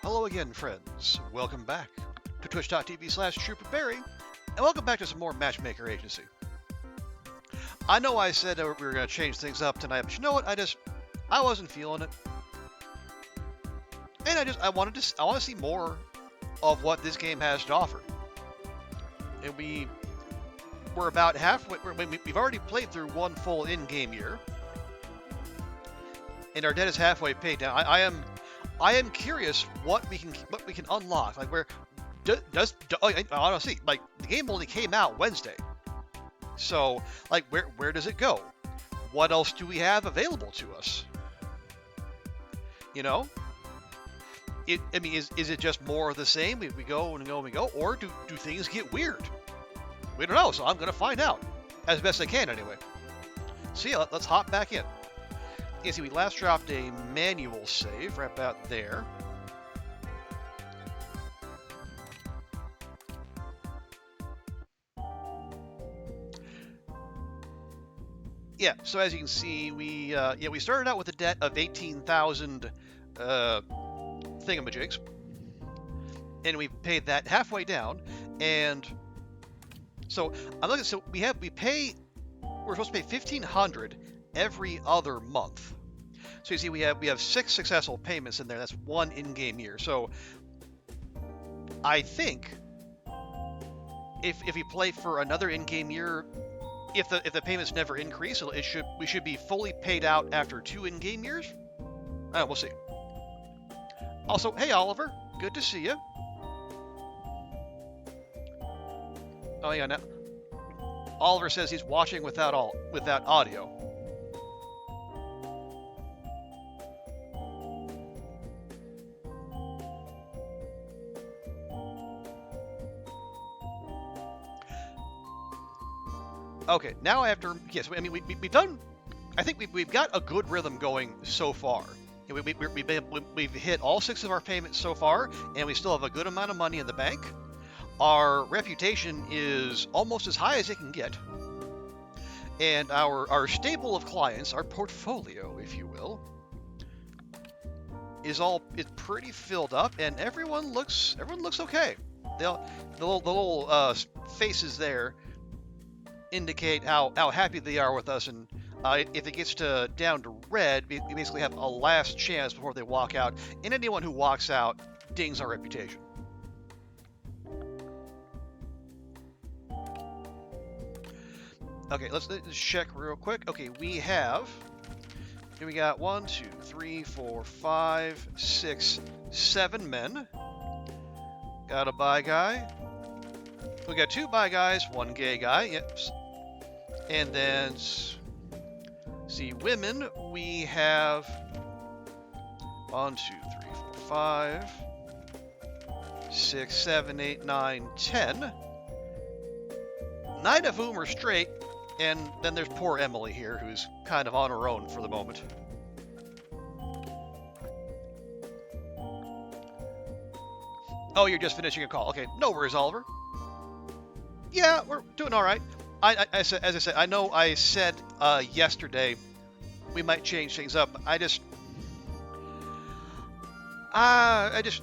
Hello again, friends. Welcome back to twitch.tv/TrooperBerry, and welcome back to some more Matchmaker Agency. I know I said we were going to change things up tonight, but you know what? I wasn't feeling it, and I want to see more of what this game has to offer. And we're about halfway. We've already played through one full in-game year, and our debt is halfway paid down. I am curious what we can unlock. Like honestly, like the game only came out Wednesday, so like where does it go? What else do we have available to us? You know, is it just more of the same? We go and go and we go, or do things get weird? We don't know, so I'm gonna find out as best I can anyway. So yeah, let's hop back in. You see, we last dropped a manual save right about there. Yeah, so as you can see, we started out with a debt of 18,000 thingamajigs, and we paid that halfway down. And so I'm looking. So we're supposed to pay 1,500 every other month. So you see, we have 6 successful payments in there. That's one in-game year. So I think if we play for another in-game year, if the payments never increase, we should be fully paid out after 2 in-game years. We'll see. Also, hey Oliver, good to see you. Oh yeah, now Oliver says he's watching without audio. Okay, now I have to. Yes, I mean we've done. I think we've got a good rhythm going so far. We've hit all 6 of our payments so far, and we still have a good amount of money in the bank. Our reputation is almost as high as it can get, and our stable of clients, our portfolio, if you will, it's pretty filled up, and everyone looks okay. The little faces there indicate how happy they are with us, and if it gets down to red, we basically have a last chance before they walk out, and anyone who walks out dings our reputation. Okay, let's check real quick. Okay, we got 1, 2, 3, 4, 5, 6, 7 men. Got a bi guy. We got 2 bi guys, 1 gay guy. Yep. And then, see, women, we have 1, 2, 3, 4, 5, 6, 7, 8, 9, 10. 9 of whom are straight, and then there's poor Emily here, who's kind of on her own for the moment. Oh, you're just finishing a call. Okay, no worries, Oliver. Yeah, we're doing all right. As I said, I know I said yesterday we might change things up. I just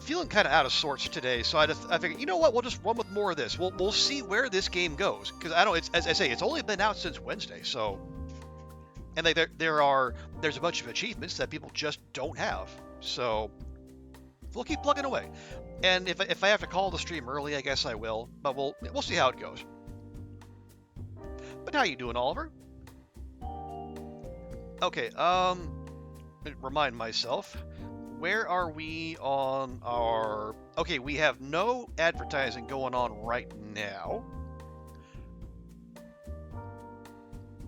feeling kind of out of sorts today, so I figured, you know what, we'll just run with more of this. We'll see where this game goes, because I know as I say, it's only been out since Wednesday, so, and there's a bunch of achievements that people just don't have, so we'll keep plugging away. And if I have to call the stream early, I guess I will, but we'll see how it goes. But how you doing, Oliver? Okay, remind myself, where are we on our... Okay, we have no advertising going on right now.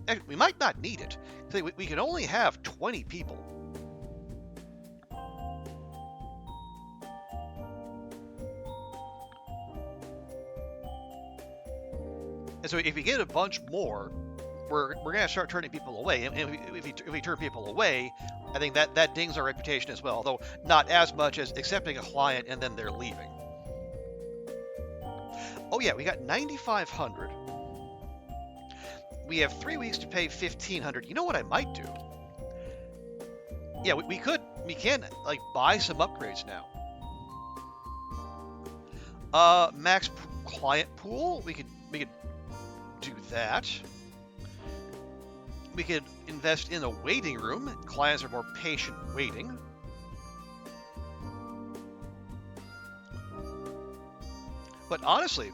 Actually, we might not need it. We can only have 20 people. And so if we get a bunch more, we're going to start turning people away. And if we turn people away, I think that dings our reputation as well, although not as much as accepting a client and then they're leaving. Oh yeah, we got 9,500. We have 3 weeks to pay 1,500. You know what I might do? Yeah, we can like buy some upgrades now. Max client pool. We could do that. We could invest in a waiting room. Clients are more patient waiting. But honestly,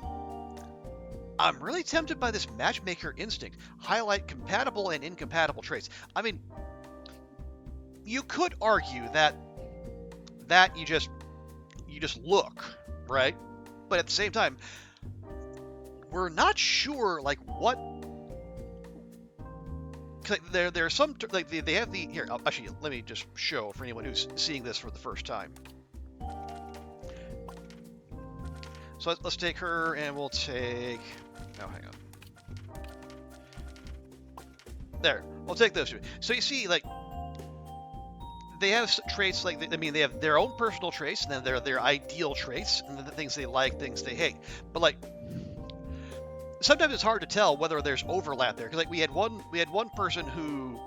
I'm really tempted by this matchmaker instinct. Highlight compatible and incompatible traits. I mean, you could argue that you just look, right? But at the same time, we're not sure like what. There's some like they have the here. Actually, let me just show for anyone who's seeing this for the first time. So let's take her, and we'll take. Oh, hang on. There, we'll take those two. So you see, like, they have traits like they have their own personal traits, and then their ideal traits, and then the things they like, things they hate. But like, sometimes it's hard to tell whether there's overlap there, because like we had one person who,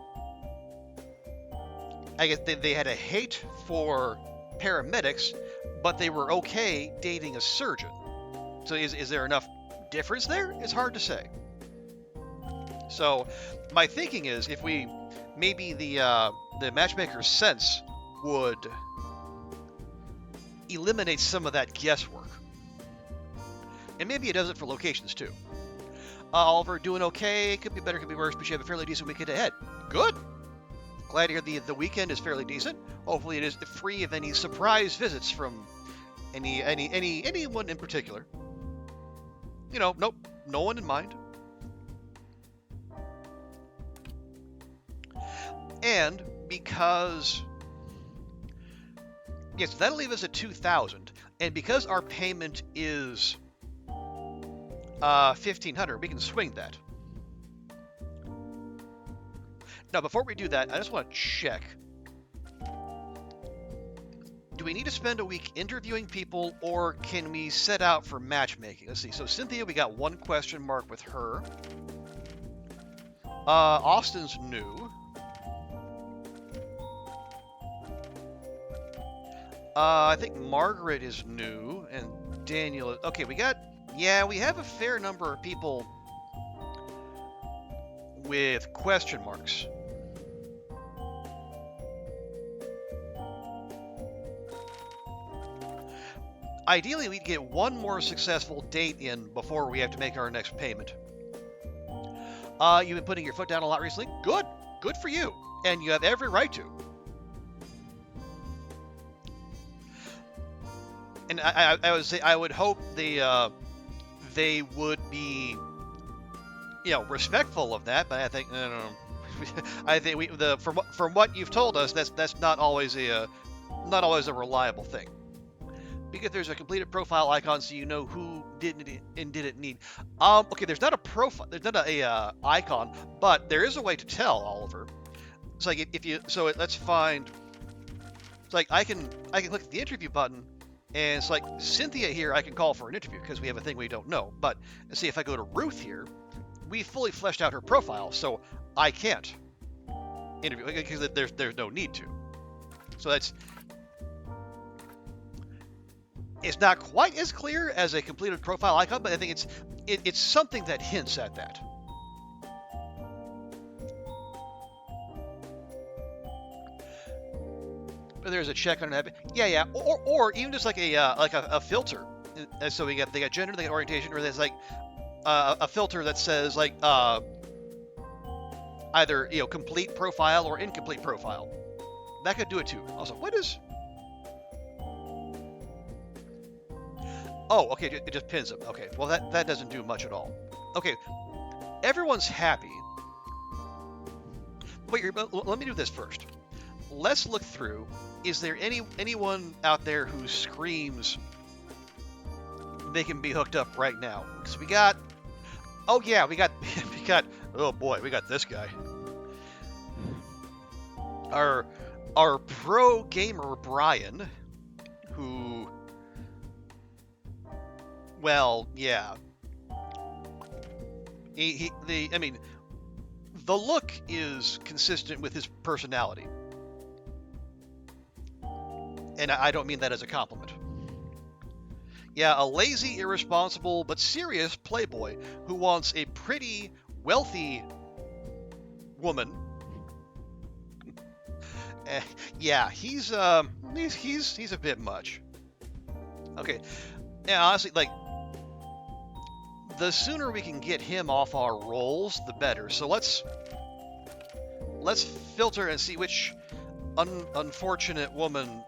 I guess they had a hate for paramedics, but they were okay dating a surgeon. So is there enough difference there? It's hard to say. So my thinking is if we maybe the matchmaker's sense would eliminate some of that guesswork, and maybe it does it for locations too. Oliver doing okay, could be better, could be worse, but you have a fairly decent weekend ahead. Good. Glad to hear the weekend is fairly decent. Hopefully it is free of any surprise visits from anyone in particular. You know, nope, no one in mind. And because, yes, that'll leave us at 2,000. And because our payment is 1,500, we can swing that. Now, before we do that, I just want to check. Do we need to spend a week interviewing people, or can we set out for matchmaking? Let's see. So Cynthia, we got one question mark with her. Austin's new. I think Margaret is new, and Daniel is... Okay, we have a fair number of people with question marks. Ideally, we'd get one more successful date in before we have to make our next payment. You've been putting your foot down a lot recently? Good. Good for you. And you have every right to. And I would say I would hope they would be, respectful of that. But I think I think from what you've told us, that's not always a reliable thing. Because there's a completed profile icon, so you know who did and didn't need. Okay, there's not a profile, there's not a icon, but there is a way to tell, Oliver. It's like let's find. It's like I can click the interview button, and it's like Cynthia here. I can call for an interview because we have a thing we don't know. But see, if I go to Ruth here, we fully fleshed out her profile, so I can't interview because there's no need to. So that's. It's not quite as clear as a completed profile icon, but I think it's something that hints at that. There's a check on that. Yeah. Or even just like a filter. So they got gender, they got orientation, or there's like a filter that says like either complete profile or incomplete profile. That could do it too. Also, what is? Oh, okay, it just pins them. Okay, well that doesn't do much at all. Okay, everyone's happy. Wait, let me do this first. Let's look through. Is there anyone out there who screams they can be hooked up right now? Because we got... Oh yeah, we got... Oh boy, we got this guy. Our pro gamer Brian, who... Well, yeah. The look is consistent with his personality. And I don't mean that as a compliment. Yeah, a lazy, irresponsible, but serious playboy who wants a pretty, wealthy woman. Yeah, he's a bit much. Okay, yeah, honestly, like, the sooner we can get him off our rolls, the better. So let's filter and see which unfortunate woman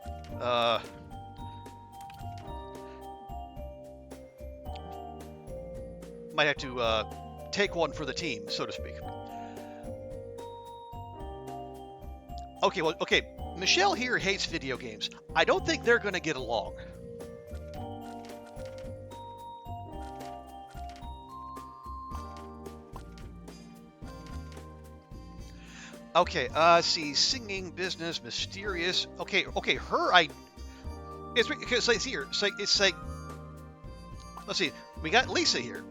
might have to take one for the team, so to speak. Okay, well, okay. Michelle here hates video games. I don't think they're going to get along. Okay, see, singing, business, mysterious. Okay, it's because like here, it's like, let's see, we got Lisa here.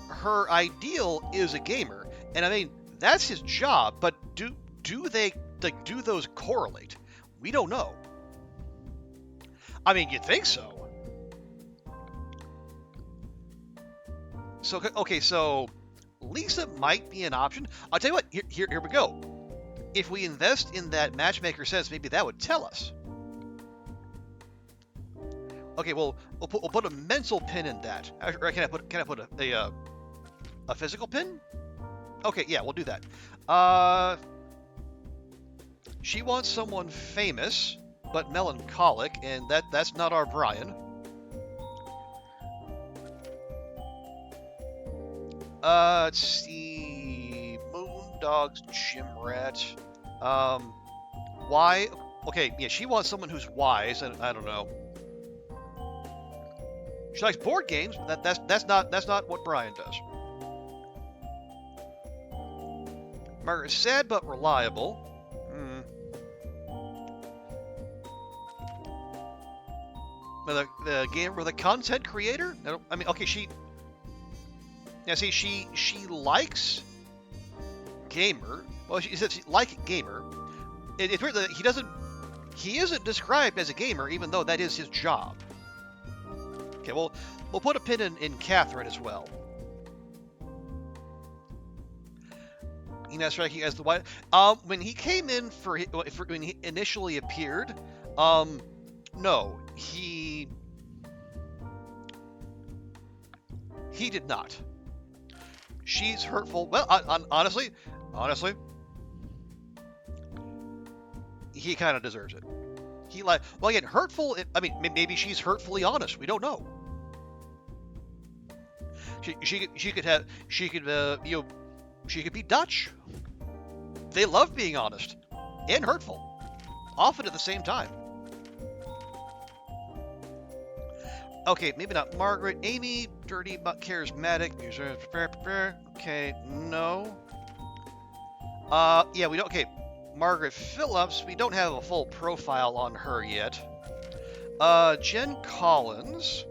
Her ideal is a gamer, and I mean that's his job. But do those correlate? We don't know. I mean, you'd think so. So okay, so Lisa might be an option. I'll tell you what. Here we go. If we invest in that matchmaker sense, maybe that would tell us. Okay, well, we'll put a mental pin in that. Or can I put a physical pin? Okay, yeah, we'll do that. She wants someone famous but melancholic, and that's not our Brian. Let's see, Moondog's Gym Rat. Why? Okay, yeah, she wants someone who's wise, and I don't know. She likes board games, but that's not what Brian does. Margaret's sad but reliable. The gamer with a content creator? No, I mean, okay, yeah, see, she likes gamer. Well, she says she like gamer. It's weird that he isn't described as a gamer, even though that is his job. Okay, well, we'll put a pin in Catherine as well. That's striking as the white. When he came in for when he initially appeared, no, he did not. She's hurtful. Well, honestly, he kind of deserves it. Well, again, hurtful. I mean, maybe she's hurtfully honest. We don't know. She could be Dutch. They love being honest and hurtful, often at the same time. Okay, maybe not Margaret. Amy, dirty but charismatic. Okay, no. Yeah, we don't. Okay, Margaret Phillips. We don't have a full profile on her yet. Jen Collins.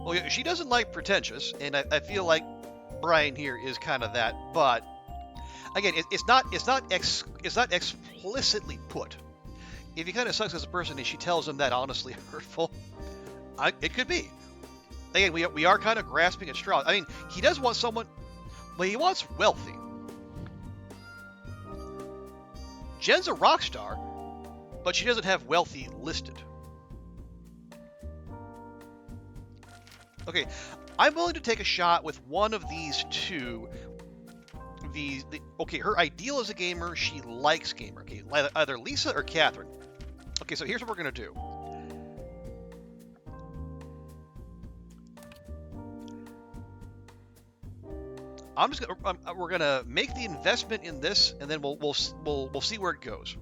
Oh yeah, she doesn't like pretentious, and I feel like Brian here is kind of that. But again, it's not explicitly put. If he kind of sucks as a person and she tells him that honestly hurtful, it could be. Again, we are kind of grasping at straws. I mean, he does want someone, but he wants wealthy. Jen's a rock star, but she doesn't have wealthy listed. Okay, I'm willing to take a shot with one of these two. Okay, her ideal is a gamer. She likes gamer. Okay, either Lisa or Catherine. Okay, so here's what we're gonna do. We're gonna make the investment in this, and then we'll see where it goes.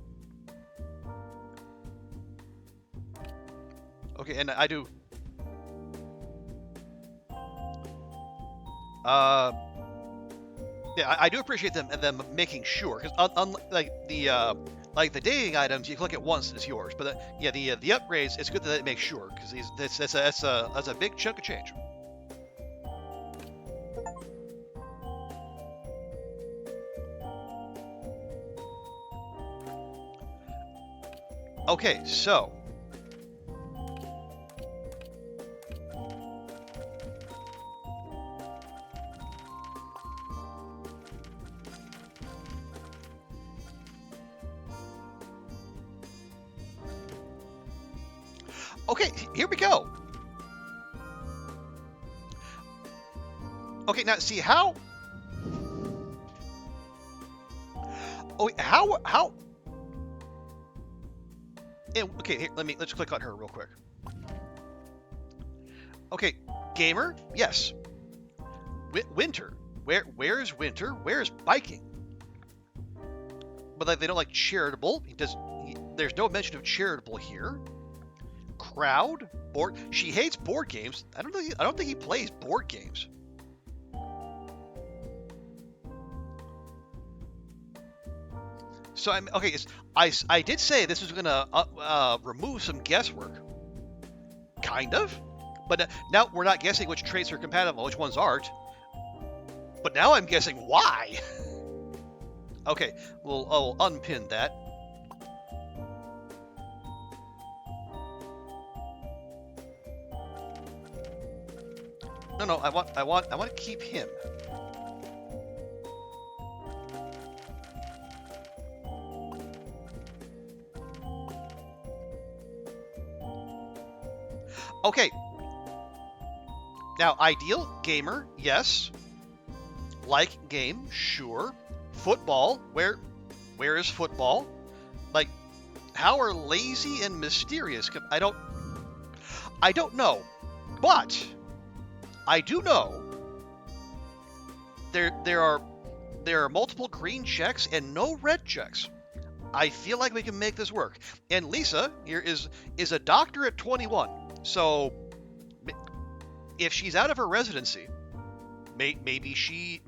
Okay, and I do. Yeah, I do appreciate them making sure, because unlike the dating items, you click it once and it's yours. But the upgrades, it's good that it makes sure, because that's a big chunk of change. Okay, so okay, here we go. Okay, now see how. Oh, how? Okay, here, let's click on her real quick. Okay, gamer, yes. Winter, where's Winter? Where's biking? But like, they don't like charitable. There's no mention of charitable here. Crowd, board. She hates board games. I don't think he plays board games. So I'm okay. I did say this was gonna remove some guesswork, kind of, but now we're not guessing which traits are compatible, which ones aren't. But now I'm guessing why. Okay, I'll unpin that. No, I want to keep him. Okay. Now, ideal gamer, yes. Like game, sure. Football, where is football? Like, how are lazy and mysterious? I don't know, but I do know there are multiple green checks and no red checks. I feel like we can make this work. And Lisa here is a doctor at 21. So if she's out of her residency, maybe she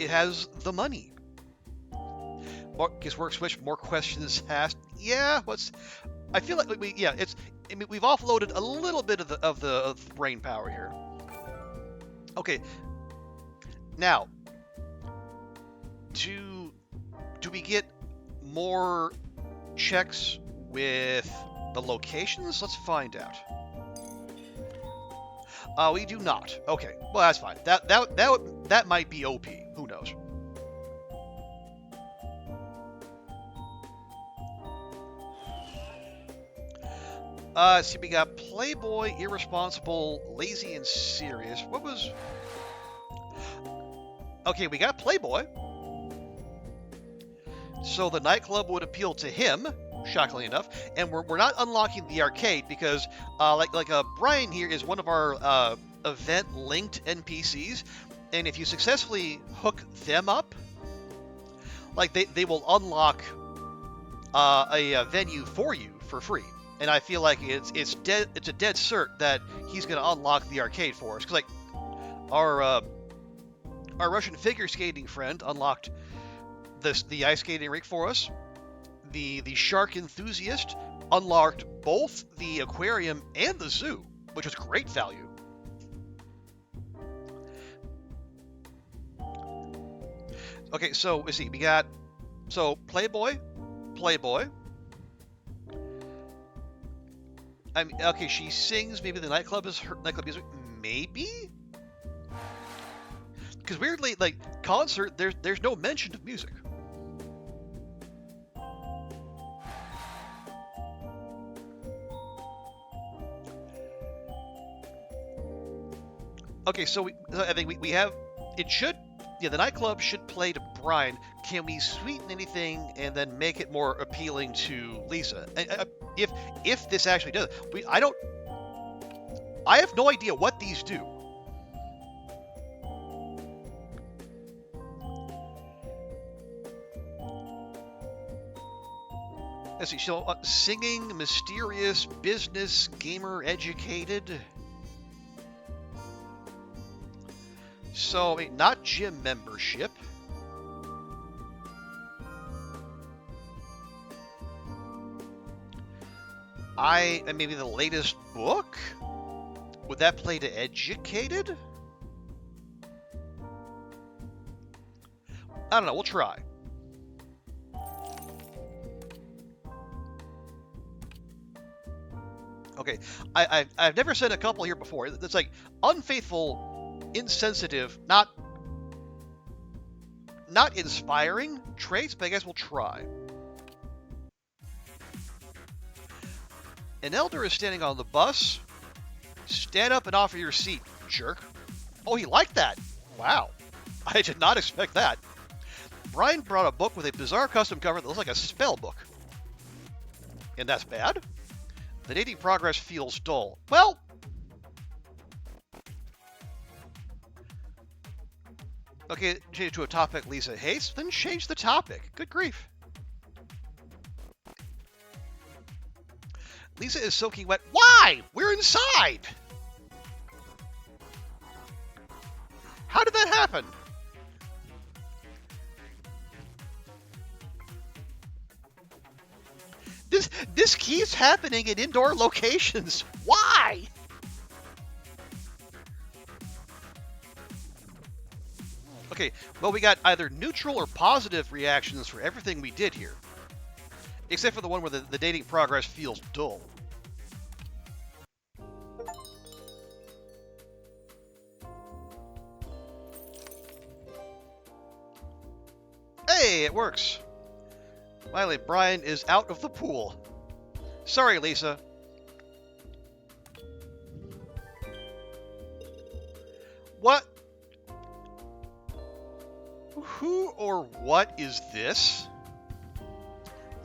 has the money. Guesswork switch, more questions asked. Yeah, I feel like we've offloaded a little bit of the brain power here. Okay. Now, do we get more checks with the locations? Let's find out. We do not. Okay, well that's fine. That might be OP. Who knows? See, we got Playboy, irresponsible, lazy, and serious. What was? Okay, we got Playboy. So the nightclub would appeal to him, shockingly enough, and we're not unlocking the arcade because, Brian here is one of our event-linked NPCs, and if you successfully hook them up, like they will unlock a venue for you for free. And I feel like it's a dead cert that he's going to unlock the arcade for us, because like our Russian figure skating friend unlocked the ice skating rink for us. The shark enthusiast unlocked both the aquarium and the zoo, which was great value. Okay, so let's see. We got Playboy. I mean, okay, she sings. Maybe the nightclub is her nightclub music. Maybe, because weirdly, like concert, there's no mention of music. Okay, so I think we have it should. Yeah, the nightclub should play to Brian. Can we sweeten anything and then make it more appealing to Lisa? If this actually does, I have no idea what these do. Let's see. So singing, mysterious, business, gamer, educated. So, not gym membership. Maybe the latest book? Would that play to educated? I don't know, we'll try. Okay, I've never said a couple here before. It's like unfaithful, insensitive, not inspiring traits, but I guess we'll try. An elder is standing on the bus. Stand up and offer your seat, jerk. Oh, he liked that. Wow. I did not expect that. Brian brought a book with a bizarre custom cover that looks like a spell book. And that's bad? The dating progress feels dull. Well, okay, change to a topic Lisa hates, then change the topic. Good grief. Lisa is soaking wet. Why? We're inside. How did that happen? This keeps happening in indoor locations. Why? Okay, well, we got either neutral or positive reactions for everything we did here. Except for the one where the dating progress feels dull. Hey, it works. Finally, Brian is out of the pool. Sorry, Lisa. What? Who or what is this?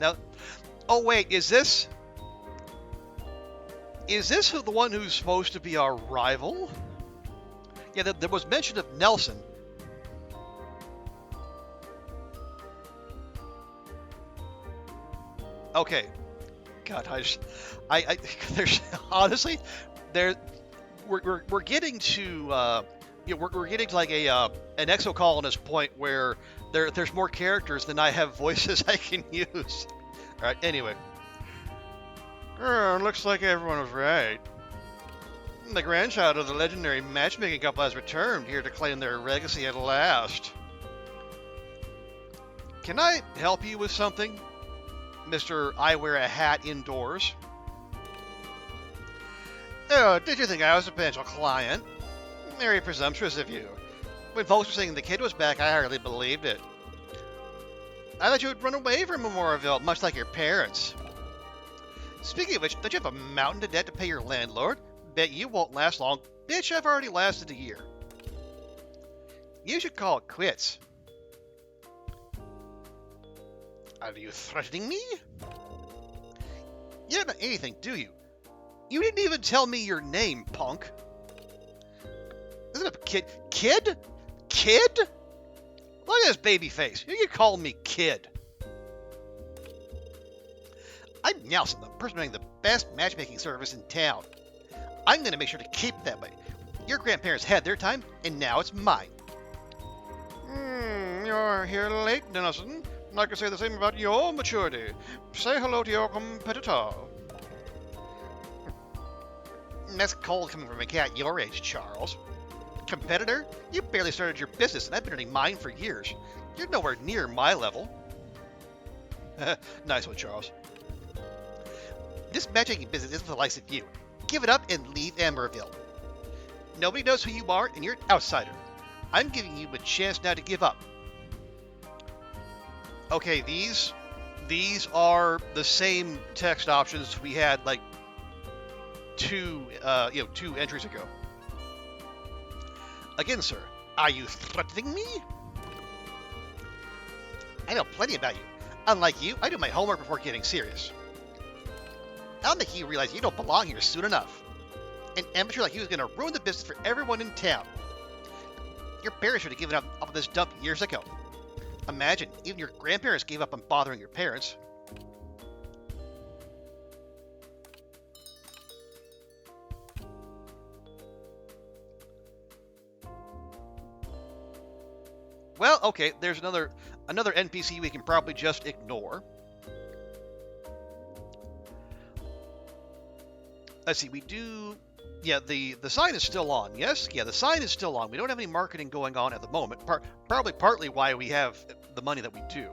Now, oh wait, is this the one who's supposed to be our rival? Yeah, there was mention of Nelson. Okay. God, there's honestly, we're getting to we're getting to like an exocolonist point where there's more characters than I have voices I can use. All right. Anyway, looks like everyone was right. The grandchild of the legendary matchmaking couple has returned here to claim their legacy at last. Can I help you with something, Mr. I wear a hat indoors? Oh, did you think I was a potential client? Very presumptuous of you. When folks were saying the kid was back, I hardly believed it. I thought you would run away from Memorialville, much like your parents. Speaking of which, don't you have a mountain of debt to pay your landlord? Bet you won't last long. Bitch, I've already lasted a year. You should call it quits. Are you threatening me? You don't know anything, do you? You didn't even tell me your name, punk. Isn't it a kid? Kid? Kid? Look at this baby face. You can call me kid. I'm Nelson, the person running the best matchmaking service in town. I'm going to make sure to keep it that way. Your grandparents had their time, and now it's mine. You're here late, Nelson. I can say the same about your maturity. Say hello to your competitor. That's cold coming from a cat your age, Charles. Competitor? You barely started your business, and I've been running mine for years. You're nowhere near my level. Nice one, Charles. This matchmaking business isn't for the likes of you. Give it up and leave Amberville. Nobody knows who you are, and you're an outsider. I'm giving you a chance now to give up. Okay, these are the same text options we had like two entries ago. Again, sir, are you threatening me? I know plenty about you. Unlike you, I do my homework before getting serious. I'll make you realize you don't belong here soon enough. An amateur like you is going to ruin the business for everyone in town. Your parents should have given up on this dump years ago. Imagine, even your grandparents gave up on bothering your parents. Well, okay, there's another NPC we can probably just ignore. Let's see, we do... Yeah, the sign is still on, yes? Yeah, the sign is still on. We don't have any marketing going on at the moment. Probably partly why we have the money that we do.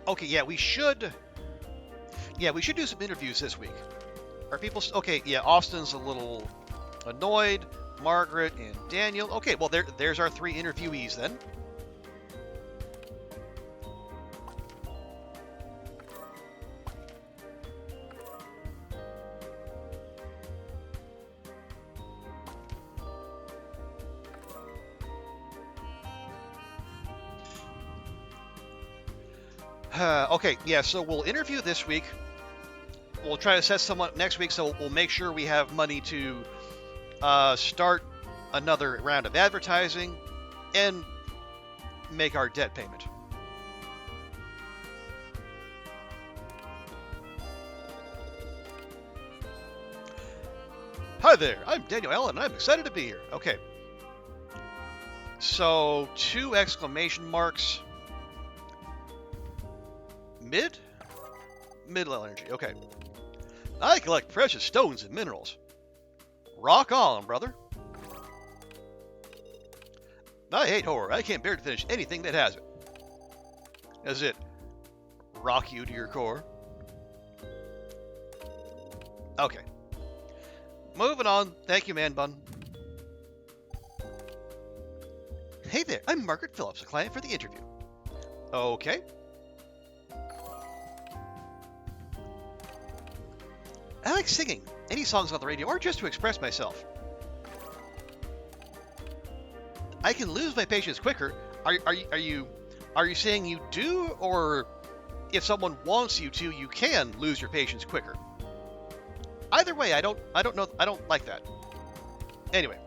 Okay, yeah, we should. Yeah, we should do some interviews this week. Are people okay? Yeah, Austin's a little annoyed. Margaret and Daniel. Okay, well there's our 3 interviewees then. Okay, yeah, so we'll interview this week. We'll try to set someone up next week, so we'll make sure we have money to start another round of advertising and make our debt payment. Hi there, I'm Daniel Allen, and I'm excited to be here. Okay. So, 2 exclamation marks. Middle energy, okay. I collect precious stones and minerals. Rock on, brother. I hate horror. I can't bear to finish anything that has it. Does it rock you to your core? Okay. Moving on. Thank you, man bun. Hey there, I'm Margaret Phillips, a client for the interview. Okay. I like singing, any songs on the radio, or just to express myself. I can lose my patience quicker. Are you saying you do, or if someone wants you to, you can lose your patience quicker? Either way, I don't know. I don't like that. Anyway.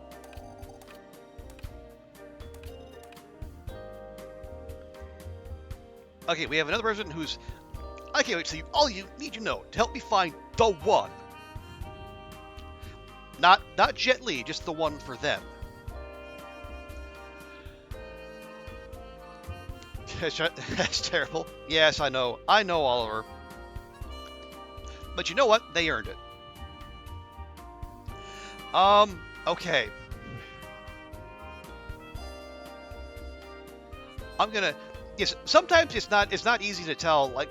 Okay, we have another person who's. I can't wait to see all you need to know to help me find the one. Not Jet Li, just the one for them. That's terrible. Yes, I know. I know, Oliver. But you know what? They earned it. Okay. I'm gonna. Yes, sometimes it's not easy to tell. Like,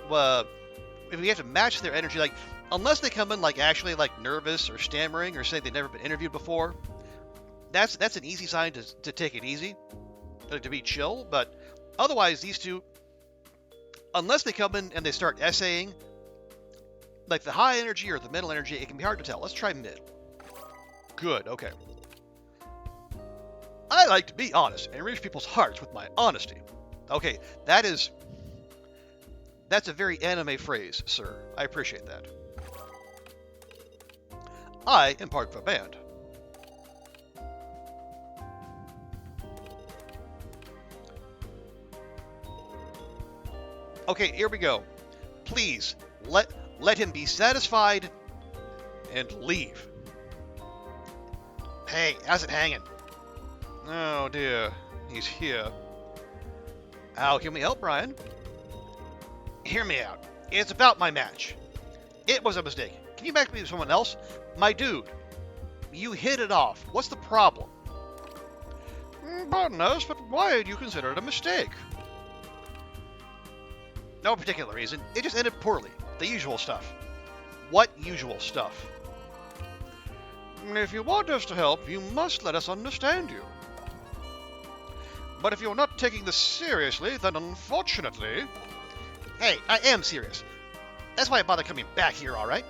if we have to match their energy, like, unless they come in like actually like nervous or stammering or say they've never been interviewed before. That's an easy sign to take it easy, to be chill. But otherwise, these two, unless they come in and they start essaying, like the high energy or the middle energy, it can be hard to tell. Let's try mid. Good, okay. I like to be honest and reach people's hearts with my honesty. Okay, that's a very anime phrase, sir. I appreciate that. I am part of a band. Okay, here we go. Please, let him be satisfied and leave. Hey, how's it hanging? Oh dear, he's here. How can we help, Brian? Hear me out. It's about my match. It was a mistake. Can you match me with someone else? My dude, you hit it off. What's the problem? Pardon us, but why do you consider it a mistake? No particular reason. It just ended poorly. The usual stuff. What usual stuff? If you want us to help, you must let us understand you. But if you're not taking this seriously, then unfortunately... Hey, I am serious. That's why I bother coming back here, alright?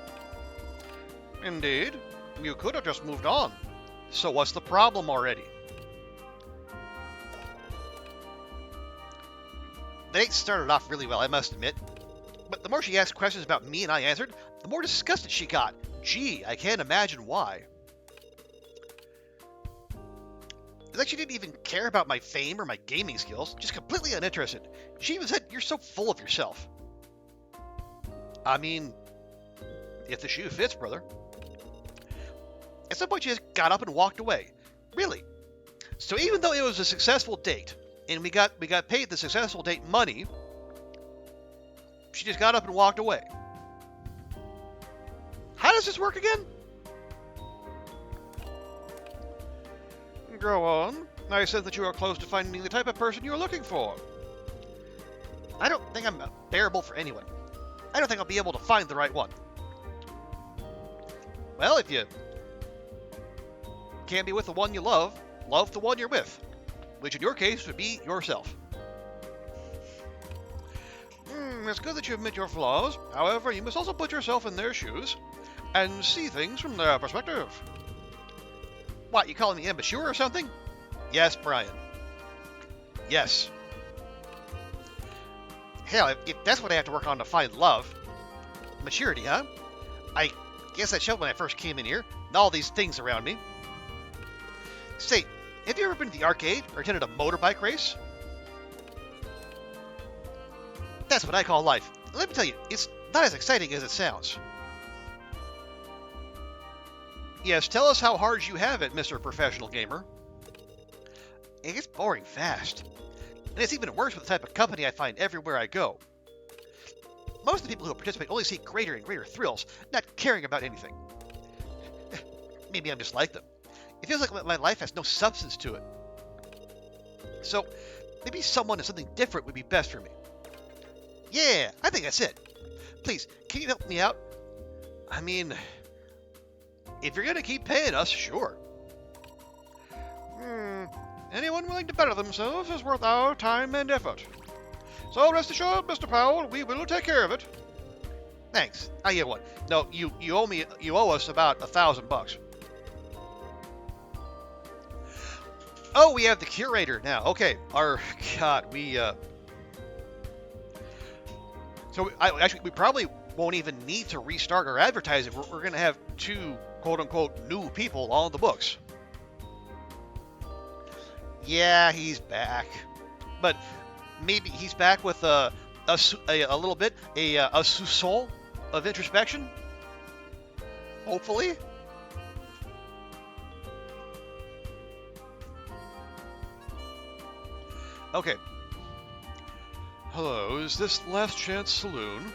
Indeed. You could have just moved on. So what's the problem already? The date started off really well, I must admit. But the more she asked questions about me and I answered, the more disgusted she got. Gee, I can't imagine why. It's like she didn't even care about my fame or my gaming skills, just completely uninterested. She even said, "You're so full of yourself." I mean, if the shoe fits, brother. At some point, she just got up and walked away. Really. So even though it was a successful date, and we got paid the successful date money, she just got up and walked away. How does this work again? Go on. I said that you are close to finding the type of person you are looking for. I don't think I'm bearable for anyone. I don't think I'll be able to find the right one. Well, if you can't be with the one you love, love the one you're with, which in your case would be yourself. It's good that you admit your flaws. However, you must also put yourself in their shoes and see things from their perspective. What, you calling me immature or something? Yes, Brian. Yes. Hell, if that's what I have to work on to find love. Maturity, huh? I guess that showed when I first came in here, and all these things around me. Say, have you ever been to the arcade or attended a motorbike race? That's what I call life. Let me tell you, it's not as exciting as it sounds. Yes, tell us how hard you have it, Mr. Professional Gamer. It gets boring fast. And it's even worse with the type of company I find everywhere I go. Most of the people who participate only seek greater and greater thrills, not caring about anything. Maybe I'm just like them. It feels like my life has no substance to it. So, maybe someone and something different would be best for me. Yeah, I think that's it. Please, can you help me out? I mean, if you're gonna keep paying us, sure. Anyone willing to better themselves is worth our time and effort. So rest assured, Mr. Powell, we will take care of it. Thanks. I get one. No, you owe us about $1,000. Oh, we have the curator now. Okay, So we probably won't even need to restart our advertising. We're going to have 2 quote-unquote new people on the books. Yeah, he's back. But maybe he's back with a little bit, a soupçon of introspection? Hopefully? Okay. Hello, is this Last Chance Saloon?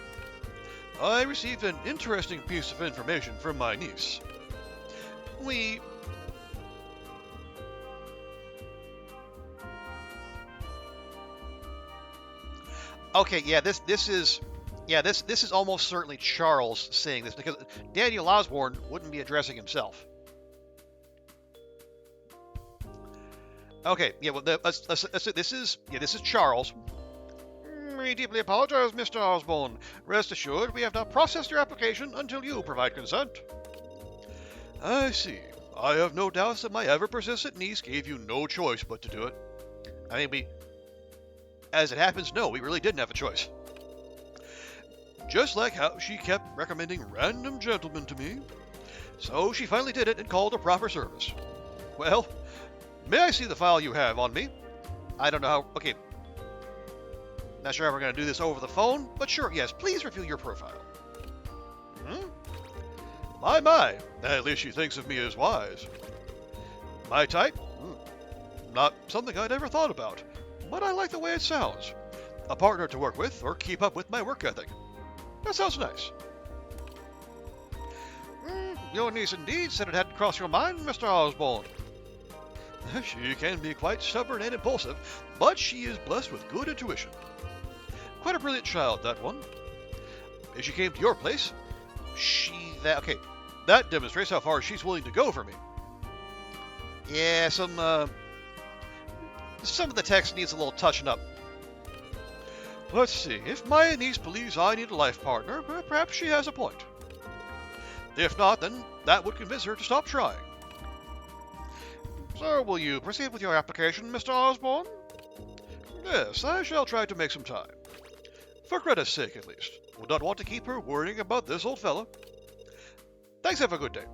I received an interesting piece of information from my niece. Okay, yeah, this is almost certainly Charles saying this, because Daniel Osborne wouldn't be addressing himself. Okay, yeah, well, this is Charles. We deeply apologize, Mr. Osborne. Rest assured, we have not processed your application until you provide consent. I see. I have no doubts that my ever-persistent niece gave you no choice but to do it. I mean, as it happens, no, we really didn't have a choice. Just like how she kept recommending random gentlemen to me. So she finally did it and called a proper service. Well, may I see the file you have on me? I don't know how... Okay. Not sure how we're going to do this over the phone, but sure, yes, please review your profile. My. At least she thinks of me as wise. My type? Not something I'd ever thought about, but I like the way it sounds. A partner to work with or keep up with my work ethic. That sounds nice. Your niece indeed said it hadn't crossed your mind, Mr. Osborne. She can be quite stubborn and impulsive, but she is blessed with good intuition. Quite a brilliant child, that one. As she came to your place, that demonstrates how far she's willing to go for me. Yeah, some of the text needs a little touching up. Let's see, if my niece believes I need a life partner, perhaps she has a point. If not, then that would convince her to stop trying. So, will you proceed with your application, Mr. Osborne? Yes, I shall try to make some time. For Greta's sake, at least. Would not want to keep her worrying about this old fella. Thanks, have a good day.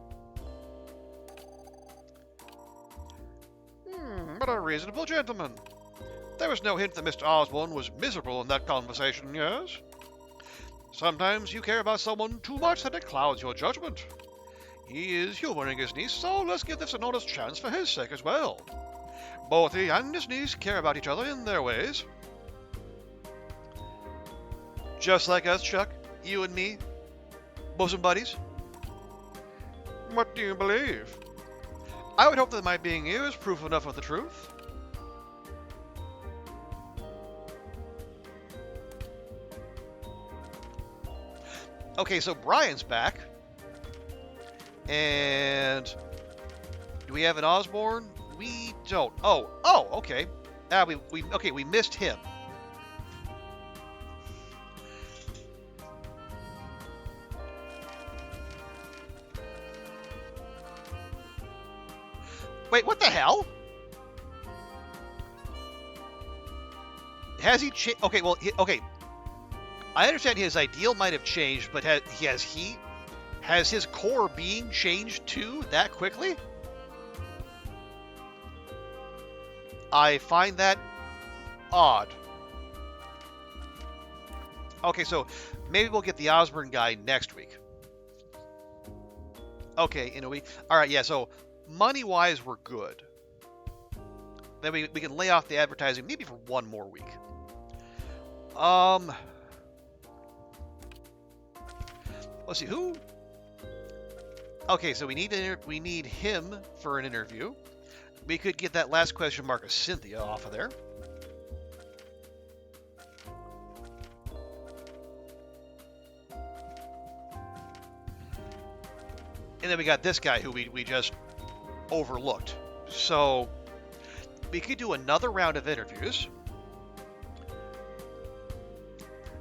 But a reasonable gentleman. There was no hint that Mr. Osborne was miserable in that conversation, yes? Sometimes you care about someone too much that it clouds your judgment. He is humoring his niece, so let's give this an honest chance for his sake as well. Both he and his niece care about each other in their ways. Just like us, Chuck. You and me. Bosom buddies. What do you believe? I would hope that my being here is proof enough of the truth. Okay, so Brian's back. And do we have an Osborne? We don't. Oh, okay. We missed him. Wait, what the hell? Has he changed? Okay, well, okay. I understand his ideal might have changed, but has his core being changed too that quickly? I find that odd. Okay, so maybe we'll get the Osborne guy next week. Okay, in a week. All right, yeah, so money-wise, we're good. Then we can lay off the advertising maybe for one more week. Let's see, who? Okay, so we need him for an interview. We could get that last question mark of Cynthia off of there. And then we got this guy who we just overlooked. So we could do another round of interviews.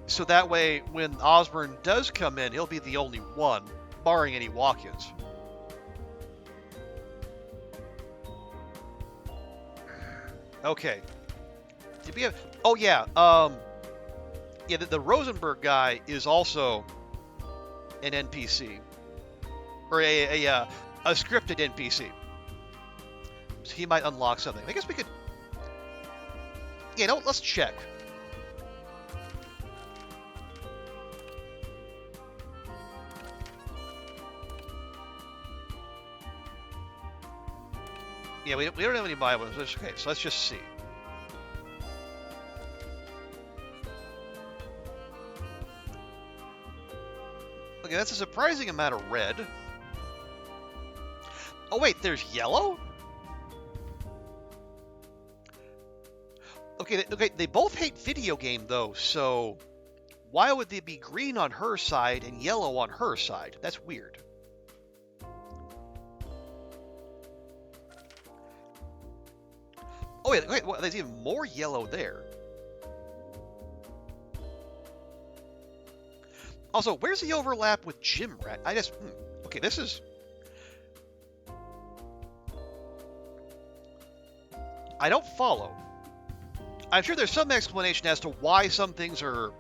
So that way, when Osborne does come in, he'll be the only one, barring any walk-ins. Okay. Did we have? Oh yeah. Yeah. The Rosenberg guy is also an NPC, or a scripted NPC. So he might unlock something. I guess we could. Yeah. No. Let's check. Yeah, we don't have any buy ones. Okay, so let's just see. Okay, that's a surprising amount of red. Oh wait, there's yellow? Okay, they both hate video game though, so why would they be green on her side and yellow on her side? That's weird. Oh wait, well, there's even more yellow there. Also, where's the overlap with Gym Rat? Okay, this is... I don't follow. I'm sure there's some explanation as to why some things are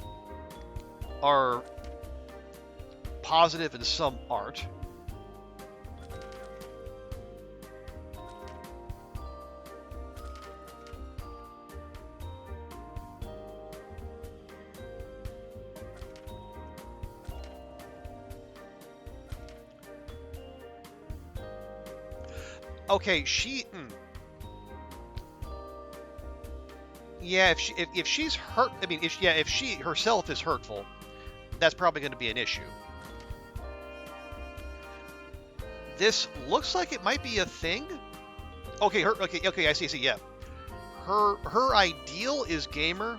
positive and some aren't. Okay, yeah, if she's hurt, I mean, if she herself is hurtful, that's probably going to be an issue. This looks like it might be a thing. Okay, I see, yeah. Her ideal is gamer,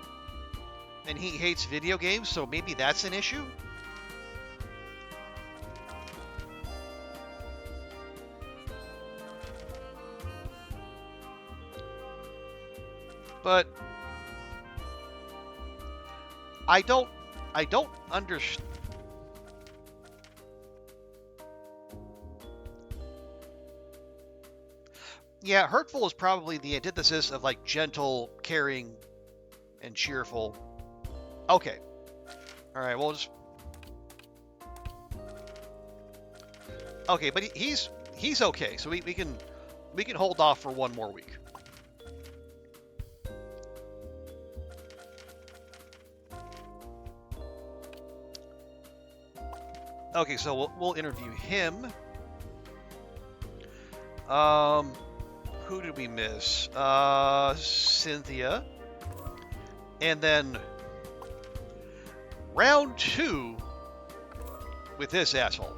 and he hates video games, so maybe that's an issue. But I don't understand. Yeah, hurtful is probably the antithesis of like gentle, caring, and cheerful. Okay. All right. We'll just. Okay, but he's okay, so we can hold off for one more week. Okay, so we'll interview him. Who did we miss? Cynthia. And then round 2 with this asshole.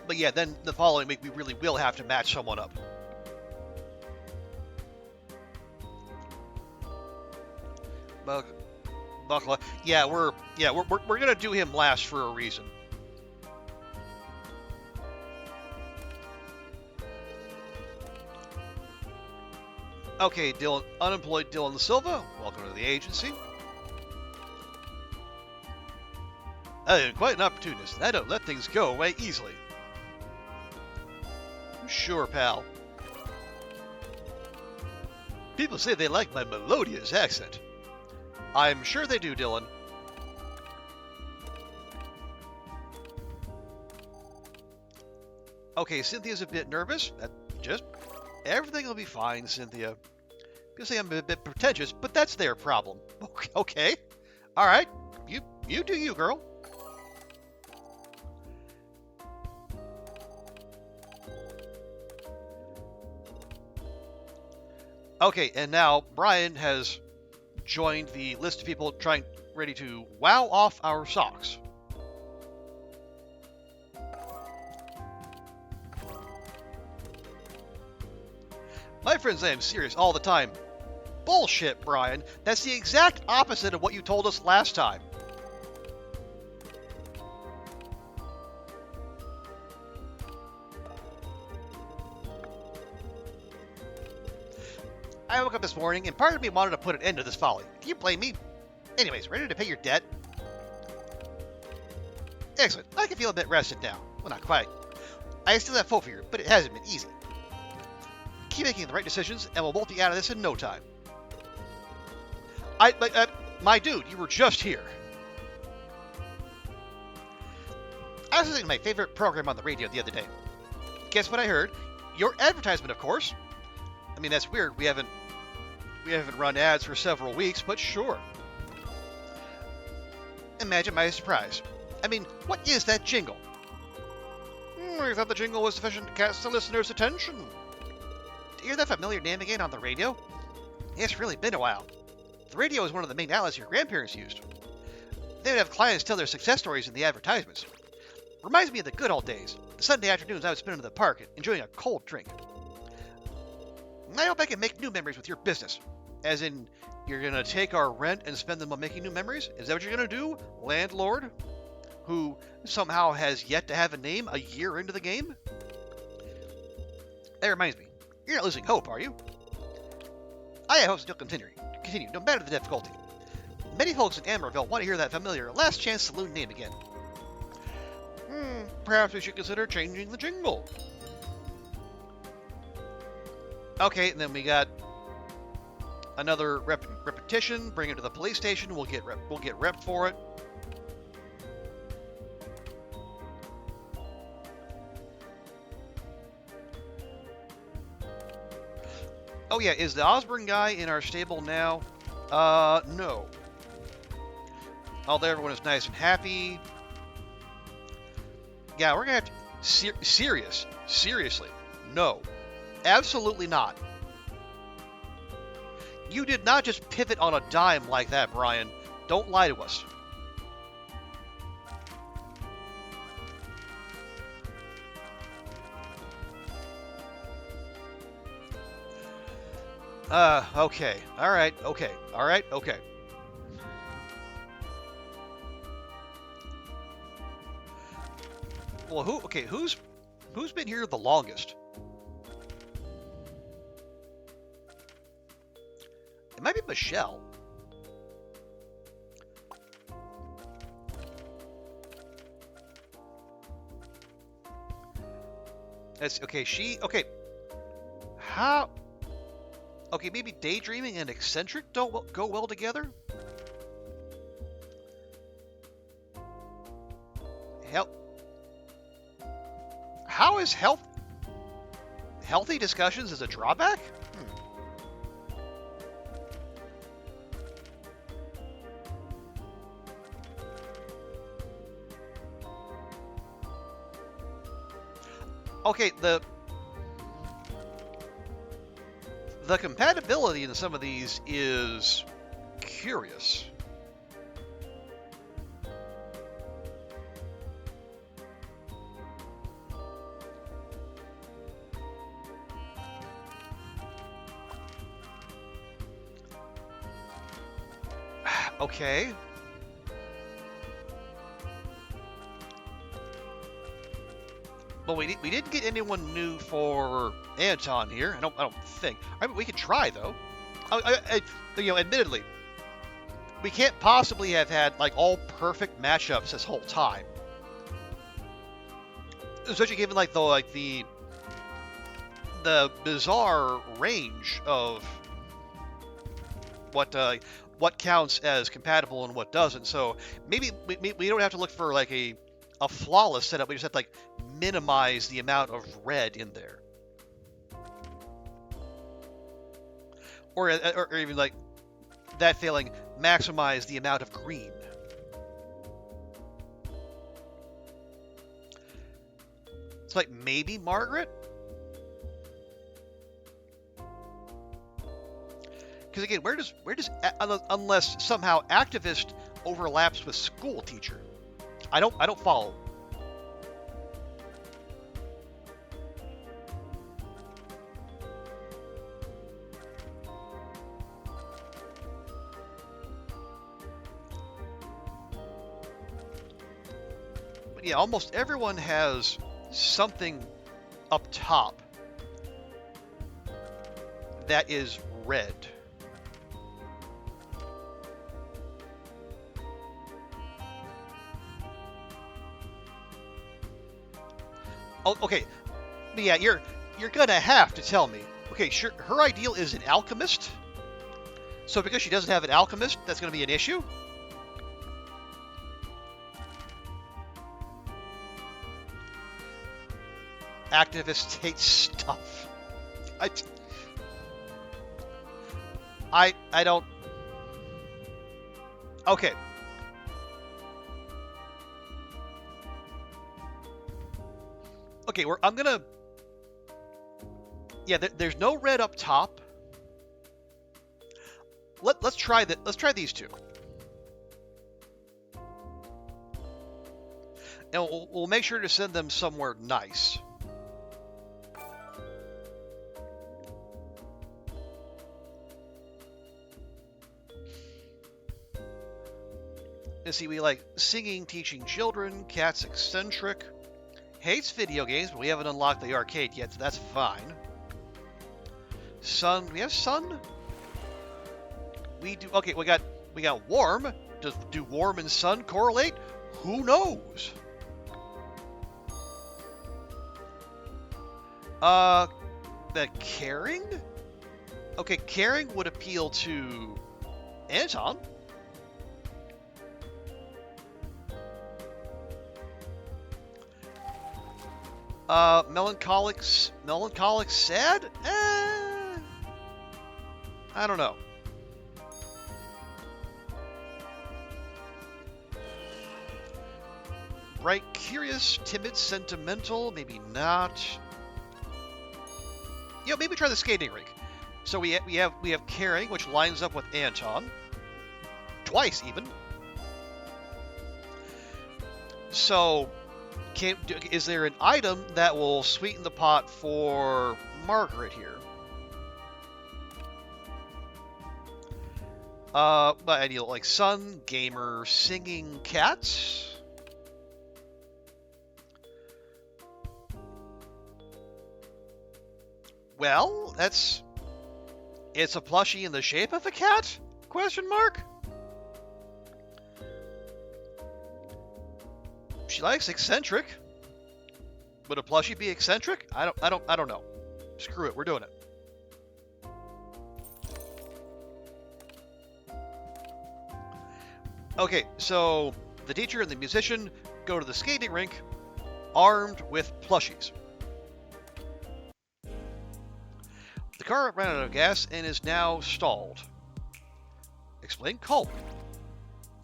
But yeah, then the following week we really will have to match someone up. Buckla. Yeah, we're gonna do him last for a reason. Okay, Dylan, unemployed Dylan Silva, welcome to the agency. I am quite an opportunist, and I don't let things go away easily. Sure, pal. People say they like my melodious accent. I'm sure they do, Dylan. Okay, Cynthia's a bit nervous. Everything will be fine, Cynthia. People say I'm a bit pretentious, but that's their problem. Okay. All right. You do you, girl. Okay, and now Brian has joined the list of people ready to wow off our socks. My friends, I am serious all the time. Bullshit, Brian. That's the exact opposite of what you told us last time. I woke up this morning and part of me wanted to put an end to this folly. Can you blame me? Anyways, ready to pay your debt? Excellent. I can feel a bit rested now. Well, not quite. I still have hope for you, but it hasn't been easy. Keep making the right decisions, and we'll both be out of this in no time. My dude, you were just here. I was listening to my favorite program on the radio the other day. Guess what I heard? Your advertisement, of course. I mean, that's weird. We haven't run ads for several weeks, but sure. Imagine my surprise. I mean, what is that jingle? I thought the jingle was sufficient to catch the listener's attention. To hear that familiar name again on the radio? It's really been a while. The radio is one of the main outlets your grandparents used. They would have clients tell their success stories in the advertisements. Reminds me of the good old days, the Sunday afternoons I would spend in the park enjoying a cold drink. I hope I can make new memories with your business. As in, you're going to take our rent and spend them on making new memories? Is that what you're going to do, landlord? Who somehow has yet to have a name a year into the game? That reminds me, you're not losing hope, are you? I have hopes you'll continue, no matter the difficulty. Many folks in Amerville want to hear that familiar Last Chance Saloon name again. Perhaps we should consider changing the jingle. Okay, and then we got another repetition. Bring it to the police station. We'll get rep for it. Oh yeah, is the Osborne guy in our stable now? No. Although everyone is nice and happy. Yeah, we're gonna have to seriously, no. Absolutely not. You did not just pivot on a dime like that, Brian. Don't lie to us. Okay. All right. Okay. All right. Okay. Well, who's been here the longest? It might be Michelle. That's okay. How? Okay, maybe daydreaming and eccentric don't go well together. How is healthy discussions as a drawback? Okay, the compatibility in some of these is curious. Okay. Well, we didn't get anyone new for Anton here. I don't think. I mean, we could try though. Admittedly, we can't possibly have had like all perfect matchups this whole time. Especially given the bizarre range of what counts as compatible and what doesn't. So maybe we don't have to look for like a flawless setup. We just have to like minimize the amount of red in there, or even like that failing, maximize the amount of green. It's like maybe Margaret. Because again, where does unless somehow activist overlaps with school teacher? I don't follow. But yeah, almost everyone has something up top that is red. Oh, okay. But yeah, you're gonna have to tell me. Okay, sure. Her ideal is an alchemist. So because she doesn't have an alchemist, that's gonna be an issue. Activists hate stuff. I don't. Okay. Okay, I'm gonna. Yeah, there's no red up top. Let's try that. Let's try these two. And we'll make sure to send them somewhere nice. And see, we like singing, teaching children, cat's eccentric, hates video games, but we haven't unlocked the arcade yet, so that's fine. Sun, we have sun? We do, okay, we got warm. Do warm and sun correlate? Who knows? That caring? Okay, caring would appeal to Anton. Melancholic sad? I don't know. Bright, curious, timid, sentimental, maybe not. Maybe try the skating rink. So we have caring, which lines up with Anton. Twice even. So is there an item that will sweeten the pot for Margaret here? But ideal like sun, gamer, singing cats. Well, it's a plushie in the shape of a cat? Question mark. She likes eccentric. Would a plushie be eccentric? I don't know. Screw it, we're doing it. Okay, so the teacher and the musician go to the skating rink armed with plushies. The car ran out of gas and is now stalled. Explain calmly.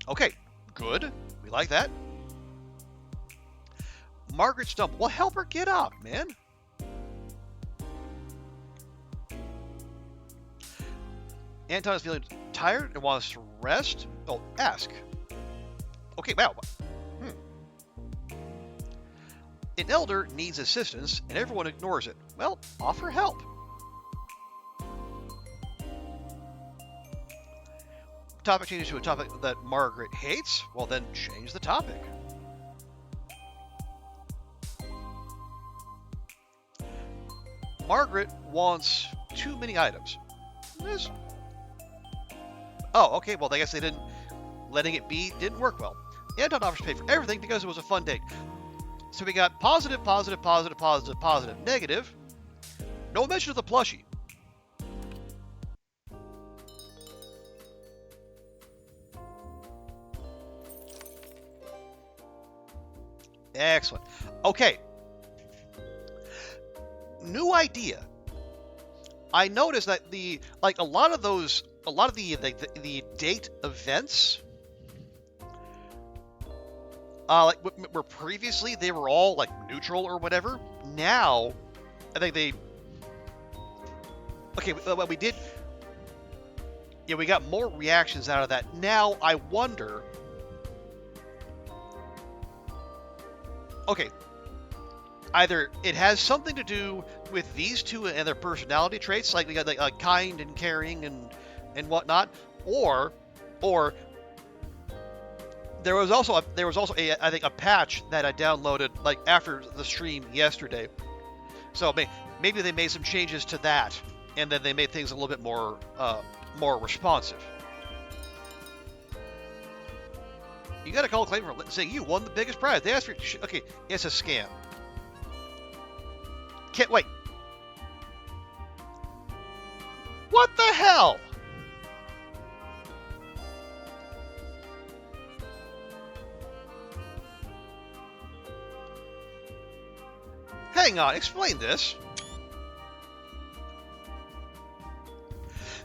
Okay, good. We like that. Margaret stumbled. Well, help her get up, man. Anton is feeling tired and wants to rest. Oh, ask. Okay, wow. An elder needs assistance and everyone ignores it. Well, offer help. topic changes to a topic that Margaret hates, well then change the topic. Margaret wants too many items. Oh, okay, well I guess they didn't, letting it be didn't work well. Anton offers to pay for everything because it was a fun date. So we got positive, positive, positive, positive, positive, negative. No mention of the plushie. Excellent. Okay. New idea. I noticed that a lot of the date events, where previously they were all like neutral or whatever. Now, I think they. Okay, what we did. Yeah, we got more reactions out of that. Now I wonder. Okay. Either it has something to do with these two and their personality traits, like we got like kind and caring and whatnot, or there was also a I think a patch that I downloaded like after the stream yesterday. So maybe they made some changes to that, and then they made things a little bit more responsive. You got to call a claim for saying you won the biggest prize. They asked for okay, it's a scam. Can't wait. What the hell? Hang on, explain this.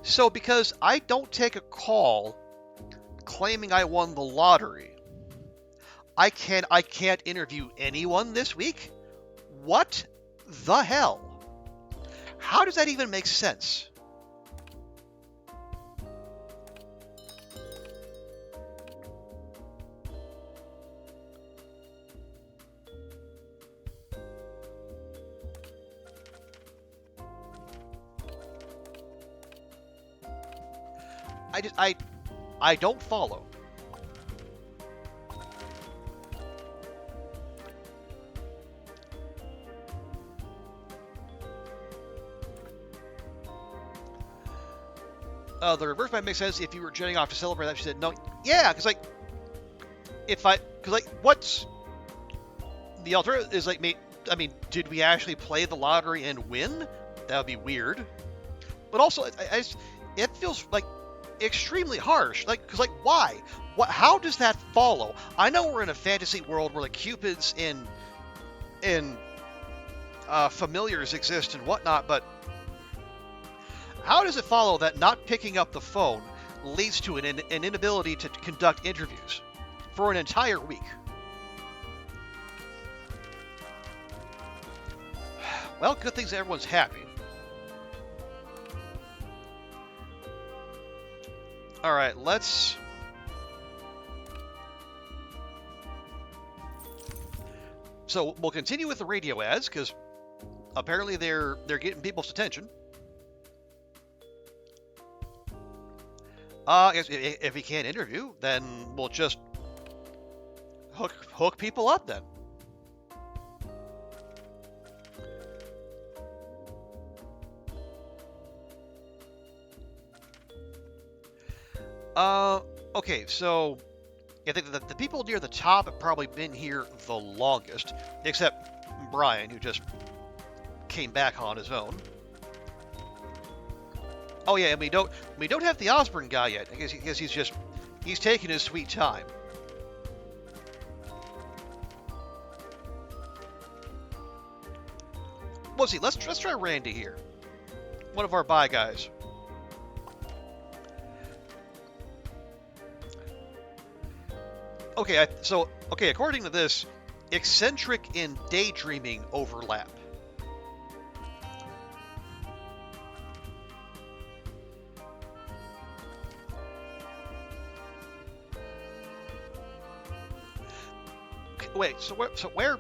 So because I don't take a call claiming I won the lottery, I can't interview anyone this week? What the hell? How does that even make sense? I don't follow. The reverse might make sense if you were jetting off to celebrate that. She said no. Yeah, because what's the alternative is like me. I mean, did we actually play the lottery and win? That would be weird. But also, it feels like extremely harsh. Because why? How does that follow? I know we're in a fantasy world where like cupids and familiars exist and whatnot, but how does it follow that not picking up the phone leads to an inability to conduct interviews for an entire week? Well, good things everyone's happy. All right, let's. So we'll continue with the radio ads because apparently they're getting people's attention. If he can't interview, then we'll just hook people up then. Okay, so I think that the people near the top have probably been here the longest, except Brian, who just came back on his own. Oh yeah, and we don't have the Osborne guy yet. I guess he's taking his sweet time. Let's see. Let's try Randy here. One of our buy guys. Okay, according to this, eccentric and daydreaming overlap. Okay, wait, so where?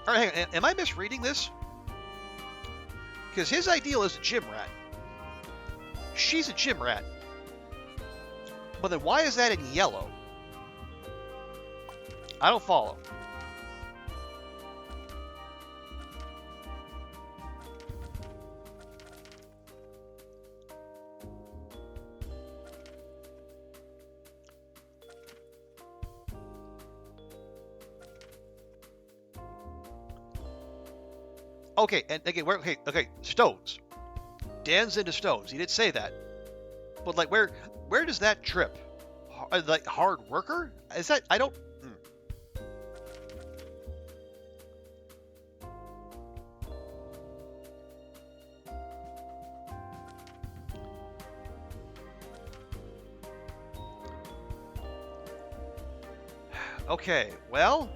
All right, hang on, am I misreading this? Because his ideal is a gym rat. she's a gym rat. But then why is that in yellow? I don't follow. Okay, and again, okay, stones. Dan's into stones. He did say that, but like, where does that trip? Like hard worker? Is that? I don't. Okay, well,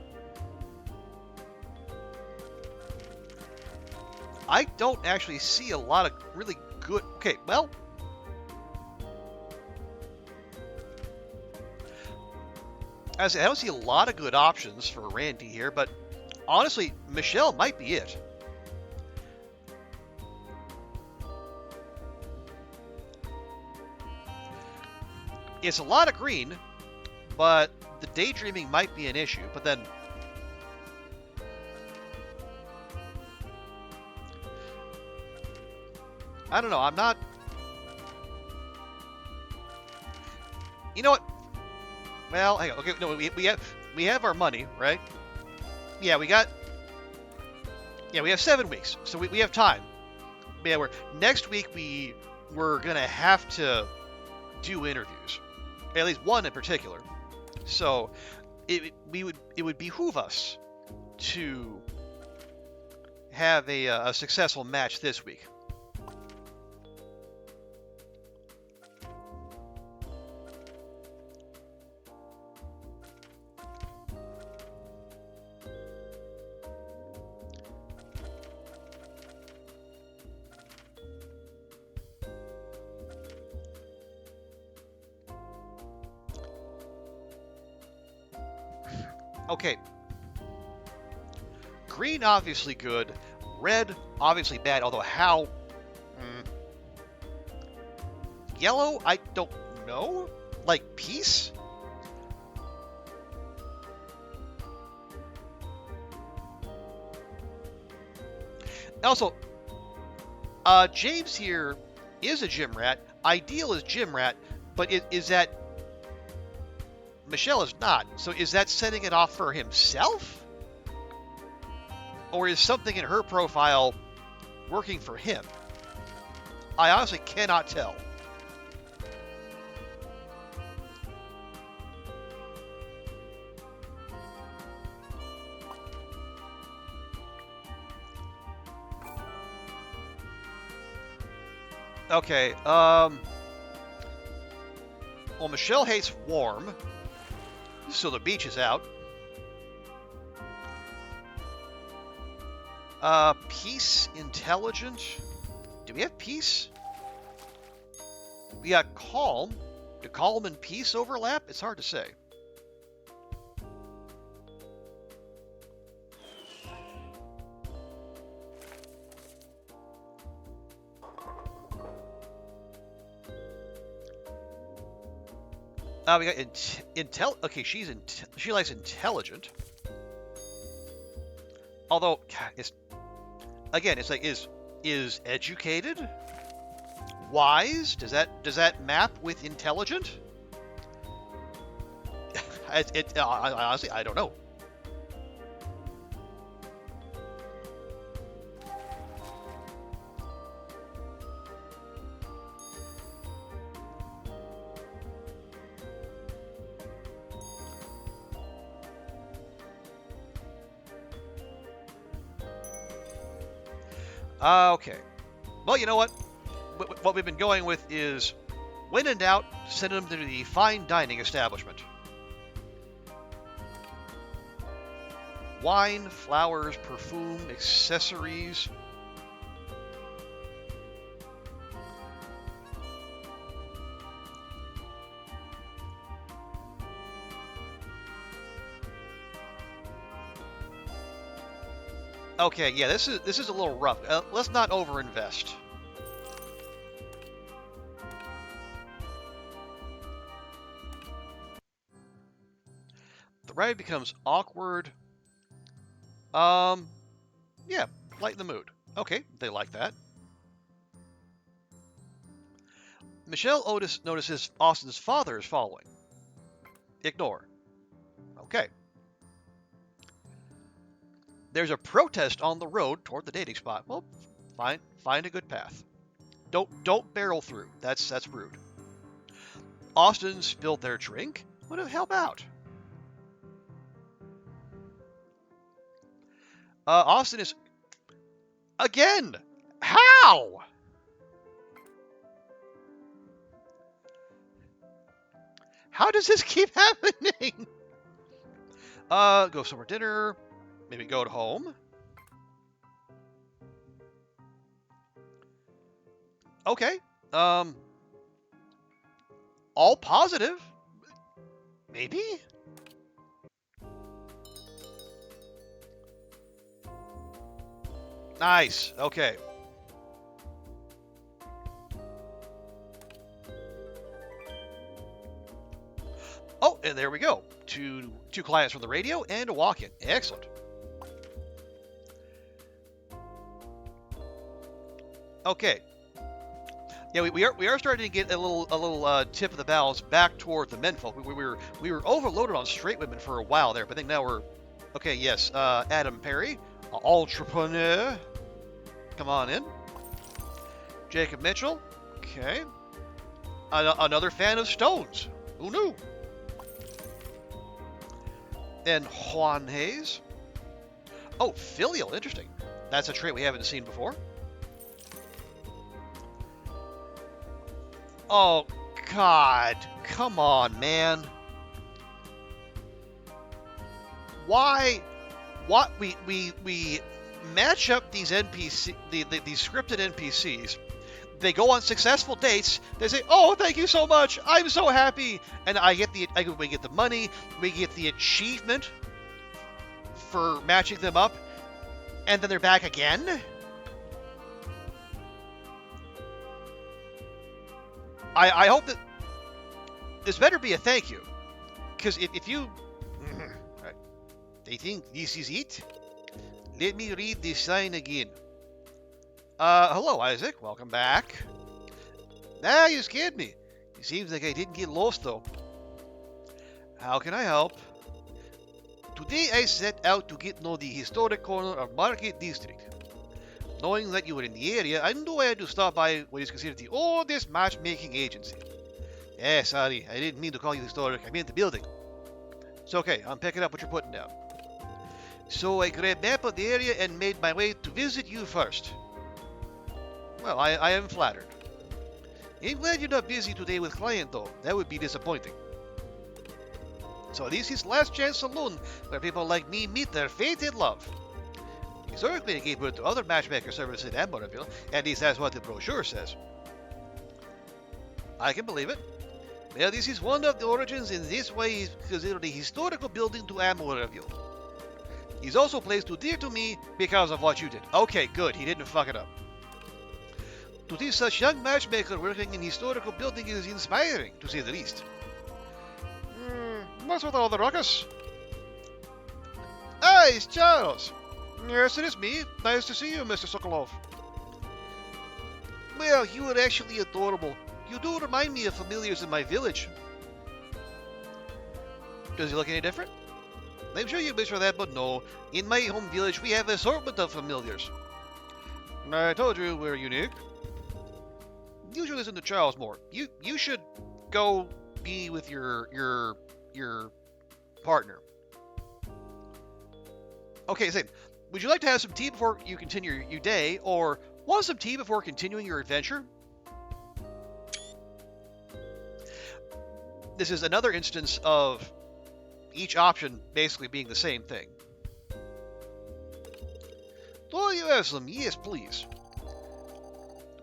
I don't actually see a lot of really good. Okay, well, I don't see a lot of good options for Randy here, but honestly, Michelle might be it. It's a lot of green, but the daydreaming might be an issue. But then, I don't know. I'm not. You know what? Well, hang on. Okay, no, we have our money, right? Yeah, we have 7 weeks, so we have time. Yeah, next week we're gonna have to do interviews, at least one in particular. So it would behoove us to have a successful match this week. Okay. Green, obviously good. Red, obviously bad, although how? Yellow, I don't know. Like, peace? Also, James here is a gym rat. Ideal is gym rat, but is that... Michelle is not. So is that setting it off for himself? Or is something in her profile working for him? I honestly cannot tell. Okay, well, Michelle hates warm, so the beach is out. Peace, intelligent. Do we have peace? We got calm. Do calm and peace overlap? It's hard to say. We got Okay, she likes intelligent. Although, it's like is educated, wise. Does that map with intelligent? Honestly, I don't know. Okay. Well, you know what? What we've been going with is, when in doubt, send them to the fine dining establishment. Wine, flowers, perfume, accessories. Okay, yeah, this is a little rough. Let's not overinvest. ride becomes awkward. Yeah, lighten the mood. Okay, they like that. Michelle Otis notices Austin's father is following. Ignore. Okay. There's a protest on the road toward the dating spot. Well, find a good path. Don't barrel through. That's rude. Austin spilled their drink. Would have helped out. Austin is again. How? How does this keep happening? Go somewhere dinner. Maybe go to home. Okay. All positive. Maybe? Nice. Okay. Oh, and there we go. Two clients from the radio and a walk-in. Excellent. Okay. Yeah, we are starting to get a little tip of the balance back toward the menfolk. We were overloaded on straight women for a while there, but I think now we're okay. Yes, Adam Perry, entrepreneur. Come on in. Jacob Mitchell. Okay. Another fan of Stones. Who knew? And Juan Hayes. Oh, filial. Interesting. That's a trait we haven't seen before. Oh, God. Come on, man. Why? What? We match up these NPC, these scripted NPCs. They go on successful dates. They say, "Oh, thank you so much. I'm so happy." And we get the money. We get the achievement for matching them up. And then they're back again. I hope that this better be a thank you, because if you, they think this is it. Let me read this sign again. Hello, Isaac. Welcome back. Ah, you scared me. It seems like I didn't get lost, though. How can I help? Today I set out to get to know the historic corner of Market District. Knowing that you were in the area, I knew I had to stop by what is considered the oldest matchmaking agency. Yeah, sorry, I didn't mean to call you historic. I meant the building. It's okay, I'm picking up what you're putting down. So I grabbed a map of the area and made my way to visit you first. Well, I am flattered. I'm glad you're not busy today with client, though. That would be disappointing. So this is Last Chance Saloon, where people like me meet their fated love. Historically, it gave birth to other matchmaker services in Amorville, at least that's what the brochure says. I can believe it. Well, this is one of the origins, in this way is considered a historical building to Amorville. He's also placed too dear to me because of what you did. Okay, good, he didn't fuck it up. To see such young matchmaker working in historical building is inspiring, to say the least. What's with all the ruckus? Hey, it's Charles. Yes, it is me. Nice to see you, Mr. Sokolov. Well, you are actually adorable. You do remind me of familiars in my village. Does he look any different? I'm sure you wish for that, but no. In my home village, we have an assortment of familiars. I told you we're unique. You should listen to Charles more. You should go be with your partner. Okay, same. Would you like to have some tea before you continue your day, or want some tea before continuing your adventure? This is another instance of each option basically being the same thing. Oh, you have some? Yes, please.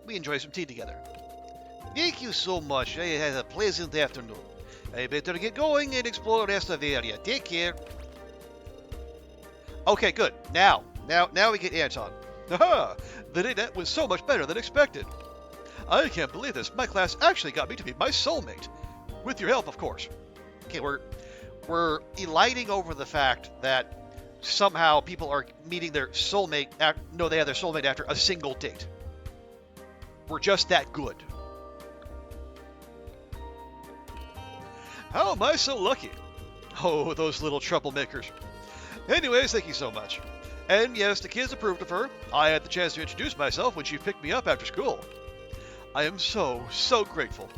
We enjoy some tea together. Thank you so much. I had a pleasant afternoon. I better get going and explore the rest of the area. Take care. Okay, good. Now we get Anton. Haha! That was so much better than expected. I can't believe this. My class actually got me to be my soulmate. With your help, of course. Okay, we're We're eliding over the fact that somehow people are meeting their soulmate. No, they have their soulmate after a single date. We're just that good. How am I so lucky? Oh, those little troublemakers. Anyways, thank you so much. And yes, the kids approved of her. I had the chance to introduce myself when she picked me up after school. I am so grateful.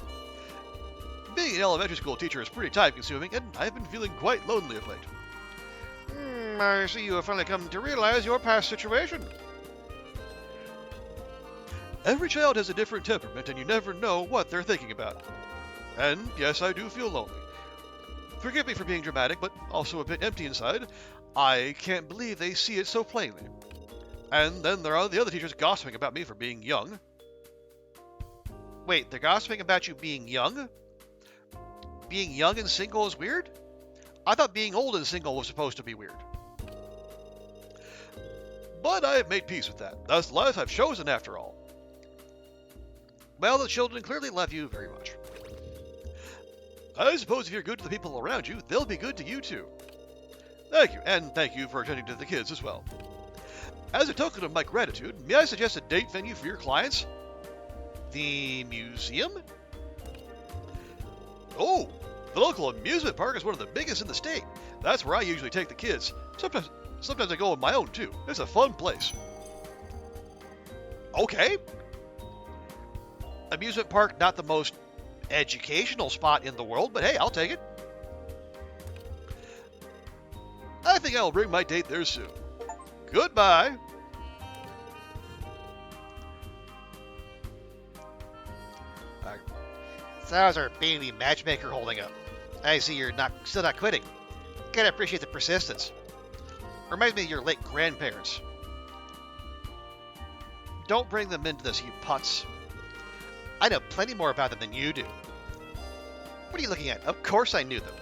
Being an elementary school teacher is pretty time-consuming, and I've been feeling quite lonely of late. I see you have finally come to realize your past situation. Every child has a different temperament, and you never know what they're thinking about. And yes, I do feel lonely. Forgive me for being dramatic, but also a bit empty inside. I can't believe they see it so plainly. And then there are the other teachers gossiping about me for being young. Wait, they're gossiping about you being young? Being young and single is weird? I thought being old and single was supposed to be weird. But I have made peace with that. That's the life I've chosen after all. Well, the children clearly love you very much. I suppose if you're good to the people around you, they'll be good to you too. Thank you, and thank you for attending to the kids as well. As a token of my gratitude, may I suggest a date venue for your clients? The museum? Oh, the local amusement park is one of the biggest in the state. That's where I usually take the kids. Sometimes I go on my own too. It's a fun place. Okay. Amusement park, not the most educational spot in the world, but hey, I'll take it. I think I'll bring my date there soon. Goodbye. So how's our baby matchmaker holding up? I see you're still not quitting. Gotta appreciate the persistence. Reminds me of your late grandparents. Don't bring them into this, you putz. I know plenty more about them than you do. What are you looking at? Of course I knew them.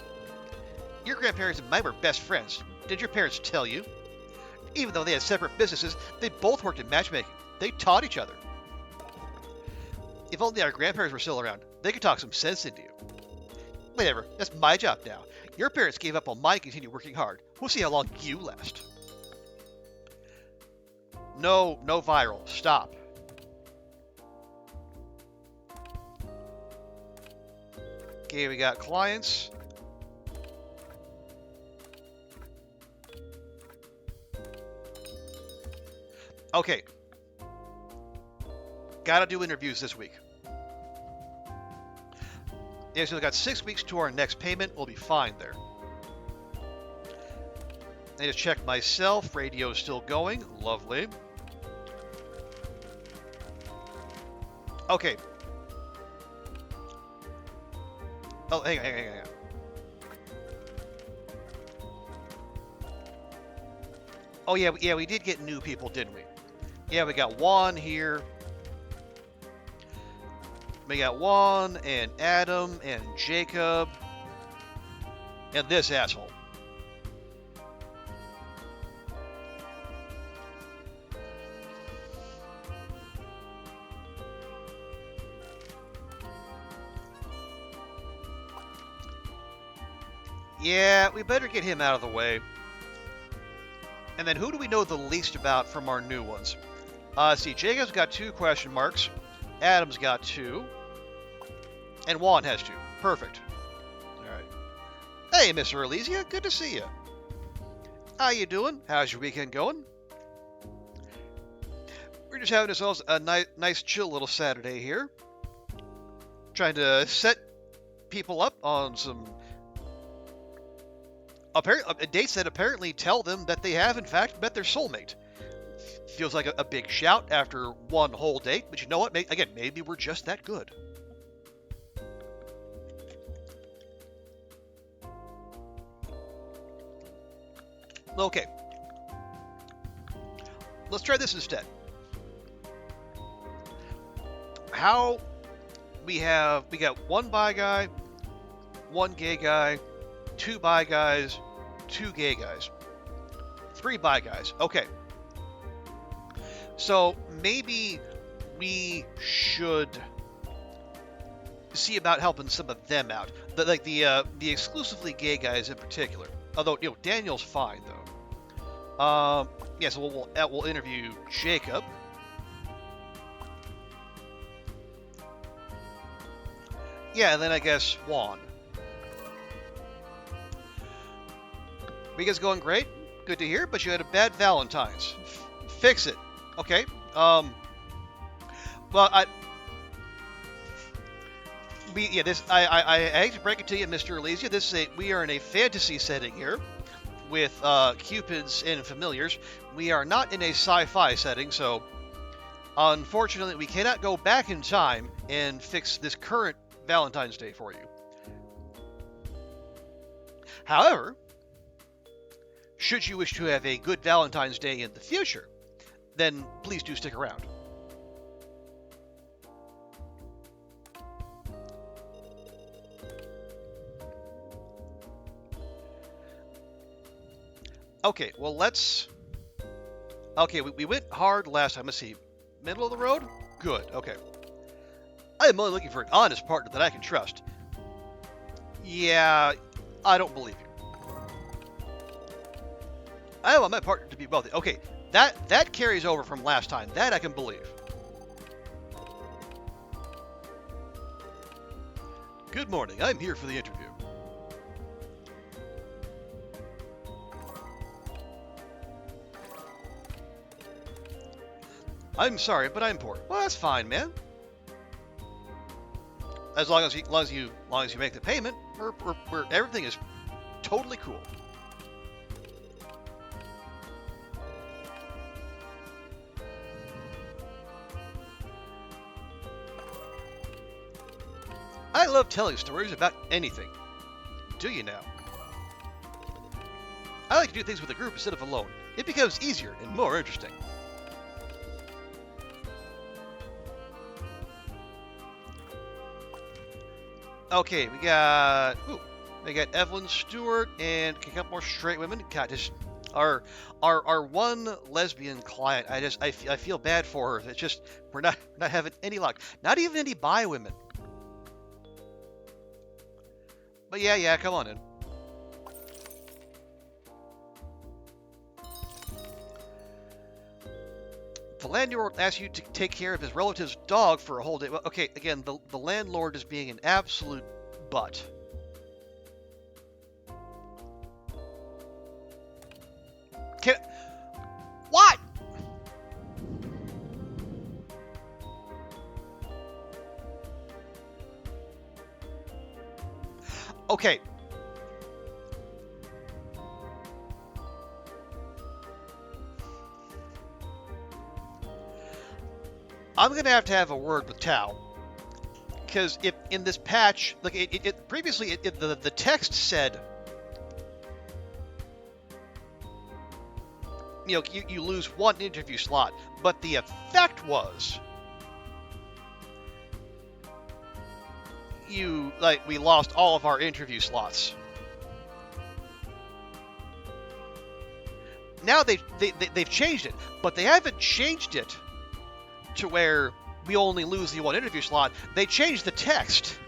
Your grandparents and mine were best friends. Did your parents tell you? Even though they had separate businesses, they both worked in matchmaking. They taught each other. If only our grandparents were still around, they could talk some sense into you. Whatever, that's my job now. Your parents gave up on mine and continue working hard. We'll see how long you last. No viral. Stop. Okay, we got clients. Okay. Gotta do interviews this week. Yeah, so we got 6 weeks to our next payment. We'll be fine there. I just check myself. Radio's still going. Lovely. Okay. Oh, hang on. Oh, yeah, we did get new people, didn't we? Yeah, we got Juan here. We got Juan and Adam and Jacob and this asshole. Yeah, we better get him out of the way. And then who do we know the least about from our new ones? See, Jacob's got 2 question marks. Adam's got 2. And Juan has 2. Perfect. Alright. Hey, Miss Erlesia, good to see you. How you doing? How's your weekend going? We're just having ourselves a nice chill little Saturday here. Trying to set people up on some dates that apparently tell them that they have in fact met their soulmate. Feels like a big shout after one whole date, but you know what? Again, maybe we're just that good. Okay. Let's try this instead. We got 1 bi guy, 1 gay guy, 2 bi guys, 2 gay guys, 3 bi guys. Okay. So maybe we should see about helping some of them out. The exclusively gay guys in particular. Although, Daniel's fine, though. Yeah, so we'll interview Jacob. Yeah, and then I guess Juan. Weekend's going great. Good to hear, but you had a bad Valentine's. Fix it. Okay. Well, I hate to break it to you, Mr. Elysia. We are in a fantasy setting here with cupids and familiars. We are not in a sci-fi setting, so unfortunately we cannot go back in time and fix this current Valentine's Day for you. However, should you wish to have a good Valentine's Day in the future, then please do stick around. Okay, well, let's... Okay, we went hard last time. Let's see. Middle of the road? Good, okay. I am only looking for an honest partner that I can trust. Yeah, I don't believe you. I want my partner to be wealthy. Okay, that carries over from last time. That I can believe. Good morning. I'm here for the interview. I'm sorry, but I'm poor. Well, that's fine, man. As long as you make the payment, everything is totally cool. I love telling stories about anything. Do you now? I like to do things with a group instead of alone. It becomes easier and more interesting. Okay, we got Evelyn Stewart and a couple more straight women. God, just our one lesbian client. I feel bad for her. It's just we're not having any luck. Not even any bi women. But yeah, come on in. The landlord asks you to take care of his relative's dog for a whole day. Well, okay, again, the landlord is being an absolute butt. What? Okay. I'm gonna have to have a word with Tao, because if in this patch, like previously, the text said, you lose one interview slot, but the effect was we lost all of our interview slots. Now they've changed it, but they haven't changed it to where we only lose the one interview slot. They changed the text.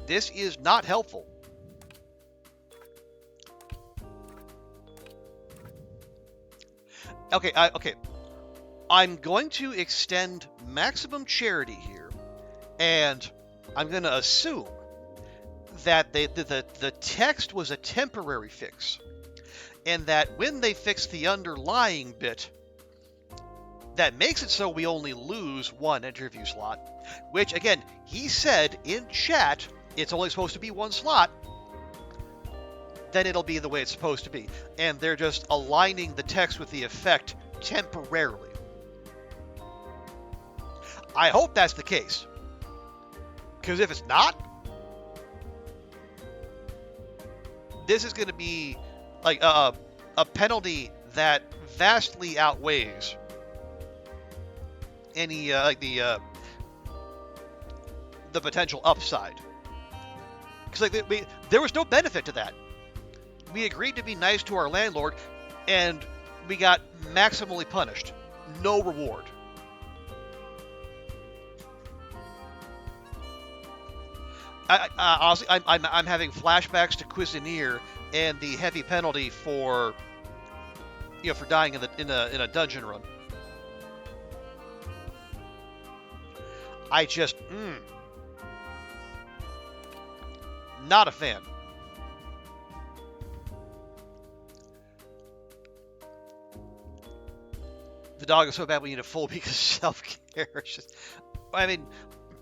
This is not helpful. Okay, I'm going to extend maximum charity here, and I'm going to assume that the text was a temporary fix, and that when they fix the underlying bit, that makes it so we only lose one interview slot, which, again, he said in chat it's only supposed to be one slot. Then it'll be the way it's supposed to be. And they're just aligning the text with the effect temporarily. I hope that's the case. Because if it's not, this is going to be like a penalty that vastly outweighs any the potential upside. Because there was no benefit to that. We agreed to be nice to our landlord, and we got maximally punished. No reward. Honestly, I'm having flashbacks to Cuisinier and the heavy penalty for for dying in a dungeon run. I just not a fan. The dog is so bad we need a full week of self-care. I mean,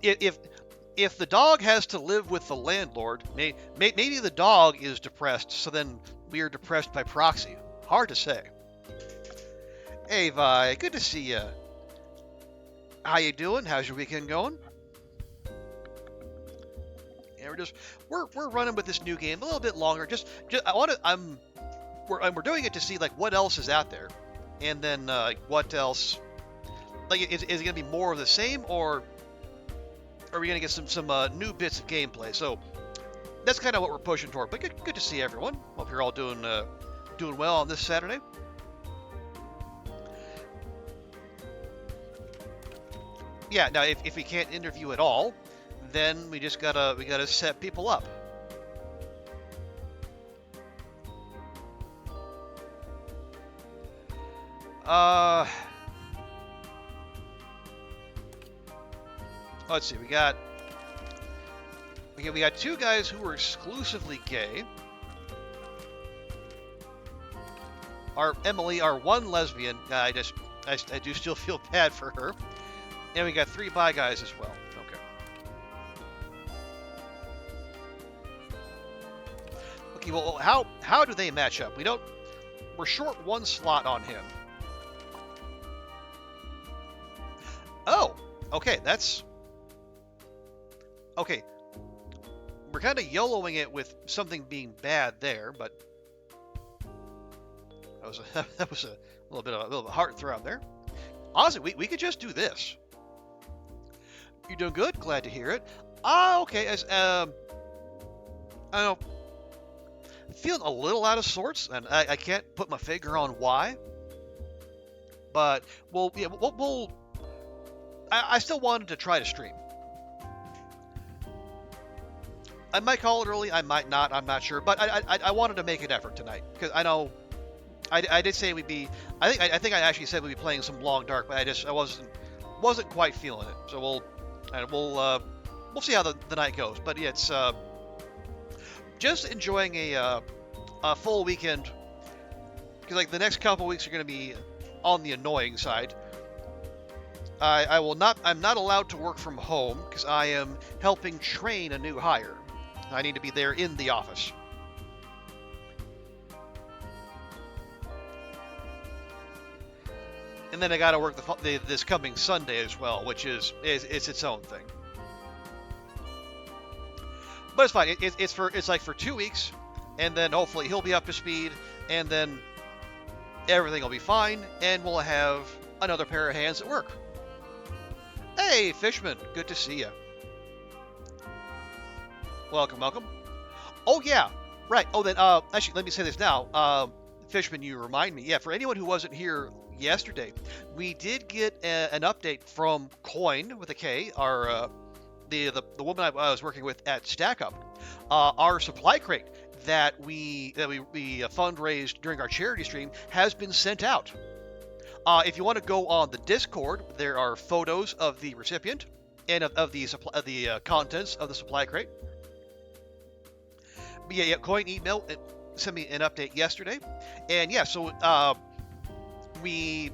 if the dog has to live with the landlord, maybe the dog is depressed, so then we are depressed by proxy. Hard to say. Hey, Vi, good to see you. How you doing? How's your weekend going? Yeah, we're running with this new game a little bit longer. We're doing it to see like what else is out there, and then what else. Like, is it gonna be more of the same, or are we gonna get some new bits of gameplay? So that's kind of what we're pushing toward. But good to see everyone. Hope you're all doing well on this Saturday. Yeah. Now, if we can't interview at all, then we gotta set people up. Let's see. We got two guys who are exclusively gay. Our Emily, our one lesbian. I do still feel bad for her. And we got 3 bi guys as well. Okay, well, how do they match up? We're short 1 slot on him. Oh, okay, okay. We're kind of YOLOing it with something being bad there, but that was a little bit of heartthrob there. Honestly, we could just do this. You're doing good. Glad to hear it. Okay. I don't know. Feeling a little out of sorts, and I can't put my finger on why. But I still wanted to try to stream. I might call it early. I might not. I'm not sure. But I wanted to make an effort tonight because I know I did say we'd be. I think I actually said we'd be playing some Long Dark, but I wasn't quite feeling it. So we'll see how the night goes. But yeah, it's just enjoying a full weekend because like the next couple weeks are going to be on the annoying side. I'm not allowed to work from home because I am helping train a new hire. I need to be there in the office. And then I got to work this coming Sunday as well, which is its own thing. But it's fine. It's like for 2 weeks, and then hopefully he'll be up to speed, and then everything will be fine, and we'll have another pair of hands at work. Hey, Fishman, good to see you. Welcome. Oh yeah, right. Oh then, actually, let me say this now. Fishman, you remind me. Yeah, for anyone who wasn't here yesterday, we did get an update from Coin with a K, our the woman I was working with at StackUp. Our supply crate that we fundraised during our charity stream has been sent out. If you want to go on the Discord, there are photos of the recipient and of the contents of the supply crate. But yeah, Coin emailed sent me an update yesterday, and yeah, so we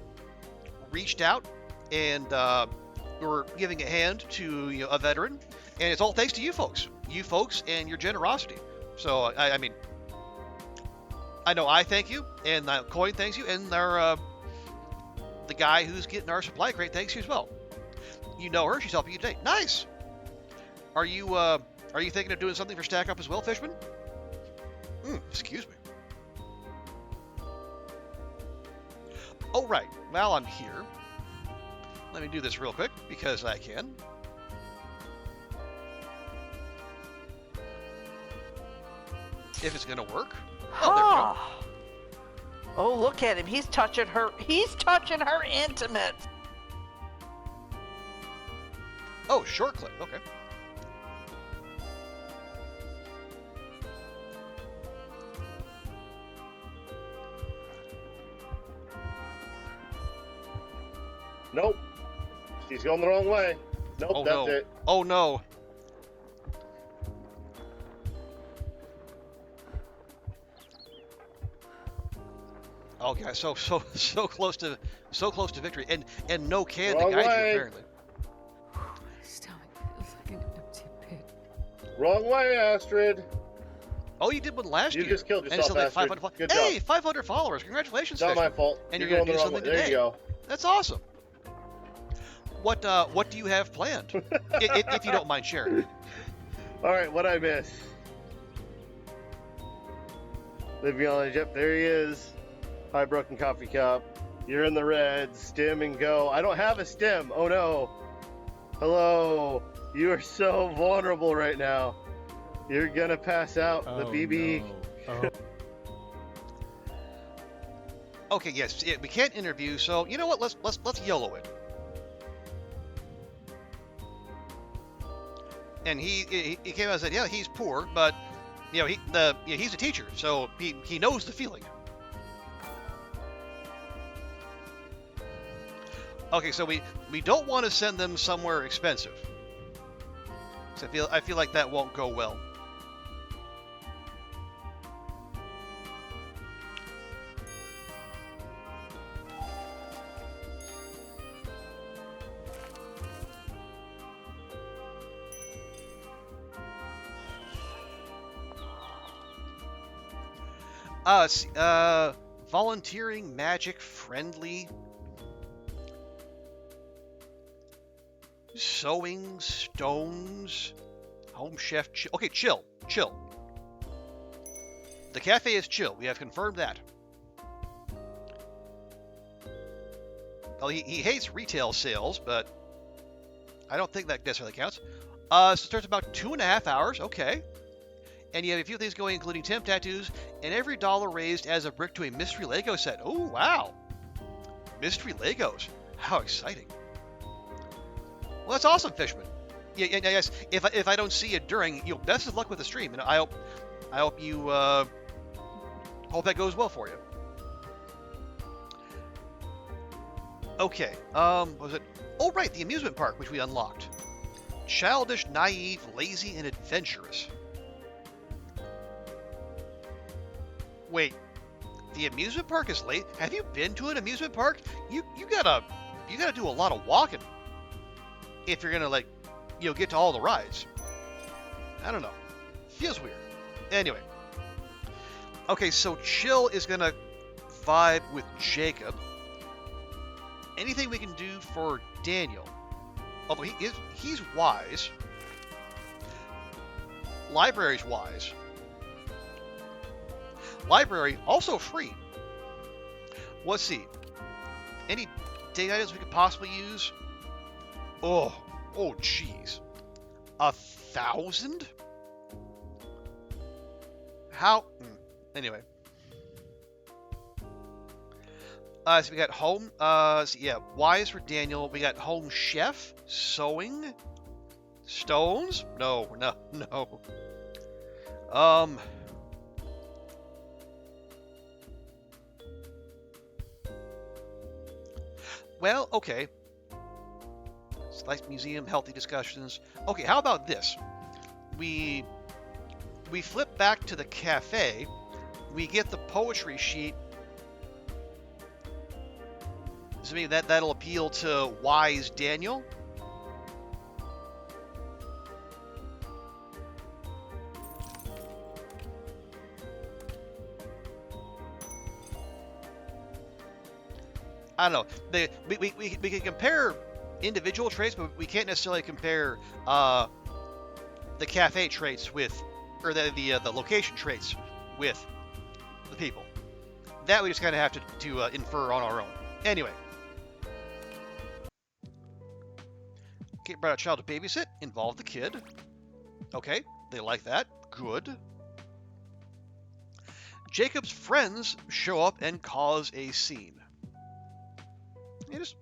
reached out and we're giving a hand to a veteran, and it's all thanks to you folks and your generosity. So I mean, I know I thank you, and Coin thanks you, and our the guy who's getting our supply crate thanks you as well. You know her; she's helping you today. Nice. Are you thinking of doing something for Stack Up as well, Fishman? Excuse me. Oh, right. While I'm here, let me do this real quick because I can. if it's gonna work. Oh, there we go. Oh, look at him. He's touching her. He's touching her intimate. Oh, short clip. Okay. Nope. She's going the wrong way. Nope, Oh, that's no. it. Oh, no. Oh, yeah, so close to victory, and no can to Wrong guide you way. apparently. My stomach feels like an empty pit. Wrong way, Astrid. Oh, you did one last year. You just killed And it's yourself, still like Astrid. 500 Good Hey, job. 500 followers! Congratulations, It's not my Fishman. fault. And You're you're going gonna the do wrong way. something There today. you go. That's awesome. What do you have planned? if you don't mind sharing. All right, what I miss? Livion, yep, there he is. Hi, broken coffee cup. You're in the red. Stim and go. I don't have a stim. Oh no. Hello. You are so vulnerable right now. You're gonna pass out. The BB. No. Okay, yes, we can't interview, so you know what? Let's YOLO it. And he came out and said, yeah, he's poor, but you know he's a teacher, so he knows the feeling. Okay, so we don't want to send them somewhere expensive. So I feel like that won't go well. Let's see, volunteering, magic, friendly, sewing, stones, home chef. Okay, chill. The cafe is chill. We have confirmed that. Well, he hates retail sales, but I don't think that necessarily counts. So it starts about 2.5 hours. Okay. And you have a few things going, including temp tattoos, and every dollar raised adds a brick to a mystery Lego set. Oh, wow. Mystery Legos. How exciting. Well, that's awesome, Fishman. Yeah, yes. If I don't see you during, best of luck with the stream, and I hope you hope that goes well for you. Okay. What was it? Oh, right, the amusement park, which we unlocked. Childish, naive, lazy, and adventurous. Wait, the amusement park is late? Have you been to an amusement park? You gotta do a lot of walking if you're gonna get to all the rides. I don't know. Feels weird. Anyway. Okay, so Chill is gonna vibe with Jacob. Anything we can do for Daniel? Although he's wise. Library's wise. Library, also free. Let's see. Any date items we could possibly use? Oh, jeez. 1,000? How? Anyway. So we got home. Wise for Daniel. We got home chef, sewing, stones. No. Well, okay. Slice museum, healthy discussions. Okay, how about this? We flip back to the cafe. We get the poetry sheet. So maybe that'll appeal to wise Daniel. I don't know. We can compare individual traits, but we can't necessarily compare the cafe traits with, or the location traits with the people. That we just kind of have to infer on our own. Anyway. Okay, brought a child to babysit. Involve the kid. Okay, they like that. Good. Jacob's friends show up and cause a scene. You just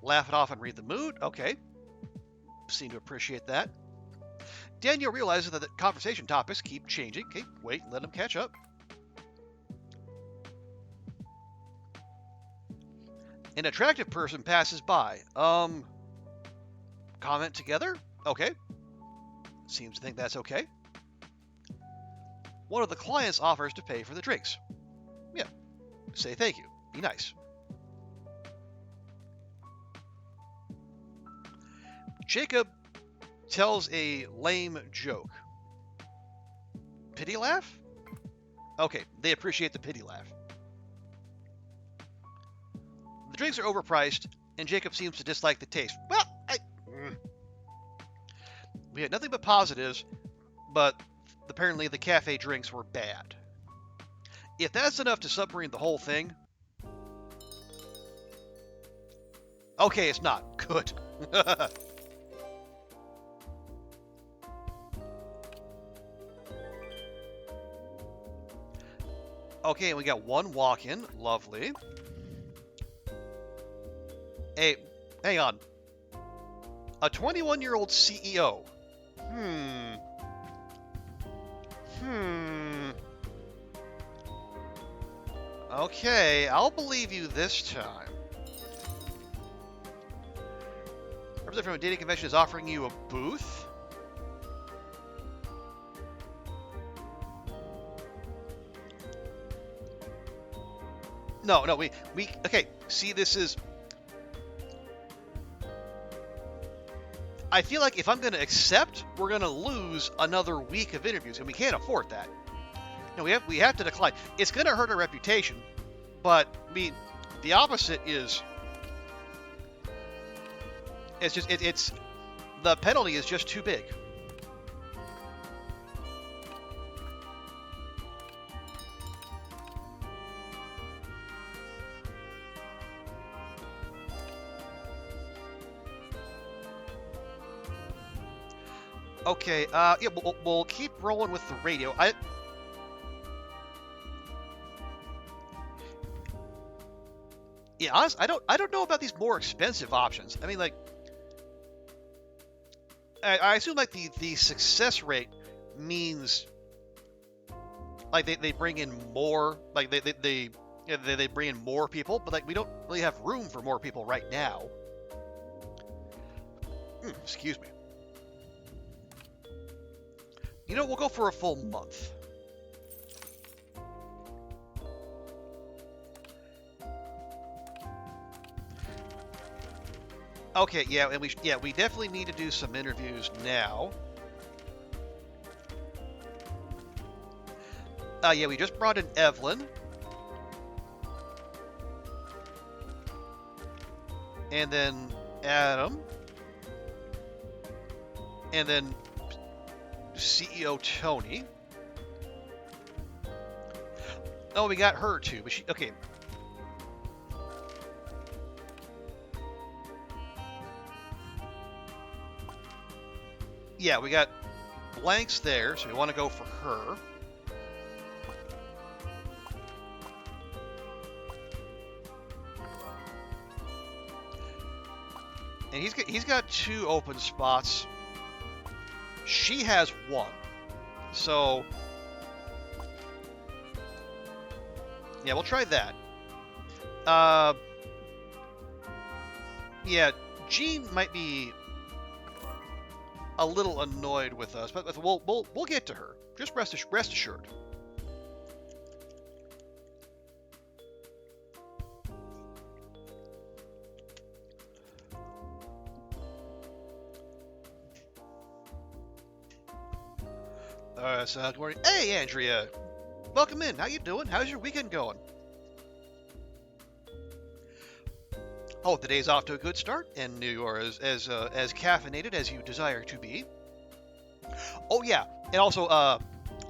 laugh it off and read the mood. Okay. Seem to appreciate that. Daniel realizes that the conversation topics keep changing. Okay, wait, let them catch up. An attractive person passes by. Comment together? Okay. Seems to think that's okay. One of the clients offers to pay for the drinks. Yeah. Say thank you. Be nice. Jacob tells a lame joke. Pity laugh? Okay, they appreciate the pity laugh. The drinks are overpriced, and Jacob seems to dislike the taste. Well, we had nothing but positives, but apparently the cafe drinks were bad. If that's enough to submarine the whole thing... Okay, it's not. Good. Okay, and we got one walk-in. Lovely. Hey, hang on. A 21-year-old CEO. Okay, I'll believe you this time. Representative from a dating convention is offering you a booth? No, we okay, see, this is... I feel like if I'm going to accept, we're going to lose another week of interviews, and we can't afford that. No, we have to decline. It's going to hurt our reputation, but I mean, the opposite is... It's just, it's... The penalty is just too big. Okay, yeah, we'll keep rolling with the radio. Yeah, honestly, I don't know about these more expensive options. I mean, like, I assume like the success rate means like they bring in more, like they bring in more people, but like we don't really have room for more people right now. Excuse me. You know, we'll go for a full month. Okay, yeah, and we definitely need to do some interviews now. Yeah, we just brought in Evelyn. And then Adam. And then CEO Tony. Oh, we got her too, but she... Okay. Yeah, we got blanks there, so we want to go for her. And he's got 2 open spots. She has 1. So yeah, we'll try that. Yeah, Jean might be a little annoyed with us, but we'll get to her. Just rest assured. So good morning. Hey, Andrea. Welcome in. How you doing? How's your weekend going? Oh, the day's off to a good start, and you are as caffeinated as you desire to be. Oh yeah, and also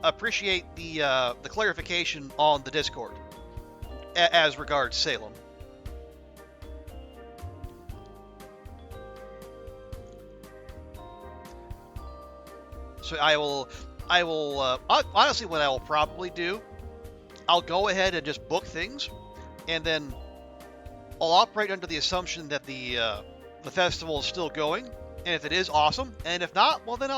appreciate the clarification on the Discord as regards Salem. So I will honestly, what I will probably do I'll go ahead and just book things, and then I'll operate under the assumption that the festival is still going, and if it is, awesome, and if not, well then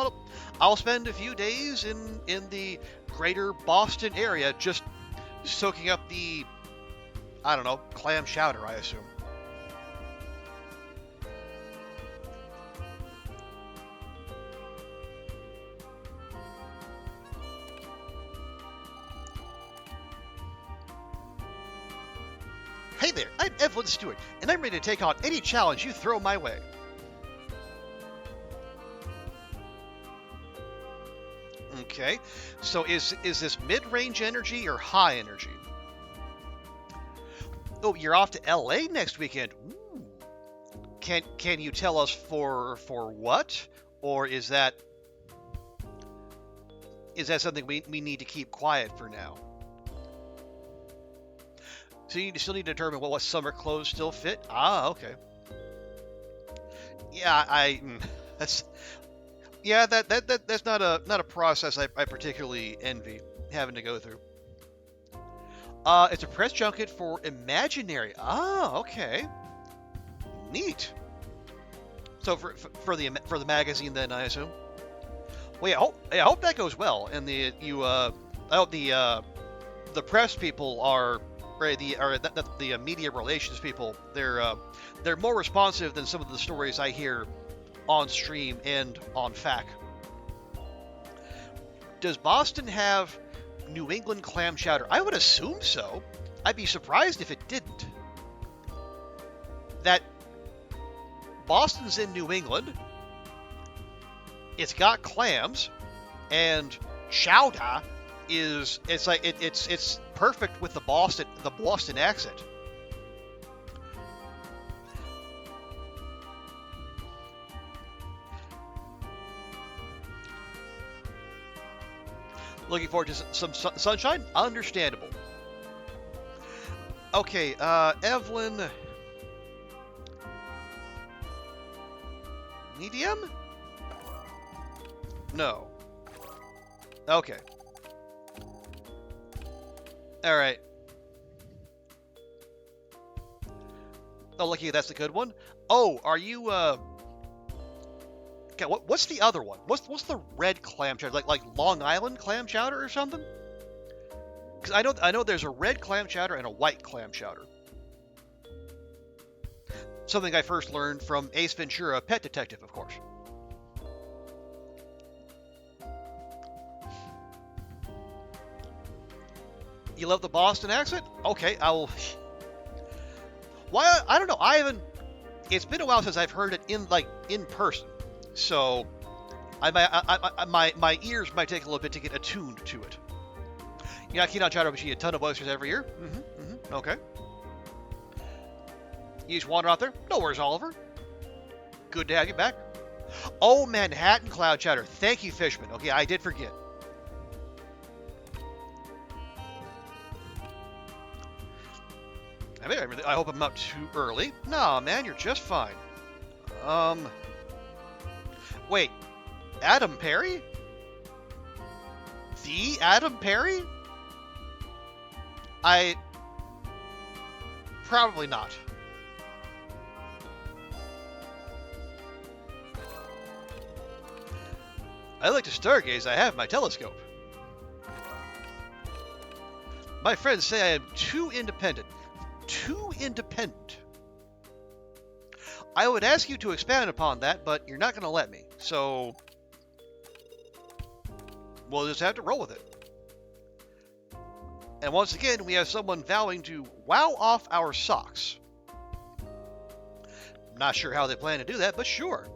I'll spend a few days in the greater Boston area just soaking up the, I don't know, clam chowder, I assume. Hey there, I'm Evelyn Stewart, and I'm ready to take on any challenge you throw my way. Okay, so is this mid-range energy or high energy? Oh, you're off to LA next weekend. Ooh. Can you tell us for what? Or is that something we need to keep quiet for now? So you still need to determine what summer clothes still fit? Ah, okay. Yeah, that's not a process I particularly envy having to go through. It's a press junket for Imaginary. Ah, okay. Neat. So for the magazine then, I assume. Well, yeah, I hope that goes well, and I hope the press people are. The media relations people, they're more responsive than some of the stories I hear on stream and on FAQ. Does Boston have New England clam chowder? I would assume so. I'd be surprised if it didn't. That Boston's in New England. It's got clams, and chowder it's perfect with the Boston accent. Looking forward to some sunshine? Understandable. Okay, Evelyn. Medium? No. Okay. All right. Oh, lucky that's a good one. Oh, are you okay, what's the other one? What's the red clam chowder? Like Long Island clam chowder or something? Because I know there's a red clam chowder and a white clam chowder. Something I first learned from Ace Ventura: Pet Detective, of course. You love the Boston accent? Okay, I will. Why? I don't know. It's been a while since I've heard it in person, so my ears might take a little bit to get attuned to it. You're not keen on chowder, but you eat a ton of oysters every year. Okay. You just wander out there? No worries, Oliver. Good to have you back. Oh, Manhattan cloud chowder. Thank you, Fishman. Okay, I did forget. I hope I'm not too early. Nah, man, you're just fine. Wait, Adam Perry? The Adam Perry? Probably not. I like to stargaze. I have my telescope. My friends say I am too independent. Too independent. I would ask you to expand upon that, but you're not going to let me. So we'll just have to roll with it. And once again, we have someone vowing to wow off our socks. Not sure how they plan to do that, but sure.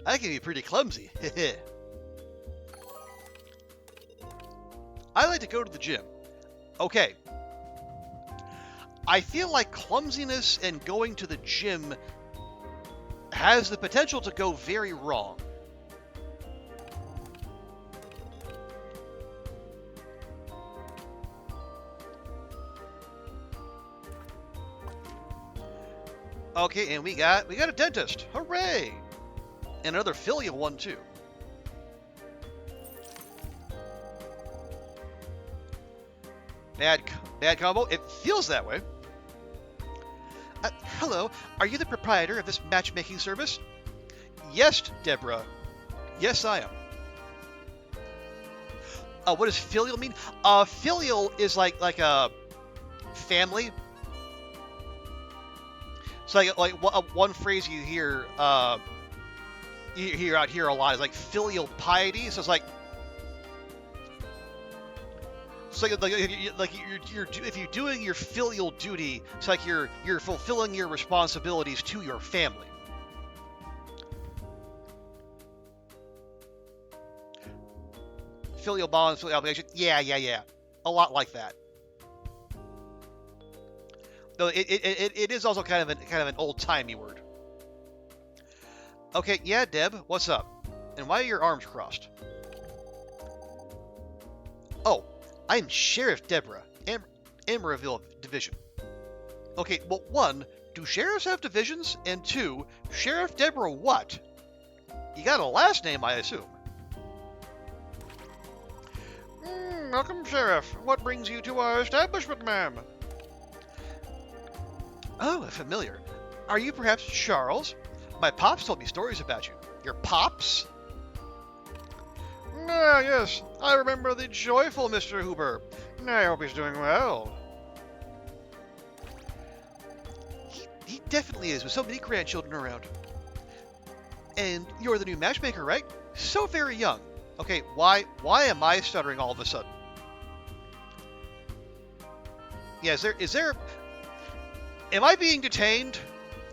I can be pretty clumsy. I like to go to the gym. Okay. I feel like clumsiness and going to the gym has the potential to go very wrong. Okay, and we got a dentist. Hooray! And another filial one too. Bad combo? It feels that way. Hello, are you the proprietor of this matchmaking service? Yes, Deborah. Yes, I am. What does filial mean? Filial is like a family. So like one phrase you hear out here a lot is like filial piety. So it's like if you're doing your filial duty, it's like you're fulfilling your responsibilities to your family. Filial bonds, filial obligation. Yeah. A lot like that. Though it is also kind of an old-timey word. Okay, yeah, Deb, what's up? And why are your arms crossed? Oh, I'm Sheriff Deborah, Elmira Division. Okay, well, 1, do sheriffs have divisions? And 2, Sheriff Deborah what? You got a last name, I assume. Welcome, Sheriff. What brings you to our establishment, ma'am? Oh, familiar. Are you perhaps Charles? My pops told me stories about you. Your pops? Ah, yes. I remember the joyful Mr. Huber. I hope he's doing well. He definitely is, with so many grandchildren around. And you're the new matchmaker, right? So very young. Okay, why am I stuttering all of a sudden? Yeah, is there... Am I being detained?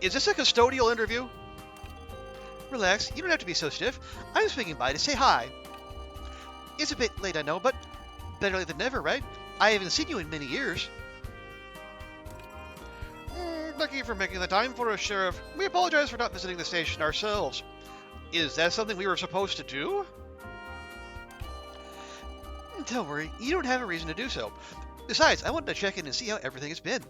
Is this a custodial interview? Relax, you don't have to be so stiff. I'm swinging by to say hi. It's a bit late, I know, but better late than never, right? I haven't seen you in many years. Thank you for making the time for us, Sheriff. We apologize for not visiting the station ourselves. Is that something we were supposed to do? Don't worry, you don't have a reason to do so. Besides, I wanted to check in and see how everything has been.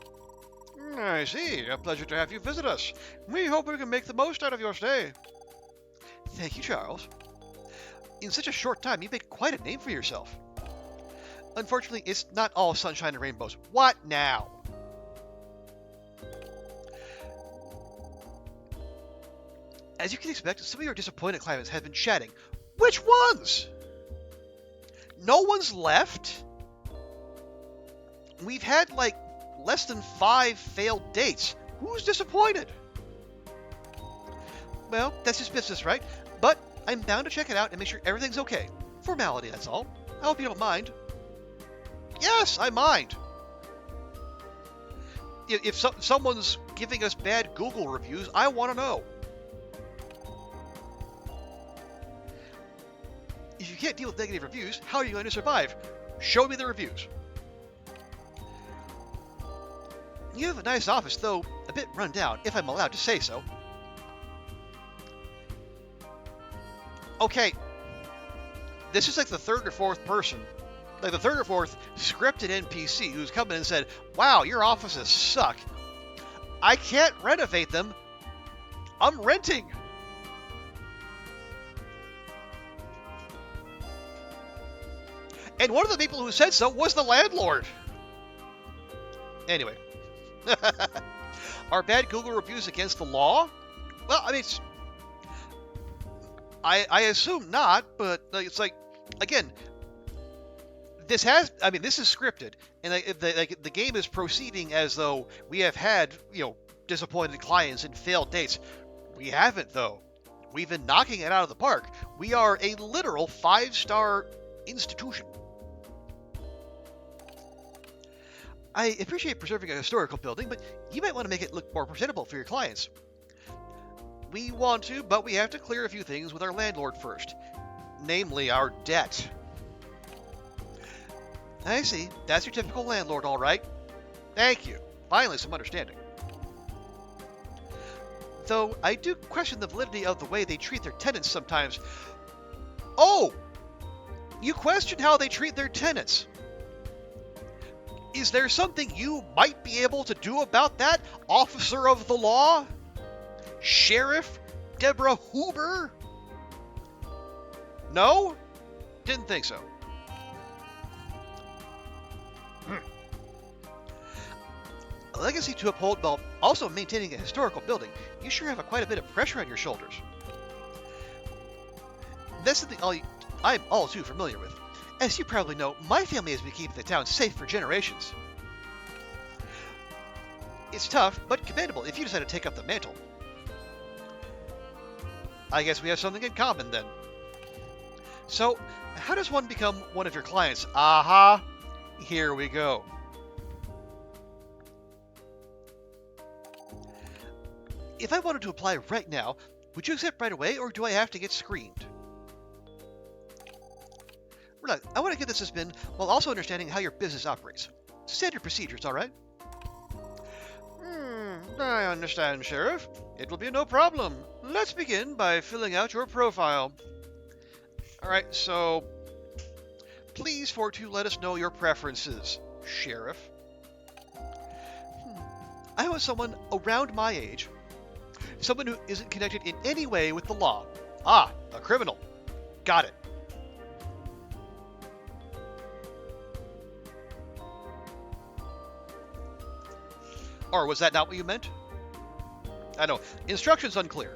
I see. A pleasure to have you visit us. We hope we can make the most out of your stay. Thank you, Charles. In such a short time, you made quite a name for yourself. Unfortunately, it's not all sunshine and rainbows. What now? As you can expect, some of your disappointed clients have been chatting. Which ones? No one's left? We've had, like, less than 5 failed dates. Who's disappointed? Well, that's just business, right? But I'm bound to check it out and make sure everything's okay. Formality, that's all. I hope you don't mind. Yes, I mind. If someone's giving us bad Google reviews, I want to know. If you can't deal with negative reviews, how are you going to survive? Show me the reviews. You have a nice office, though a bit run down, if I'm allowed to say so. Okay, this is like the third or fourth person, like the third or fourth scripted NPC who's come in and said, wow, your offices suck. I can't renovate them. I'm renting. And one of the people who said so was the landlord. Anyway. Are bad Google reviews against the law? Well, I mean, I assume not, but it's like, again, this is scripted, and the game is proceeding as though we have had, disappointed clients and failed dates. We haven't, though. We've been knocking it out of the park. We are a literal 5-star institution. I appreciate preserving a historical building, but you might want to make it look more presentable for your clients. We want to, but we have to clear a few things with our landlord first. Namely, our debt. I see. That's your typical landlord, all right. Thank you. Finally, some understanding. Though, I do question the validity of the way they treat their tenants sometimes. Oh! You question how they treat their tenants. Is there something you might be able to do about that, officer of the law? Sheriff Deborah Huber? No? Didn't think so. A legacy to uphold while also maintaining a historical building. You sure have quite a bit of pressure on your shoulders. That's something I'm all too familiar with. As you probably know, my family has been keeping the town safe for generations. It's tough, but commendable if you decide to take up the mantle. I guess we have something in common then. So, how does one become one of your clients? Aha! Here we go. If I wanted to apply right now, would you accept right away, or do I have to get screened? Look, I want to give this a spin while also understanding how your business operates. Standard procedures, all right? I understand, Sheriff. It will be no problem. Let's begin by filling out your profile. All right, so please let us know your preferences, Sheriff. I want someone around my age, someone who isn't connected in any way with the law. Ah, a criminal. Got it. Or was that not what you meant? I know. Instructions unclear.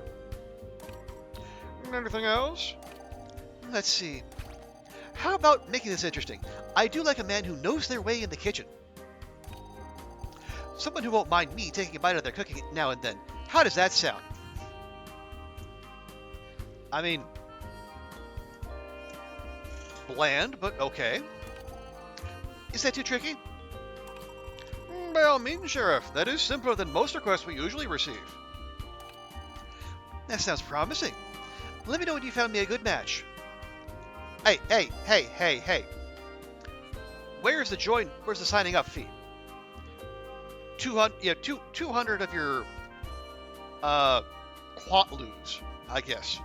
Anything else? Let's see. How about making this interesting? I do like a man who knows their way in the kitchen. Someone who won't mind me taking a bite of their cooking now and then. How does that sound? I mean, bland, but okay. Is that too tricky? By all means, Sheriff. That is simpler than most requests we usually receive. That sounds promising. Let me know when you found me a good match. Hey. Where's the signing up fee? 200 of your, quatloos, I guess.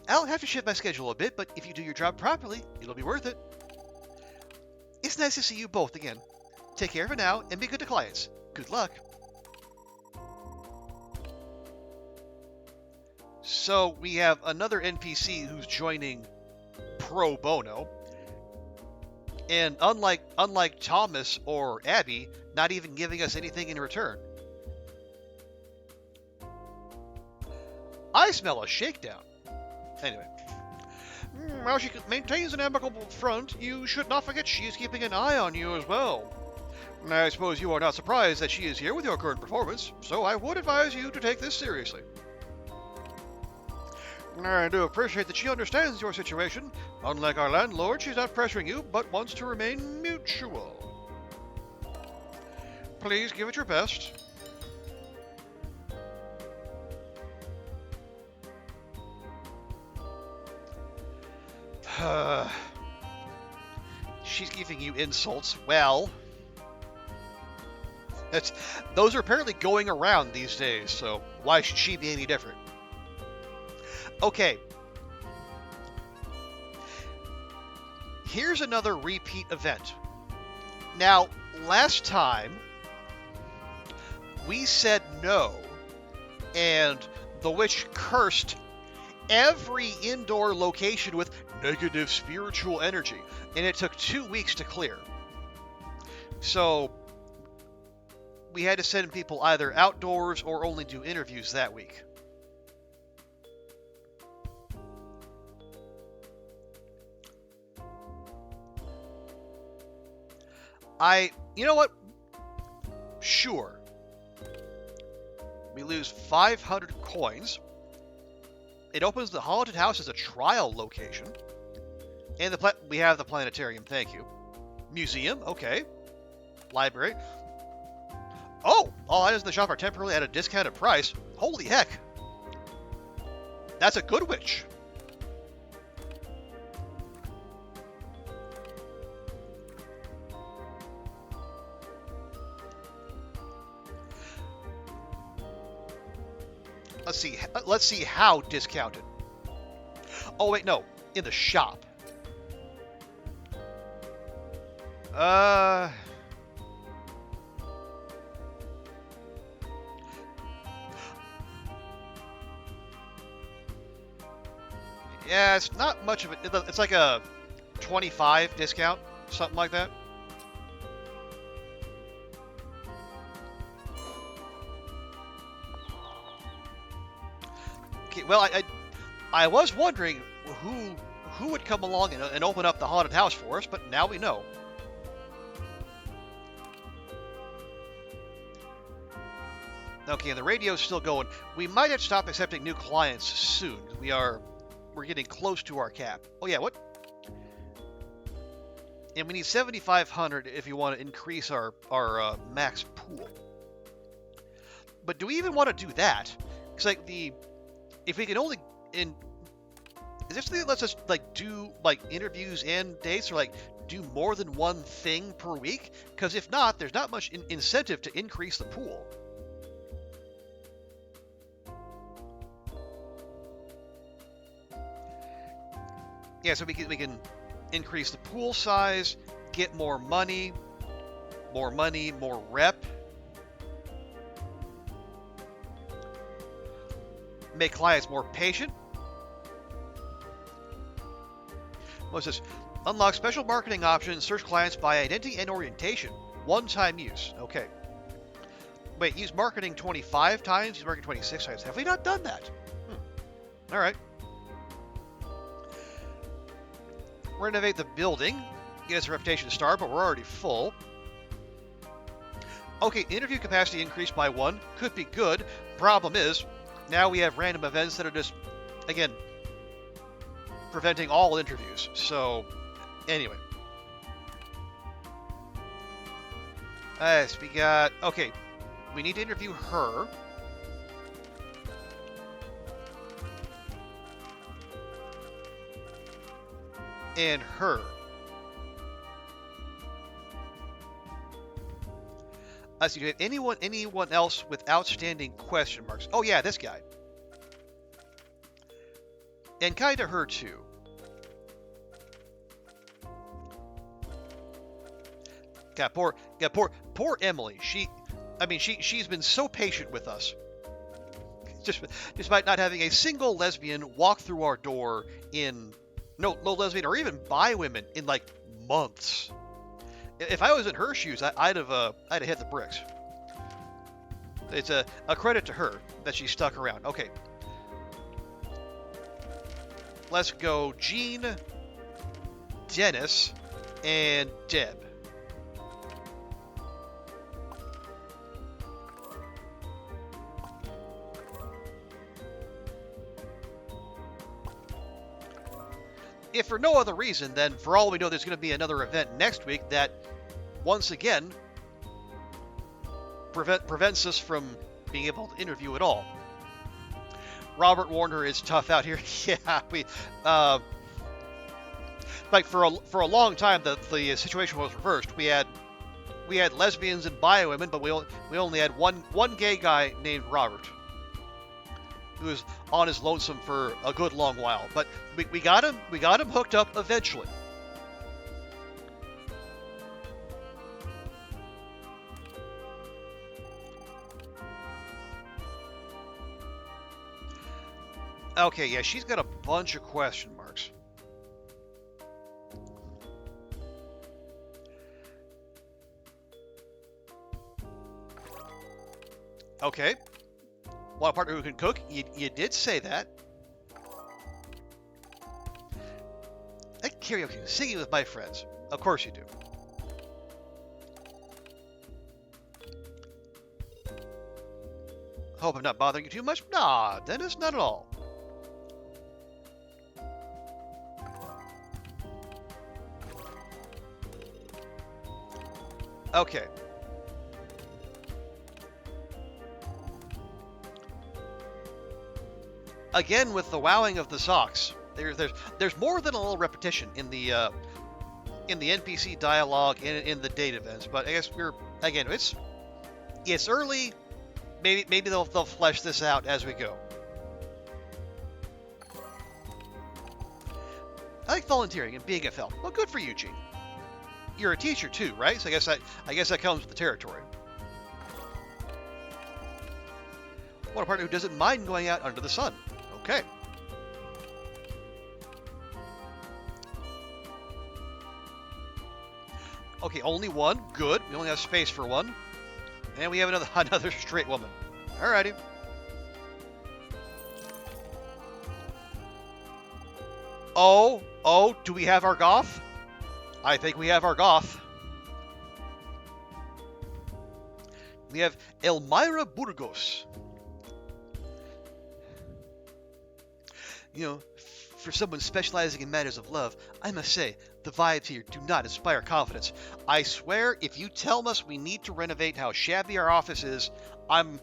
I'll have to shift my schedule a bit, but if you do your job properly, it'll be worth it. It's nice to see you both again. Take care for now, and be good to clients. Good luck. So, we have another NPC who's joining pro bono. And unlike Thomas or Abby, not even giving us anything in return. I smell a shakedown. Anyway. While she maintains an amicable front, you should not forget she is keeping an eye on you as well. I suppose you are not surprised that she is here with your current performance, so I would advise you to take this seriously. I do appreciate that she understands your situation. Unlike our landlord, she's not pressuring you, but wants to remain mutual. Please give it your best. She's giving you insults. Well, those are apparently going around these days, so why should she be any different? Okay. Here's another repeat event. Now, last time, we said no, and the witch cursed every indoor location with negative spiritual energy, and it took 2 weeks to clear. So, we had to send people either outdoors or only do interviews that week. You know what? Sure. We lose 500 coins. It opens the haunted house as a trial location. And we have the planetarium, thank you. Museum, okay. Library. Oh, all items in the shop are temporarily at a discounted price. Holy heck. That's a good witch. Let's see how discounted. Oh wait, no, in the shop. Yeah, it's not much of it. It's like a 25 discount, something like that. Okay, well, I was wondering who would come along and open up the haunted house for us, but now we know. Okay, and the radio's still going. We might have to stop accepting new clients soon. We're getting close to our cap. Oh yeah, what? And we need 7,500 if you want to increase our max pool. But do we even want to do that? Because like if we can only is this something that lets us like do like interviews and dates, or like do more than one thing per week? Because if not, there's not much incentive to increase the pool. Yeah, so we can increase the pool size, get more money, more rep. Make clients more patient. What's this? Unlock special marketing options, search clients by identity and orientation. One-time use. Okay. Wait, use marketing 25 times, use marketing 26 times. Have we not done that? All right. Renovate the building. Get us a reputation star, but we're already full. Okay, interview capacity increased by 1. Could be good. Problem is, now we have random events that are just, again, preventing all interviews. So, anyway. Yes, we got... Okay, we need to interview her. And her. Let's see, do you have anyone else with outstanding question marks? Oh yeah, this guy. And kinda her too. God, poor Emily. She's been so patient with us. Just despite not having a single lesbian walk through our door in no lesbian or even bi women in like months. If I was in her shoes, I'd have hit the bricks. It's a credit to her that she stuck around. Okay. Let's go Jean, Dennis, and Deb. If for no other reason, then for all we know, there's going to be another event next week that, once again, prevents us from being able to interview at all. Robert Warner is tough out here. Yeah, we like for a long time the situation was reversed. We had lesbians and bi women, but we only had one gay guy named Robert, who was on his lonesome for a good long while. But we got him hooked up eventually. Okay, yeah, she's got a bunch of question marks. Okay. Want a partner who can cook? You did say that. I like karaoke, singing with my friends. Of course you do. Hope I'm not bothering you too much. Nah, Dennis, not at all. Okay. Again, with the wowing of the socks, there's more than a little repetition in the NPC dialogue and in the date events. But I guess it's early. Maybe they'll flesh this out as we go. I like volunteering and being a fellow. Well, good for you, Gene. You're a teacher too, right? So I guess that comes with the territory. Want a partner who doesn't mind going out under the sun. Okay. Okay, only one. Good. We only have space for one. And we have another straight woman. Alrighty. Oh, do we have our goth? I think we have our goth. We have Elmira Burgos. You know, for someone specializing in matters of love, I must say, the vibes here do not inspire confidence. I swear, if you tell us we need to renovate how shabby our office is, I'm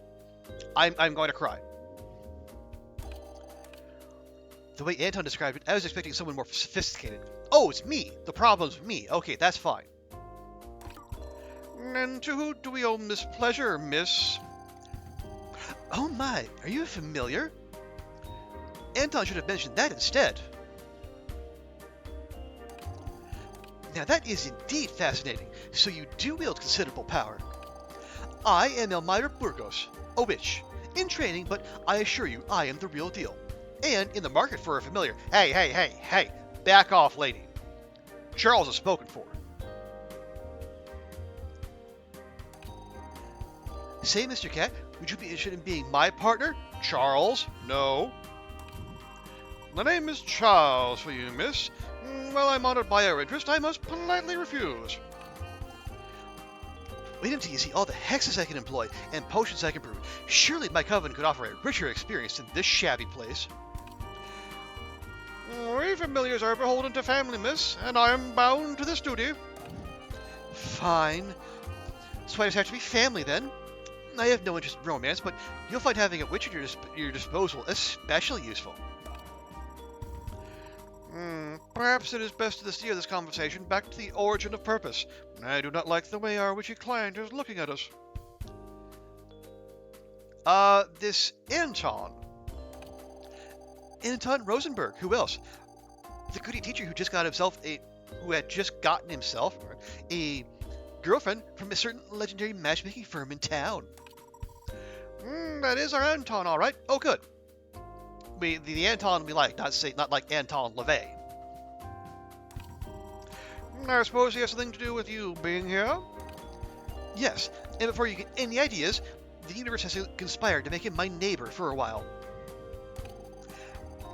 going to cry. The way Anton described it, I was expecting someone more sophisticated. Oh, it's me. The problem's me. Okay, that's fine. And to who do we owe this pleasure, miss? Oh my, are you familiar? Anton should have mentioned that instead. Now that is indeed fascinating. So you do wield considerable power. I am Elmira Burgos, a witch. In training, but I assure you I am the real deal. And in the market for a familiar. Hey, back off, lady. Charles is spoken for. Say, Mr. Cat, would you be interested in being my partner? Charles? No. The name is Charles for you, miss. While I'm honored by your interest, I must politely refuse. Wait until you see all the hexes I can employ and potions I can brew. Surely my coven could offer a richer experience than this shabby place. We familiars are beholden to family, miss, and I am bound to this duty. Fine. So I just have to be family, then? I have no interest in romance, but you'll find having a witch at your disposal especially useful. Perhaps it is best to steer this conversation back to the origin of purpose. I do not like the way our witchy client is looking at us. This Anton. Anton Rosenberg. Who else? The goody teacher who had just gotten himself a girlfriend from a certain legendary matchmaking firm in town. That is our Anton, all right. Oh, good. The Anton we like, not like Anton LaVey. I suppose he has something to do with you being here? Yes, and before you get any ideas, the universe has conspired to make him my neighbor for a while.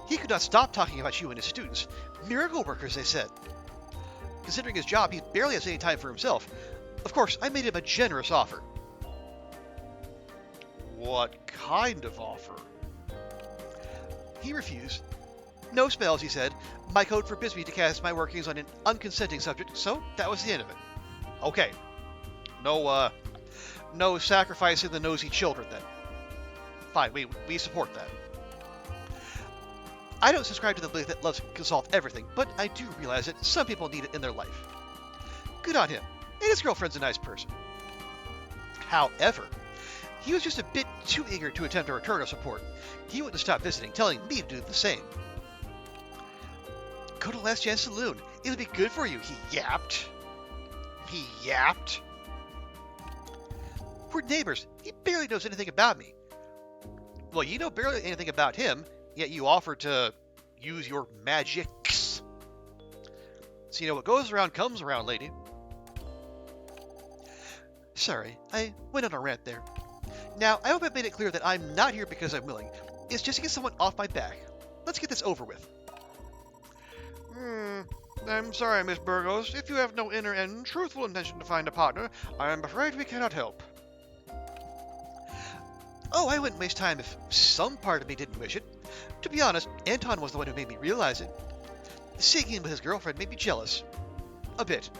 He could not stop talking about you and his students. Miracle workers, they said. Considering his job, he barely has any time for himself. Of course, I made him a generous offer. What kind of offer? He refused. No spells, he said. My code forbids me to cast my workings on an unconsenting subject, so that was the end of it. Okay. No sacrificing the nosy children, then. Fine, we support that. I don't subscribe to the belief that love can solve everything, but I do realize that some people need it in their life. Good on him, and his girlfriend's a nice person. However, he was just a bit too eager to attempt a return of support. He wouldn't stop visiting, telling me to do the same. Go to Last Chance Saloon. It'll be good for you, he yapped. We're neighbors. He barely knows anything about me. Well, you know barely anything about him, yet you offer to use your magics. So you know what goes around comes around, lady. Sorry, I went on a rant there. Now, I hope I made it clear that I'm not here because I'm willing. It's just to get someone off my back. Let's get this over with. I'm sorry, Miss Burgos. If you have no inner and truthful intention to find a partner, I am afraid we cannot help. Oh, I wouldn't waste time if some part of me didn't wish it. To be honest, Anton was the one who made me realize it. Seeing him with his girlfriend made me jealous. A bit.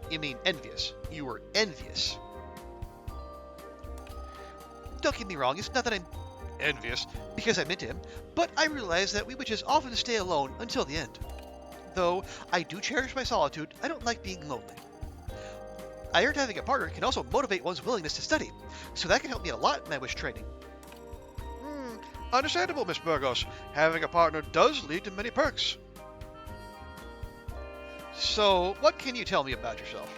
You mean envious. You were envious. Don't get me wrong, it's not that I'm envious because I'm into him, but I realize that we witches often stay alone until the end. Though I do cherish my solitude, I don't like being lonely. I heard having a partner can also motivate one's willingness to study, so that can help me a lot in my wish training. Understandable, Miss Burgos. Having a partner does lead to many perks. So, what can you tell me about yourself?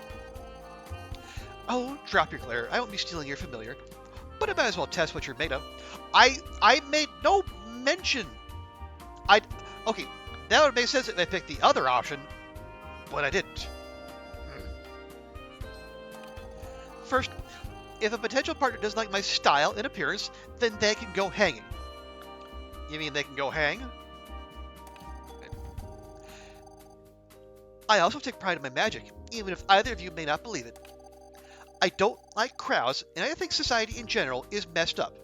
Oh, drop your glare. I won't be stealing your familiar. But I might as well test what you're made of. I made no mention. Okay, that would make sense if I picked the other option, but I didn't. First, if a potential partner doesn't like my style and appearance, then they can go hanging. You mean they can go hang? I also take pride in my magic, even if either of you may not believe it. I don't like crowds, and I think society in general is messed up.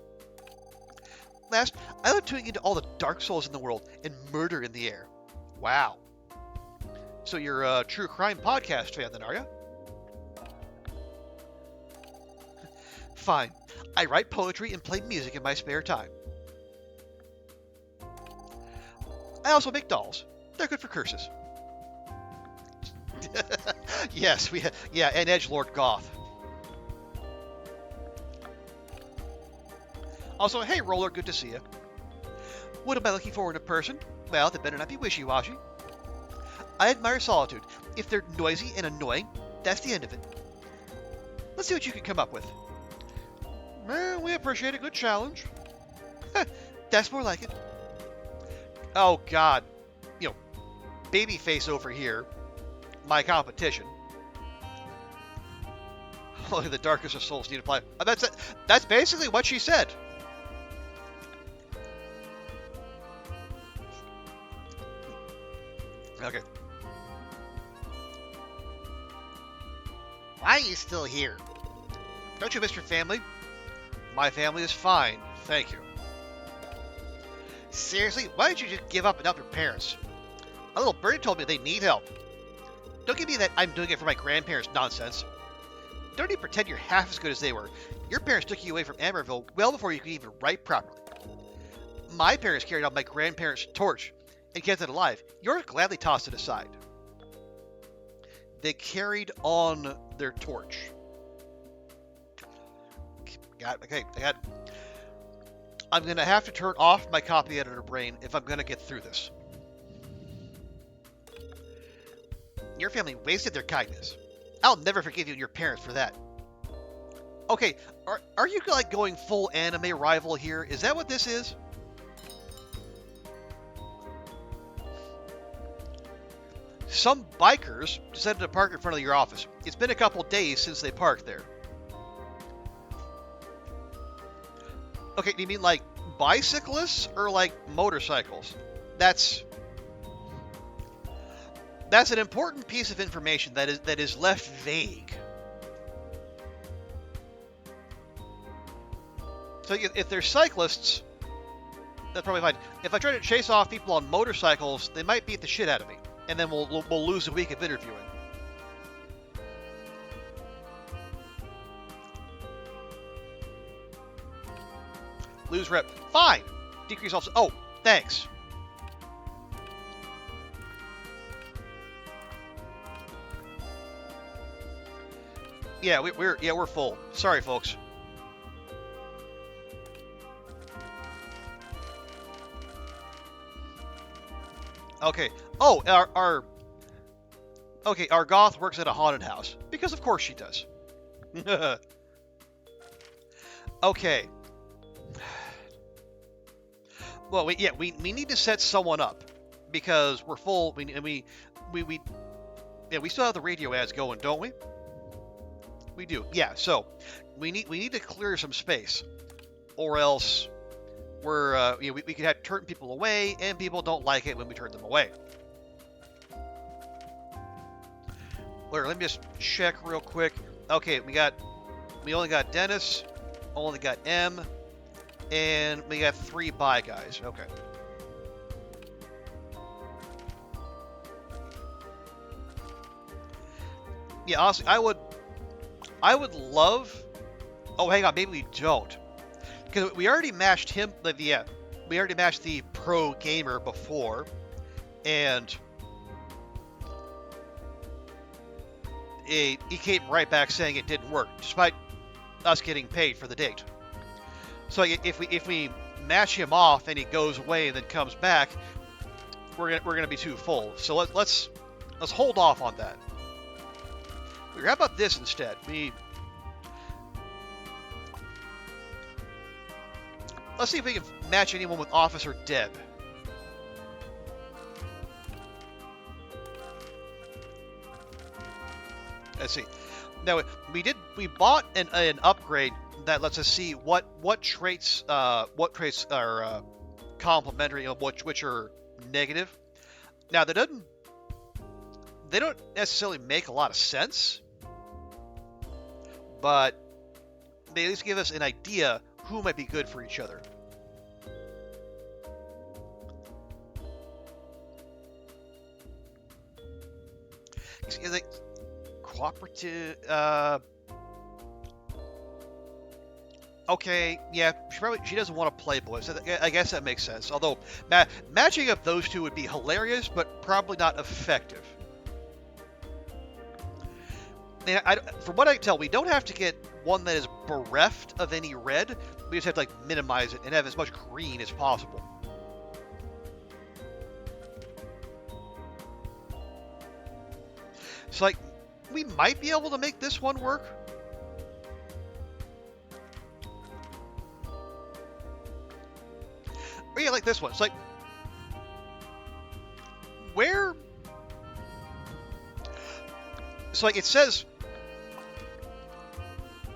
Last, I love tuning into all the dark souls in the world and murder in the air. Wow. So you're a true crime podcast fan then, are you? Fine. I write poetry and play music in my spare time. I also make dolls. They're good for curses. Yes, and edgelord goth. Also, hey Roller, good to see you. What am I looking for in a person? Well, they better not be wishy-washy. I admire solitude. If they're noisy and annoying, that's the end of it. Let's see what you can come up with. Well, we appreciate a good challenge. That's more like it. Oh God, babyface over here. My competition. Only the darkest of souls need to fly. That's it. That's basically what she said. Okay. Why are you still here? Don't you miss your family? My family is fine, thank you. Seriously, why don't you just give up and help your parents? A little birdie told me they need help. Don't give me that I'm doing it for my grandparents nonsense. Don't even pretend you're half as good as they were. Your parents took you away from Amarillo well before you could even write properly. My parents carried on my grandparents' torch and kept it alive. Yours gladly tossed it aside. They carried on their torch. I'm going to have to turn off my copy editor brain if I'm going to get through this. Your family wasted their kindness. I'll never forgive you and your parents for that. Okay, are you like going full anime rival here? Is that what this is? Some bikers decided to park in front of your office. It's been a couple days since they parked there. Okay, do you mean like bicyclists or like motorcycles? That's an important piece of information that is left vague. So if they're cyclists, that's probably fine. If I try to chase off people on motorcycles, they might beat the shit out of me, and then we'll lose a week of interviewing. Lose rep. Fine. Decrease also. Oh, thanks. Yeah, we're full. Sorry, folks. Okay. Oh, our goth works at a haunted house because of course she does. Okay. Well, we need to set someone up because we're full. We still have the radio ads going, don't we? We do. Yeah. So we need to clear some space, or else we could have to turn people away, and people don't like it when we turn them away. Let me just check real quick. Okay, we only got Dennis, only got M. And we got 3 bi guys. Okay. Yeah, honestly, I would love. Oh, hang on, maybe we don't, because we already matched him. Yeah, we already matched the pro gamer before, and he came right back saying it didn't work, despite us getting paid for the date. So if we match him off and he goes away and then comes back, we're gonna be too full. So let's hold off on that. How about this instead? Let's see if we can match anyone with Officer Deb. Let's see. Now we bought an upgrade that lets us see what traits are complementary and which are negative. Now that they don't necessarily make a lot of sense, but they at least give us an idea who might be good for each other. Like cooperative. Okay, yeah, she doesn't want to play boys. So I guess that makes sense. Although matching up those two would be hilarious, but probably not effective. From what I can tell, we don't have to get one that is bereft of any red. We just have to like minimize it and have as much green as possible. So like, we might be able to make this one work. Or yeah, like this one. It's like, where? So like it says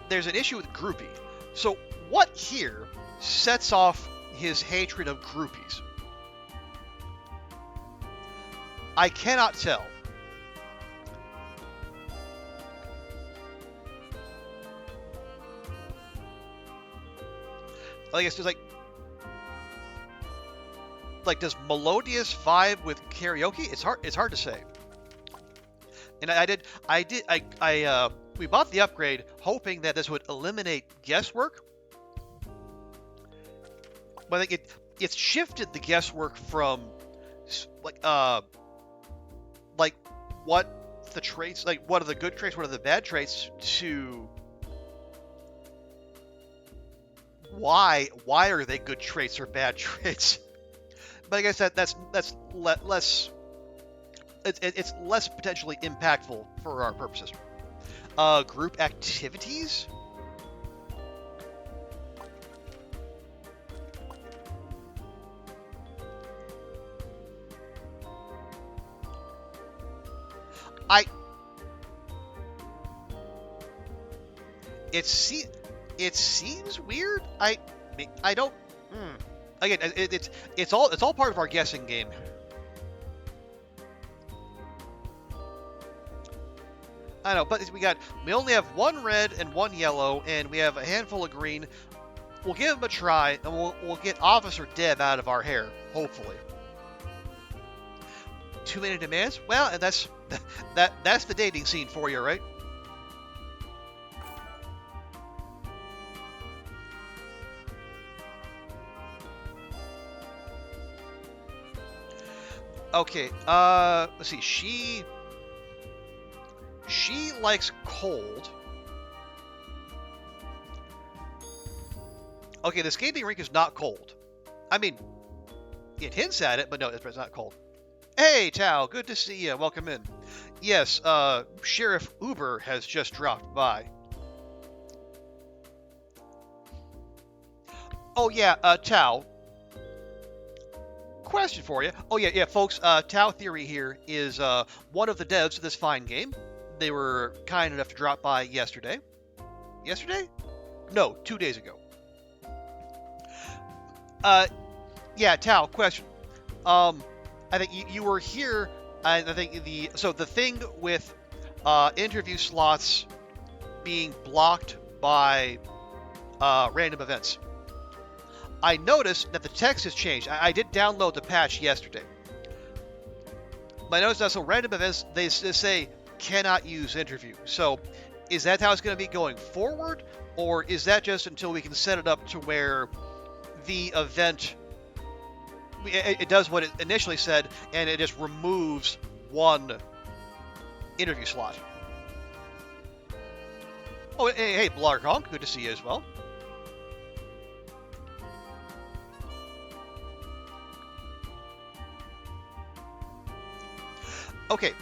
there's an issue with groupie. So what here sets off his hatred of groupies? I cannot tell. I guess there's like does Melodious vibe with karaoke? It's hard to say. And we bought the upgrade hoping that this would eliminate guesswork. But I think it's shifted the guesswork from like what the traits, like what are the good traits, what are the bad traits, to why are they good traits or bad traits? But I guess that's less. It's less potentially impactful for our purposes. Group activities. It seems weird. I don't. Again, it's all part of our guessing game. I know, but we only have one red and one yellow, and we have a handful of green. We'll give them a try, and we'll get Officer Deb out of our hair, hopefully. Too many demands? Well, and that's the dating scene for you, right? Okay, let's see. She likes cold. Okay, the skating rink is not cold. I mean, it hints at it, but no, it's not cold. Hey, Tao, good to see you. Welcome in. Yes, Sheriff Uber has just dropped by. Oh yeah, Tao. Question for you. Oh yeah, folks. Tao Theory here is one of the devs of this fine game. They were kind enough to drop by yesterday. Yesterday? No, 2 days ago. Yeah, Tao. Question. I think you were here. I think the thing with interview slots being blocked by random events. I noticed that the text has changed. I did download the patch yesterday. But I noticed that random events, they say cannot use interview. So is that how it's going to be going forward? Or is that just until we can set it up to where the event, it does what it initially said, and it just removes one interview slot? Oh, hey, Blarkonk, good to see you as well. Okay.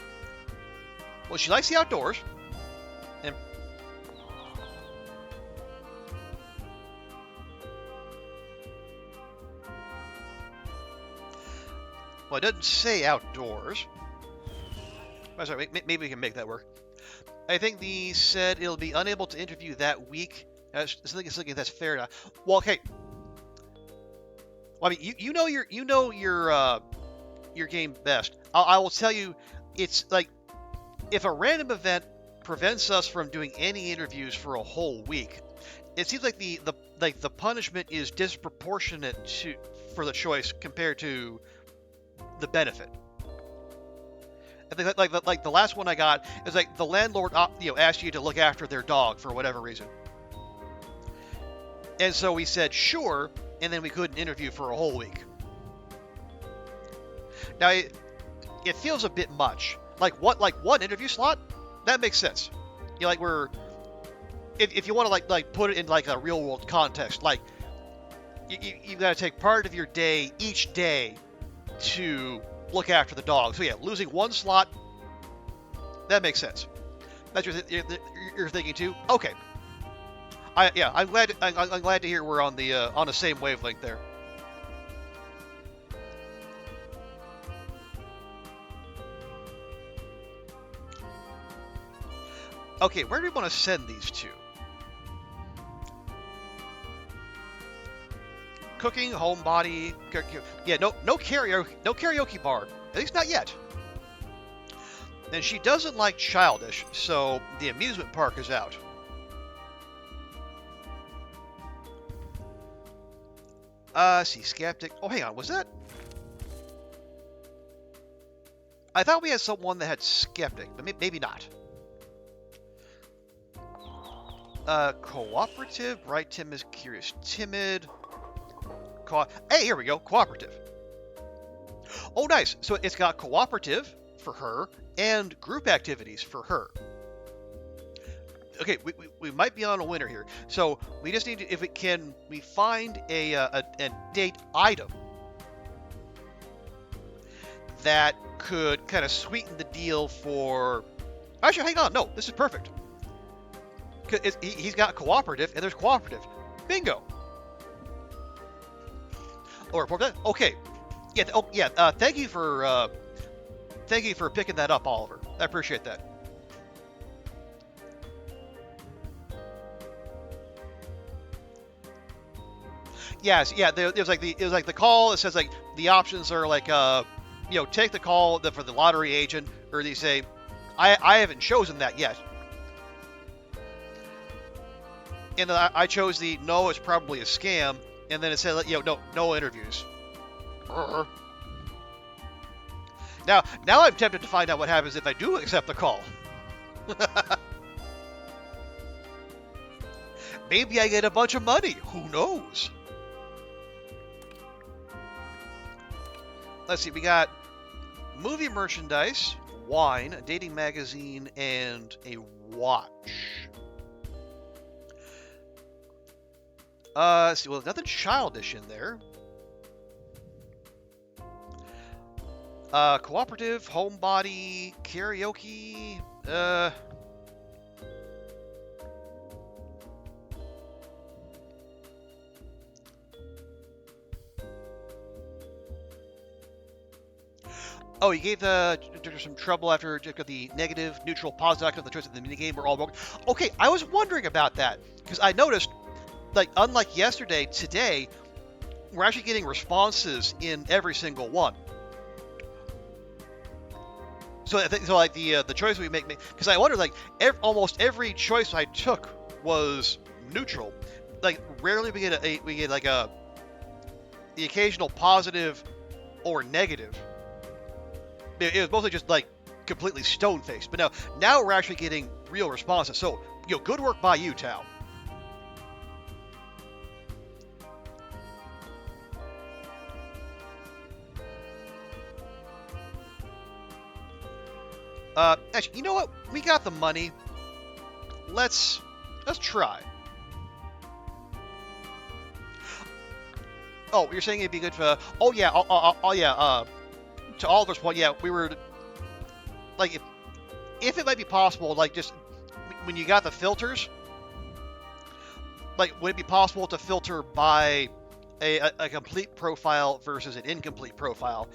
Well, she likes the outdoors. And well, it doesn't say outdoors. Oh, sorry, maybe we can make that work. I think they said it'll be unable to interview that week. I think that's fair enough. Well, okay. Well, I mean, you know your game best. I will tell you, it's like if a random event prevents us from doing any interviews for a whole week, it seems like the punishment is disproportionate for the choice compared to the benefit. I think like the last one I got is like the landlord asked you to look after their dog for whatever reason, and so we said sure, and then we couldn't interview for a whole week. Now it feels a bit much. Like one interview slot, that makes sense. Like if you want to like put it in like a real world context, like you got to take part of your day each day to look after the dog. So yeah, losing one slot, that makes sense. That's what you're thinking too. Okay. I'm glad to hear we're on the same wavelength there. Okay, where do we want to send these to? Cooking, homebody. Yeah, no karaoke bar. At least not yet. And she doesn't like childish, so the amusement park is out. See, skeptic. Oh, hang on, was that? I thought we had someone that had skeptic, but maybe not. Cooperative. Bright Tim is curious. Timid. Hey, here we go. Cooperative. Oh, nice. So it's got cooperative for her and group activities for her. Okay, we might be on a winner here. So we just need to, we find a date item that could kind of sweeten the deal for. Actually, hang on. No, this is perfect. He's got cooperative and there's cooperative. Bingo. Oh, report that. Okay. Yeah. Oh, yeah. Thank you for picking that up, Oliver. I appreciate that. Yes. Yeah. It was like the call. It says like the options are like take the call for the lottery agent, or they say, I haven't chosen that yet. And then I chose the no, it's probably a scam, and then it said, no interviews. Now I'm tempted to find out what happens if I do accept the call. Maybe I get a bunch of money. Who knows? Let's see. We got movie merchandise, wine, a dating magazine, and a watch. See, well, nothing childish in there. Cooperative, homebody, karaoke, Oh, you gave the some trouble after the negative, neutral, positive outcome of the choice of the minigame were all broken. Okay, I was wondering about that because I noticed, like, unlike yesterday, today we're actually getting responses in every single one. So I think like the choice we make, because I wondered, like, almost every choice I took was neutral. Like, rarely we get like the occasional positive or negative. It was mostly just like completely stone-faced. But now we're actually getting real responses. So, good work by you, Tao. Actually, you know what? We got the money. Let's try. Oh, you're saying it'd be good for? Oh yeah. To Oliver's point, yeah, we were like, if it might be possible, like, just when you got the filters, like, would it be possible to filter by a complete profile versus an incomplete profile?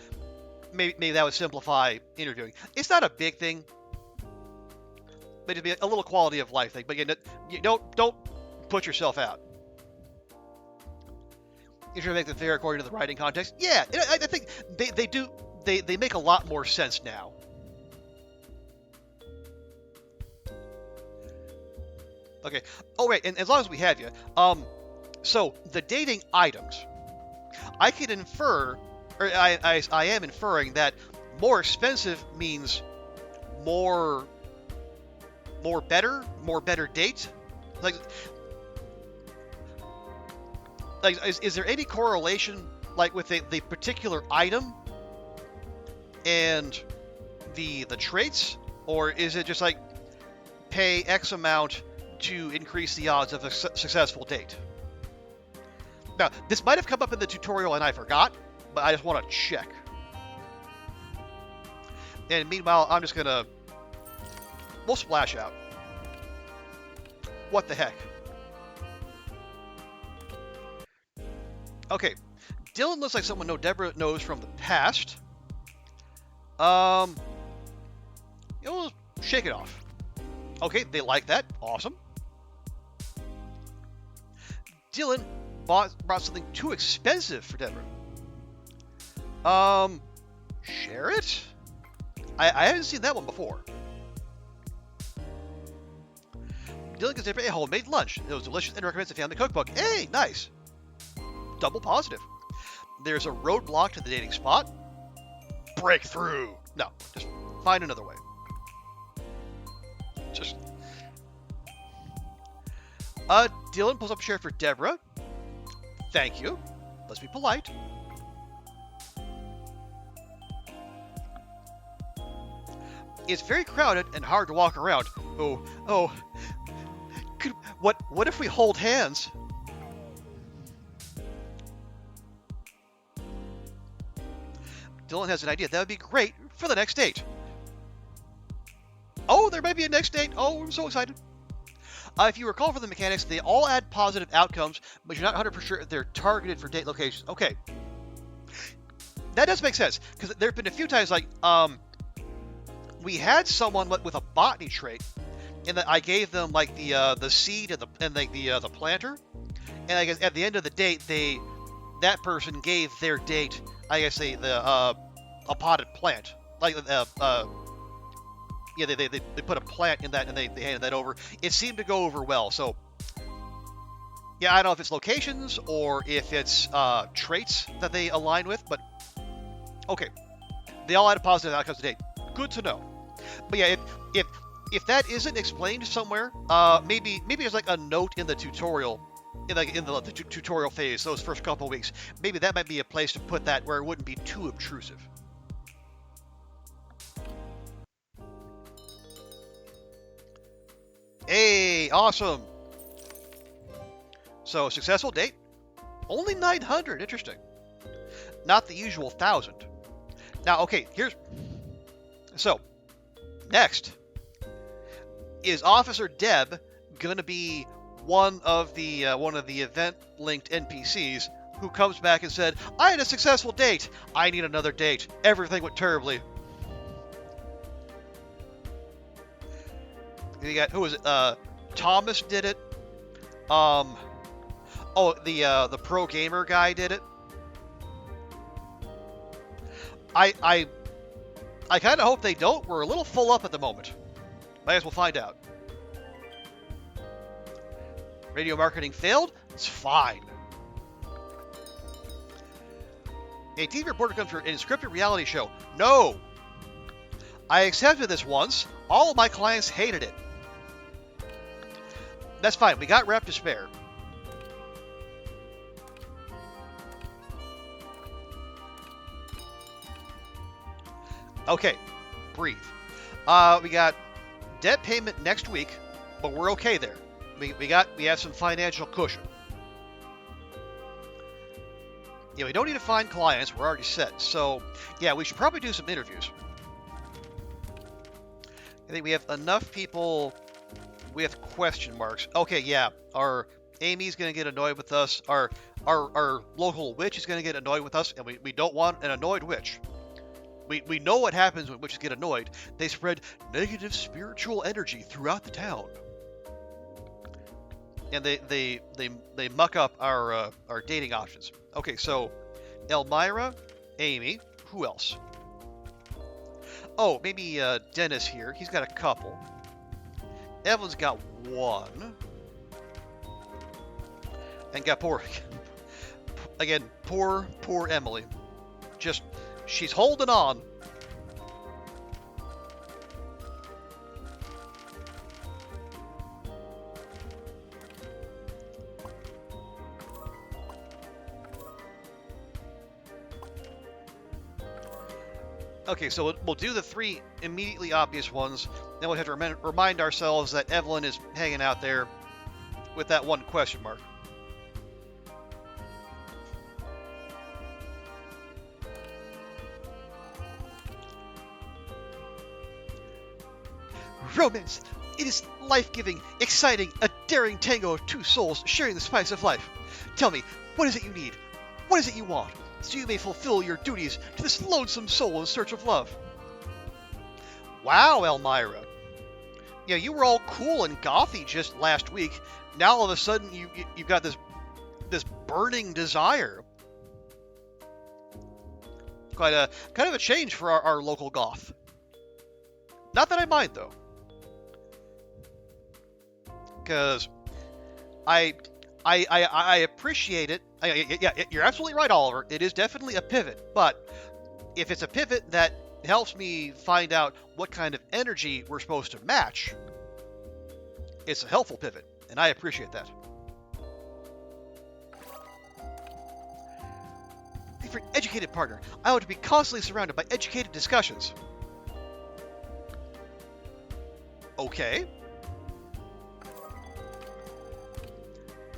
Maybe that would simplify interviewing. It's not a big thing, but it'd be a little quality of life thing. But you don't put yourself out. You should make them fair according to the writing context. Yeah, I think they do. They make a lot more sense now. Okay. Oh, right. And as long as we have you, so the dating items, I can infer, or I am inferring that more expensive means more better date. Like is there any correlation like with the particular item and the traits, or is it just like pay X amount to increase the odds of a successful date? Now, this might have come up in the tutorial and I forgot, but I just want to check. And meanwhile, I'm just gonna... We'll splash out. What the heck? Okay. Dylan looks like someone Deborah knows from the past. You'll shake it off. Okay, they like that. Awesome. Dylan brought something too expensive for Deborah. Share it? I haven't seen that one before. Dylan gives Deborah a homemade lunch. It was delicious and recommends a family cookbook. Hey, nice. Double positive. There's a roadblock to the dating spot. Breakthrough. No, just find another way. Just... Dylan pulls up a chair for Deborah. Thank you. Let's be polite. It's very crowded and hard to walk around. Oh. What if we hold hands? Dylan has an idea. That would be great for the next date. Oh, there might be a next date. Oh, I'm so excited. If you recall from the mechanics, they all add positive outcomes, but you're not 100% sure if they're targeted for date locations. Okay. That does make sense, because there have been a few times, like, we had someone with a botany trait, and I gave them, like, the seed and the planter, and I guess at the end of the date, that person gave their date, I guess, a potted plant. Like, yeah, they put a plant in that, and they handed that over. It seemed to go over well, so... Yeah, I don't know if it's locations, or if it's traits that they align with, but... Okay. They all had a positive outcomes to date. Good to know. But yeah, if that isn't explained somewhere, maybe there's like a note in the tutorial, in the tutorial phase, those first couple of weeks. Maybe that might be a place to put that where it wouldn't be too obtrusive. Hey, awesome. So, successful date. Only 900, interesting. Not the usual 1,000. Now, okay, so, next. Is Officer Deb gonna be one of the event-linked NPCs who comes back and said, I had a successful date. I need another date. Everything went terribly. You got, who was it? Thomas did it. Oh, the pro gamer guy did it. I kind of hope they don't. We're a little full up at the moment. Might as well find out. Radio marketing failed? It's fine. A TV reporter comes for an scripted reality show. No! I accepted this once. All of my clients hated it. That's fine. We got rep to spare. Okay. Breathe. We got debt payment next week, but we're okay there. We have some financial cushion. Yeah, we don't need to find clients. We're already set. So, yeah, we should probably do some interviews. I think we have enough people with question marks. Okay, yeah. Our Amy's going to get annoyed with us. Our local witch is going to get annoyed with us, and we don't want an annoyed witch. We know what happens when witches get annoyed. They spread negative spiritual energy throughout the town. And they muck up our dating options. Okay, so Elmira, Amy, who else? Oh, maybe Dennis here. He's got a couple. Evelyn's got one. And got poor, again, poor Emily. Just, she's holding on. Okay, so we'll do the 3 immediately obvious ones. Then we'll have to remind ourselves that Evelyn is hanging out there with that one question mark. Romance! It is life-giving, exciting, a daring tango of 2 souls sharing the spice of life. Tell me, what is it you need? What is it you want? So you may fulfill your duties to this lonesome soul in search of love. Wow, Elmira. Yeah, you were all cool and gothy just last week. Now all of a sudden you've got this burning desire. Quite a kind of a change for our local goth. Not that I mind though, because I appreciate it. Yeah, you're absolutely right, Oliver. It is definitely a pivot, but if it's a pivot that helps me find out what kind of energy we're supposed to match, it's a helpful pivot, and I appreciate that. For an educated partner, I want to be constantly surrounded by educated discussions. Okay.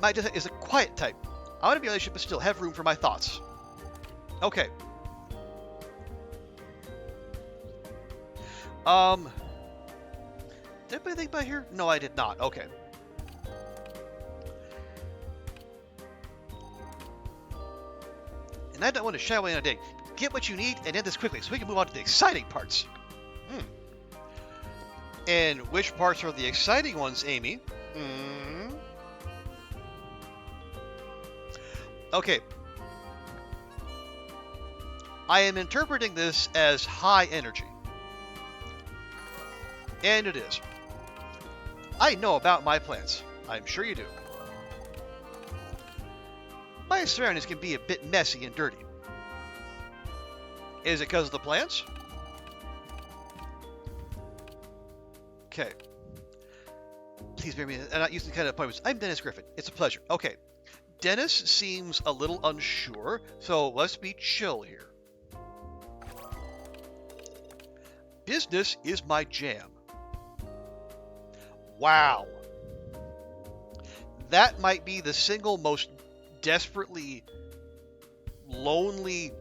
My type is a quiet type. I want to be in a relationship but still have room for my thoughts. Okay. Did I put anything by here? No, I did not. Okay. And I don't want to shy away on a date. Get what you need and end this quickly so we can move on to the exciting parts. And which parts are the exciting ones, Amy? Okay. I am interpreting this as high energy. And it is. I know about my plants. I'm sure you do. My surroundings can be a bit messy and dirty. Is it because of the plants? Okay. Please bear me. I'm not using the kind of appointments. I'm Dennis Griffin. It's a pleasure. Okay. Dennis seems a little unsure, so let's be chill here. Business is my jam. Wow. That might be the single most desperately lonely,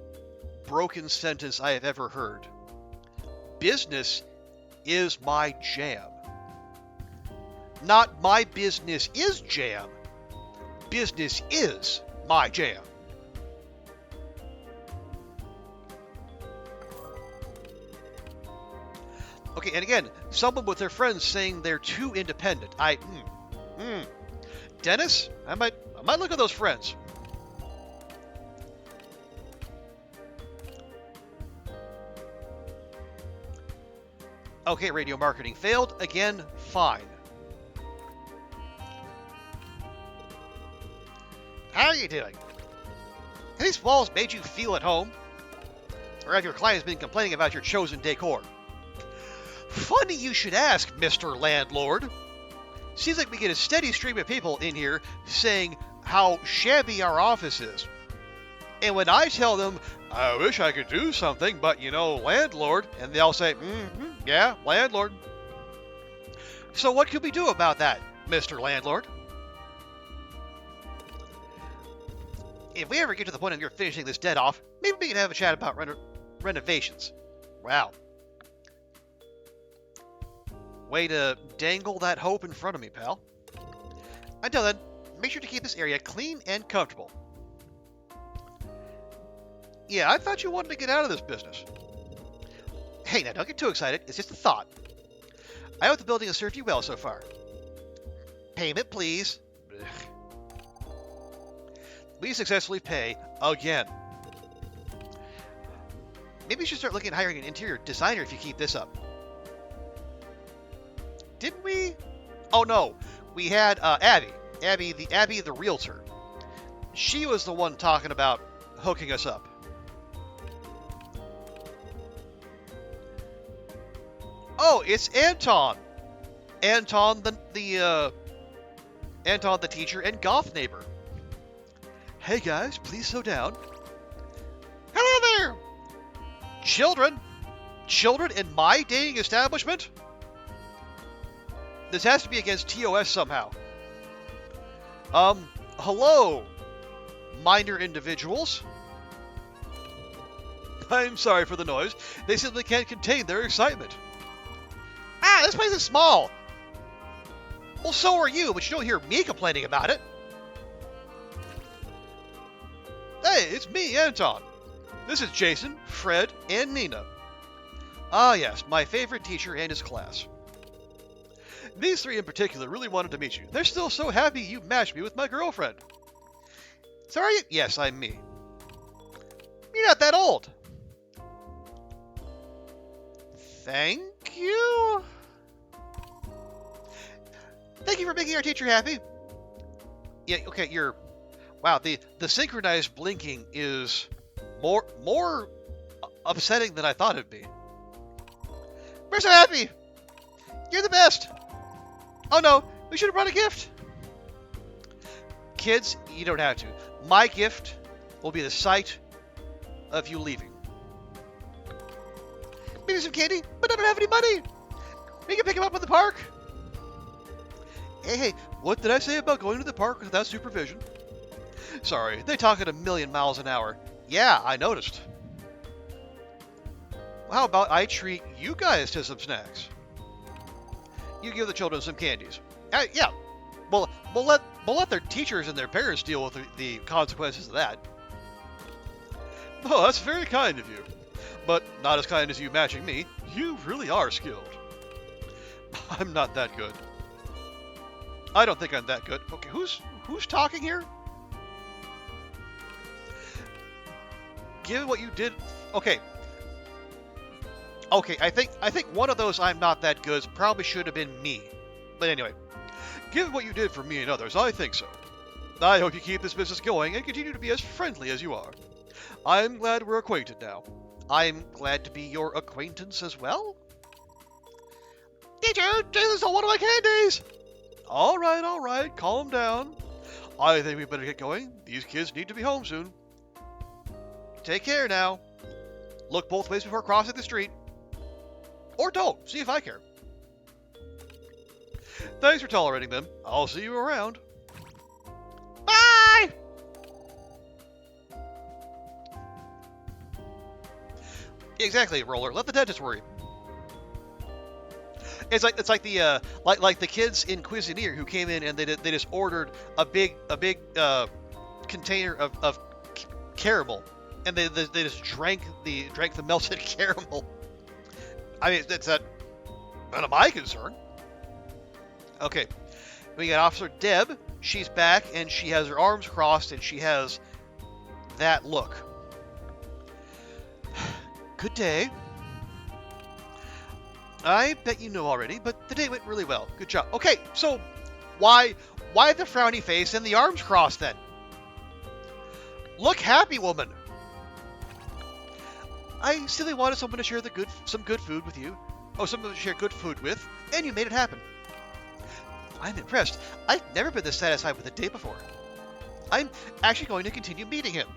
broken sentence I have ever heard. Business is my jam. Not my business is jam. Business is my jam. Okay, and again, someone with their friends saying they're too independent. Dennis, I might look at those friends. Okay, radio marketing failed. Again, fine. How are you doing? Have these walls made you feel at home? Or have your clients been complaining about your chosen decor? Funny you should ask, Mr. Landlord. Seems like we get a steady stream of people in here saying how shabby our office is. And when I tell them, I wish I could do something, but you know, landlord, and they'll say, yeah, landlord. So what could we do about that, Mr. Landlord? If we ever get to the point of you're finishing this debt off, maybe we can have a chat about renovations. Wow. Way to dangle that hope in front of me, pal. Until then, make sure to keep this area clean and comfortable. Yeah, I thought you wanted to get out of this business. Hey, now don't get too excited. It's just a thought. I hope the building has served you well so far. Payment, please. Ugh. We successfully pay again. Maybe you should start looking at hiring an interior designer if you keep this up. Didn't we? Oh no, we had Abby the realtor. She was the one talking about hooking us up. Oh, it's Anton. Anton the teacher and goth neighbor. Hey guys, please slow down. Hello there. Children in my dating establishment? This has to be against TOS somehow. Hello, minor individuals. I'm sorry for the noise. They simply can't contain their excitement. Ah, this place is small. Well, so are you, but you don't hear me complaining about it. Hey, it's me, Anton. This is Jason, Fred, and Nina. Ah, yes, my favorite teacher and his class. These three in particular really wanted to meet you. They're still so happy you matched me with my girlfriend. Sorry? Yes, I'm me. You're not that old. Thank you? Thank you for making our teacher happy. Yeah, okay, you're... Wow, the synchronized blinking is more upsetting than I thought it'd be. We're so happy! You're the best! Oh no, we should have brought a gift! Kids, you don't have to. My gift will be the sight of you leaving. Maybe some candy, but I don't have any money! We can pick him up in the park! Hey, what did I say about going to the park without supervision? Sorry, they talk at 1,000,000 miles an hour. Yeah, I noticed. How about I treat you guys to some snacks? You give the children some candies. Yeah, we'll let their teachers and their parents deal with the consequences of that. Oh, that's very kind of you. But not as kind as you matching me. You really are skilled. I'm not that good. I don't think I'm that good. Okay, who's talking here? Given what you did... Okay, I think one of those I'm not that good probably should have been me. But anyway, given what you did for me and others, I think so. I hope you keep this business going and continue to be as friendly as you are. I'm glad we're acquainted now. I'm glad to be your acquaintance as well. Teacher, Jason stole one of my candies! All right, calm down. I think we better get going. These kids need to be home soon. Take care now. Look both ways before crossing the street. Or don't. See if I care. Thanks for tolerating them. I'll see you around. Bye! Exactly, Roller. Let the dentist worry. It's like the like the kids in Cuisineer who came in and they just ordered a big container of caramel, and they just drank the melted caramel. I mean, that's none of my concern. Okay, we got Officer Deb. She's back and she has her arms crossed and she has that look. Good day. I bet you know already, but the day went really well. Good job. Okay, so why the frowny face and the arms crossed then? Look happy, woman. I simply wanted someone to share some good food with you. Oh, someone to share good food with, and you made it happen. I'm impressed. I've never been this satisfied with a date before. I'm actually going to continue meeting him.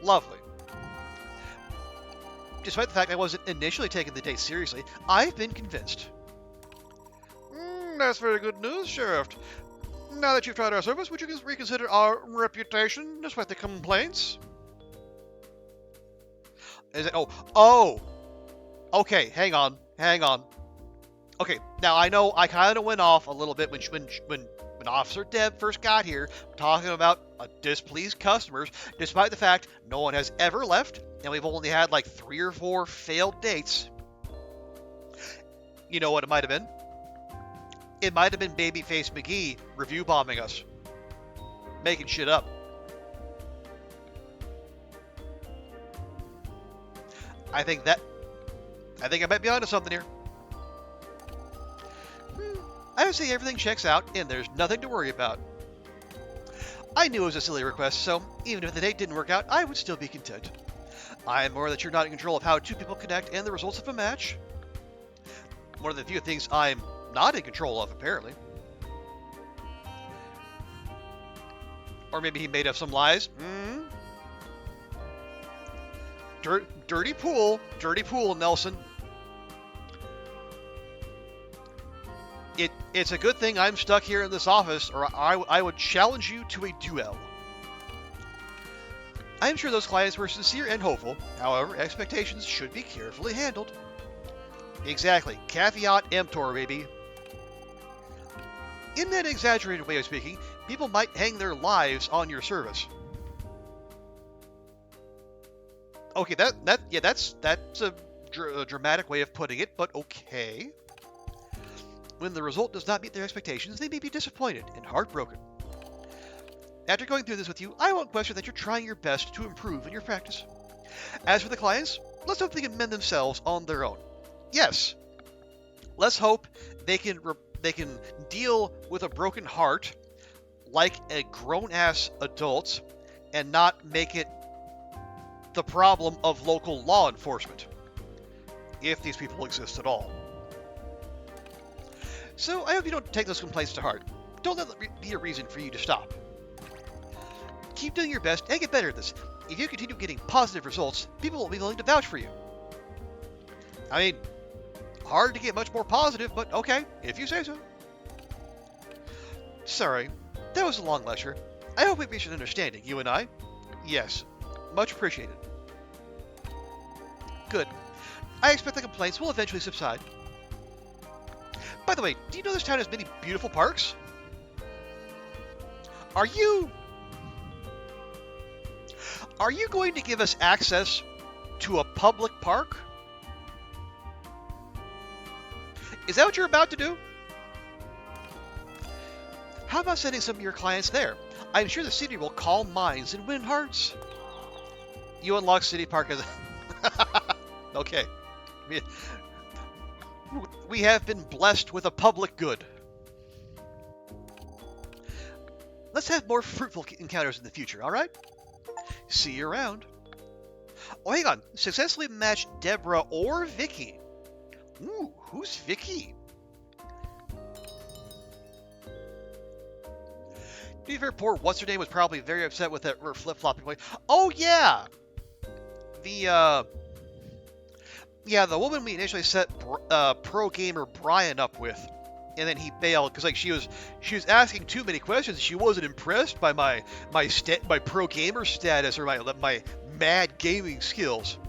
Lovely. Despite the fact I wasn't initially taking the date seriously, I've been convinced. That's very good news, Sheriff. Now that you've tried our service, would you reconsider our reputation despite the complaints? Is it? Oh. Okay, hang on. Okay, now I know I kind of went off a little bit when Officer Deb first got here, talking about displeased customers, despite the fact no one has ever left, and we've only had like 3 or 4 failed dates. You know what it might have been? It might have been Babyface McGee review bombing us. Making shit up. I think I might be onto something here. I would say everything checks out and there's nothing to worry about. I knew it was a silly request, so even if the date didn't work out, I would still be content. I am aware that you're not in control of how two people connect and the results of a match. One of the few things I'm not in control of, apparently. Or maybe he made up some lies. Dirty pool, Nelson. It's a good thing I'm stuck here in this office, or I would challenge you to a duel. I am sure those clients were sincere and hopeful. However, expectations should be carefully handled. Exactly. Caveat emptor, baby. In that exaggerated way of speaking, people might hang their lives on your service. Okay, that's a dramatic way of putting it, but okay. When the result does not meet their expectations, they may be disappointed and heartbroken. After going through this with you, I won't question that you're trying your best to improve in your practice. As for the clients, let's hope they can mend themselves on their own. Yes, let's hope they can deal with a broken heart like a grown-ass adult and not make it the problem of local law enforcement, if these people exist at all. So I hope you don't take those complaints to heart. Don't let it be a reason for you to stop. Keep doing your best and get better at this. If you continue getting positive results, people will be willing to vouch for you. I mean, hard to get much more positive, but okay, if you say so. Sorry, that was a long lecture. I hope we reached an understanding, you and I. Yes, much appreciated. Good. I expect the complaints will eventually subside. By the way, do you know this town has many beautiful parks? Are you going to give us access to a public park? Is that what you're about to do? How about sending some of your clients there? I'm sure the city will calm minds and win hearts. You unlock City Park as okay. We have been blessed with a public good. Let's have more fruitful encounters in the future, alright? See you around. Oh, hang on. Successfully matched Deborah or Vicky. Ooh, who's Vicky? To be fair, poor what's-her-name was probably very upset with that flip-flopping way. Oh, yeah! The woman we initially set pro gamer Brian up with, and then he bailed because like she was asking too many questions. She wasn't impressed by my pro gamer status or my mad gaming skills.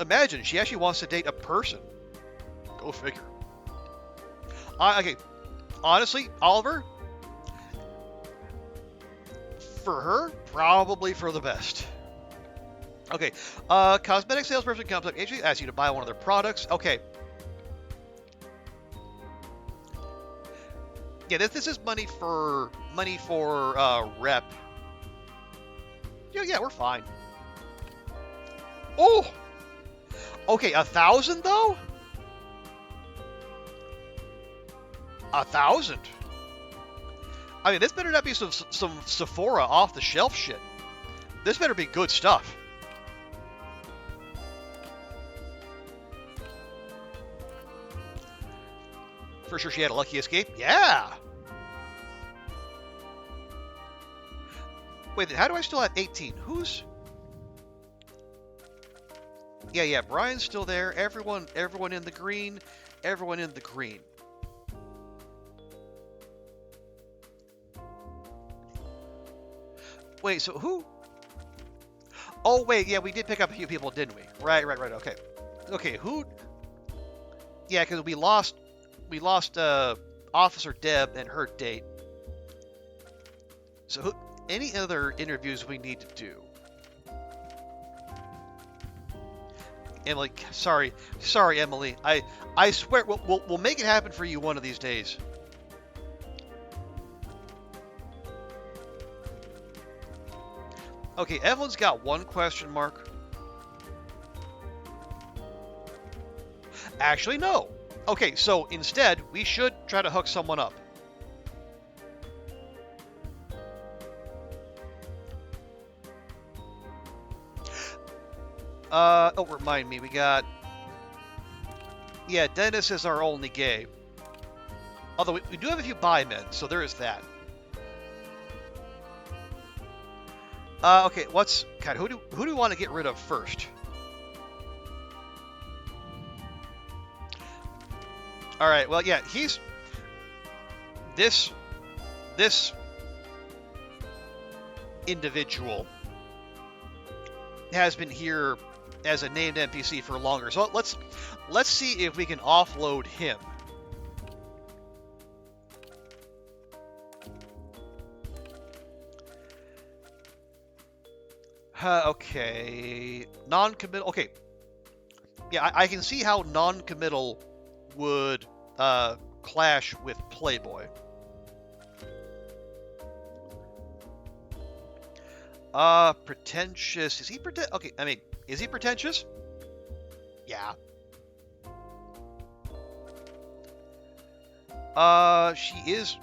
Imagine she actually wants to date a person. Go figure. Okay, honestly, Oliver, for her, probably for the best. Okay, cosmetic salesperson comes up, actually asks you to buy one of their products. Okay. Yeah, this is money for rep. Yeah, we're fine. Oh, okay, 1,000 though. 1,000. I mean, this better not be some Sephora off the shelf shit. This better be good stuff. For sure she had a lucky escape? Yeah! Wait, how do I still have 18? Who's... Yeah, Brian's still there. Everyone in the green. Everyone in the green. Wait, so who... Oh, wait, yeah, we did pick up a few people, didn't we? Right, okay. Okay, who... Yeah, because we lost Officer Deb and her date. So, any other interviews we need to do? Emily, sorry, Emily. I swear we'll make it happen for you one of these days. Okay, Evelyn's got one question mark. Actually, no. Okay, so instead, we should try to hook someone up. Oh, remind me, we got... Yeah, Dennis is our only gay. Although we do have a few bi men, so there is that. Okay, God, who do we want to get rid of first? All right, well, yeah, he's this individual has been here as a named NPC for longer. So let's see if we can offload him. Okay, non-committal. Okay, yeah, I can see how non-committal would clash with Playboy. Pretentious. Is he okay, I mean, is he pretentious? Yeah. She is.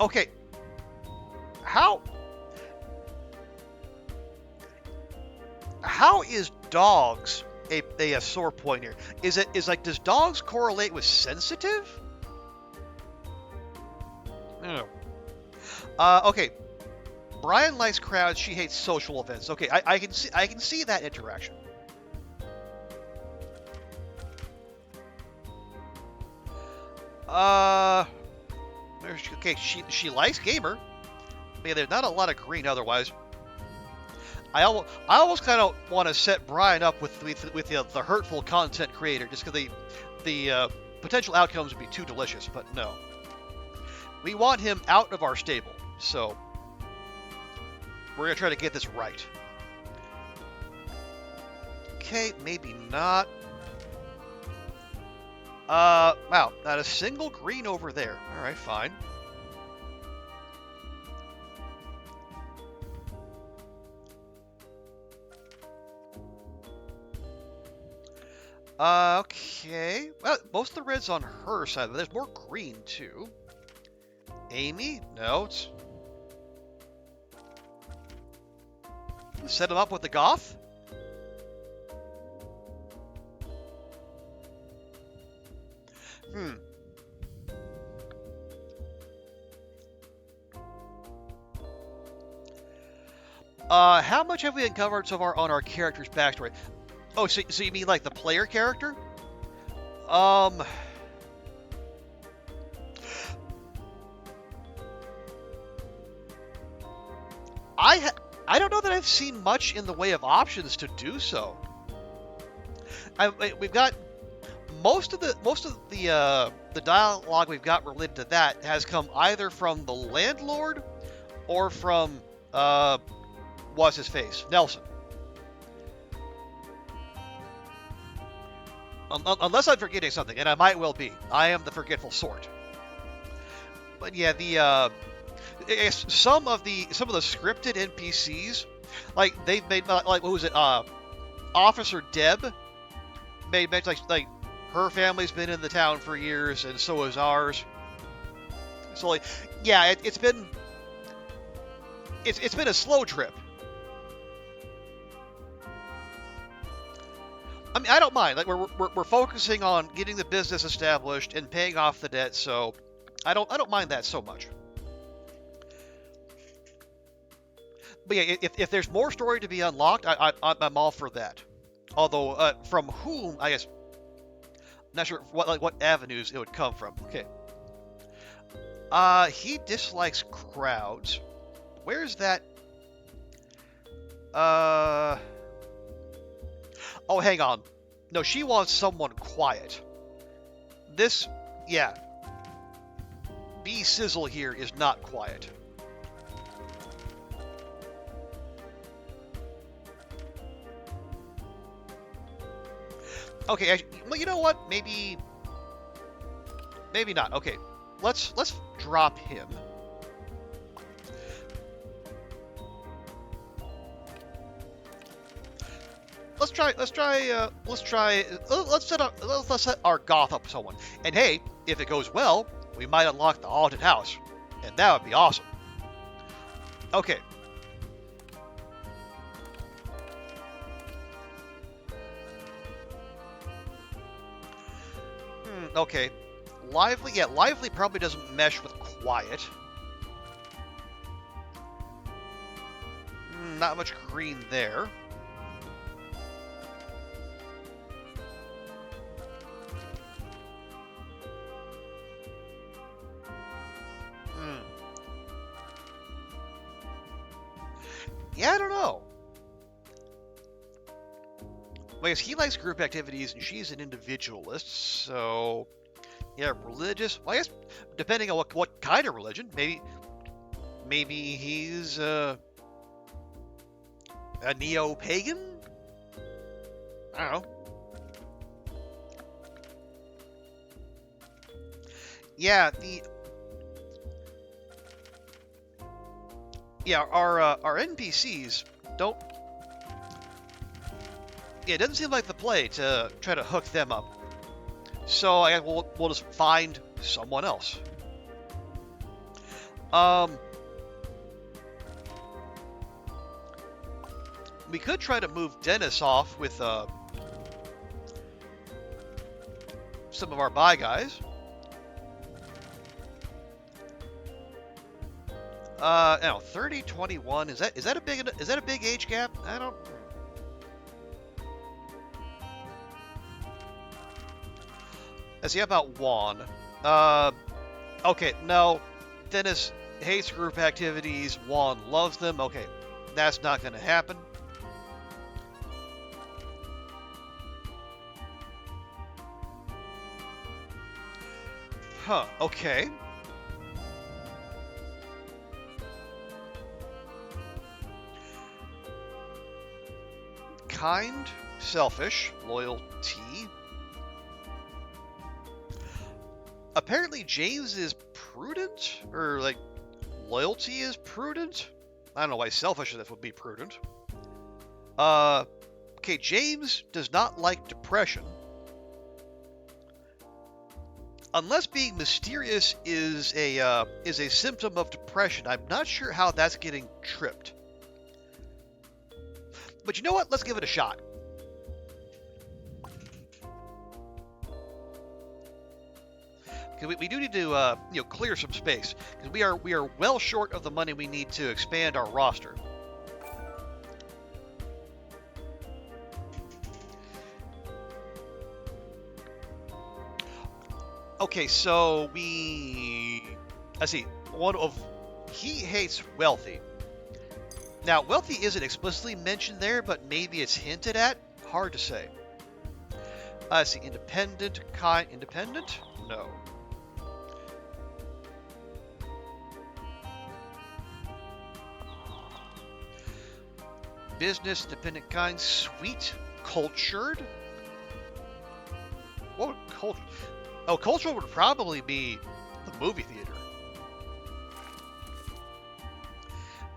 Okay. How is dogs a sore point here? Is like, does dogs correlate with sensitive? I don't know. Okay. Brian likes crowds. She hates social events. Okay, I can see that interaction. Okay, she likes gamer. Yeah, there's not a lot of green otherwise. I almost kind of want to set Brian up with the hurtful content creator, just because the potential outcomes would be too delicious. But no, we want him out of our stable, so we're gonna try to get this right. Okay, maybe not. Wow, not a single green over there. All right, fine. Okay. Well, most of the red's on her side, but there's more green too. Amy? No, it's... Set him up with the goth? How much have we uncovered so far on our character's backstory? Oh, so you mean like the player character? I don't know that I've seen much in the way of options to do so. We've got most of the dialogue we've got related to that has come either from the landlord or from what's his face, Nelson. Unless I'm forgetting something, and I might well be. I am the forgetful sort. But yeah, some of the scripted NPCs, like they've made, like what was it? Officer Deb made like her family's been in the town for years, and so is ours. So like, yeah, it's been a slow trip. I mean, I don't mind. Like we're focusing on getting the business established and paying off the debt, so I don't mind that so much. But yeah, if there's more story to be unlocked, I'm all for that. Although from whom, I guess, not sure what avenues it would come from. Okay. He dislikes crowds. Where's that? Oh, hang on. No, she wants someone quiet. This, yeah. B Sizzle here is not quiet. Okay, well, you know what? Maybe not. Okay, let's drop him. Let's set our goth up with someone. And hey, if it goes well, we might unlock the haunted house, and that would be awesome. Okay. Okay. Lively, yeah, lively probably doesn't mesh with quiet. Not much green there. Yeah, I don't know. I guess he likes group activities and she's an individualist, so yeah, religious. Well, I guess depending on what kind of religion, maybe he's a neo-pagan. I don't know. Yeah, our NPCs don't. Yeah, it doesn't seem like the play to try to hook them up. So I guess we'll just find someone else. We could try to move Dennis off with some of our buy guys. Now 30, 21. Is that a big age gap? I don't. Let's see, how about Juan? Okay, no. Dennis hates group activities. Juan loves them. Okay, that's not going to happen. Huh, okay. Kind, selfish, loyalty. Apparently James is prudent, or like loyalty is prudent. I don't know why selfishness would be prudent. Okay, James does not like depression. Unless being mysterious is a symptom of depression, I'm not sure how that's getting tripped. But you know what? Let's give it a shot. We do need to clear some space because we are well short of the money we need to expand our roster. Okay, so let's see. He hates wealthy. Now, wealthy isn't explicitly mentioned there, but maybe it's hinted at. Hard to say. Let's see. Independent. No. Business, independent kind, sweet, cultured. What would culture? Oh, cultural would probably be the movie theater.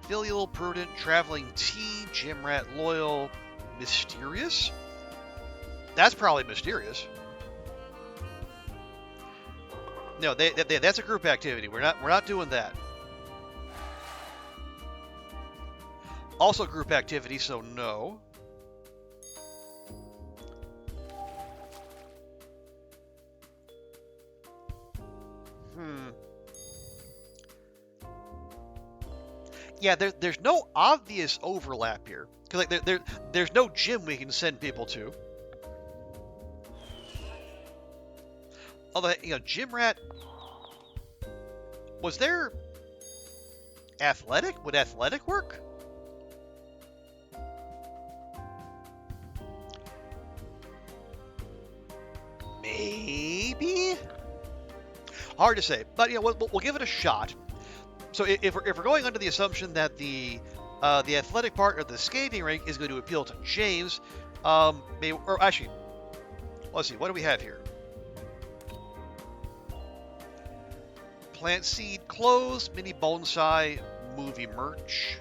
Filial, prudent, traveling tea, gym rat, loyal, mysterious. That's probably mysterious. No, that's a group activity. We're not doing that. Also group activity, so no. Yeah, there's no obvious overlap here. Because there's no gym we can send people to. Although, gym rat... Was there... athletic? Would athletic work? Maybe? Hard to say, but we'll give it a shot. So if we're going under the assumption that the athletic part of the skating rink is going to appeal to James, or actually, let's see, what do we have here? Plant seed, clothes, mini bonsai, movie merch.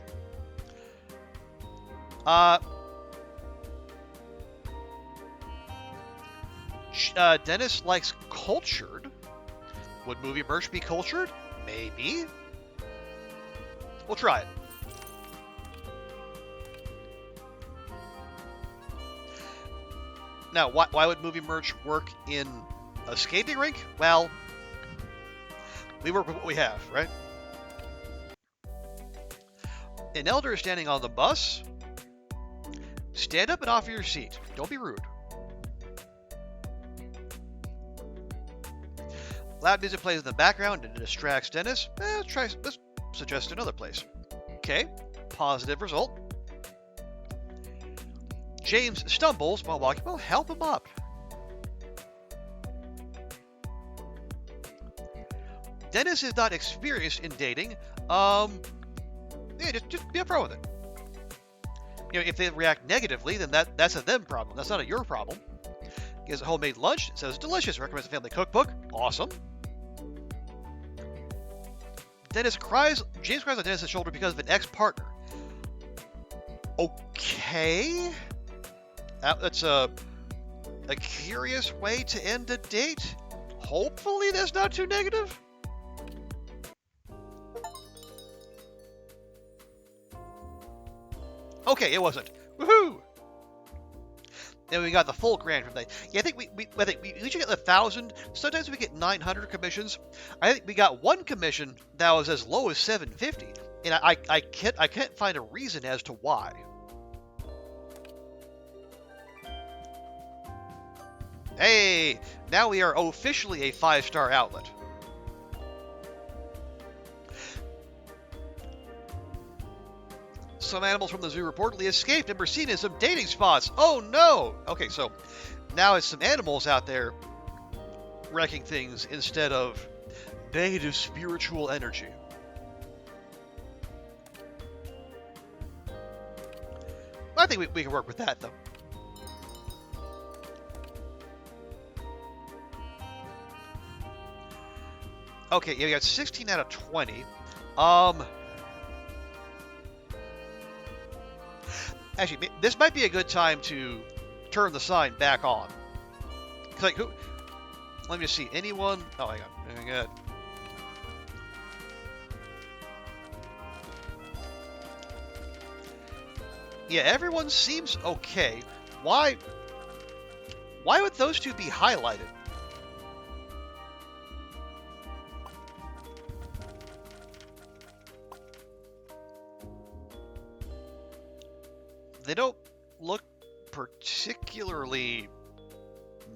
Dennis likes cultured. Would movie merch be cultured? Maybe. We'll try it. Now, why would movie merch work in A skating rink? Well, we work with what we have, right? An elder is standing on the bus. Stand up and offer your seat. Don't be rude. Loud music plays in the background and it distracts Dennis. Let's suggest another place. Okay, positive result. James stumbles while walking. Well, help him up. Dennis is not experienced in dating. Yeah, just be upfront with it. You know, if they react negatively, then that's a them problem. That's not a your problem. He has a homemade lunch. It says delicious. Recommends a family cookbook. Awesome. James cries on Dennis' shoulder because of an ex-partner. Okay. That's a curious way to end a date. Hopefully that's not too negative. Okay, it wasn't. Woohoo! Then we got the full grand from that. Yeah, I think we usually get 1,000. Sometimes we get 900 commissions. I think we got one commission that was as low as 750, and I can't find a reason as to why. Hey, now we are officially a 5-star outlet. Some animals from the zoo reportedly escaped and were seen in some dating spots. Oh no! Okay, so now it's some animals out there wrecking things instead of negative spiritual energy. I think we can work with that, though. Okay, yeah, we got 16 out of 20. Actually, this might be a good time to turn the sign back on. Like, who? Let me just see. Anyone? Oh, hang on. Hang on. Yeah, everyone seems okay. Why would those two be highlighted? They don't look particularly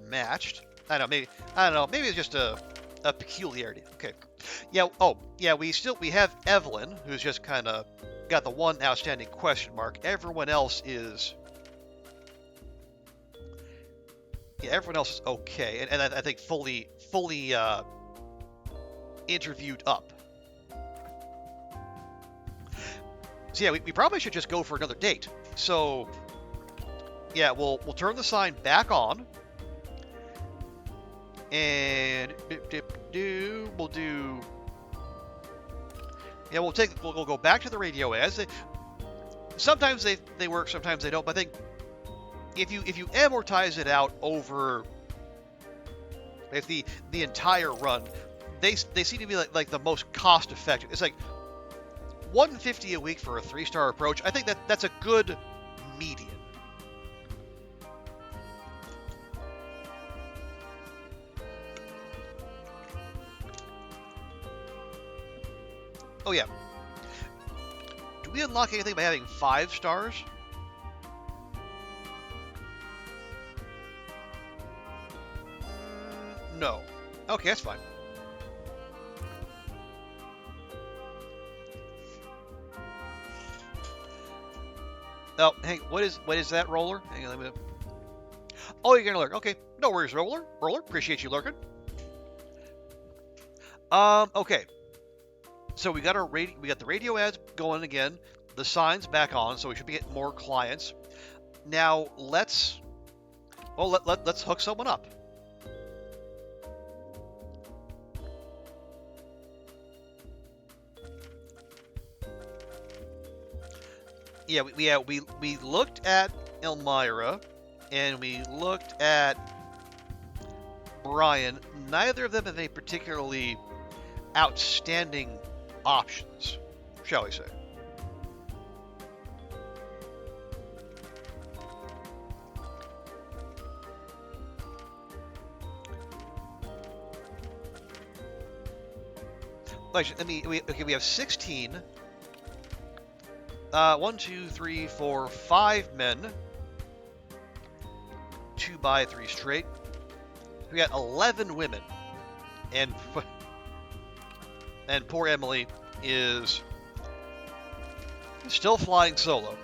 matched. I don't know. Maybe it's just a peculiarity. Okay. Yeah. Oh, yeah. We have Evelyn, who's just kind of got the one outstanding question mark. Everyone else is. Yeah, everyone else is okay, and I think fully interviewed up. So yeah, we probably should just go for another date. So, yeah, we'll turn the sign back on, and we'll do. Yeah, we'll go back to the radio ads. Sometimes they work, sometimes they don't. But I think if you amortize it out over the entire run, they seem to be like the most cost effective. It's like $150 a week for a 3-star approach. I think that's a good median. Oh yeah. Do we unlock anything by having 5 stars? No. Okay, that's fine. Oh, hey, what is that, Roller? Hang on, let me. Oh, you're gonna lurk. Okay, no worries, Roller. Appreciate you lurking. Okay. So we got the radio ads going again. The sign's back on, so we should be getting more clients. Now let's hook someone up. Yeah, we looked at Elmira, and we looked at Brian. Neither of them have any particularly outstanding options, shall we say. Actually, we have 16. 1, 2, 3, 4, 5 men. 2 bi, 3 straight. We got 11 women. And poor Emily is still flying solo.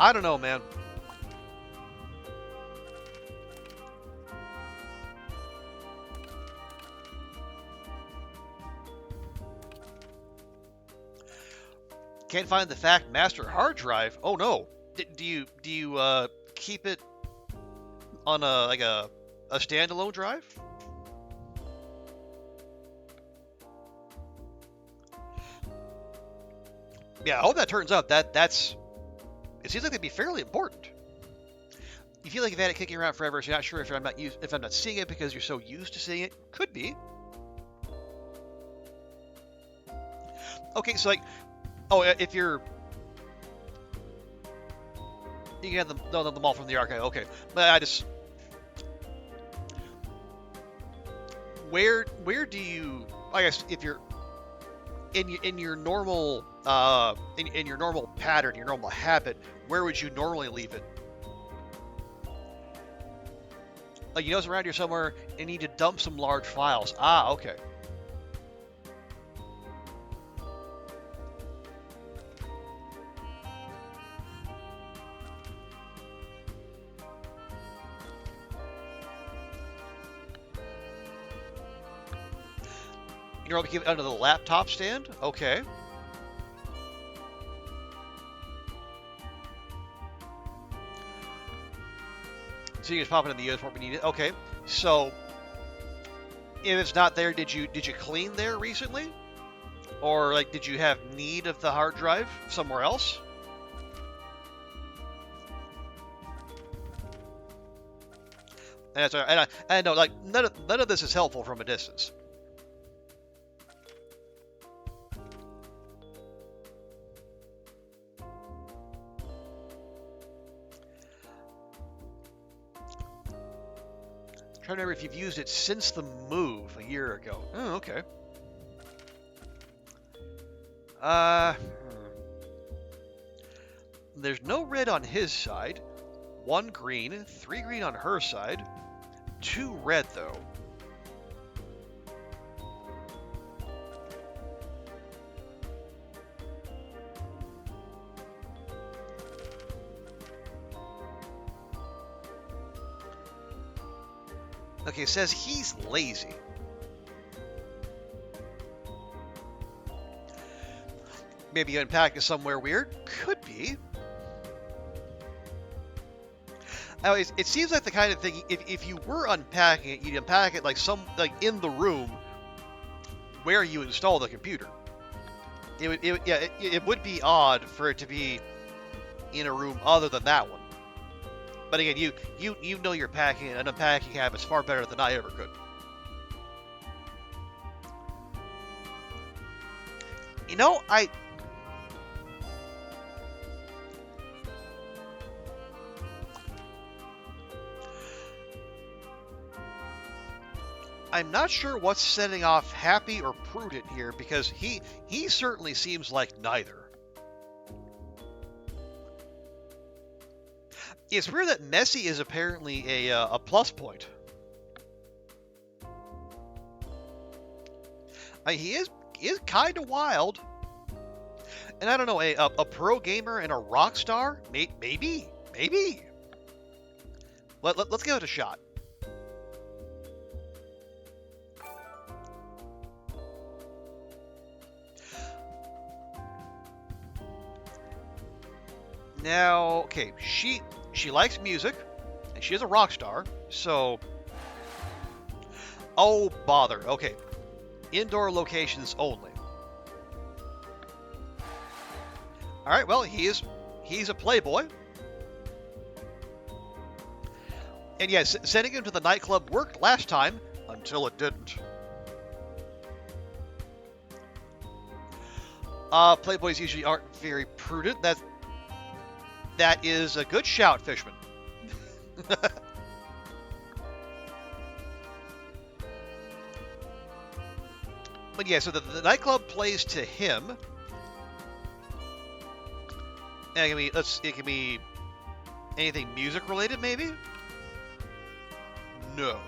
I don't know, man. Can't find the fact master hard drive. Oh no. Do you keep it on a standalone drive? Yeah, I hope that turns out that's. It seems like they'd be fairly important. You feel like you've had it kicking around forever, so you're not sure if I'm not seeing it because you're so used to seeing it. Could be. Okay, so like, if you can have them all from the archive. Okay, but I just where do you? I guess if you're in your normal in your normal pattern, your normal habit, where would you normally leave it? Like, you know, it's around here somewhere and you need to dump some large files. Ah, okay. You normally keep it under the laptop stand? Okay. So you just pop it in the US when we need it. Okay. So if it's not there, did you clean there recently? Or like did you have need of the hard drive somewhere else? And that's and I know like none of this is helpful from a distance. I'm trying to remember if you've used it since the move a year ago. Oh, okay. There's no red on his side. 1 green, 3 green on her side. 2 red though. Okay, it says he's lazy. Maybe unpack it somewhere weird? Could be. Anyways, it seems like the kind of thing, if you were unpacking it, you'd unpack it like in the room where you install the computer. It would be odd for it to be in a room other than that one. But again, you know your packing and unpacking habits far better than I ever could. You know, I'm not sure what's setting off happy or prudent here because he certainly seems like neither. It's weird that messy is apparently a plus point. He is kind of wild, and I don't know, a pro gamer and a rock star, maybe. Let's give it a shot. Now, okay, she likes music, and she is a rock star, so... Oh, bother. Okay. Indoor locations only. Alright, well, he's a playboy. And yes, sending him to the nightclub worked last time, until it didn't. Playboys usually aren't very prudent. That is a good shout, Fishman. But yeah, so the nightclub plays to him. And it can be anything music related, maybe? No.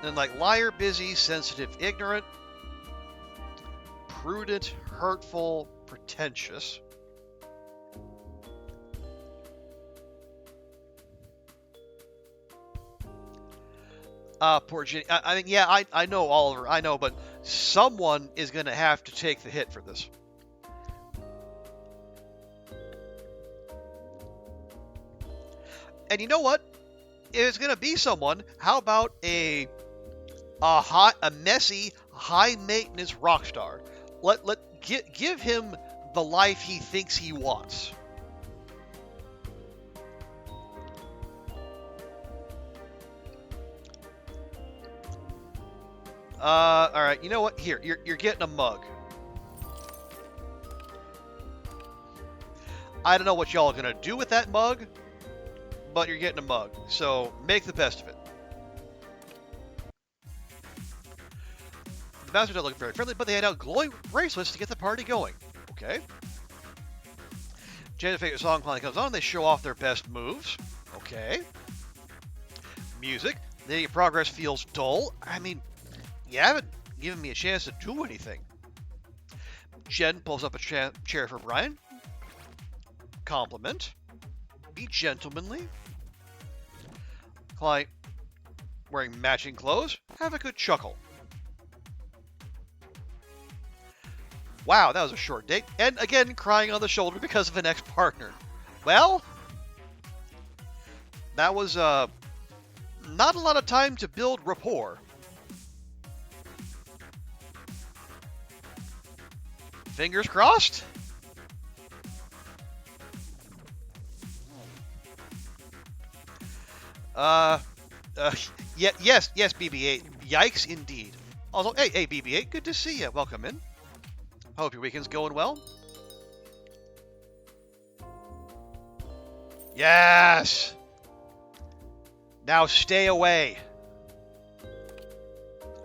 Then like liar, busy, sensitive, ignorant, prudent, hurtful, pretentious. Poor Ginny. I mean, yeah, I know Oliver. I know, but someone is going to have to take the hit for this. And you know what? If it's going to be someone, how about a messy, high maintenance rock star? Give him the life he thinks he wants. All right. You know what? Here, you're getting a mug. I don't know what y'all are gonna do with that mug, but you're getting a mug. So make the best of it. The bastards don't look very friendly, but they hand out glowing bracelets to get the party going. Okay. Jen's favorite song finally comes on. They show off their best moves. Okay. Music. The progress feels dull. I mean, you haven't given me a chance to do anything. Jen pulls up a chair for Brian. Compliment. Be gentlemanly. Client wearing matching clothes. Have a good chuckle. Wow, that was a short date. And again, crying on the shoulder because of an ex-partner. Well, that was not a lot of time to build rapport. Fingers crossed. Yes, BB-8. Yikes, indeed. Also, hey, BB-8, good to see you. Welcome in. Hope your weekend's going well. Yes. Now stay away.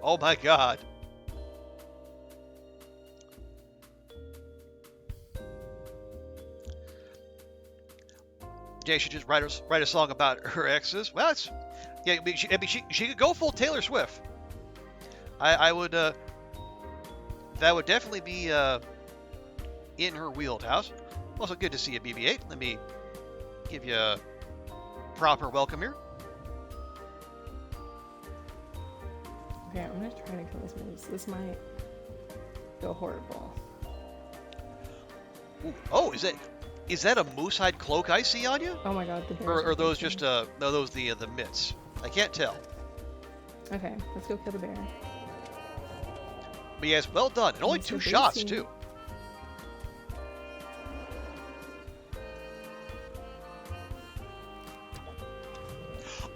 Oh my God. Jay should just write a song about her exes. Well, it's yeah. She could go full Taylor Swift. I would. That would definitely be in her wheelhouse. Also, good to see you, BB-8. Let me give you a proper welcome here. Okay, I'm gonna try to kill this moose. This might go horrible. Ooh. Oh, is that a moose hide cloak I see on you? Oh my God, the bears Or are are those closing. just no, those the mitts? I can't tell. Okay, let's go kill the bear. But yes, well done. And only Mr. 2 shots Boosie. too.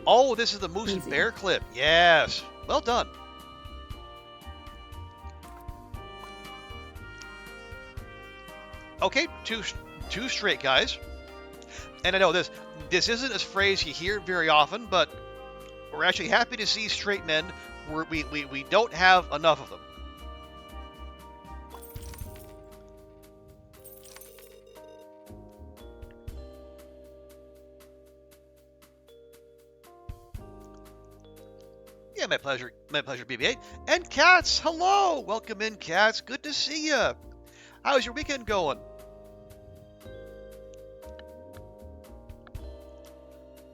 Oh, this is the moose and Easy. bear clip. Yes. Well done. Okay, two straight guys. And I know this isn't a phrase you hear very often, but we're actually happy to see straight men. We don't have enough of them. Yeah, my pleasure, BB-8. And Cats, hello! Welcome in, Cats. Good to see you. How's your weekend going?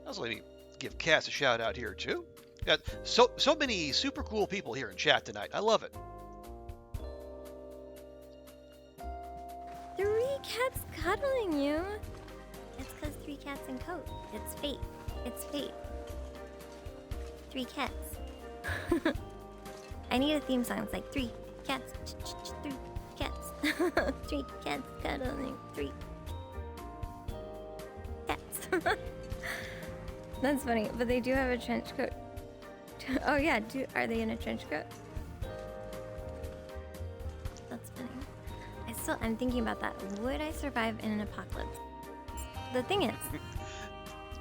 Also, let me give Cats a shout out here, too. Got so many super cool people here in chat tonight. I love it. 3 cats cuddling you. It's because 3 cats in coat. It's fate. It's fate. 3 cats. I need a theme song. It's like 3 cats. 3 cats. 3 cats cuddling. 3 cats. That's funny, but they do have a trench coat Oh yeah, are they in a trench coat? That's funny. I'm thinking about that. Would I survive in an apocalypse? The thing is,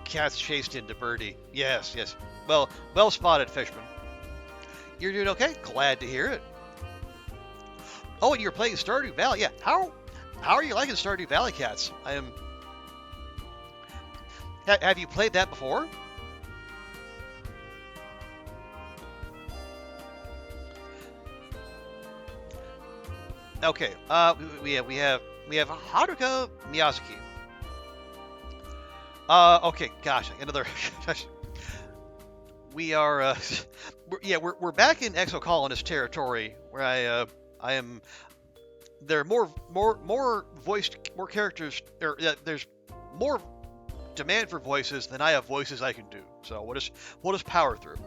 Cats chased into Birdie. Yes. Well spotted, Fishman. You're doing okay? Glad to hear it. Oh, and you're playing Stardew Valley. Yeah. How are you liking Stardew Valley, Cats? Have you played that before? Okay. We have Haruka Miyazaki. Okay. Gosh, another. We are. We're back in exocolonist territory where I am. There are more characters. There's more demand for voices than I have voices I can do. So we'll just power through.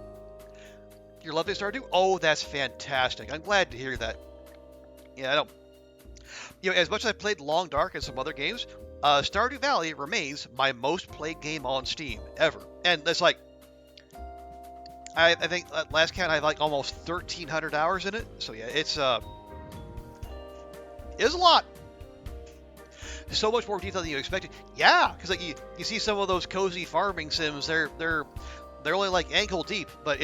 Your lovely Stardew? Oh, that's fantastic. I'm glad to hear that. Yeah, I don't. As much as I played Long Dark and some other games, Stardew Valley remains my most played game on Steam ever. And it's like, I think at last count I have like almost 1,300 hours in it. So yeah, it's a lot. So much more detail than you expected. Yeah, because like you see some of those cozy farming sims, they're only like ankle deep, but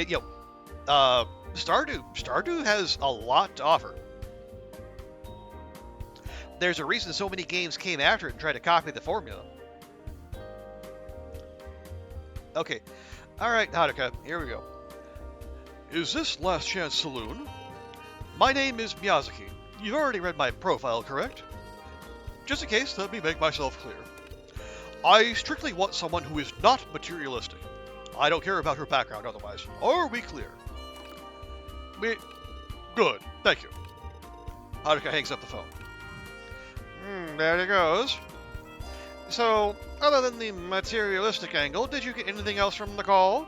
Stardew has a lot to offer. There's a reason so many games came after it and tried to copy the formula. Okay. Alright, Haruka, here we go. Is this Last Chance Saloon? My name is Miyazaki. You've already read my profile, correct? Just in case, let me make myself clear. I strictly want someone who is not materialistic. I don't care about her background otherwise. Are we clear? Good, thank you. Haruka hangs up the phone. There it goes. So, other than the materialistic angle, did you get anything else from the call?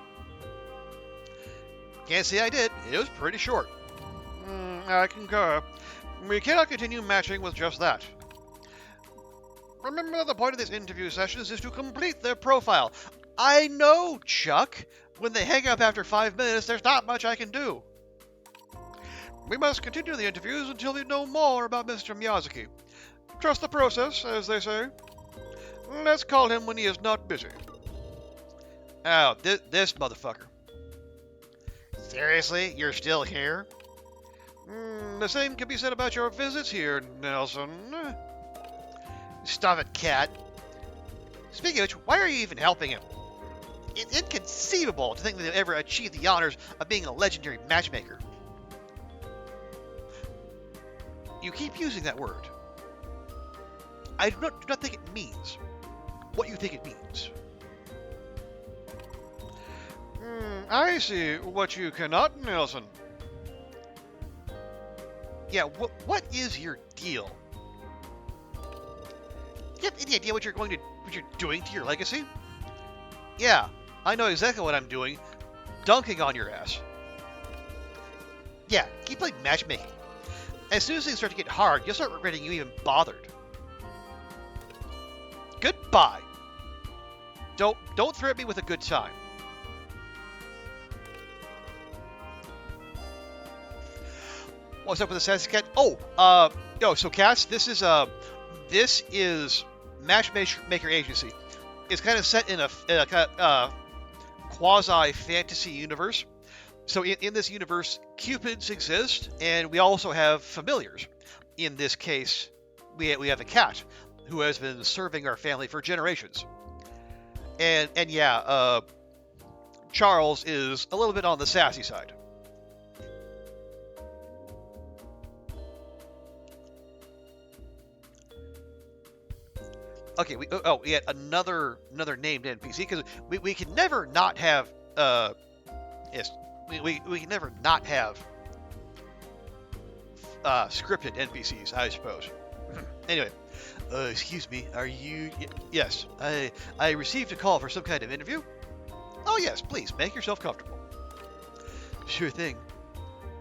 Can't say I did. It was pretty short. I concur. We cannot continue matching with just that. Remember, the point of these interview sessions is to complete their profile. I know, Chuck. When they hang up after 5 minutes, there's not much I can do. We must continue the interviews until we know more about Mr. Miyazaki. Trust the process, as they say. Let's call him when he is not busy. Oh, this motherfucker. Seriously? You're still here? The same can be said about your visits here, Nelson. Stop it, Cat. Speaking of which, why are you even helping him? It's inconceivable to think that they'll ever achieve the honors of being a legendary matchmaker. You keep using that word. I do not think it means what you think it means. I see what you cannot, Nelson. Yeah, what is your deal? Do you have any idea what you're doing to your legacy? Yeah, I know exactly what I'm doing. Dunking on your ass. Yeah, keep playing matchmaking. As soon as things start to get hard, you'll start regretting you even bothered. Goodbye. Don't threaten me with a good time. What's up with the sassy cat? So Cats, this is Matchmaker Agency. It's kind of set in a kind of quasi-fantasy universe. So in this universe, Cupids exist, and we also have familiars. In this case, we have a cat who has been serving our family for generations. And yeah, Charles is a little bit on the sassy side. Okay, we had another named NPC, because we can never not have we can never not have scripted NPCs, I suppose. Anyway, excuse me, are you... Yes, I received a call for some kind of interview. Oh yes, please, make yourself comfortable. Sure thing.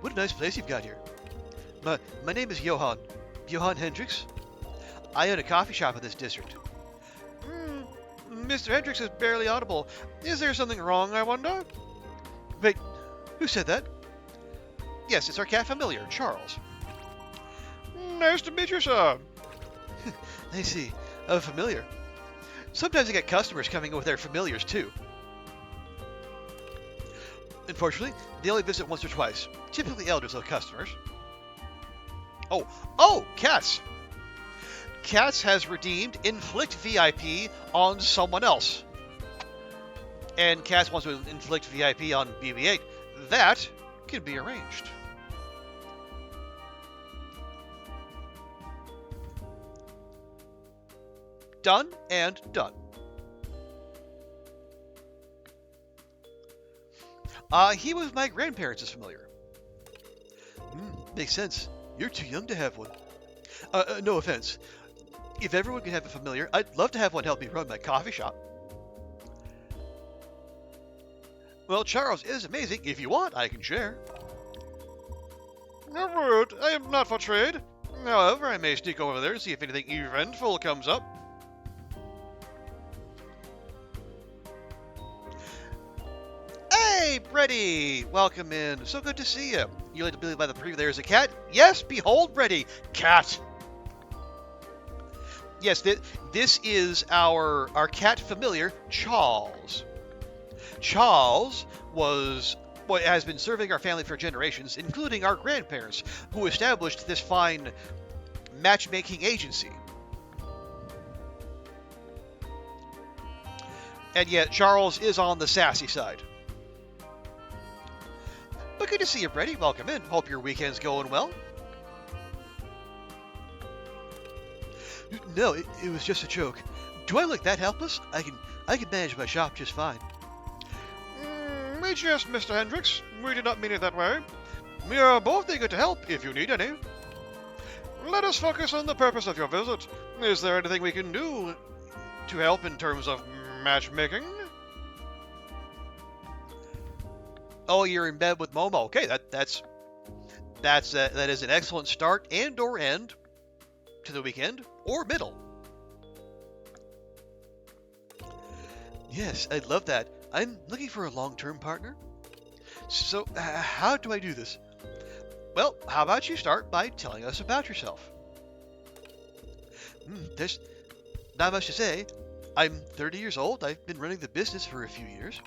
What a nice place you've got here. My name is Johan Hendricks. I own a coffee shop in this district. Mr. Hendricks is barely audible. Is there something wrong, I wonder? Who said that? Yes, it's our cat familiar, Charles. Nice to meet you, sir. I see. A familiar. Sometimes I get customers coming in with their familiars, too. Unfortunately, they only visit once or twice. Typically elders of customers. Oh, Cats! Cats has redeemed Inflict VIP on someone else. And Cats wants to inflict VIP on BB-8. That can be arranged. Done and done. He was my grandparents' familiar. Makes sense. You're too young to have one. No offense. If everyone could have a familiar, I'd love to have one help me run my coffee shop. Well, Charles is amazing. If you want, I can share. No rude. I am not for trade. However, I may sneak over there and see if anything eventful comes up. Hey, Brady! Welcome in. So good to see you. You like to believe by the preview there's a cat? Yes, behold, Brady. Cat! Yes, this is our cat familiar, Charles. Charles has been serving our family for generations, including our grandparents, who established this fine matchmaking agency. And yet, Charles is on the sassy side. But good to see you, Brady. Welcome in. Hope your weekend's going well. No, it was just a joke. Do I look that helpless? I can manage my shop just fine. We jest, Mr. Hendricks. We did not mean it that way. We are both eager to help if you need any. Let us focus on the purpose of your visit. Is there anything we can do to help in terms of matchmaking? Oh, you're in bed with Momo. Okay, that is an excellent start and or end to the weekend, or middle. Yes, I'd love that. I'm looking for a long-term partner. So, how do I do this? Well, how about you start by telling us about yourself? There's not much to say. I'm 30 years old. I've been running the business for a few years.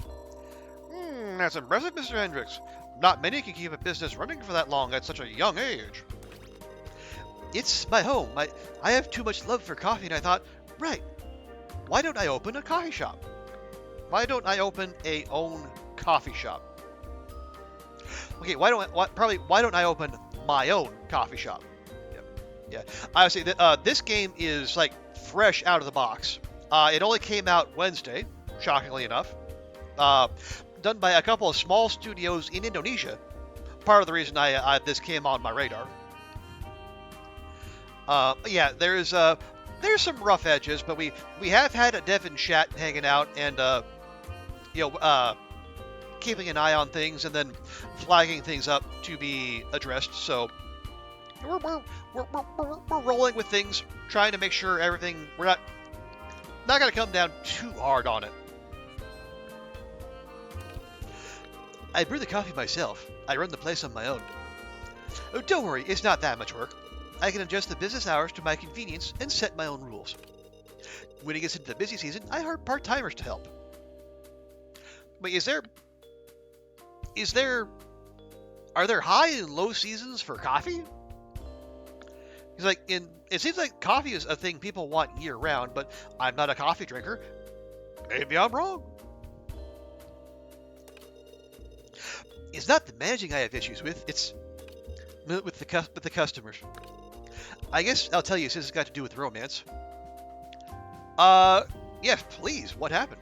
That's impressive, Mr. Hendricks. Not many can keep a business running for that long at such a young age. It's my home. I have too much love for coffee, and I thought, right, why don't I open a coffee shop? Why don't I open a own coffee shop? Okay, why don't I open my own coffee shop? Yeah. I would say that this game is like fresh out of the box. It only came out Wednesday, shockingly enough. Done by a couple of small studios in Indonesia. Part of the reason this came on my radar. Yeah, there's some rough edges, but we have had a dev and chat hanging out and keeping an eye on things and then flagging things up to be addressed. So we're rolling with things, trying to make sure everything we're not going to come down too hard on it. I brew the coffee myself. I run the place on my own. Oh, don't worry, it's not that much work. I can adjust the business hours to my convenience and set my own rules. When it gets into the busy season, I hire part-timers to help. Wait, are there high and low seasons for coffee? Because it seems like coffee is a thing people want year-round, but I'm not a coffee drinker. Maybe I'm wrong. It's not the managing I have issues with, it's with the customers. I guess I'll tell you since it's got to do with romance. Yes, please, what happened?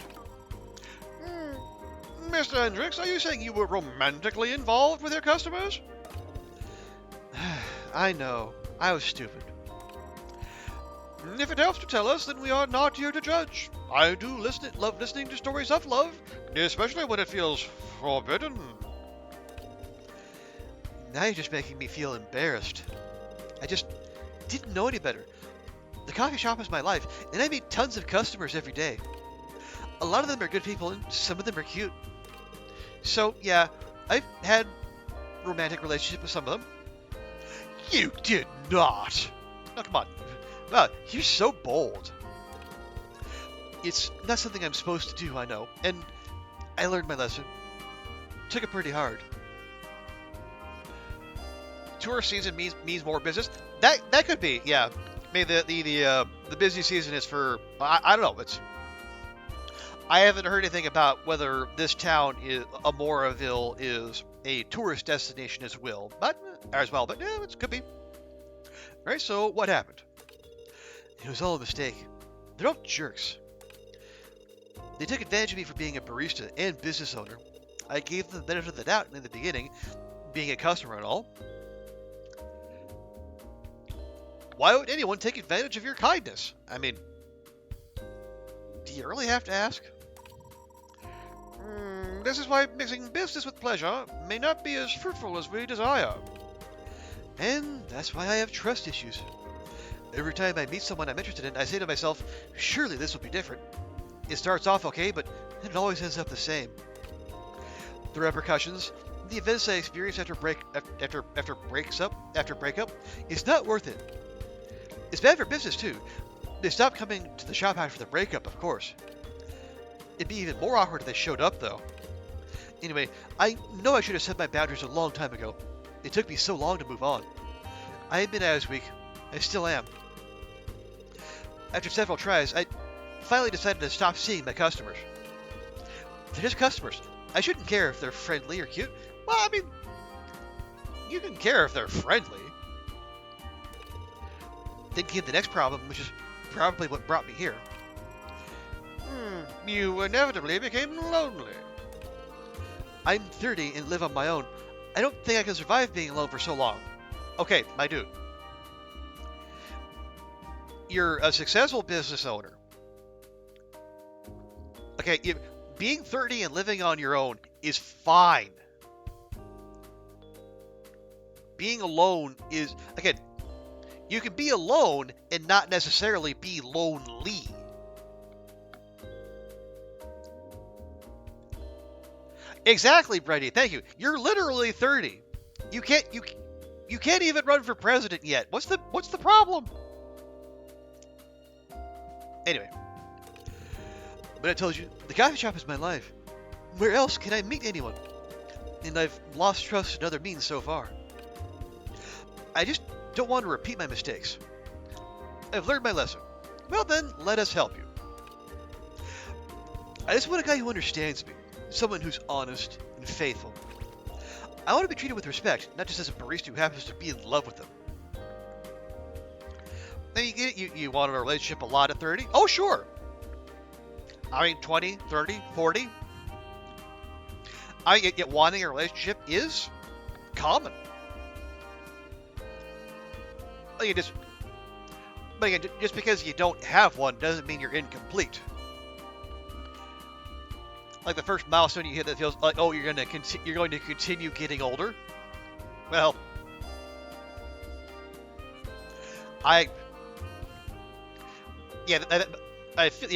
Mr. Hendricks, are you saying you were romantically involved with your customers? I know, I was stupid. If it helps to tell us, then we are not here to judge. I do love listening to stories of love, especially when it feels forbidden. Now you're just making me feel embarrassed. I just didn't know any better. The coffee shop is my life, and I meet tons of customers every day. A lot of them are good people, and some of them are cute. So, yeah, I've had romantic relationships with some of them. You did not. Oh, come on. Wow, you're so bold. It's not something I'm supposed to do, I know. And I learned my lesson. Took it pretty hard. Tourist season means more business. That could be, yeah. Maybe the busy season is for I don't know. I haven't heard anything about whether this town is Amoraville is a tourist destination as well, but yeah, it could be. All right, so what happened? It was all a mistake. They're all jerks. They took advantage of me for being a barista and business owner. I gave them the benefit of the doubt in the beginning, being a customer and all. Why would anyone take advantage of your kindness? I mean, do you really have to ask? This is why mixing business with pleasure may not be as fruitful as we desire. And that's why I have trust issues. Every time I meet someone I'm interested in, I say to myself, surely this will be different. It starts off okay, but then it always ends up the same. The repercussions, the events I experience after breakup, is not worth it. It's bad for business too. They stopped coming to the shop after the breakup, of course. It'd be even more awkward if they showed up, though. Anyway, I know I should have set my boundaries a long time ago. It took me so long to move on. I admit I was weak. I still am. After several tries, I finally decided to stop seeing my customers. They're just customers. I shouldn't care if they're friendly or cute. Well, I mean, you can care if they're friendly. Then came the next problem, which is probably what brought me here. You inevitably became lonely. I'm 30 and live on my own. I don't think I can survive being alone for so long. Okay, my dude. You're a successful business owner. Okay, being 30 and living on your own is fine. Being alone is, again, you can be alone and not necessarily be lonely. Exactly, Brady. Thank you. You're literally 30. You can't even run for president yet. What's the problem? Anyway, but I told you, the coffee shop is my life. Where else can I meet anyone? And I've lost trust in other means so far. I just don't want to repeat my mistakes. I've learned my lesson. Well then, let us help you. I just want a guy who understands me. Someone who's honest and faithful. I want to be treated with respect, not just as a barista who happens to be in love with them. Then you get it, you want a relationship a lot at 30? Oh, sure. I mean, 20, 30, 40. I get wanting a relationship is common. But again, just because you don't have one doesn't mean you're incomplete. Like the first milestone you hit that feels like, oh, you're going to continue getting older. Well, I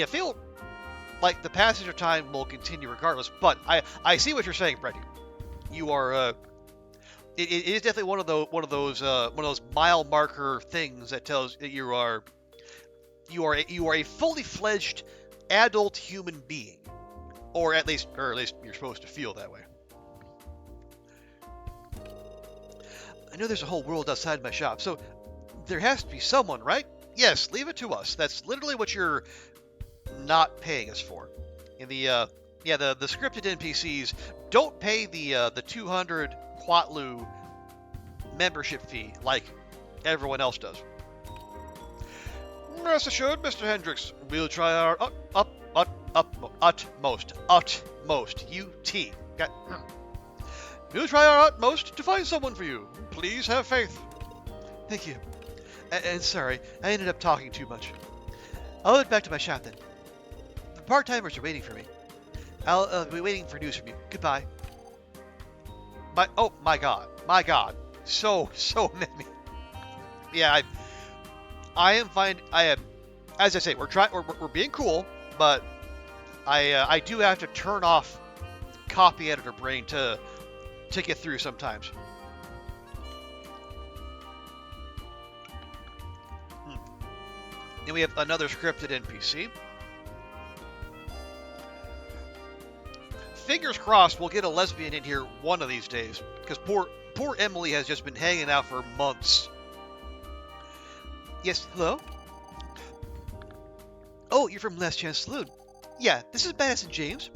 feel like the passage of time will continue regardless. But I see what you're saying, Brady. You are it is definitely one of those mile marker things that tells that you are a fully fledged adult human being. Or at least you're supposed to feel that way. I know there's a whole world outside my shop, so there has to be someone, right? Yes, leave it to us. That's literally what you're not paying us for. In the scripted NPCs don't pay the 200 Quatlu membership fee like everyone else does. Rest assured, Mr. Hendricks, we'll try our utmost. U-T. We'll try our utmost to find someone for you. Please have faith. Thank you. And sorry, I ended up talking too much. I'll head back to my shop then. The part-timers are waiting for me. I'll be waiting for news from you. Goodbye. My God. So many. Yeah, I am fine. I am, as I say, we're being cool, but I do have to turn off copy editor brain to to get through sometimes. Then we have another scripted NPC. Fingers crossed we'll get a lesbian in here one of these days, because poor Emily has just been hanging out for months. Yes, hello? Oh, you're from Last Chance Saloon. Yeah, this is Madison James.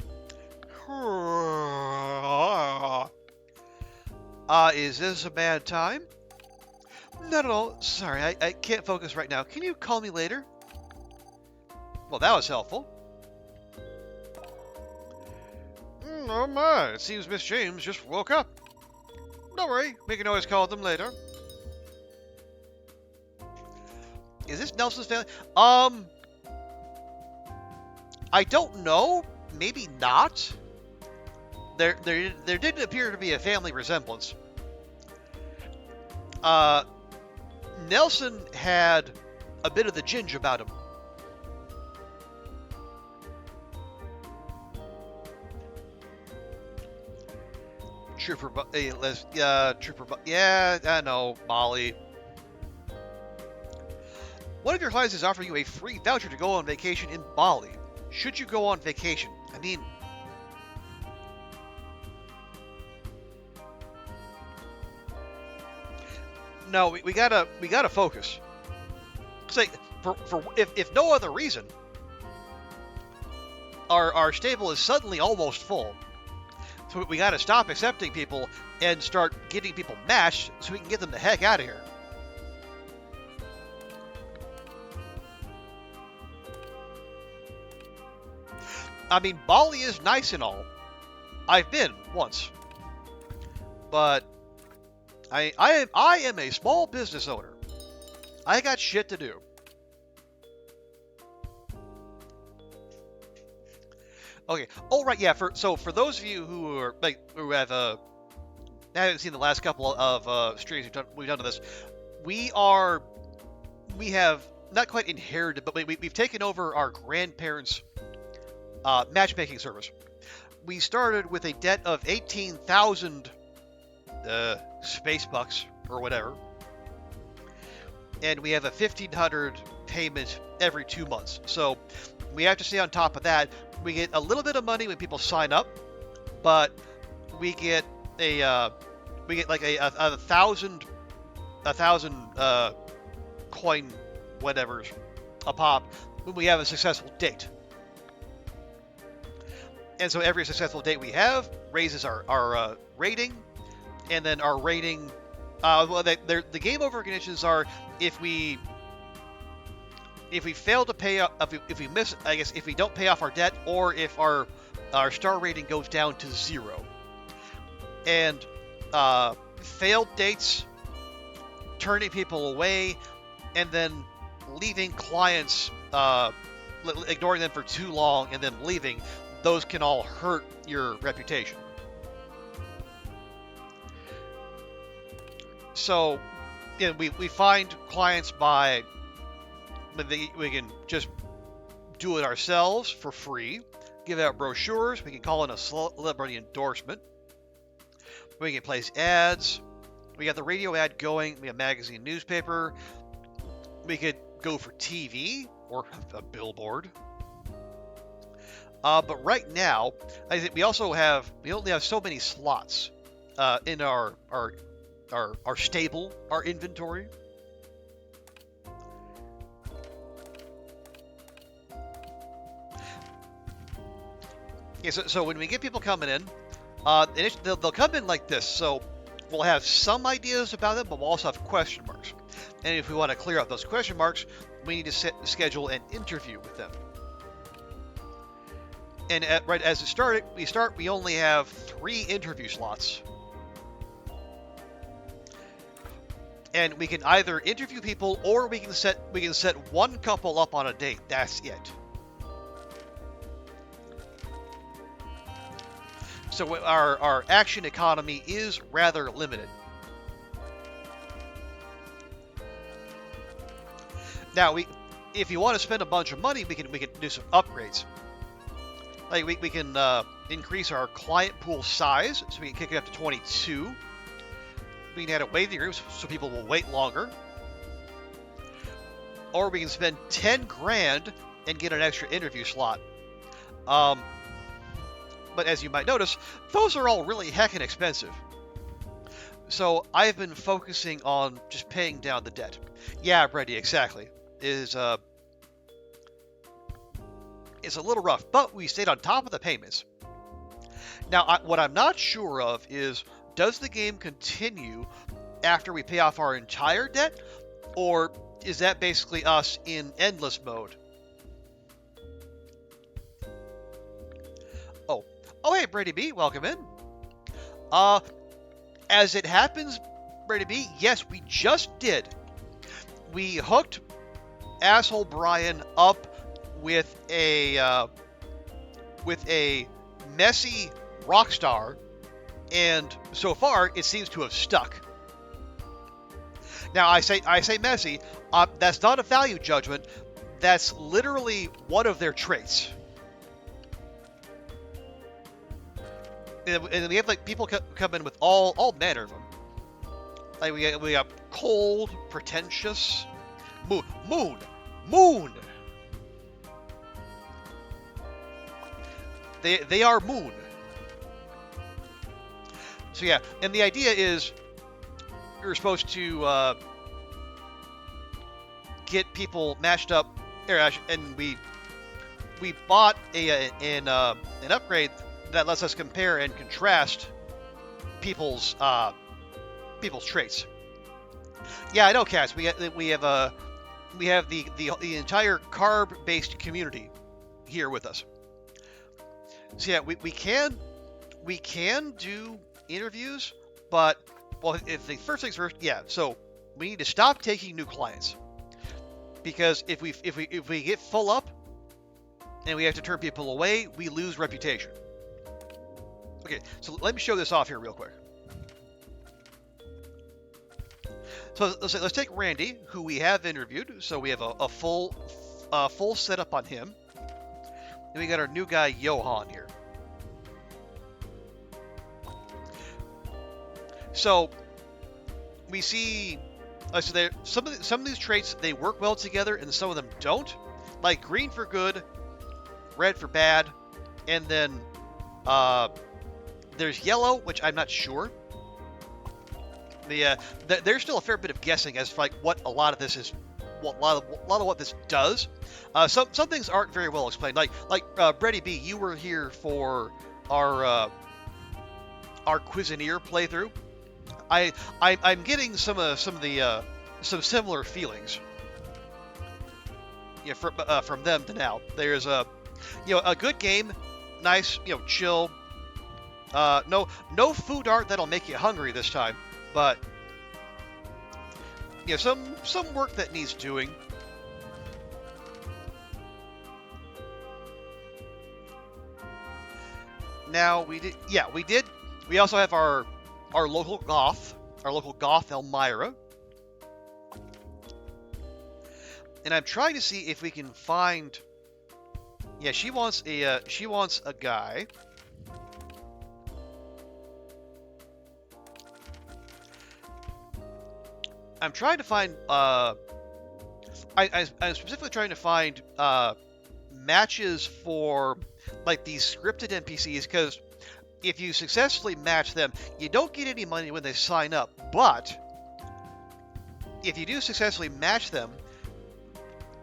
Is this a bad time? Not at all. Sorry, I can't focus right now. Can you call me later? Well, that was helpful. Oh my, it seems Miss James just woke up. Don't worry, we can always call them later. Is this Nelson's family? I don't know. Maybe not. There didn't appear to be a family resemblance. Nelson had a bit of the ginge about him. Yeah, I know, Molly. One of your clients is offering you a free voucher to go on vacation in Bali. Should you go on vacation? I mean, no, we gotta focus. Say, if no other reason, our stable is suddenly almost full. So we gotta stop accepting people and start getting people matched so we can get them the heck out of here. I mean, Bali is nice and all. I've been once. But I am a small business owner. I got shit to do. Okay. Oh right, yeah. For those of you who are who haven't seen the last couple of streams we've done to this, we have not quite inherited, but we've taken over our grandparents' matchmaking service. We started with a debt of 18,000 space bucks or whatever, and we have a 1,500 payment every 2 months. So we have to stay on top of that. We get a little bit of money when people sign up, but we get like a thousand coin whatever's a pop when we have a successful date. And so every successful date we have raises our rating, and then our rating. The game over conditions are if we fail to pay up, if we miss, I guess, if we don't pay off our debt, or if our star rating goes down to 0. And failed dates, turning people away, and then leaving clients, ignoring them for too long, and then leaving, those can all hurt your reputation. So, we find clients by, we can just do it ourselves for free, give out brochures, we can call in a celebrity endorsement, we can place ads, we got the radio ad going, we have magazine, newspaper, we could go for TV or a billboard. But right now, I think we only have so many slots in our stable, our inventory. Yeah, so when we get people coming in, they'll come in like this. So we'll have some ideas about them, but we'll also have question marks. And if we want to clear out those question marks, we need to schedule an interview with them. And right as we only have 3 interview slots. And we can either interview people, or we can set one couple up on a date. That's it. So our action economy is rather limited. Now if you want to spend a bunch of money, we can do some upgrades. Like we can increase our client pool size so we can kick it up to 22. We can add a waiting room so people will wait longer. Or we can spend 10 grand and get an extra interview slot. But as you might notice, those are all really heckin' expensive. So I've been focusing on just paying down the debt. Yeah, Brady, exactly. It's a little rough, but we stayed on top of the payments. Now, what I'm not sure of is, does the game continue after we pay off our entire debt, or is that basically us in endless mode? Oh, hey, Brady B, welcome in. As it happens, Brady B, yes, we just did. We hooked asshole Brian up with a messy rock star, and so far it seems to have stuck. Now I say messy. That's not a value judgment. That's literally one of their traits. And we have like people come in with all manner of them. Like we got cold, pretentious, moon. They are moon. So yeah, and the idea is you're supposed to get people matched up, and we bought an upgrade that lets us compare and contrast people's traits. Yeah, I know, Cass. We have the entire carb-based community here with us. So yeah, we can do interviews, but if the first things first, yeah. So we need to stop taking new clients, because if we get full up and we have to turn people away, we lose reputation. Okay, so let me show this off here real quick. So let's take Randy, who we have interviewed. So we have a full setup on him. And we got our new guy Johan here. So we see, so there some of these traits, they work well together, and some of them don't. Like green for good, red for bad, and then there's yellow, which I'm not sure. There's still a fair bit of guessing as to like what a lot of this is, a lot of what this does. Some things aren't very well explained. Like Brady B, you were here for our Cuisineer playthrough. I'm getting some similar feelings. Yeah, from them to now. There's a good game, nice, chill. No food art that'll make you hungry this time, but some work that needs doing. Now we did. We also have our local goth, Elmira, and I'm trying to see if we can find. Yeah, she wants a guy. I'm trying to find. I'm specifically trying to find matches for like these scripted NPCs, because if you successfully match them, you don't get any money when they sign up. But if you do successfully match them,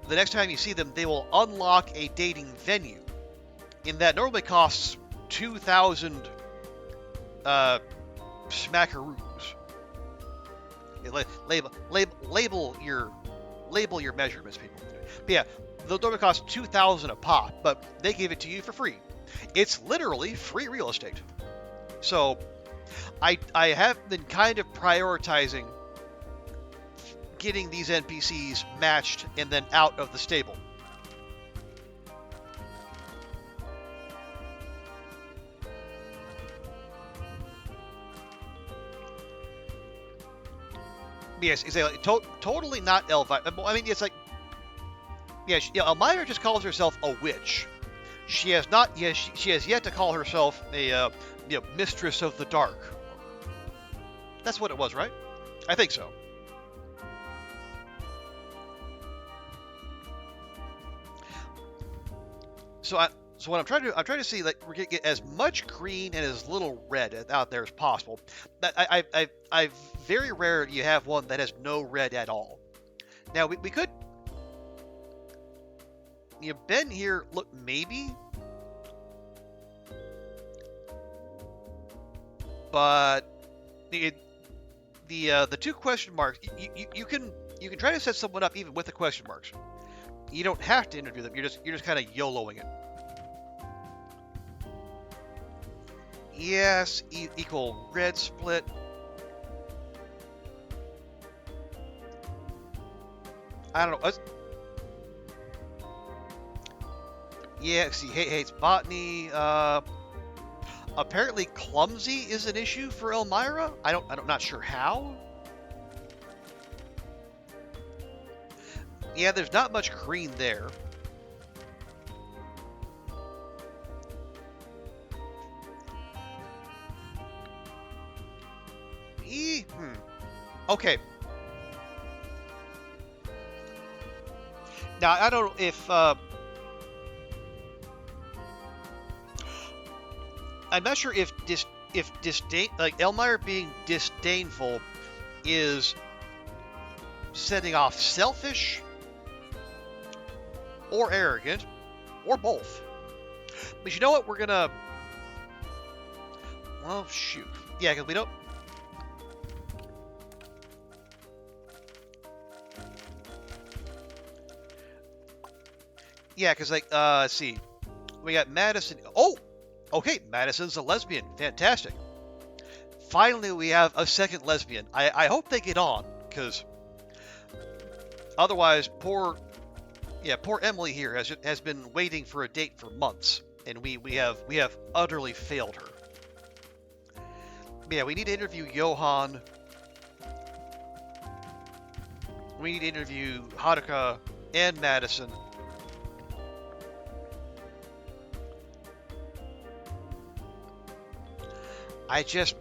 the next time you see them, they will unlock a dating venue, and that normally costs 2,000 smackaroos. Label your measurements, people. But yeah, they'll normally cost 2,000 a pop, but they give it to you for free. It's literally free real estate. So I have been kind of prioritizing getting these NPCs matched and then out of the stable. Yes, exactly. Totally not Elvira. I mean, it's like, yeah, Elmira just calls herself a witch. She has not. Yes, she has yet to call herself a mistress of the dark. That's what it was, right? I think so. So what I'm trying to see, like, we're gonna get as much green and as little red out there as possible. I very rare you have one that has no red at all. Now we could, Ben here, look, maybe, but the two question marks, you can try to set someone up even with the question marks. You don't have to interview them. You're just kind of YOLOing it. Yes, equal red split. I don't know. Yeah, see, hates botany. Apparently clumsy is an issue for Elmira. I'm not sure how. Yeah, there's not much green there. Okay. Now, I don't know if... I'm not sure if disdain, like Elmira being disdainful, is setting off selfish or arrogant or both. But you know what? We're gonna... Well, shoot. Yeah, because we don't... Yeah, because, like, let's see. We got Madison. Oh! Okay, Madison's a lesbian. Fantastic. Finally, we have a second lesbian. I hope they get on, because otherwise, poor Emily here has been waiting for a date for months, and we have utterly failed her. Yeah, we need to interview Johan. We need to interview Haruka and Madison. I just...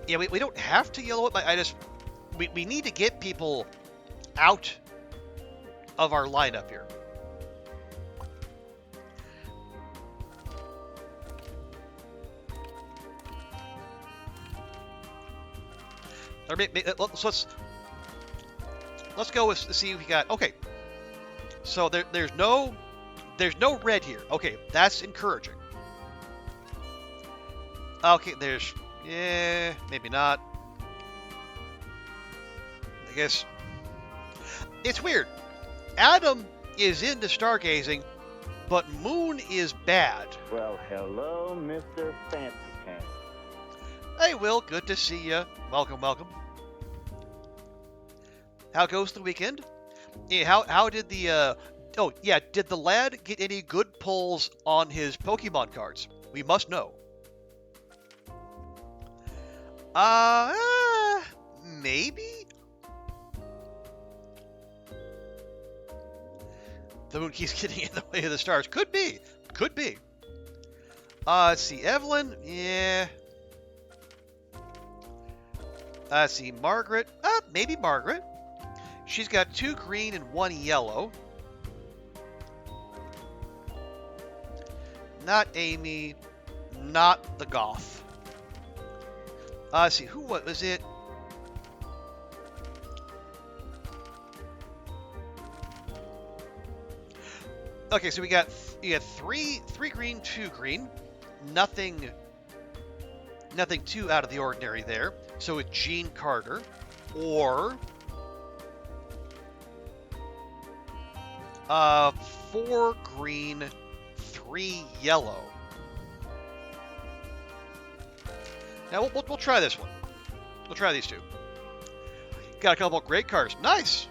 Yeah, we don't have to yellow it, but we need to get people out of our lineup here. Or let's go with see if we got... Okay. So there's no red here. Okay, that's encouraging. Okay, there's... Yeah, maybe not. I guess... It's weird. Adam is into stargazing, but Moon is bad. Well, hello, Mr. Fancy Pants. Hey, Will, good to see you. Welcome, welcome. How goes the weekend? Yeah, how did the, oh, yeah, did the lad get any good pulls on his Pokemon cards? We must know. Maybe? The moon keeps getting in the way of the stars. Could be. Could be. Let's see, Evelyn, yeah. Let's see, Margaret, maybe Margaret. She's got 2 green and 1 yellow. Not Amy. Not the goth. Let's see, what was it? Okay, so we got 3 green, 2 green. Nothing too out of the ordinary there. So it's Gene Carter, or 4 green, 3 yellow. Now we'll try this one. We'll try these 2. Got a couple of great cards. Nice.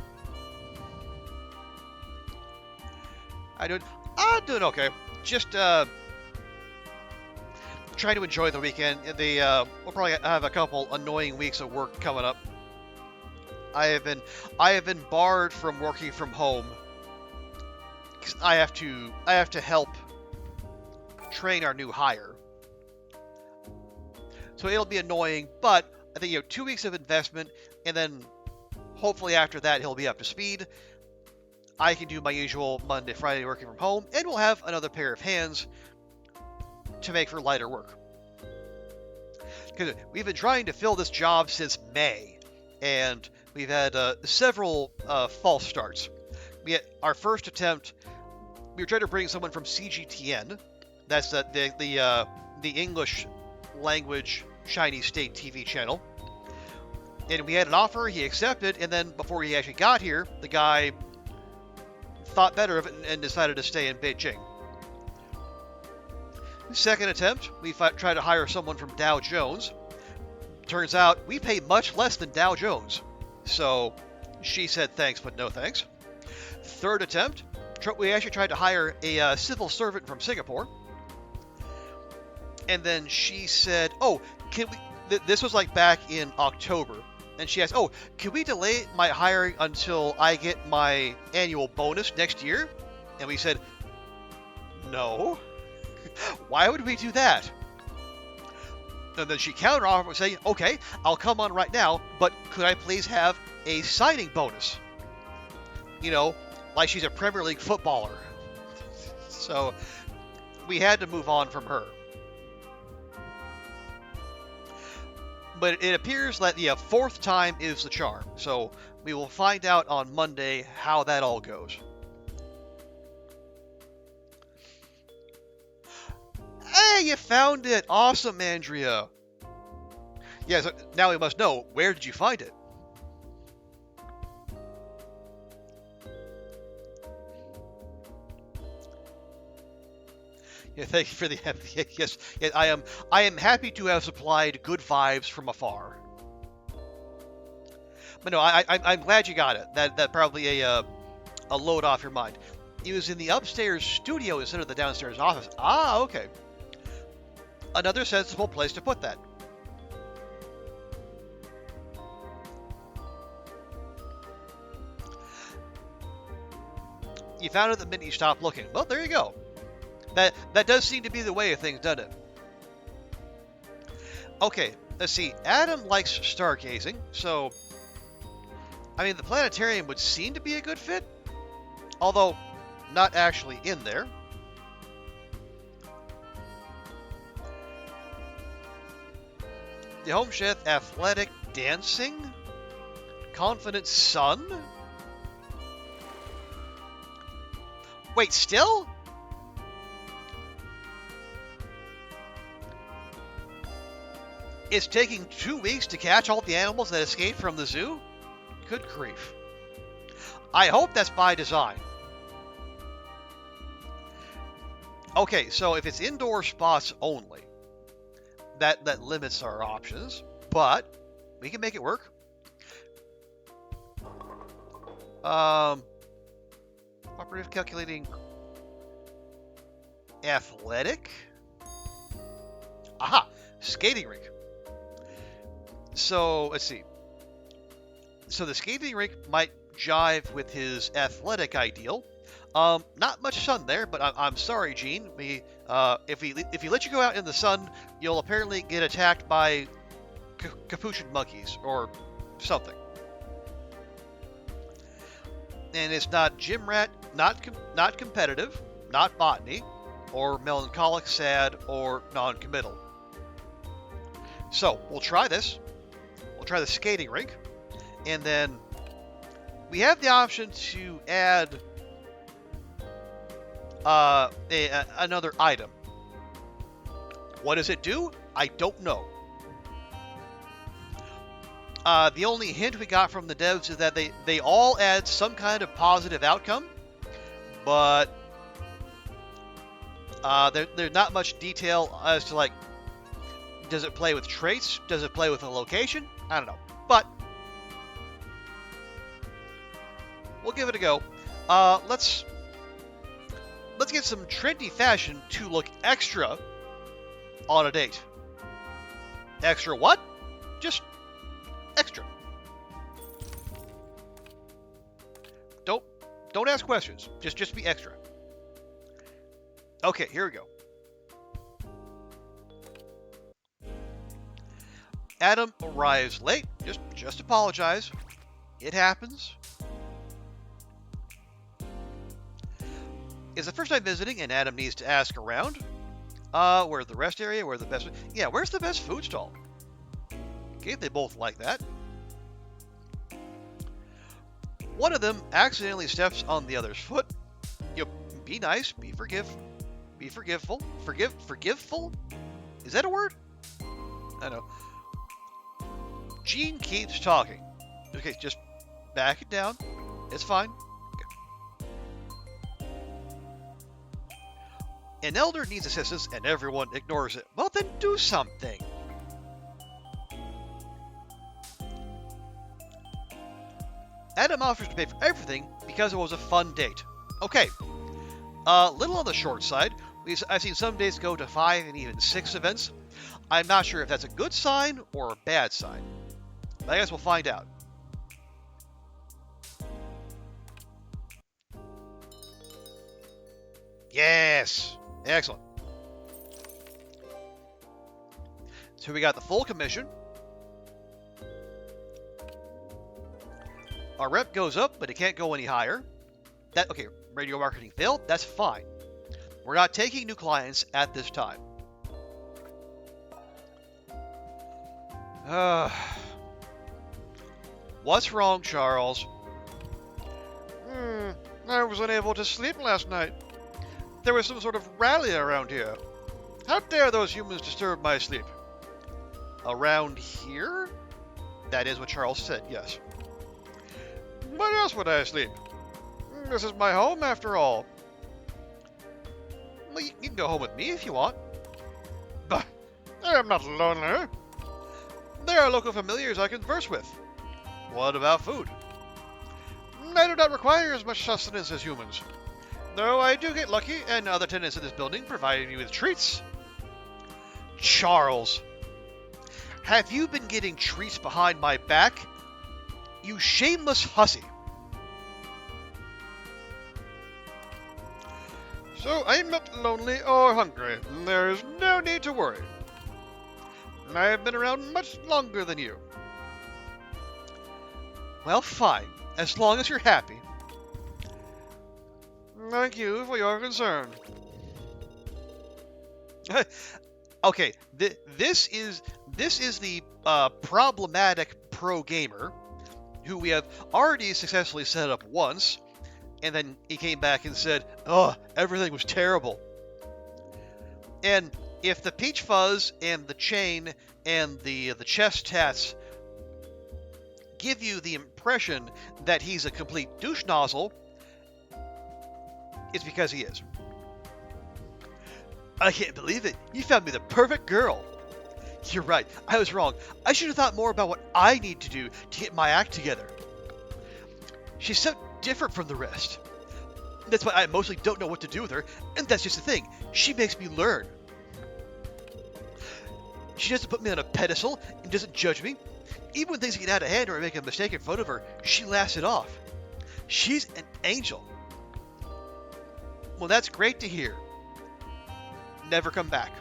I'm doing okay. Just trying to enjoy the weekend. We'll probably have a couple annoying weeks of work coming up. I have been barred from working from home because I have to help train our new hire. So it'll be annoying, but I think 2 weeks of investment, and then hopefully after that he'll be up to speed. I can do my usual Monday, Friday working from home, and we'll have another pair of hands to make for lighter work. Because we've been trying to fill this job since May, and we've had several false starts. We had our first attempt. We were trying to bring someone from CGTN, that's the English language Chinese state TV channel, and we had an offer. He accepted, and then before he actually got here, the guy thought better of it and decided to stay in Beijing. Second attempt, we tried to hire someone from Dow Jones. Turns out we pay much less than Dow Jones, so she said thanks but no thanks. Third attempt, we actually tried to hire a civil servant from Singapore, and then she said, "Oh, can we?" This was like back in October, and she asked, "Oh, can we delay my hiring until I get my annual bonus next year?" And we said, "No." Why would we do that? And then she counter-offered saying, "Okay, I'll come on right now, but could I please have a signing bonus?" Like she's a Premier League footballer. So we had to move on from her. But it appears that the fourth time is the charm. So we will find out on Monday how that all goes. Hey, you found it! Awesome, Andrea! Yeah, so now we must know, where did you find it? Yeah, thank you for the yes. Yeah, I am happy to have supplied good vibes from afar. But no, I'm glad you got it. That probably a load off your mind. It was in the upstairs studio instead of the downstairs office. Ah, okay. Another sensible place to put that. You found it the minute you stopped looking. Well, there you go. That does seem to be the way of things, doesn't it? Okay, let's see. Adam likes stargazing, so I mean the planetarium would seem to be a good fit, although not actually in there. The home chef, athletic dancing, confident son. Wait, still? It's taking 2 weeks to catch all the animals that escaped from the zoo? Good grief. I hope that's by design. Okay, so if it's indoor spots only, that limits our options, but we can make it work. Operative calculating athletic. Aha, skating rink. So let's see. So the skating rink might jive with his athletic ideal. Not much sun there, but I'm sorry, Gene. If we let you go out in the sun, you'll apparently get attacked by capuchin monkeys or something. And it's not gym rat, not competitive, not botany, or melancholic, sad, or non-committal. So we'll try this. We'll try the skating rink, and then we have the option to add another item. What does it do? I don't know. The only hint we got from the devs is that they all add some kind of positive outcome, but there's not much detail as to, like, does it play with traits? Does it play with a location? I don't know, but we'll give it a go. Let's get some trendy fashion to look extra on a date. Extra what? Just extra. Don't ask questions. Just be extra. Okay, here we go. Adam arrives late. Just apologize. It happens. It's the first time visiting, and Adam needs to ask around. Where's the rest area? Where's the best? Yeah, where's the best food stall? Okay, they both like that. One of them accidentally steps on the other's foot. You know, be nice, be forgiveful. Forgiveful? Is that a word? I don't know. Jean keeps talking. Okay, just back it down. It's fine. Okay. An elder needs assistance and everyone ignores it. Well, then do something. Adam offers to pay for everything because it was a fun date. Okay. Little on the short side. I've seen some dates go to 5 and even 6 events. I'm not sure if that's a good sign or a bad sign. But I guess we'll find out. Yes! Excellent. So we got the full commission. Our rep goes up, but it can't go any higher. Okay, radio marketing failed. That's fine. We're not taking new clients at this time. What's wrong, Charles? I was unable to sleep last night. There was some sort of rally around here. How dare those humans disturb my sleep? Around here? That is what Charles said, yes. Where else would I sleep? This is my home, after all. Well, you can go home with me if you want. Bah, I am not lonely. There are local familiars I converse with. What about food? I do not require as much sustenance as humans. Though I do get lucky, and other tenants in this building provide me with treats. Charles, have you been getting treats behind my back? You shameless hussy. So I'm not lonely or hungry. There is no need to worry. I have been around much longer than you. Well, fine, as long as you're happy. Thank you for your concern. Okay, this is the problematic pro gamer who we have already successfully set up once, and then he came back and said, "Oh, everything was terrible." And if the peach fuzz and the chain and the chest tats give you the impression that he's a complete douche nozzle, it's because he is. I can't believe it. You found me the perfect girl. You're right. I was wrong. I should have thought more about what I need to do to get my act together. She's so different from the rest. That's why I mostly don't know what to do with her, and that's just the thing. She makes me learn. She doesn't put me on a pedestal and doesn't judge me. Even when things get out of hand or I make a mistake in front of her, she laughs it off. She's an angel. Well, that's great to hear. Never come back.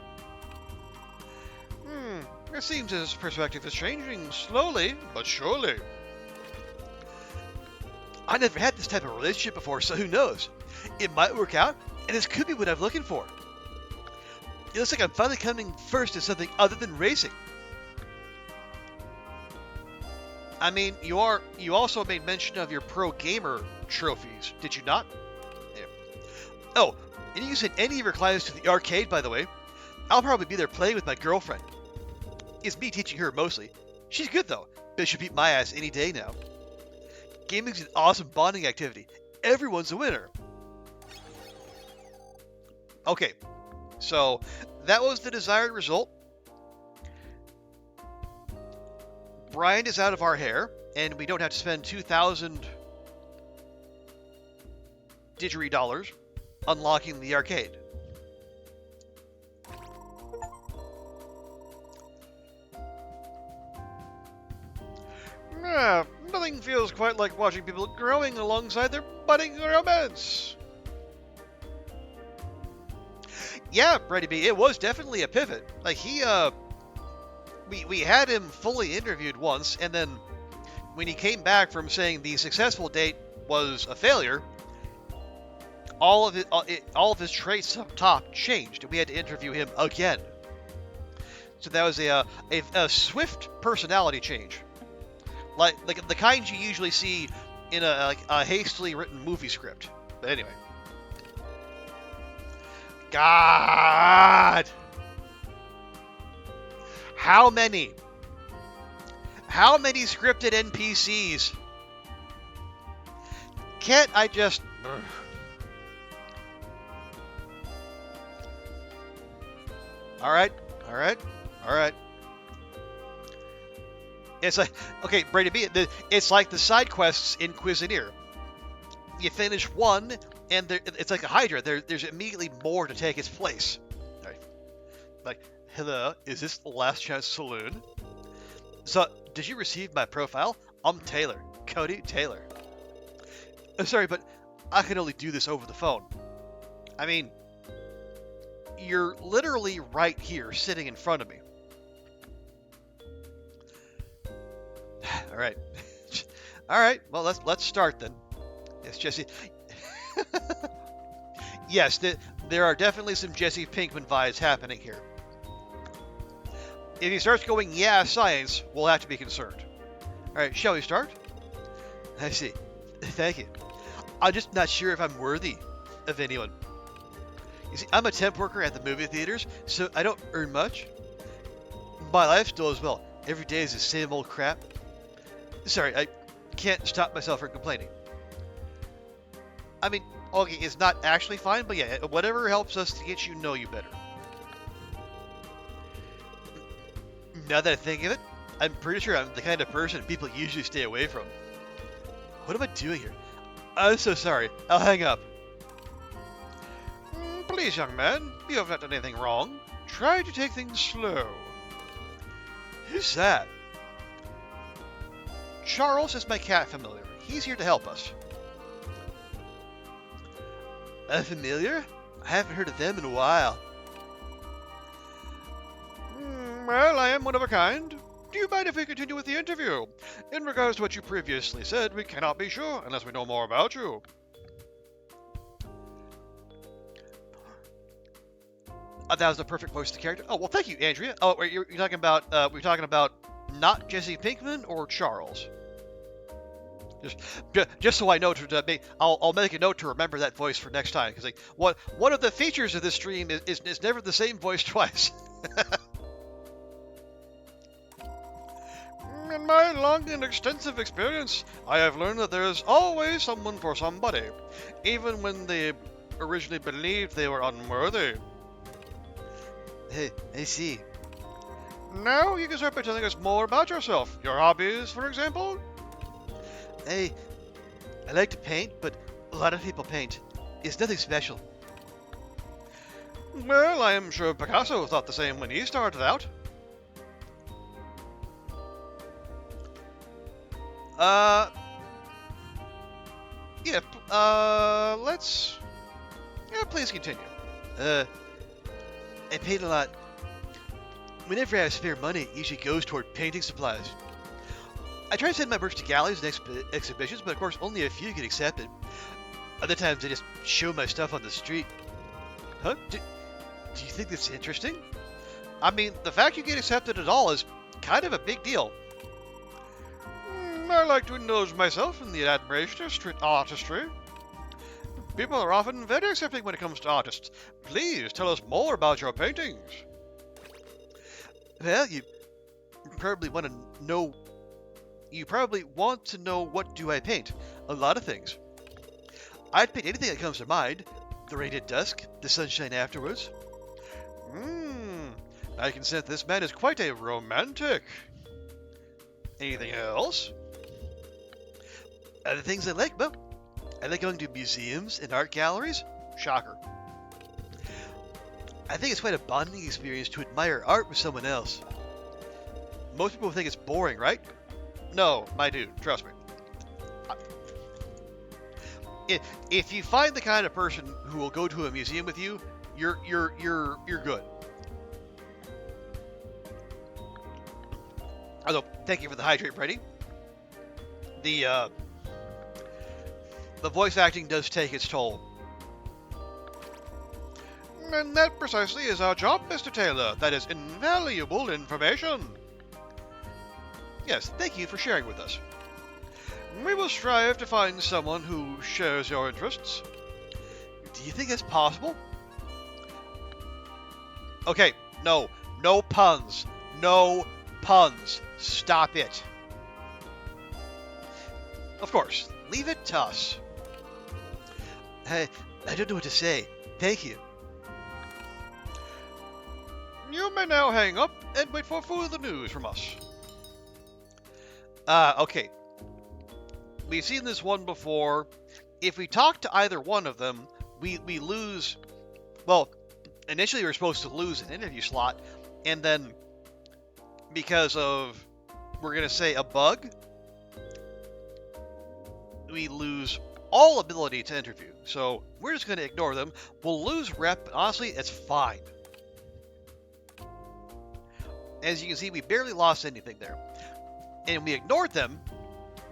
It seems his perspective is changing slowly, but surely. I never had this type of relationship before, so who knows? It might work out, and this could be what I'm looking for. It looks like I'm finally coming first in something other than racing. I mean, you also made mention of your pro gamer trophies, did you not? Yeah. Oh, and you can send any of your clients to the arcade, by the way. I'll probably be there playing with my girlfriend. It's me teaching her mostly. She's good though, but she'll beat my ass any day now. Gaming's an awesome bonding activity. Everyone's a winner. Okay, so that was the desired result. Brian is out of our hair, and we don't have to spend 2,000 didgeridoo unlocking the arcade. Nothing Unsettling feels quite like watching people growing alongside their budding romance. Yeah, Brady B, it was definitely a pivot. Like, we had him fully interviewed once, and then when he came back from saying the successful date was a failure, all of his traits up top changed. We had to interview him again. So that was a swift personality change, like the kind you usually see in a hastily written movie script. But anyway, God, how many scripted NPCs? Can't I just? All right. It's like, okay, Brady B, it's like the side quests in Cuisineer. You finish one, and it's like a Hydra. There's immediately more to take its place. Right. Like, hello, is this the Last Chance Saloon? So, did you receive my profile? I'm Taylor. Cody Taylor. Sorry, but I can only do this over the phone. I mean, you're literally right here, sitting in front of me. All right. All right. Well, let's start then. Yes, Jesse. Yes, there are definitely some Jesse Pinkman vibes happening here. If he starts going, yeah, science, we'll have to be concerned. All right, shall we start? I see. Thank you. I'm just not sure if I'm worthy of anyone. You see, I'm a temp worker at the movie theaters, so I don't earn much. My lifestyle as well. Every day is the same old crap. Sorry, I can't stop myself from complaining. I mean, okay, it's not actually fine, but yeah, whatever helps us to get you know you better. Now that I think of it, I'm pretty sure I'm the kind of person people usually stay away from. What am I doing here? I'm so sorry. I'll hang up. Please, young man, you have not done anything wrong. Try to take things slow. Who's that? Charles is my cat familiar. He's here to help us. A familiar? I haven't heard of them in a while. Well, I am one of a kind. Do you mind if we continue with the interview? In regards to what you previously said, we cannot be sure unless we know more about you. That was the perfect voice of the character. Oh, well, thank you, Andrea. Oh, wait, you're talking about, we're talking about not Jesse Pinkman or Charles? Just so I know I'll make a note to remember that voice for next time. Because like, one of the features of this stream is never the same voice twice. In my long and extensive experience, I have learned that there is always someone for somebody, even when they originally believed they were unworthy. Hey, I see. Now you can start by telling us more about yourself. Your hobbies, for example? I like to paint, but a lot of people paint. It's nothing special. Well, I am sure Picasso thought the same when he started out. Please continue. I paint a lot. Whenever I have spare money, it usually goes toward painting supplies. I try to send my works to galleries and exhibitions, but of course only a few get accepted. Other times I just show my stuff on the street. Huh? Do you think that's interesting? I mean, the fact you get accepted at all is kind of a big deal. I like to indulge myself in the admiration of street artistry. People are often very accepting when it comes to artists. Please tell us more about your paintings. Well, you probably want to know what do I paint. A lot of things. I'd paint anything that comes to mind. The rain at dusk, the sunshine afterwards. I can sense this man is quite a romantic. Anything else? Other things I like? Well, I like going to museums and art galleries. Shocker. I think it's quite a bonding experience to admire art with someone else. Most people think it's boring, right? No, my dude, trust me. If you find the kind of person who will go to a museum with you, you're good. Although, thank you for the hydrate, Brady. The voice acting does take its toll. And that precisely is our job, Mr. Taylor. That is invaluable information. Yes, thank you for sharing with us. We will strive to find someone who shares your interests. Do you think that's possible? Okay, no puns. No puns. Stop it. Of course, leave it to us. I don't know what to say. Thank you. You may now hang up and wait for further news from us. Okay. We've seen this one before. If we talk to either one of them, we lose... Well, initially we were supposed to lose an interview slot, and then because of, we're going to say, a bug, we lose all ability to interview. So we're just going to ignore them. We'll lose rep, but honestly, it's fine. As you can see, we barely lost anything there. And we ignored them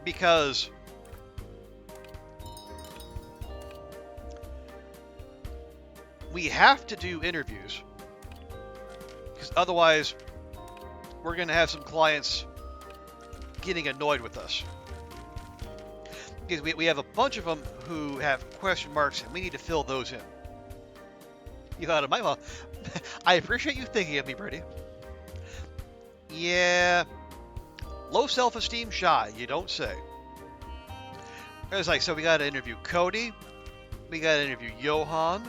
because we have to do interviews. Because otherwise, we're going to have some clients getting annoyed with us. Because we have a bunch of them who have question marks, and we need to fill those in. You thought of my mom. I appreciate you thinking of me, Brady. Yeah. Low self-esteem, shy, you don't say. It's like, so we got to interview Cody. We got to interview Johan.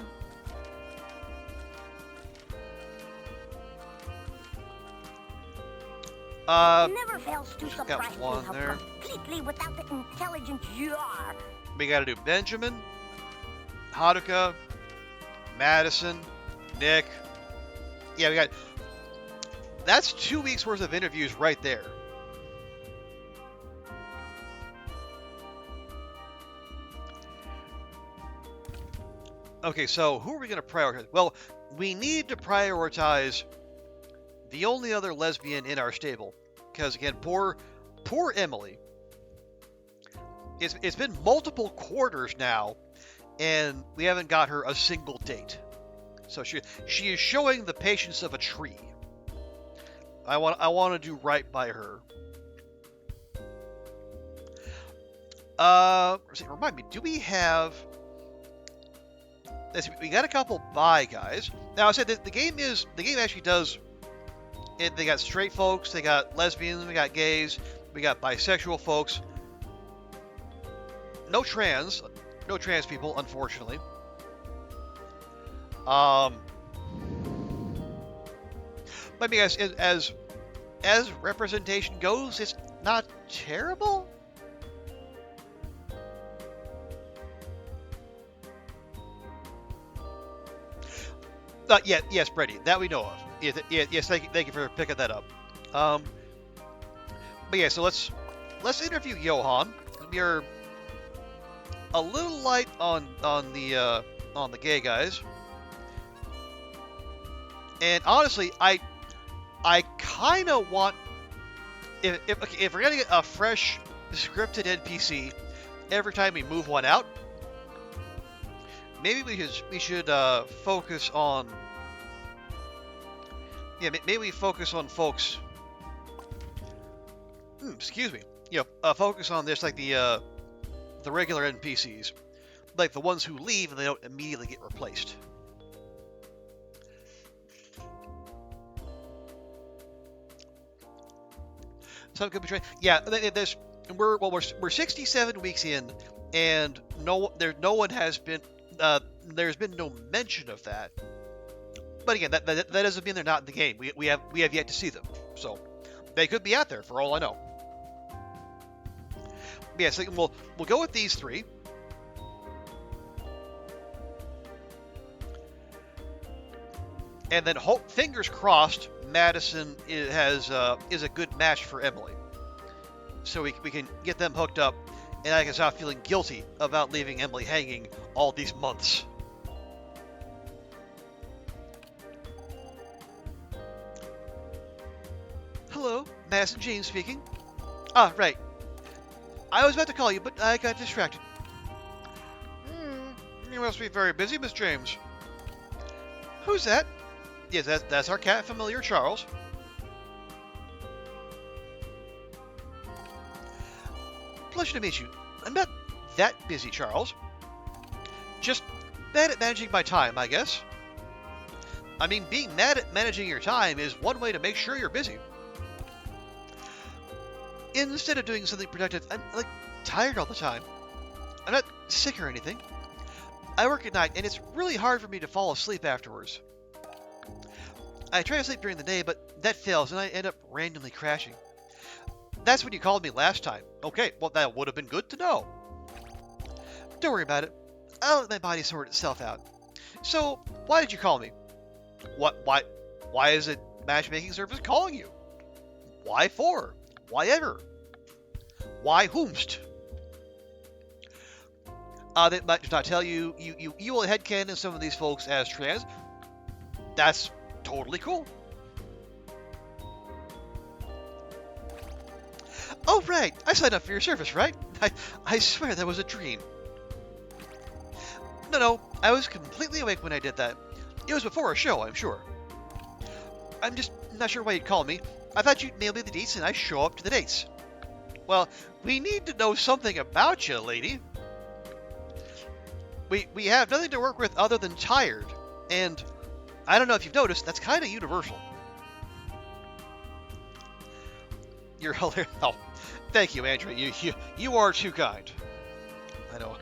Never fails to surprise got one me how there. completely without the intelligence you are. We got to do Benjamin, Haruka, Madison, Nick. Yeah, we got... That's 2 weeks worth of interviews right there. Okay, so who are we going to prioritize? Well, we need to prioritize the only other lesbian in our stable. Because, again, poor Emily. It's been multiple quarters now, and we haven't got her a single date. So she is showing the patience of a tree. I want to do right by her. Remind me, do we have... We got a couple bi guys. Now I said that the game actually does. They got straight folks, they got lesbians, we got gays, we got bisexual folks. No trans people, unfortunately. But I mean, as representation goes, it's not terrible. Yes, Brady, that we know of. Yes, thank you for picking that up. But yeah, so let's interview Johan. We are a little light on the gay guys, and honestly, I kind of want if we're gonna get a fresh scripted NPC every time we move one out. Maybe we should focus on. Yeah, maybe we focus on folks. Excuse me. Focus on this like the regular NPCs, like the ones who leave and they don't immediately get replaced. Some could be trained. Yeah, we're 67 weeks in, and there's been no mention of that. But again, that doesn't mean they're not in the game. We have yet to see them, so they could be out there for all I know. Yeah, so we'll go with these three. And then fingers crossed, Madison is a good match for Emily. So we can get them hooked up, and I can stop feeling guilty about leaving Emily hanging all these months. Hello, Madison James speaking. Ah, right. I was about to call you, but I got distracted. You must be very busy, Miss James. Who's that? Yes, that's our cat familiar, Charles. Pleasure to meet you. I'm not that busy, Charles. Just bad at managing my time, I guess. I mean, being mad at managing your time is one way to make sure you're busy. Instead of doing something productive, I'm, tired all the time. I'm not sick or anything. I work at night, and it's really hard for me to fall asleep afterwards. I try to sleep during the day, but that fails, and I end up randomly crashing. That's when you called me last time. Okay, well, that would have been good to know. Don't worry about it. I'll let my body sort itself out. So, why did you call me? Why is a matchmaking service calling you? Why for? Why ever? Why whomst? That might just not tell you. You will headcanon some of these folks as trans. That's totally cool. Oh, right. I signed up for your service, right? I swear that was a dream. No, I was completely awake when I did that. It was before a show, I'm sure. I'm just not sure why you'd call me. I thought you'd mail me the dates and I'd show up to the dates. Well, we need to know something about you, lady. We have nothing to work with other than tired, and I don't know if you've noticed, that's kind of universal. You're hilarious. Oh, thank you, Andrew. You are too kind. I know.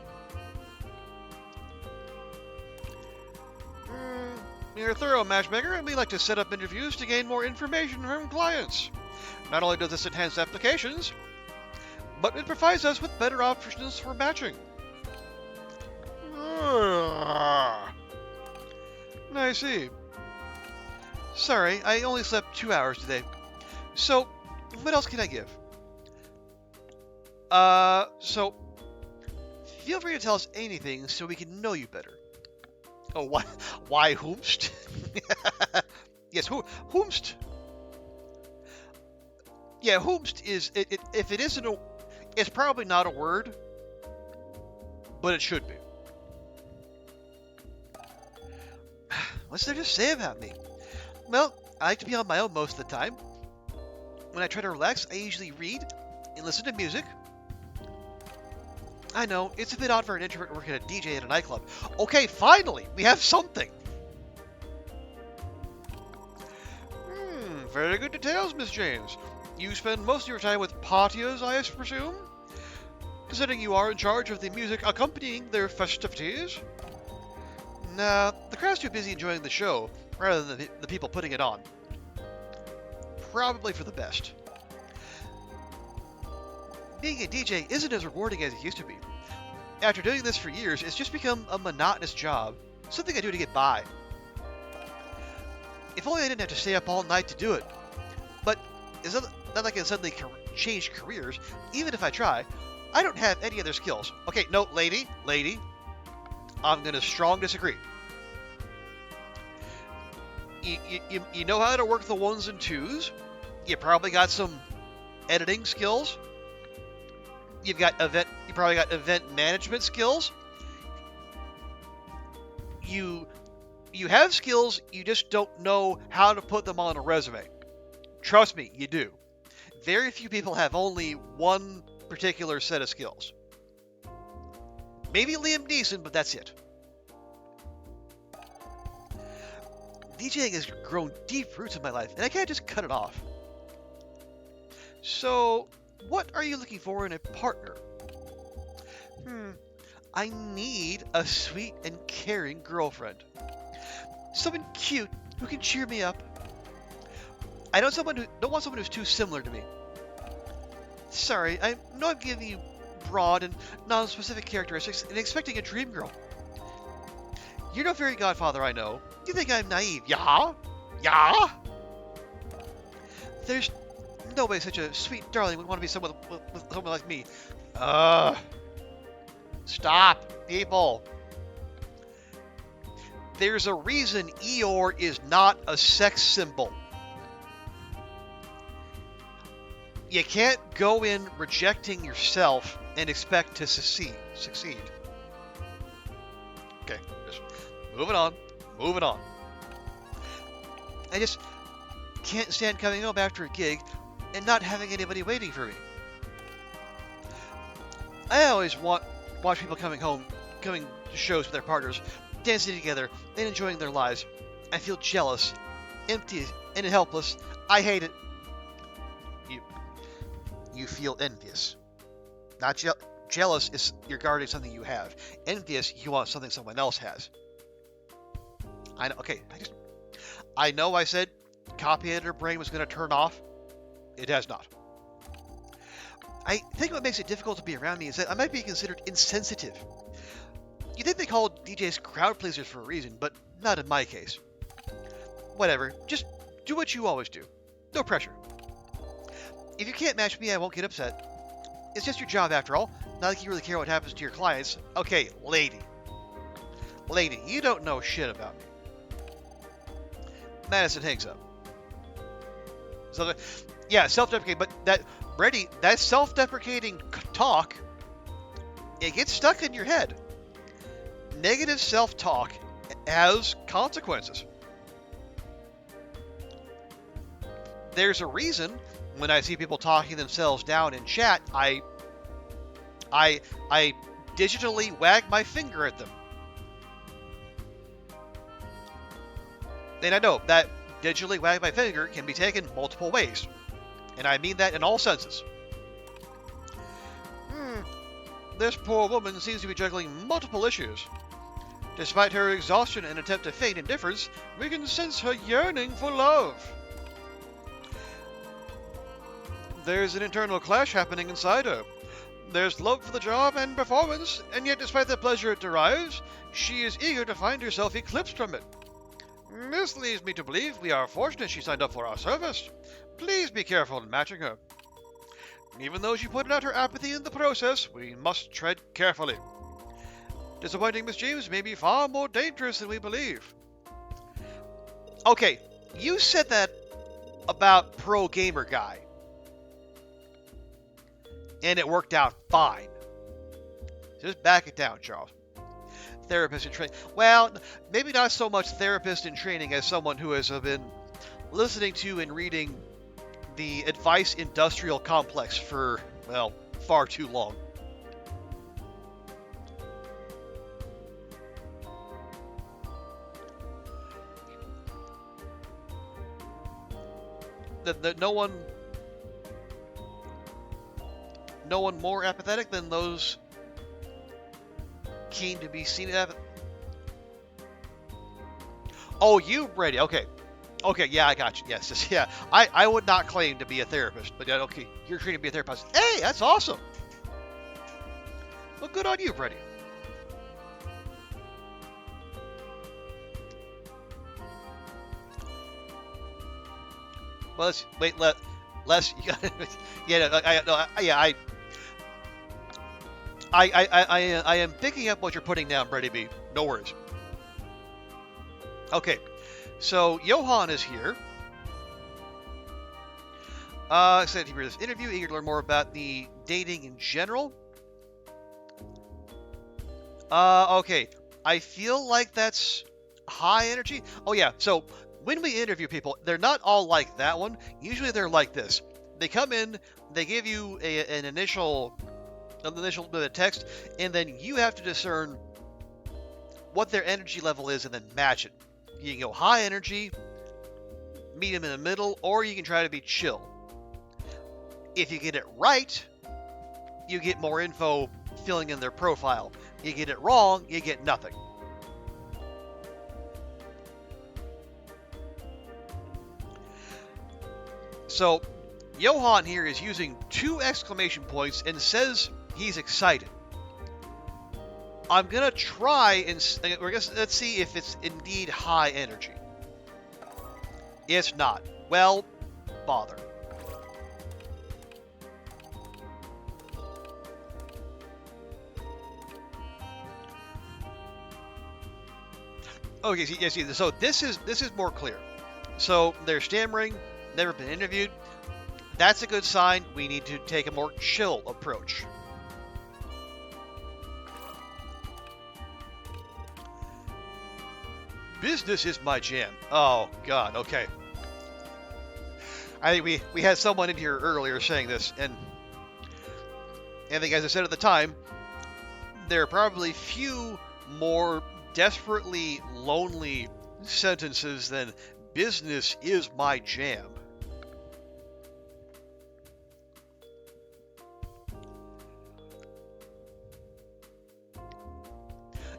You're a thorough matchmaker, and we like to set up interviews to gain more information from clients. Not only does this enhance applications, but it provides us with better options for matching. I see. Sorry, I only slept 2 hours today. So, what else can I give? So, feel free to tell us anything so we can know you better. Oh, why whomst? Yes, whomst. Yeah, whomst is, if it isn't a, it's probably not a word, but it should be. What's there to say about me? Well, I like to be on my own most of the time. When I try to relax, I usually read and listen to music. I know, it's a bit odd for an introvert working at a DJ at a nightclub. Okay, finally, we have something. Very good details, Miss James. You spend most of your time with partiers, I presume? Considering you are in charge of the music accompanying their festivities? Nah, the crowd's too busy enjoying the show, rather than the people putting it on. Probably for the best. Being a DJ isn't as rewarding as it used to be. After doing this for years, it's just become a monotonous job, something I do to get by. If only I didn't have to stay up all night to do it. But it's not like I can suddenly change careers, even if I try. I don't have any other skills. Okay, no, lady, I'm gonna strong disagree. You know how to work the ones and twos. You probably got some editing skills. You probably got event management skills. You have skills, you just don't know how to put them on a resume. Trust me, you do. Very few people have only one particular set of skills. Maybe Liam Neeson, but that's it. DJing has grown deep roots in my life, and I can't just cut it off. So, what are you looking for in a partner? I need a sweet and caring girlfriend. Someone cute who can cheer me up. I don't want someone who's too similar to me. Sorry, I know I'm giving you broad and non-specific characteristics and expecting a dream girl. You're no fairy godfather, I know. You think I'm naive, yeah? Yeah? There's Nobody such a sweet darling would want to be someone with someone like me. Stop, people. There's a reason Eeyore is not a sex symbol. You can't go in rejecting yourself and expect to succeed. Okay, just moving on. I just can't stand coming home after a gig and not having anybody waiting for me. I always watch people coming to shows with their partners, dancing together and enjoying their lives. I feel jealous, empty, and helpless. I hate it. You feel envious. Not jealous is you're guarding something you have. Envious, you want something someone else has. I know. Okay, I know I said copy editor brain was going to turn off. It has not. I think what makes it difficult to be around me is that I might be considered insensitive. You think they call DJs crowd pleasers for a reason, but not in my case. Whatever, just do what you always do. No pressure. If you can't match me, I won't get upset. It's just your job after all. Not like you really care what happens to your clients. Okay, lady. Lady, you don't know shit about me. Madison hangs up. So, yeah, self-deprecating, but that self-deprecating talk, it gets stuck in your head. Negative self-talk has consequences. There's a reason when I see people talking themselves down in chat, I digitally wag my finger at them. And I know that digitally wag my finger can be taken multiple ways. And I mean that in all senses. This poor woman seems to be juggling multiple issues. Despite her exhaustion and attempt to feign indifference, we can sense her yearning for love. There's an internal clash happening inside her. There's love for the job and performance, and yet despite the pleasure it derives, she is eager to find herself eclipsed from it. This leads me to believe we are fortunate she signed up for our service. Please be careful in matching her. Even though she put out her apathy in the process, we must tread carefully. Disappointing Miss James may be far more dangerous than we believe. Okay, you said that about Pro Gamer Guy. And it worked out fine. Just back it down, Charles. Therapist in training. Well, maybe not so much therapist in training as someone who has been listening to and reading the advice industrial complex for, well, far too long. No one more apathetic than those keen to be seen as. Oh, you, Brady. Okay, yeah, I got you. Yes, yeah. I would not claim to be a therapist, but yeah, okay, you're trained to be a therapist. Hey, that's awesome. Well, good on you, Brady. Well, let's wait. Les, you got I am picking up what you're putting down, Brady B. No worries. Okay, so Johan is here. Excited to hear this interview. Eager to learn more about the dating in general. Okay. I feel like that's high energy. Oh yeah. So when we interview people, they're not all like that one. Usually they're like this. They come in, they give you an initial bit of text, and then you have to discern what their energy level is and then match it. You can go high energy, meet them in the middle, or you can try to be chill. If you get it right, you get more info filling in their profile. You get it wrong, you get nothing. So, Johan here is using 2 exclamation points and says he's excited. I'm gonna try and let's see if it's indeed high energy. It's not. Well, bother. Okay, so this is more clear. So they're stammering, never been interviewed. That's a good sign. We need to take a more chill approach. Business is my jam. Oh God, okay. I think we had someone in here earlier saying this, and I think, as I said at the time, there are probably few more desperately lonely sentences than "business is my jam."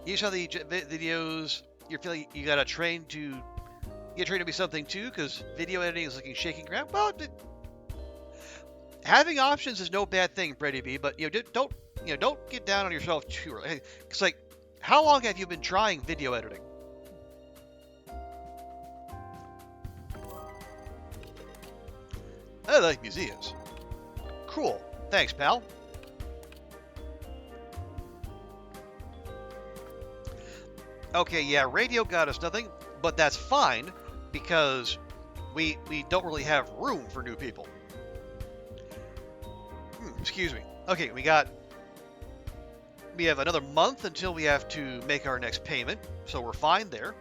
You saw the videos. You're feeling you gotta train to get trained to be something too, because video editing is looking shaky ground. Well, having options is no bad thing, Brady B. But don't get down on yourself too early. It's like, how long have you been trying video editing? I like museums. Cool. Thanks, pal. Okay, yeah, radio got us nothing, but that's fine because we don't really have room for new people. Excuse me. Okay, we have another month until we have to make our next payment, so we're fine there.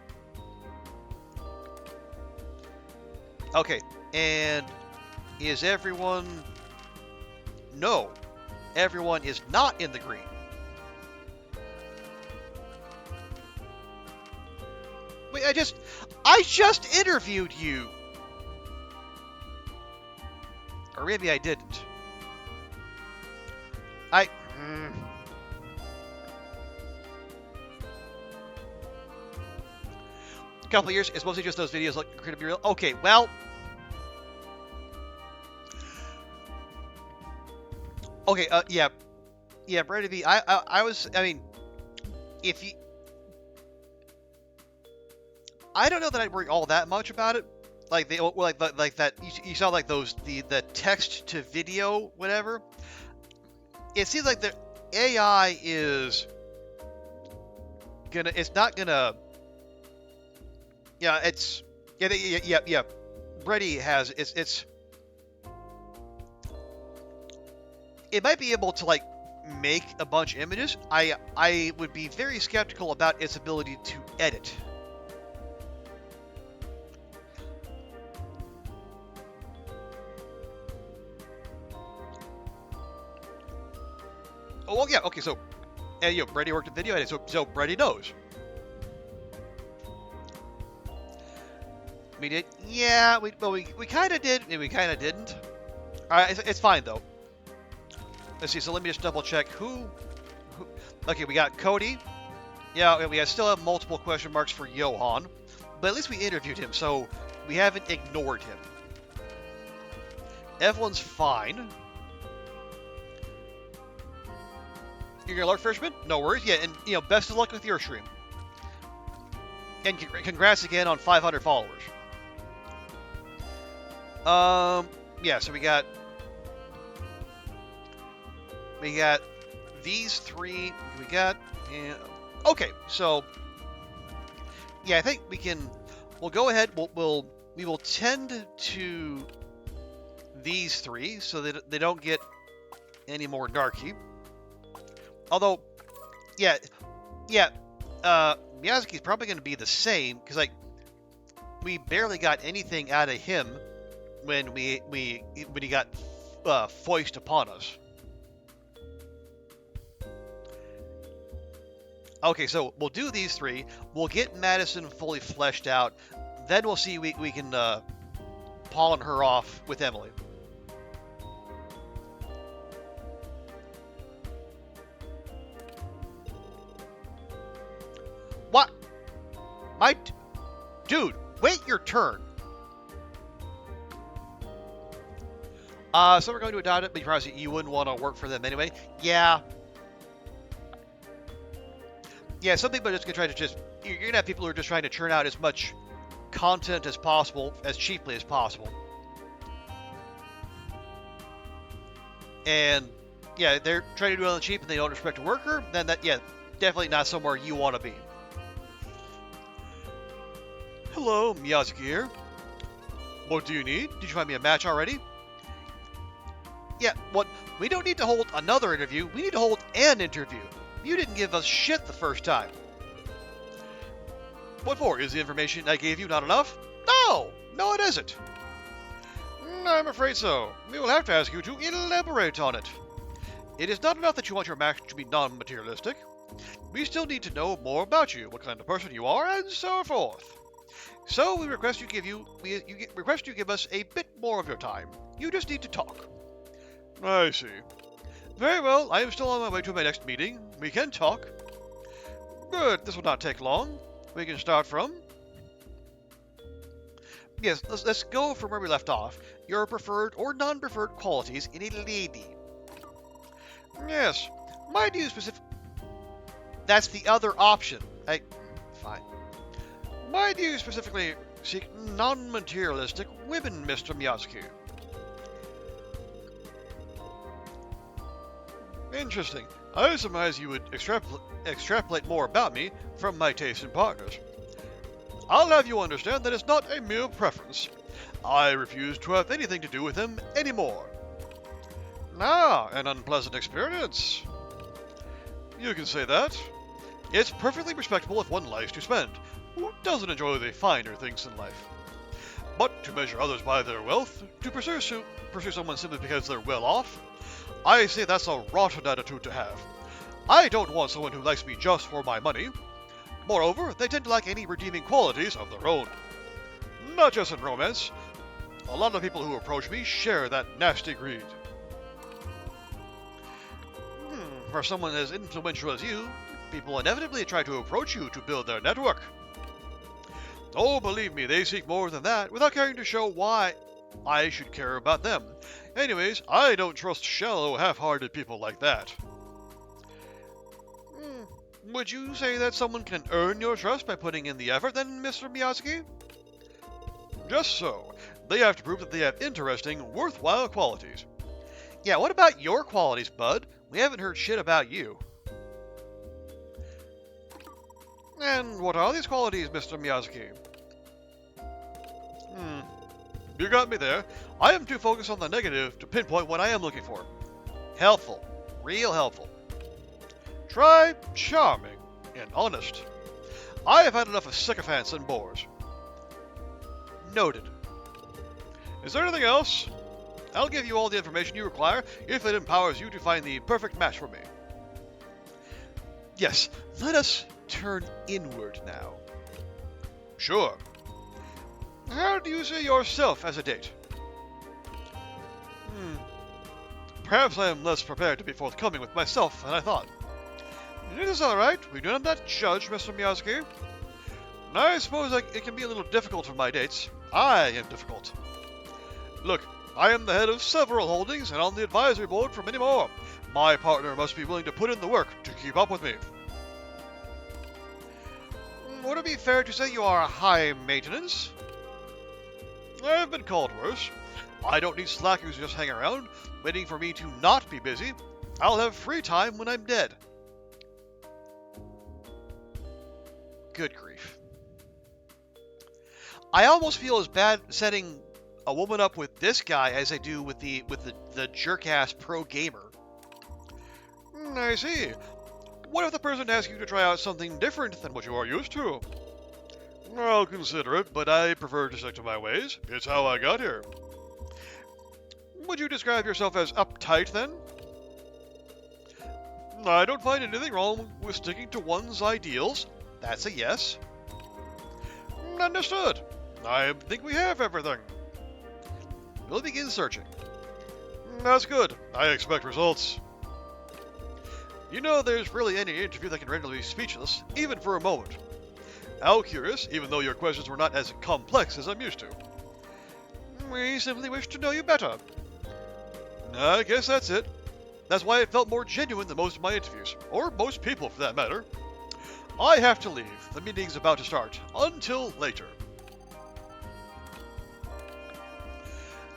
Okay, and is everyone... No, everyone is not in the green. Wait, I just interviewed you. Or maybe I didn't. A couple of years, it's mostly just those videos look to be real. Okay, well... Okay, yeah, Brady B, I mean, if you... I don't know that I'd worry all that much about it. Like that you saw, like those the text to video whatever. It seems like the AI is gonna. It's not gonna. Yeah, it's yeah. Brady has it's. It might be able to like make a bunch of images. I would be very skeptical about its ability to edit. Oh, well, yeah, okay, so, Brady worked at video editing, so Brady knows. We did? Yeah, we kind of did, and we kind of didn't. Alright, it's fine, though. Let's see, so let me just double check who... Okay, we got Cody. Yeah, we still have multiple question marks for Johan, but at least we interviewed him, so we haven't ignored him. Evelyn's fine. You're gonna learn fisherman? No worries. Yeah, and best of luck with your stream. And congrats again on 500 followers. Yeah. So we got these three. Okay. So yeah, I think we'll go ahead. We will tend to these three so that they don't get any more narky. Although, Miyazaki's probably going to be the same, because, like, we barely got anything out of him when he got foisted upon us. Okay, so we'll do these three. We'll get Madison fully fleshed out. Then we'll see we can pawn her off with Emily. What? Dude, wait your turn. So we're going to adopt it, but you wouldn't want to work for them anyway. Yeah. Yeah, some people are just going to try to you're going to have people who are just trying to churn out as much content as possible, as cheaply as possible. And, yeah, they're trying to do it on the cheap and they don't respect a worker, then definitely not somewhere you want to be. Hello, Miyazaki here. What do you need? Did you find me a match already? Yeah, what? We don't need to hold another interview. We need to hold an interview. You didn't give us shit the first time. What for? Is the information I gave you not enough? No! No, it isn't. I'm afraid so. We will have to ask you to elaborate on it. It is not enough that you want your match to be non-materialistic. We still need to know more about you, what kind of person you are, and so forth. So we request you give us a bit more of your time. You just need to talk. I see. Very well, I am still on my way to my next meeting. We can talk. Good, this will not take long. We can start from... Yes, let's go from where we left off. Your preferred or non-preferred qualities in a lady. Yes, why do you specific... That's the other option. Fine. Why do you specifically seek non-materialistic women, Mr. Miyazaki? Interesting. I surmise you would extrapolate more about me from my tastes in partners. I'll have you understand that it's not a mere preference. I refuse to have anything to do with them anymore. Ah, an unpleasant experience. You can say that. It's perfectly respectable if one likes to spend. Who doesn't enjoy the finer things in life? But to measure others by their wealth, to pursue someone simply because they're well off, I say that's a rotten attitude to have. I don't want someone who likes me just for my money. Moreover, they tend to lack any redeeming qualities of their own. Not just in romance. A lot of people who approach me share that nasty greed. For someone as influential as you, people inevitably try to approach you to build their network. Oh, believe me, they seek more than that without caring to show why I should care about them. Anyways, I don't trust shallow, half-hearted people like that. Would you say that someone can earn your trust by putting in the effort, then, Mr. Miyazaki? Just so. They have to prove that they have interesting, worthwhile qualities. Yeah, what about your qualities, bud? We haven't heard shit about you. And what are these qualities, Mr. Miyazaki? You got me there. I am too focused on the negative to pinpoint what I am looking for. Helpful. Real helpful. Try charming and honest. I have had enough of sycophants and bores. Noted. Is there anything else? I'll give you all the information you require if it empowers you to find the perfect match for me. Yes, let us turn inward now. Sure. How do you see yourself as a date? Perhaps I am less prepared to be forthcoming with myself than I thought. It is alright, we do not judge, Mr. Miyazaki. I suppose it can be a little difficult for my dates. I am difficult. Look, I am the head of several holdings and on the advisory board for many more. My partner must be willing to put in the work to keep up with me. Would it be fair to say you are high maintenance? I've been called worse. I don't need slackers who just hang around, waiting for me to not be busy. I'll have free time when I'm dead. Good grief. I almost feel as bad setting a woman up with this guy as I do with the jerk-ass pro gamer. I see. What if the person asks you to try out something different than what you are used to? I'll consider it, but I prefer to stick to my ways. It's how I got here. Would you describe yourself as uptight, then? I don't find anything wrong with sticking to one's ideals. That's a yes. Understood. I think we have everything. We'll begin searching. That's good. I expect results. You know, there's really any interview that can render me speechless, even for a moment. How curious, even though your questions were not as complex as I'm used to. We simply wish to know you better. I guess that's it. That's why it felt more genuine than most of my interviews, or most people for that matter. I have to leave. The meeting's about to start. Until later.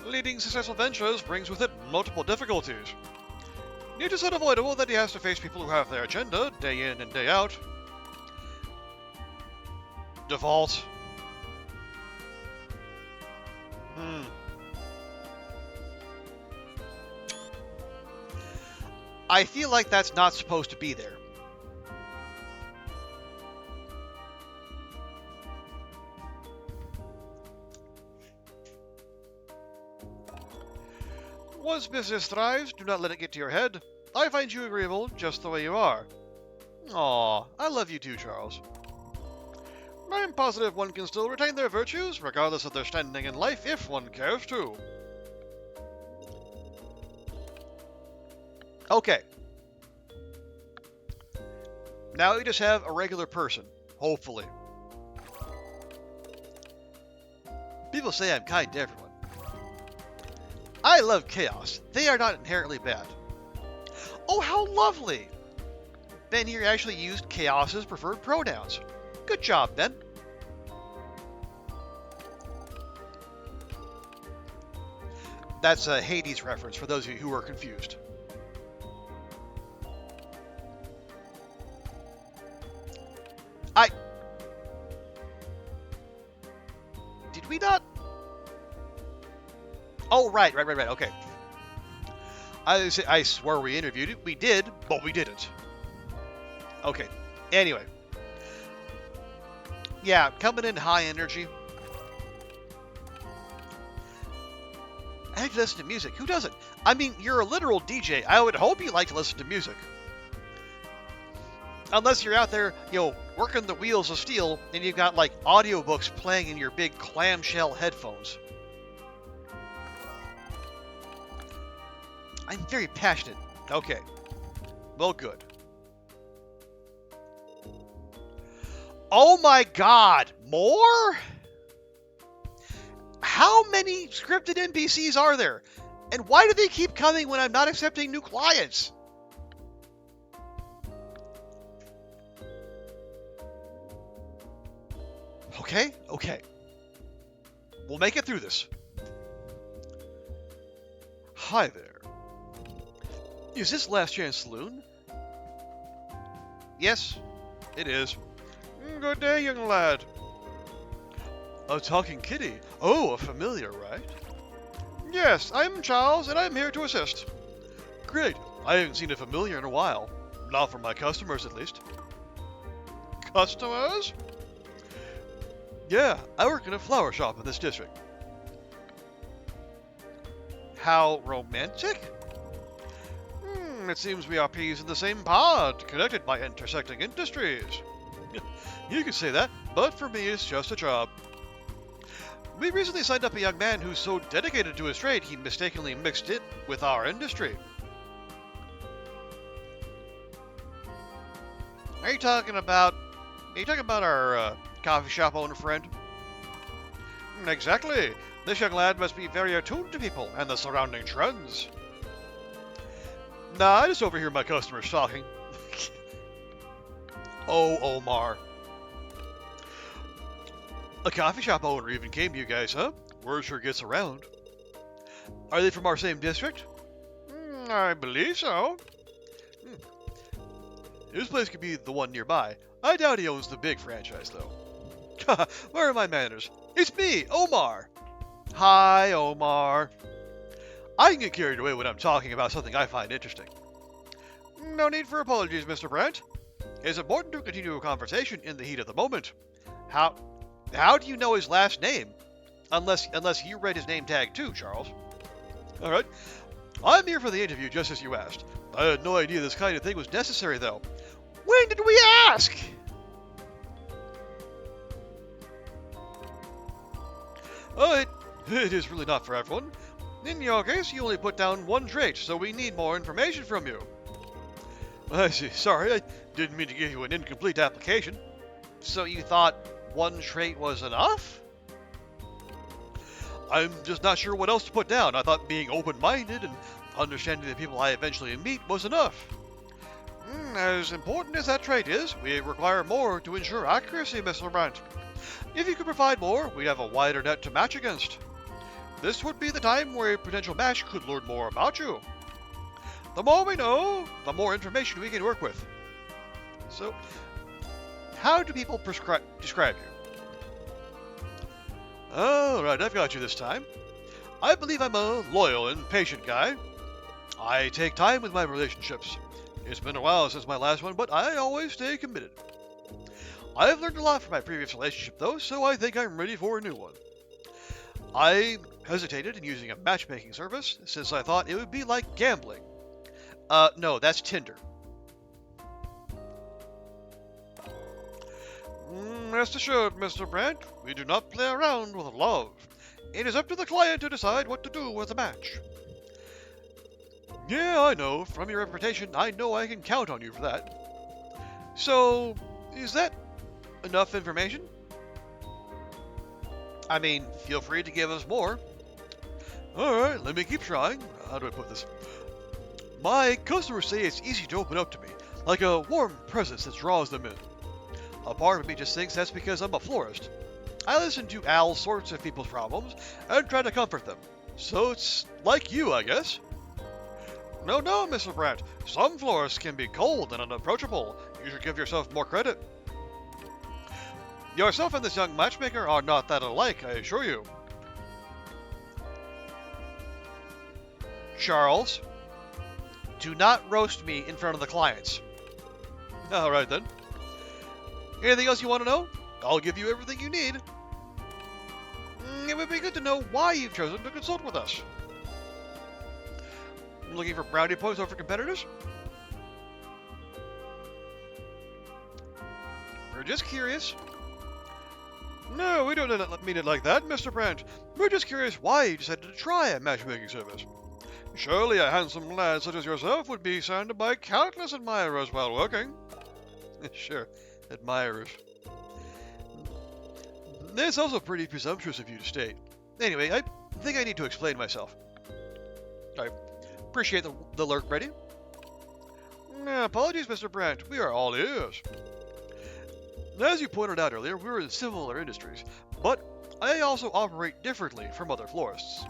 Leading successful ventures brings with it multiple difficulties. It is unavoidable that he has to face people who have their agenda, day in and day out. Default. I feel like that's not supposed to be there. Once business thrives, do not let it get to your head. I find you agreeable just the way you are. Aw, I love you too, Charles. I'm positive one can still retain their virtues, regardless of their standing in life, if one cares to. Okay. Now we just have a regular person, hopefully. People say I'm kind to everyone. I love chaos. They are not inherently bad. Oh, how lovely! Ben here actually used chaos's preferred pronouns. Good job, Ben. That's a Hades reference for those of you who are confused. Did we not? Oh, right, okay. I swear we interviewed it. We did, but we didn't. Okay, anyway. Yeah, coming in high energy. I like to listen to music. Who doesn't? I mean, you're a literal DJ. I would hope you like to listen to music. Unless you're out there, working the wheels of steel and you've got, like, audiobooks playing in your big clamshell headphones. I'm very passionate. Okay. Well, good. Oh my god! More? How many scripted NPCs are there? And why do they keep coming when I'm not accepting new clients? Okay. We'll make it through this. Hi there. Is this Last Chance Saloon? Yes, it is. Good day, young lad. A talking kitty. Oh, a familiar, right? Yes, I'm Charles, and I'm here to assist. Great. I haven't seen a familiar in a while. Not from my customers, at least. Customers? Yeah, I work in a flower shop in this district. How romantic? It seems we are peas in the same pod, connected by intersecting industries. You can say that, but for me it's just a job. We recently signed up a young man who's so dedicated to his trade he mistakenly mixed it with our industry. Are you talking about our coffee shop owner friend? Exactly. This young lad must be very attuned to people and the surrounding trends. Nah, I just overhear my customers talking. Oh, Omar. A coffee shop owner even came to you guys, huh? Word sure gets around. Are they from our same district? I believe so. This place could be the one nearby. I doubt he owns the big franchise, though. Where are my manners? It's me, Omar. Hi, Omar. I can get carried away when I'm talking about something I find interesting. No need for apologies, Mr. Brandt. It's important to continue a conversation in the heat of the moment. How do you know his last name? Unless you read his name tag too, Charles. Alright. I'm here for the interview just as you asked. I had no idea this kind of thing was necessary, though. When did we ask? It is really not for everyone. In your case, you only put down one trait, so we need more information from you. I see. Sorry, I didn't mean to give you an incomplete application. So you thought one trait was enough? I'm just not sure what else to put down. I thought being open-minded and understanding the people I eventually meet was enough. As important as that trait is, we require more to ensure accuracy, Mr. Brandt. If you could provide more, we'd have a wider net to match against. This would be the time where a potential match could learn more about you. The more we know, the more information we can work with. So, how do people describe you? Alright, I've got you this time. I believe I'm a loyal and patient guy. I take time with my relationships. It's been a while since my last one, but I always stay committed. I've learned a lot from my previous relationship, though, so I think I'm ready for a new one. I hesitated in using a matchmaking service, since I thought it would be like gambling. No, that's Tinder. Rest assured, Mr. Brandt, we do not play around with love. It is up to the client to decide what to do with a match. Yeah, I know. From your reputation, I know I can count on you for that. So, is that enough information? I mean, feel free to give us more. Alright, let me keep trying. How do I put this? My customers say it's easy to open up to me, like a warm presence that draws them in. A part of me just thinks that's because I'm a florist. I listen to all sorts of people's problems and try to comfort them. So it's like you, I guess. No, Mr. Brandt. Some florists can be cold and unapproachable. You should give yourself more credit. Yourself and this young matchmaker are not that alike, I assure you. Charles, do not roast me in front of the clients. Alright then. Anything else you want to know? I'll give you everything you need. It would be good to know why you've chosen to consult with us. Looking for brownie points over competitors? We're just curious. No, we don't mean it like that, Mr. Brandt. We're just curious why you decided to try a matchmaking service. Surely a handsome lad such as yourself would be surrounded by countless admirers while working. Sure, admirers. It's also pretty presumptuous of you to state. Anyway, I think I need to explain myself. I appreciate the lurk, ready? Apologies, Mr. Brandt. We are all ears. As you pointed out earlier, we're in similar industries, but I also operate differently from other florists.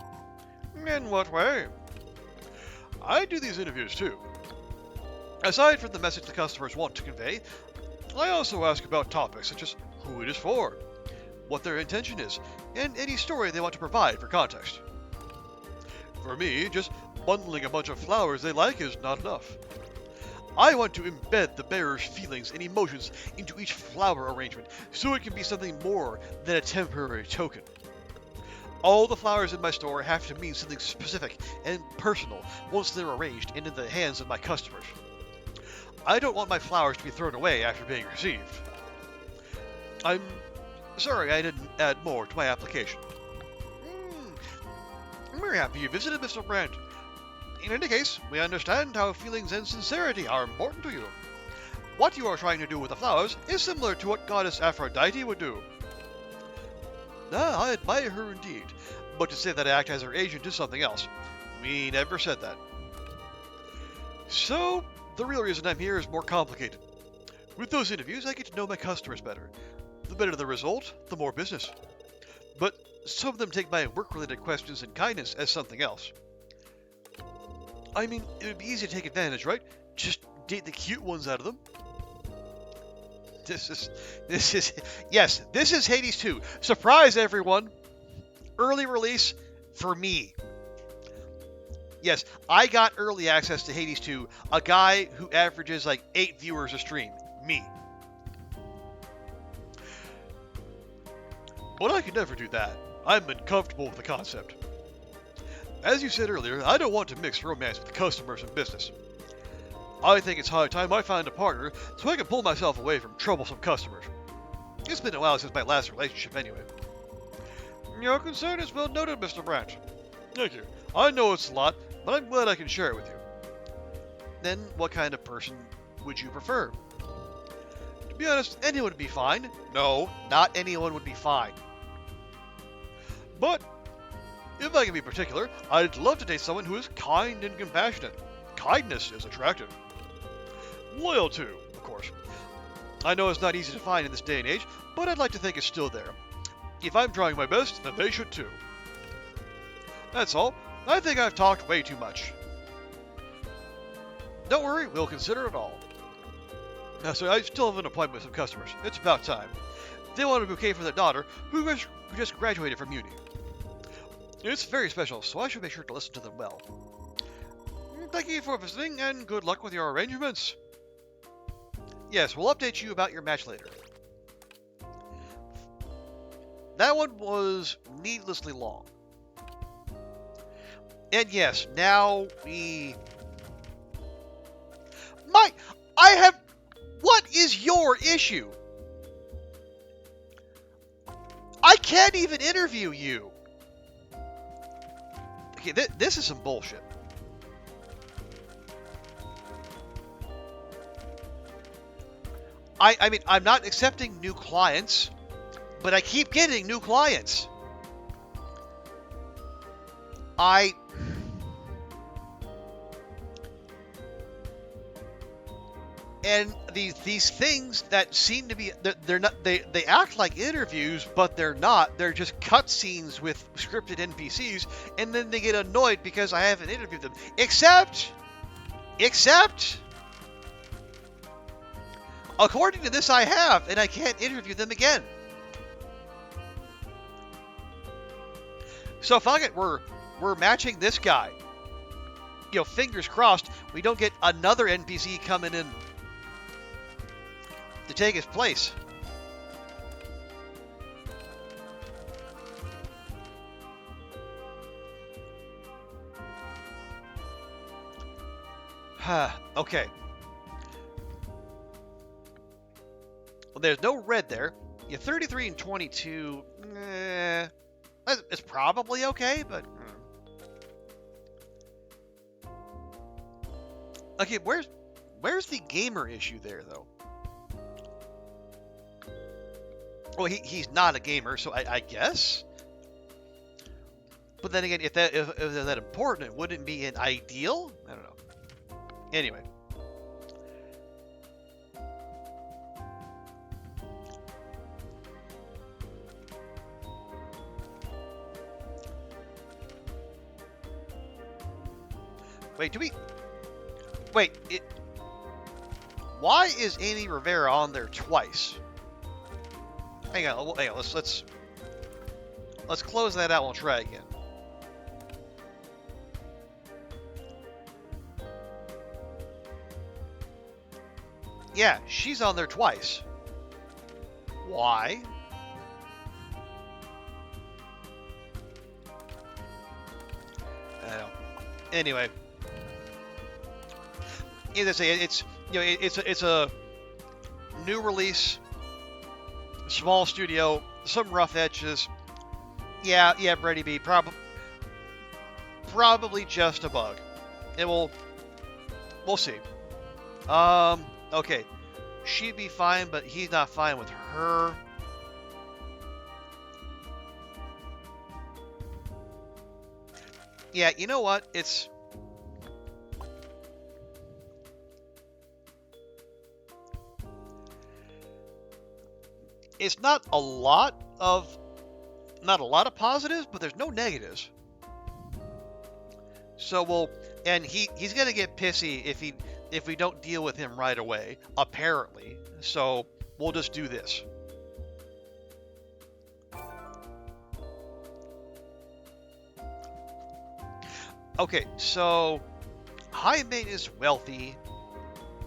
In what way? I do these interviews too. Aside from the message the customers want to convey, I also ask about topics such as who it is for, what their intention is, and any story they want to provide for context. For me, just bundling a bunch of flowers they like is not enough. I want to embed the bearer's feelings and emotions into each flower arrangement so it can be something more than a temporary token. All the flowers in my store have to mean something specific and personal once they're arranged and in the hands of my customers. I don't want my flowers to be thrown away after being received. I'm sorry I didn't add more to my application. I'm very happy you visited, Mr. Brandt. In any case, we understand how feelings and sincerity are important to you. What you are trying to do with the flowers is similar to what goddess Aphrodite would do. I admire her indeed, but to say that I act as her agent is something else. We never said that. So, the real reason I'm here is more complicated. With those interviews, I get to know my customers better. The better the result, the more business. But some of them take my work-related questions and kindness as something else. I mean, it would be easy to take advantage, right? Just date the cute ones out of them. This is Hades 2. Surprise, everyone! Early release for me. Yes, I got early access to Hades 2, a guy who averages like 8 viewers a stream. Me. But I could never do that. I'm uncomfortable with the concept. As you said earlier, I don't want to mix romance with customers and business. I think it's high time I find a partner so I can pull myself away from troublesome customers. It's been a while since my last relationship anyway. Your concern is well noted, Mr. Brandt. Thank you. I know it's a lot, but I'm glad I can share it with you. Then what kind of person would you prefer? To be honest, anyone would be fine. No, not anyone would be fine. But if I can be particular, I'd love to date someone who is kind and compassionate. Kindness is attractive. Loyal too, of course. I know it's not easy to find in this day and age, but I'd like to think it's still there. If I'm trying my best, then they should too. That's all. I think I've talked way too much. Don't worry, we'll consider it all. So I still have an appointment with some customers. It's about time. They want a bouquet for their daughter, who just graduated from uni. It's very special, so I should make sure to listen to them well. Thank you for visiting, and good luck with your arrangements. Yes, we'll update you about your match later. That one was needlessly long. And yes, now we... What is your issue? I can't even interview you. Okay, this is some bullshit. I mean, I'm not accepting new clients, but I keep getting new clients. And these things that seem to be, they're not, they act like interviews, but they're not. They're just cutscenes with scripted NPCs, and then they get annoyed because I haven't interviewed them. Except, according to this, I have, and I can't interview them again. So fuck it, we're matching this guy. You know, fingers crossed, we don't get another NPC coming in to take his place. Okay. Well, there's no red there. Yeah, 33 and 22. It's probably okay, but... Okay, where's the gamer issue there, though? Well, he's not a gamer, so I guess. But then again, if they're that important, it wouldn't be an ideal? I don't know. Anyway. Wait, why is Amy Rivera on there twice? Hang on, let's close that out and we'll try again. Yeah, she's on there twice. Why? I don't know. Anyway. As I say, it's a new release, small studio, some rough edges. Yeah, Brady B, probably just a bug. We'll see. Okay, she'd be fine, but he's not fine with her. Yeah, you know what? It's not a lot of positives, but there's no negatives. So he's gonna get pissy if we don't deal with him right away, apparently. So we'll just do this. Okay, so high maintenance, wealthy,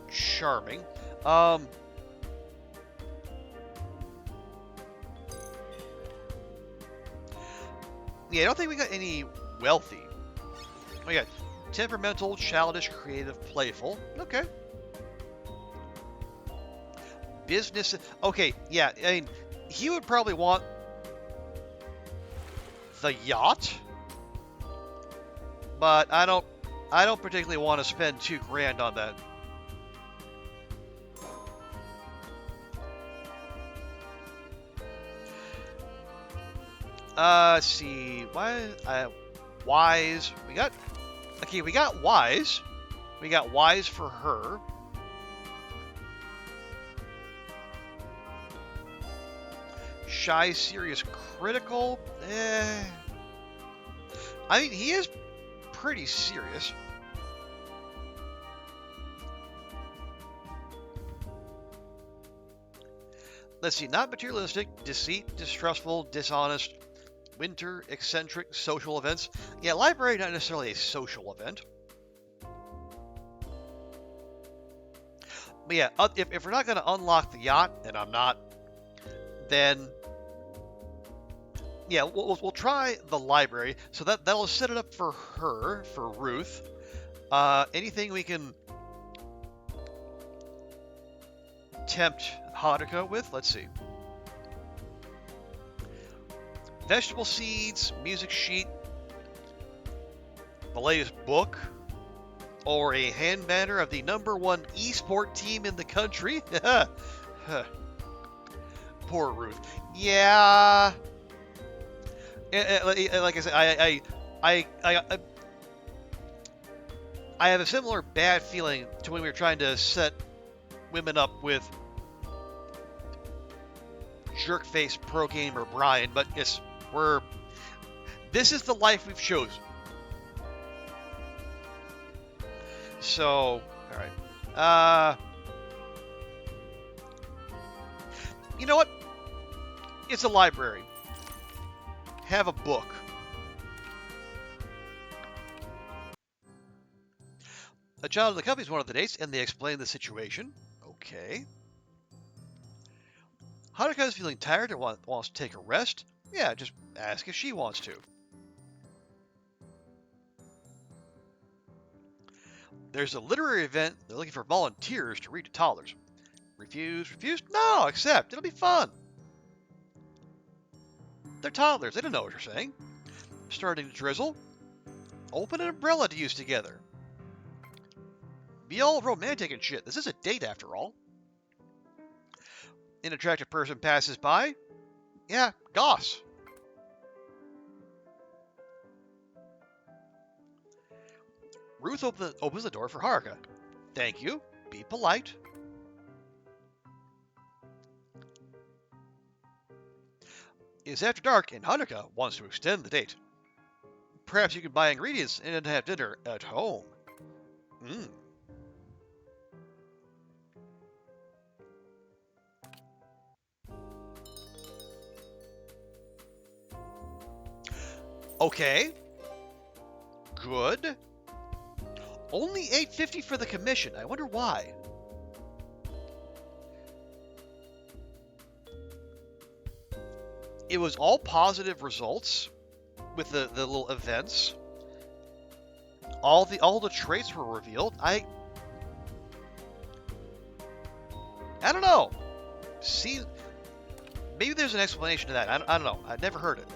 charming. Yeah, I don't think we got any wealthy. We got temperamental, childish, creative, playful. Okay. Business. Okay, yeah. I mean, he would probably want the yacht, but I don't particularly want to spend $2,000 on that. Let's see. Wise. We got wise. We got wise for her. Shy, serious, critical. I mean, he is pretty serious. Let's see. Not materialistic, deceit, distrustful, dishonest. winter eccentric social events. Yeah, library not necessarily a social event. But yeah, if we're not going to unlock the yacht, and I'm not, then yeah, we'll try the library. So that'll set it up for her, for Ruth. Anything we can tempt Haruka with? Let's see. Vegetable seeds, music sheet, the latest book, or a hand banner of the #1 esport team in the country. Poor Ruth. Yeah. Like I said, I have a similar bad feeling to when we were trying to set women up with jerkface pro gamer Brian, but yes, this is the life we've chosen. So, all right. You know what? It's a library. Have a book. A child of the company is one of the dates, and they explain the situation. Okay. Haruka is feeling tired and wants to take a rest. Yeah, just ask if she wants to. There's a literary event. They're looking for volunteers to read to toddlers. Refuse? No, accept. It'll be fun. They're toddlers. They don't know what you're saying. Starting to drizzle. Open an umbrella to use together. Be all romantic and shit. This is a date after all. An attractive person passes by. Yeah, goss. Ruth opens the door for Haruka. Thank you. Be polite. It's after dark and Haruka wants to extend the date. Perhaps you could buy ingredients and have dinner at home. Okay. Good. Only $8.50 for the commission. I wonder why. It was all positive results with the little events. All the traits were revealed. I don't know. See, maybe there's an explanation to that. I don't know. I've never heard it.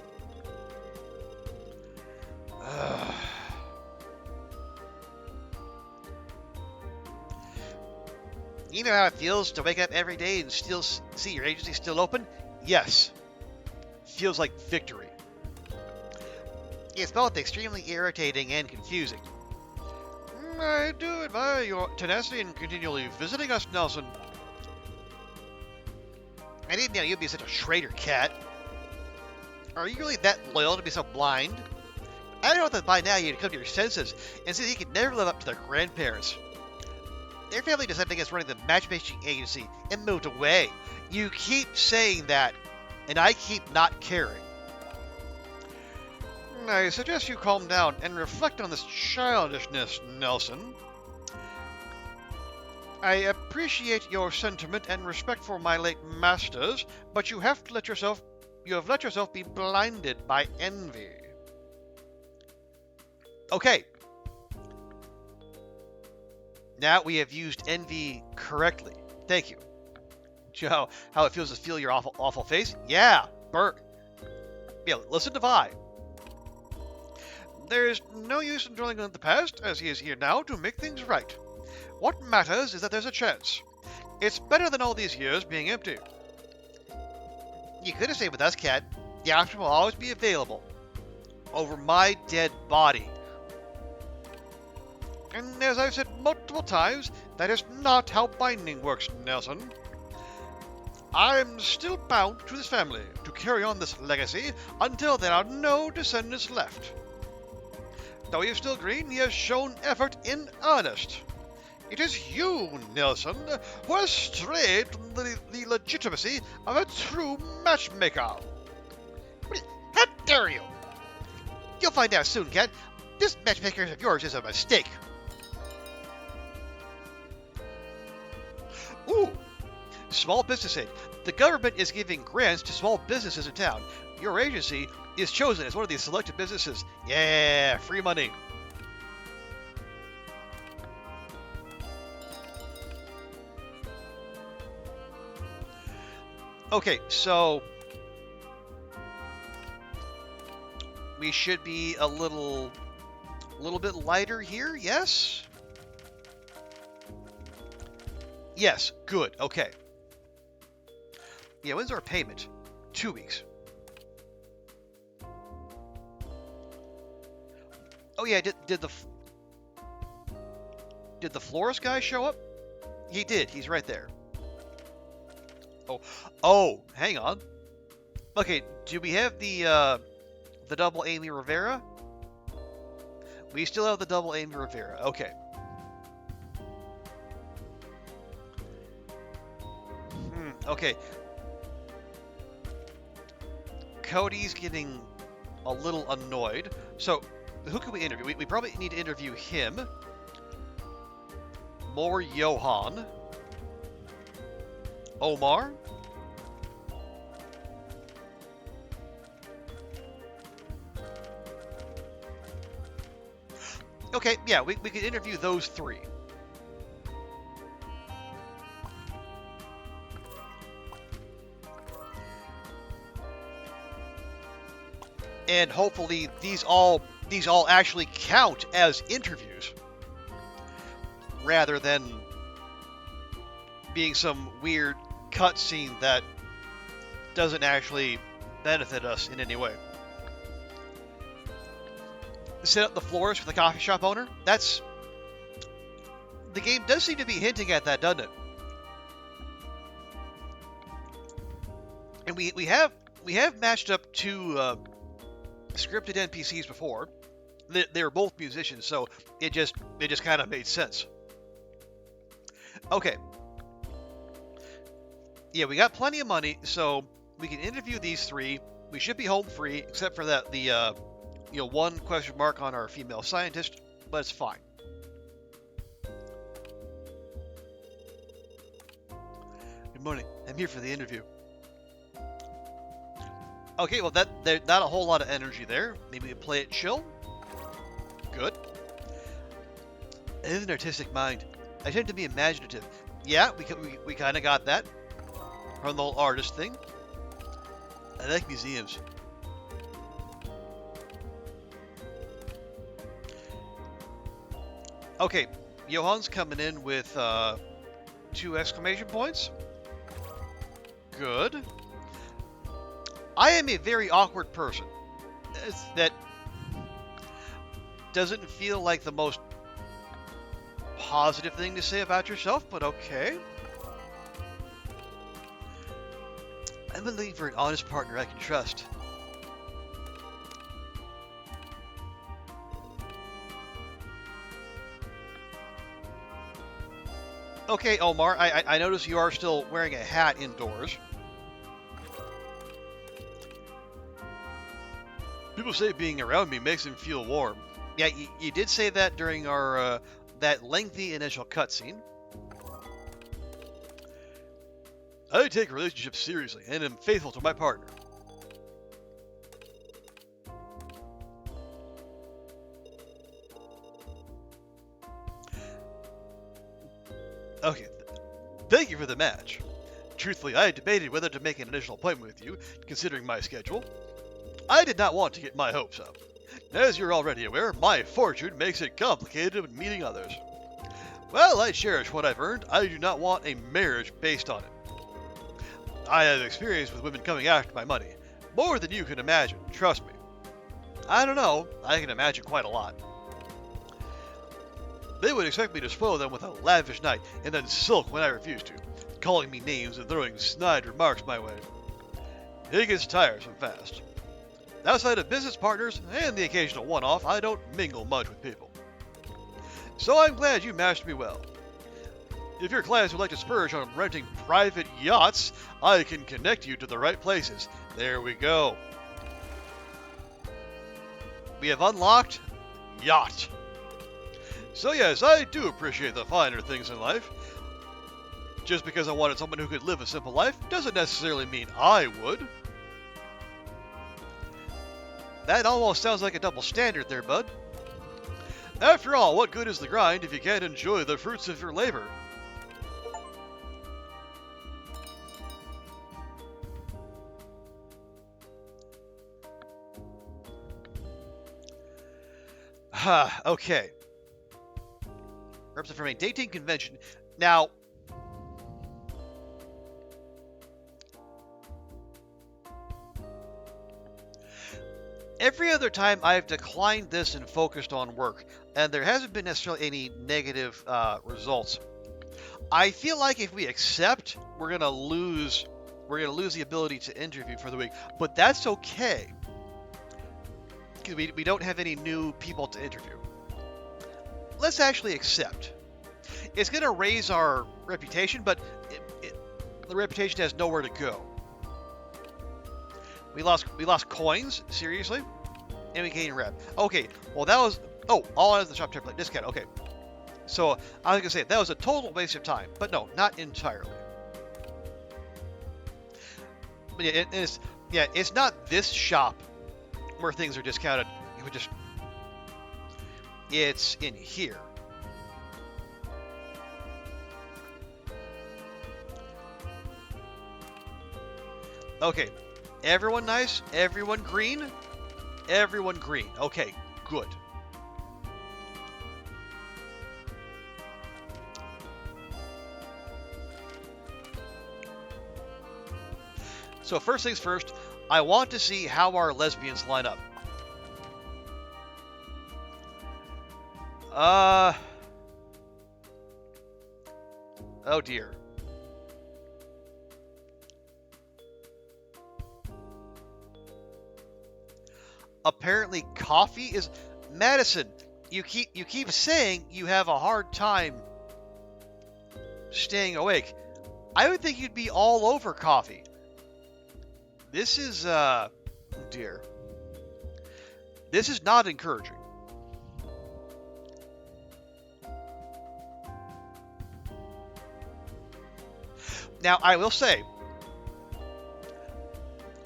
You know how it feels to wake up every day and still see your agency still open? Yes. Feels like victory. It's both extremely irritating and confusing. I do admire your tenacity in continually visiting us, Nelson. I didn't know you'd be such a traitor, cat. Are you really that loyal to be so blind? I don't know that by now you'd come to your senses and see that you could never live up to their grandparents. Their family decided against running the Matchmaking Agency and moved away. You keep saying that, and I keep not caring. I suggest you calm down and reflect on this childishness, Nelson. I appreciate your sentiment and respect for my late masters, but you have let yourself be blinded by envy. Okay. Now we have used envy correctly. Thank you. Do you know how it feels to feel your awful face? Yeah, Bert. Yeah, listen to Vi. There's no use in dwelling on the past, as he is here now to make things right. What matters is that there's a chance. It's better than all these years being empty. You could have stayed with us, Cat. The option will always be available. Over my dead body. And as I've said multiple times, that is not how binding works, Nelson. I'm still bound to this family to carry on this legacy until there are no descendants left. Though he is still green, he has shown effort in earnest. It is you, Nelson, who has strayed from the legitimacy of a true matchmaker. dare you? You'll find out soon, Cat. This matchmaker of yours is a mistake. Ooh, small business aid. The government is giving grants to small businesses in town. Your agency is chosen as one of these selected businesses. Yeah, free money. Okay, so we should be a little bit lighter here, yes? Yes, good, okay. Yeah, when's our payment? 2 weeks. Oh yeah, did the florist guy show up? He did, he's right there. Oh, hang on. Okay, do we have the double Amy Rivera? We still have the double Amy Rivera. Okay. Okay. Cody's getting a little annoyed. So, who can we interview? We probably need to interview him. More Johan. Omar. Okay, yeah, we could interview those three. And hopefully these all actually count as interviews rather than being some weird cutscene that doesn't actually benefit us in any way. Set up the florist for the coffee shop owner. The game does seem to be hinting at that, doesn't it? And we have matched up two scripted NPCs before. They were both musicians, so it just kind of made sense. Okay. Yeah, we got plenty of money, so we can interview these three. We should be home free, except for that one question mark on our female scientist, but it's fine. Good morning. I'm here for the interview. Okay, well there's not a whole lot of energy there. Maybe we play it chill. Good. I have an artistic mind. I tend to be imaginative. Yeah, we kind of got that from the whole artist thing. I like museums. Okay, Johan's coming in with 2 exclamation points. Good. I am a very awkward person. That doesn't feel like the most positive thing to say about yourself, but okay. I'm looking for an honest partner I can trust. Okay, Omar, I notice you are still wearing a hat indoors. People say being around me makes them feel warm. Yeah, you did say that during our that lengthy initial cutscene. I take relationships seriously and am faithful to my partner. Okay, thank you for the match. Truthfully, I had debated whether to make an initial appointment with you, considering my schedule. I did not want to get my hopes up. As you're already aware, my fortune makes it complicated when meeting others. While I cherish what I've earned, I do not want a marriage based on it. I have experience with women coming after my money. More than you can imagine, trust me. I don't know, I can imagine quite a lot. They would expect me to spoil them with a lavish night and then sulk when I refuse to, calling me names and throwing snide remarks my way. It gets tiresome fast. Outside of business partners and the occasional one-off, I don't mingle much with people. So I'm glad you matched me well. If your clients would like to splurge on renting private yachts, I can connect you to the right places. There we go. we have unlocked yacht. So yes, I do appreciate the finer things in life. Just because I wanted someone who could live a simple life doesn't necessarily mean I would. That almost sounds like a double standard there, bud. After all, what good is the grind if you can't enjoy the fruits of your labor? Okay. Represent from a dating convention. Now, every other time I've declined this and focused on work, and there hasn't been necessarily any negative results. I feel like if we accept, we're gonna lose the ability to interview for the week, but that's okay because we don't have any new people to interview. Let's actually accept. It's gonna raise our reputation, but the reputation has nowhere to go. We lost coins, seriously? And we gained rep. Okay, well that was... Oh, all out of the shop template. Discount, okay. So, I was going to say, that was a total waste of time. But no, not entirely. But yeah, it's not this shop where things are discounted. It's in here. Okay, everyone nice? Everyone green? Everyone green. Okay, good. So first things first, I want to see how our lesbians line up. Oh dear. Apparently coffee is... Madison, you keep saying you have a hard time staying awake. I would think you'd be all over coffee. This is, dear. This is not encouraging. Now, I will say,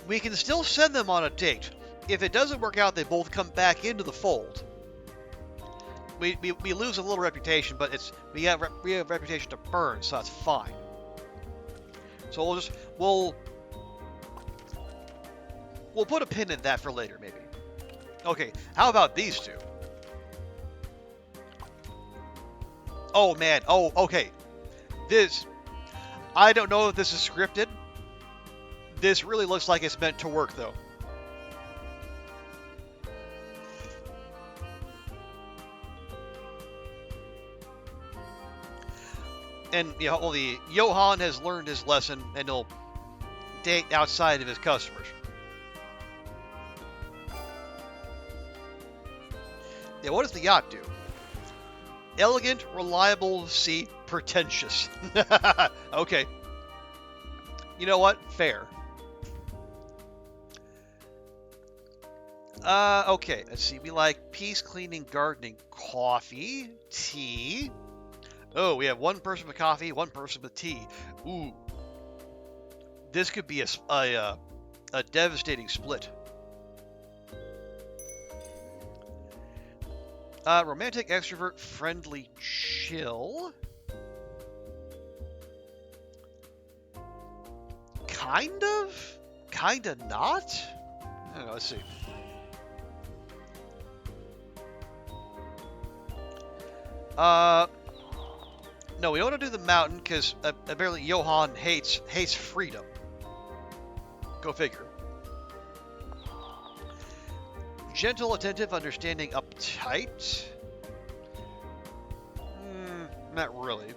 we can still send them on a date. If it doesn't work out, they both come back into the fold. We lose a little reputation, but we have reputation to burn, so that's fine. So we'll put a pin in that for later, maybe. Okay, how about these two? Oh man, oh okay. I don't know if this is scripted. This really looks like it's meant to work though. And Johan has learned his lesson, and he'll date outside of his customers. Yeah, what does the yacht do? Elegant, reliable, C, pretentious. Okay. You know what? Fair. Okay, let's see. We like peace, cleaning, gardening, coffee, tea. Oh, we have one person with coffee, one person with tea. Ooh. This could be a devastating split. Romantic, extrovert, friendly, chill. Kind of? Kinda not? I don't know, let's see. No, we don't want to do the mountain because apparently Johan hates freedom. Go figure. Gentle, attentive, understanding, uptight. Not really.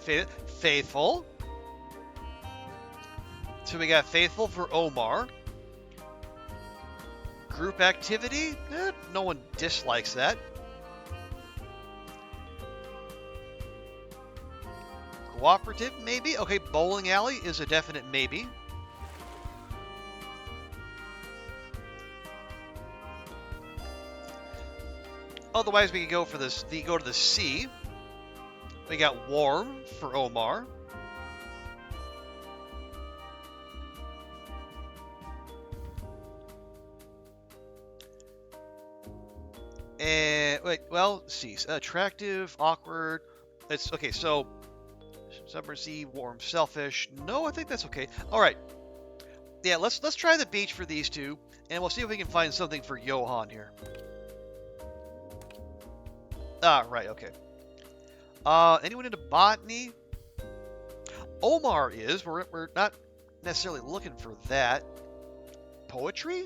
Faithful. So we got faithful for Omar. Group activity? No one dislikes that. Cooperative, maybe. Okay, bowling alley is a definite maybe. Otherwise, we could go for this. Go to the sea. We got warm for Omar. And wait, well, see, attractive, awkward. It's okay. So, summer sea, warm, selfish. No, I think that's okay. All right. Yeah, let's try the beach for these two, and we'll see if we can find something for Johan here. Ah, right, okay. Anyone into botany? Omar is. We're not necessarily looking for that. Poetry?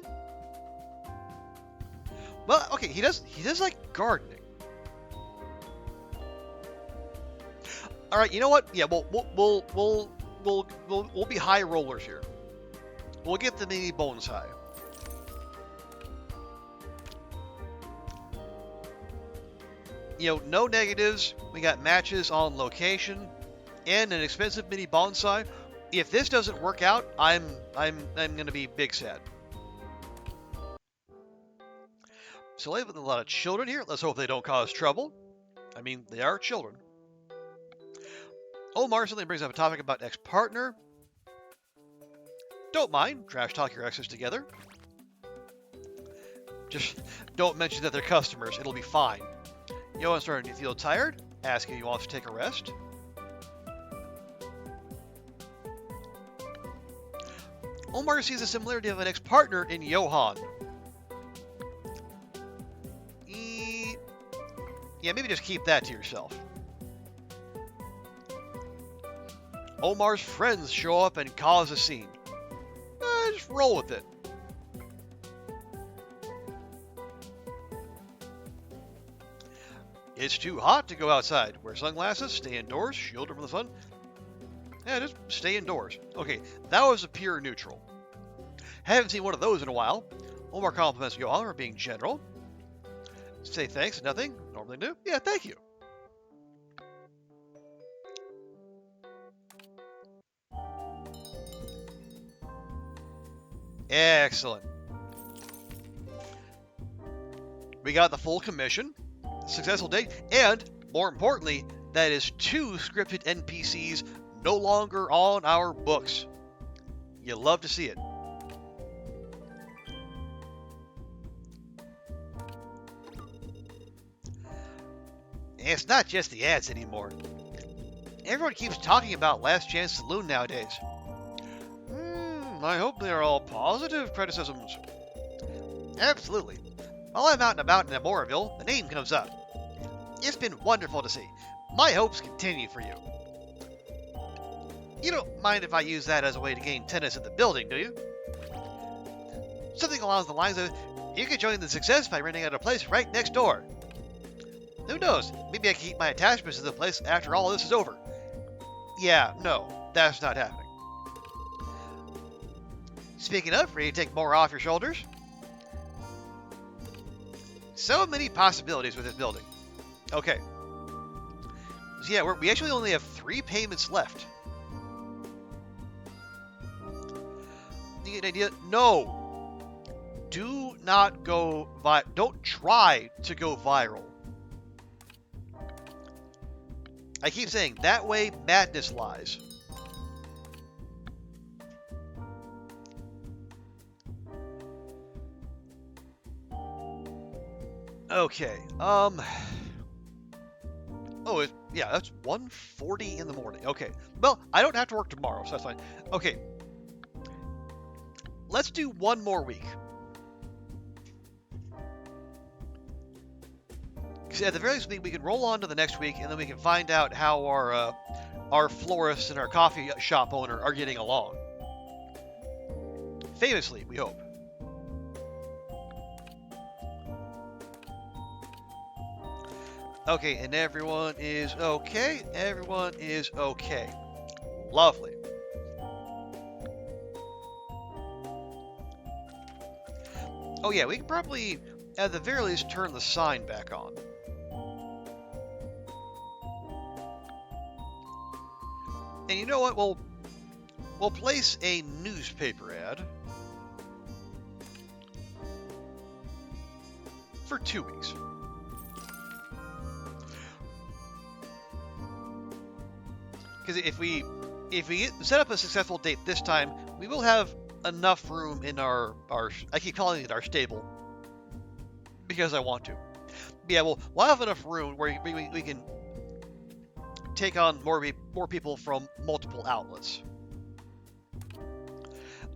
Well, okay, he does like gardening. All right, you know what? Yeah, we'll be high rollers here. We'll get the mini bonsai. You know, no negatives. We got matches on location and an expensive mini bonsai. If this doesn't work out, I'm gonna be big sad. So we have a lot of children here. Let's hope they don't cause trouble. I mean, they are children. Omar suddenly brings up a topic about ex-partner. Don't mind. Trash talk your exes together. Just don't mention that they're customers. It'll be fine. Johan's starting to feel tired. Asking if he wants to take a rest. Omar sees a similarity of an ex-partner in Johan. Yeah, maybe just keep that to yourself. Omar's friends show up and cause a scene. Just roll with it. It's too hot to go outside. Wear sunglasses, stay indoors, shield from the sun. Yeah, just stay indoors. Okay, that was a pure neutral. Haven't seen one of those in a while. Omar compliments Johan for being general. Say thanks, nothing. Normally do. Yeah, thank you. Excellent. We got the full commission, successful date, and, more importantly, that is 2 scripted NPCs no longer on our books. You love to see it. It's not just the ads anymore. Everyone keeps talking about Last Chance Saloon nowadays. I hope they're all positive criticisms. Absolutely. While I'm out and about in Amoraville, the name comes up. It's been wonderful to see. My hopes continue for you. You don't mind if I use that as a way to gain tenants in the building, do you? Something along the lines of, you could join the success by renting out a place right next door. Who knows? Maybe I can keep my attachments to the place after all this is over. Yeah, no, that's not happening. Speaking of, ready to take more off your shoulders? So many possibilities with this building. Okay. So yeah, we actually only have 3 payments left. Do you get an idea? No. Do not go don't try to go viral. I keep saying, that way madness lies. Okay, oh, yeah, that's 1:40 in the morning. Okay, well, I don't have to work tomorrow, so that's fine. Okay, let's do 1 more week. Because at the very least, we can roll on to the next week, and then we can find out how our florist and our coffee shop owner are getting along. Famously, we hope. Okay, and everyone is okay. Everyone is okay. Lovely. Oh yeah, we can probably, at the very least, turn the sign back on. And you know what? We'll place a newspaper ad for 2 weeks. Because if we set up a successful date this time, we will have enough room in our I keep calling it our stable because I want to. But yeah, we'll have enough room where we can take on more people from multiple outlets.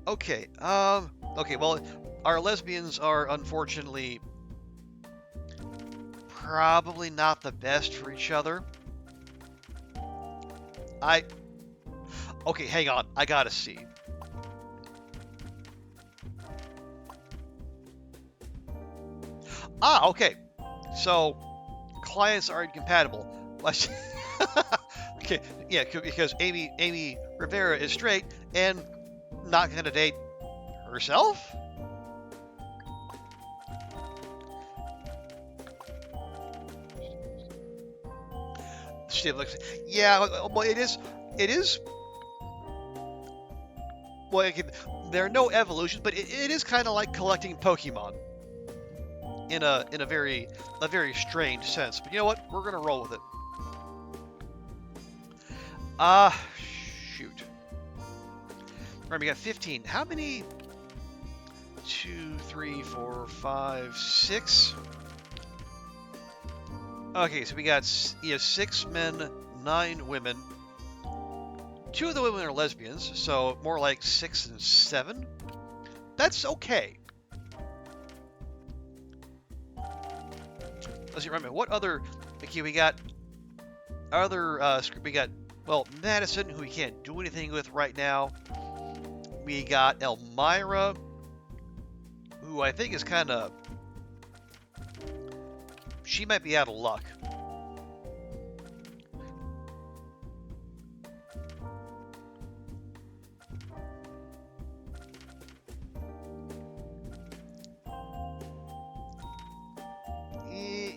Okay. Okay. Well, our lesbians are unfortunately probably not the best for each other. Okay, hang on. I gotta see. Okay. So, clients are incompatible. Okay, yeah, because Amy Rivera is straight and not gonna date herself? Steve looks. Yeah, well, it is. Well, there are no evolutions, but it is kind of like collecting Pokemon in a very strange sense. But you know what? We're gonna roll with it. Shoot. Alright, we got 15. How many? 2, 3, 4, 5, 6. Okay, so we got 6 men, 9 women. 2 of the women are lesbians, so more like 6 and 7. That's okay. Let's see, remember what other? Okay, we got other. We got Madison, who we can't do anything with right now. We got Elmira, who I think is kind of. She might be out of luck.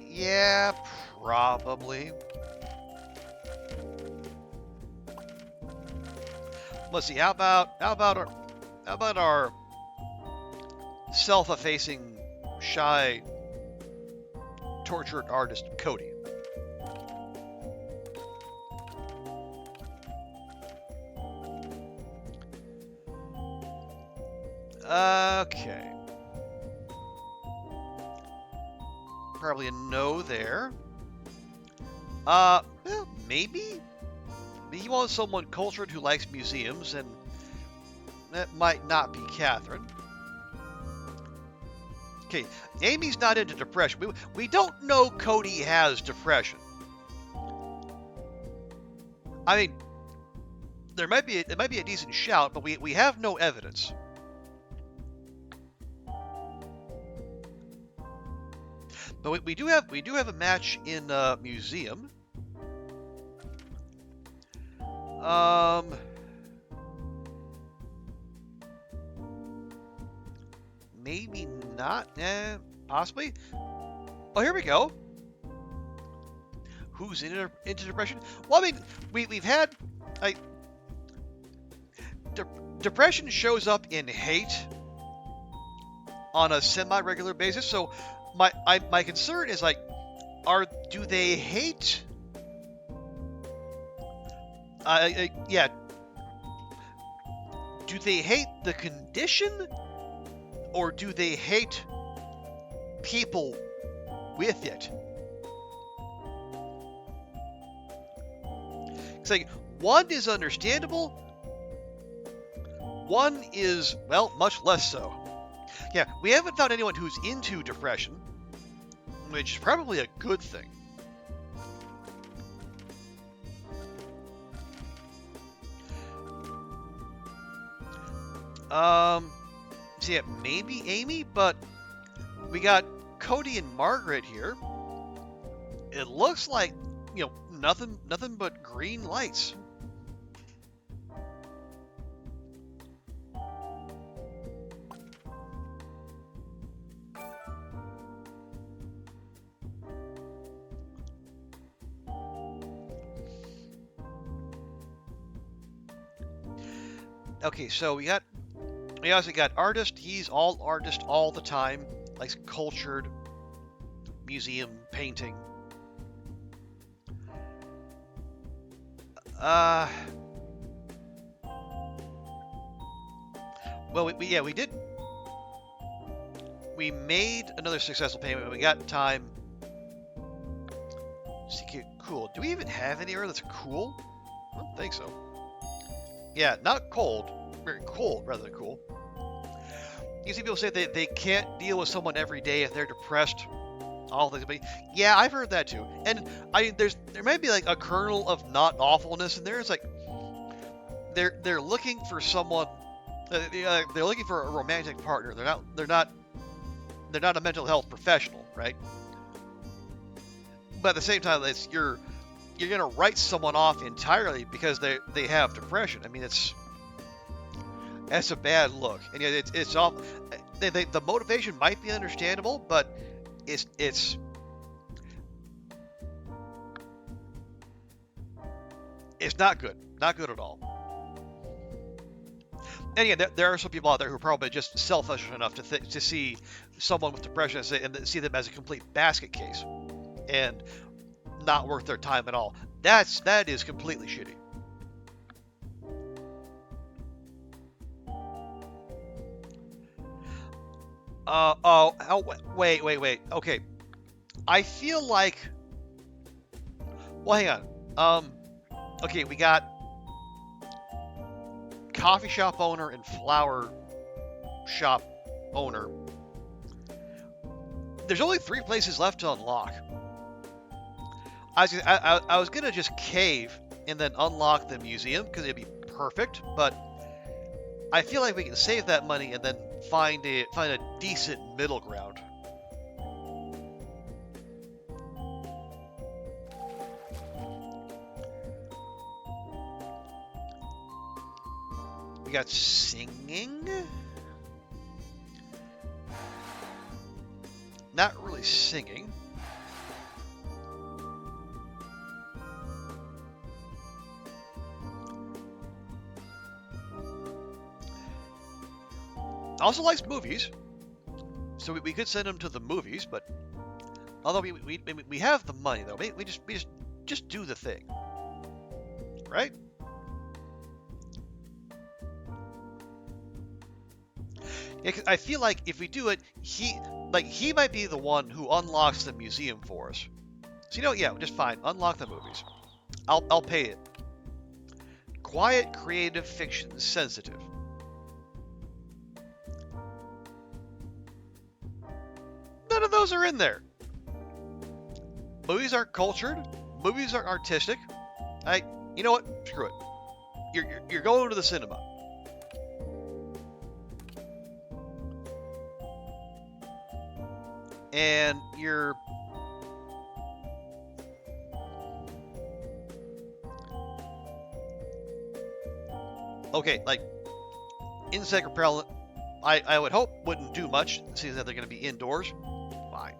Yeah, probably. Let's see. How about our self-effacing, shy, tortured artist Cody? Okay. Probably a no there. Well, maybe. He wants someone cultured who likes museums, and that might not be Catherine. Okay, Amy's not into depression. We don't know Cody has depression. I mean, it might be a decent shout, but we have no evidence. But we do have a match in museum. Maybe not. Possibly. Oh, here we go. Who's into depression? Well, I mean, we've had depression shows up in hate on a semi-regular basis. So my concern is do they hate? Yeah. Do they hate the condition, or do they hate people with it? It's like one is understandable, one is, well, much less so. Yeah, we haven't found anyone who's into depression, which is probably a good thing. So yeah, maybe Amy, but we got Cody and Margaret here. It looks like, nothing but green lights. Okay, so we also got artist. He's all artist all the time, likes cultured museum painting. Well, we did. We made another successful payment. We got time. CK, cool. Do we even have anywhere that's cool? I don't think so. Yeah, not cold. Very cold rather than cool. You see people say they can't deal with someone every day if they're depressed. All things, but yeah, I've heard that too. And there might be like a kernel of not awfulness in there. It's like they're looking for someone. They're looking for a romantic partner. They're not a mental health professional, right? But at the same time, you're gonna write someone off entirely because they have depression. I mean, that's a bad look, and it's off. The motivation might be understandable, but it's not good. Not good at all. And yeah, there are some people out there who are probably just selfish enough to see someone with depression and see them as a complete basket case and not worth their time at all. That is completely shitty. Wait. Okay. I feel like... Well, hang on. Okay, we got coffee shop owner and flower shop owner. There's only 3 places left to unlock. I was gonna just cave and then unlock the museum because it'd be perfect, but I feel like we can save that money and then find a decent middle ground. We got singing. Not really singing. Also likes movies, so we could send him to the movies. But although we have the money though, we just do the thing, right? Yeah, 'cause I feel like if we do it, he might be the one who unlocks the museum for us. So yeah, just fine. Unlock the movies. I'll pay it. Quiet, creative fiction, sensitive. None of those are in there. Movies aren't cultured. Movies aren't artistic. You know what? Screw it. You're going to the cinema. And you're... Okay, like, insect repellent, I would hope wouldn't do much, seeing that they're going to be indoors. Fine.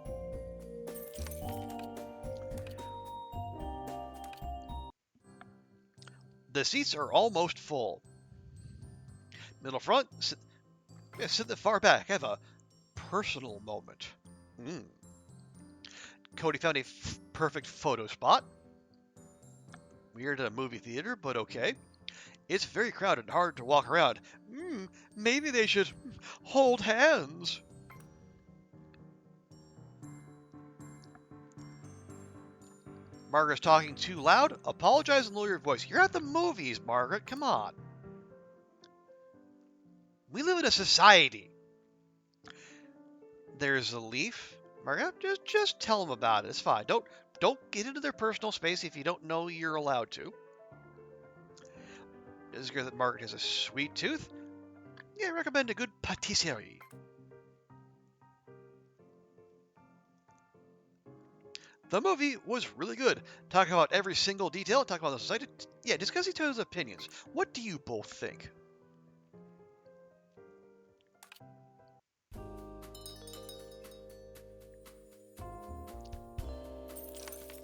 The seats are almost full. Middle front, sit the far back, have a personal moment. Cody found a perfect photo spot. Weird at a movie theater, but okay. It's very crowded and hard to walk around. Maybe they should hold hands. Margaret's talking too loud. Apologize and lower your voice. You're at the movies, Margaret. Come on. We live in a society. There's a leaf. Margaret, just tell them about it. It's fine. Don't get into their personal space if you don't know you're allowed to. It's good that Margaret has a sweet tooth. Yeah, I recommend a good patisserie. The movie was really good. Talking about every single detail, talking about the society. Yeah, discuss each other's opinions. What do you both think?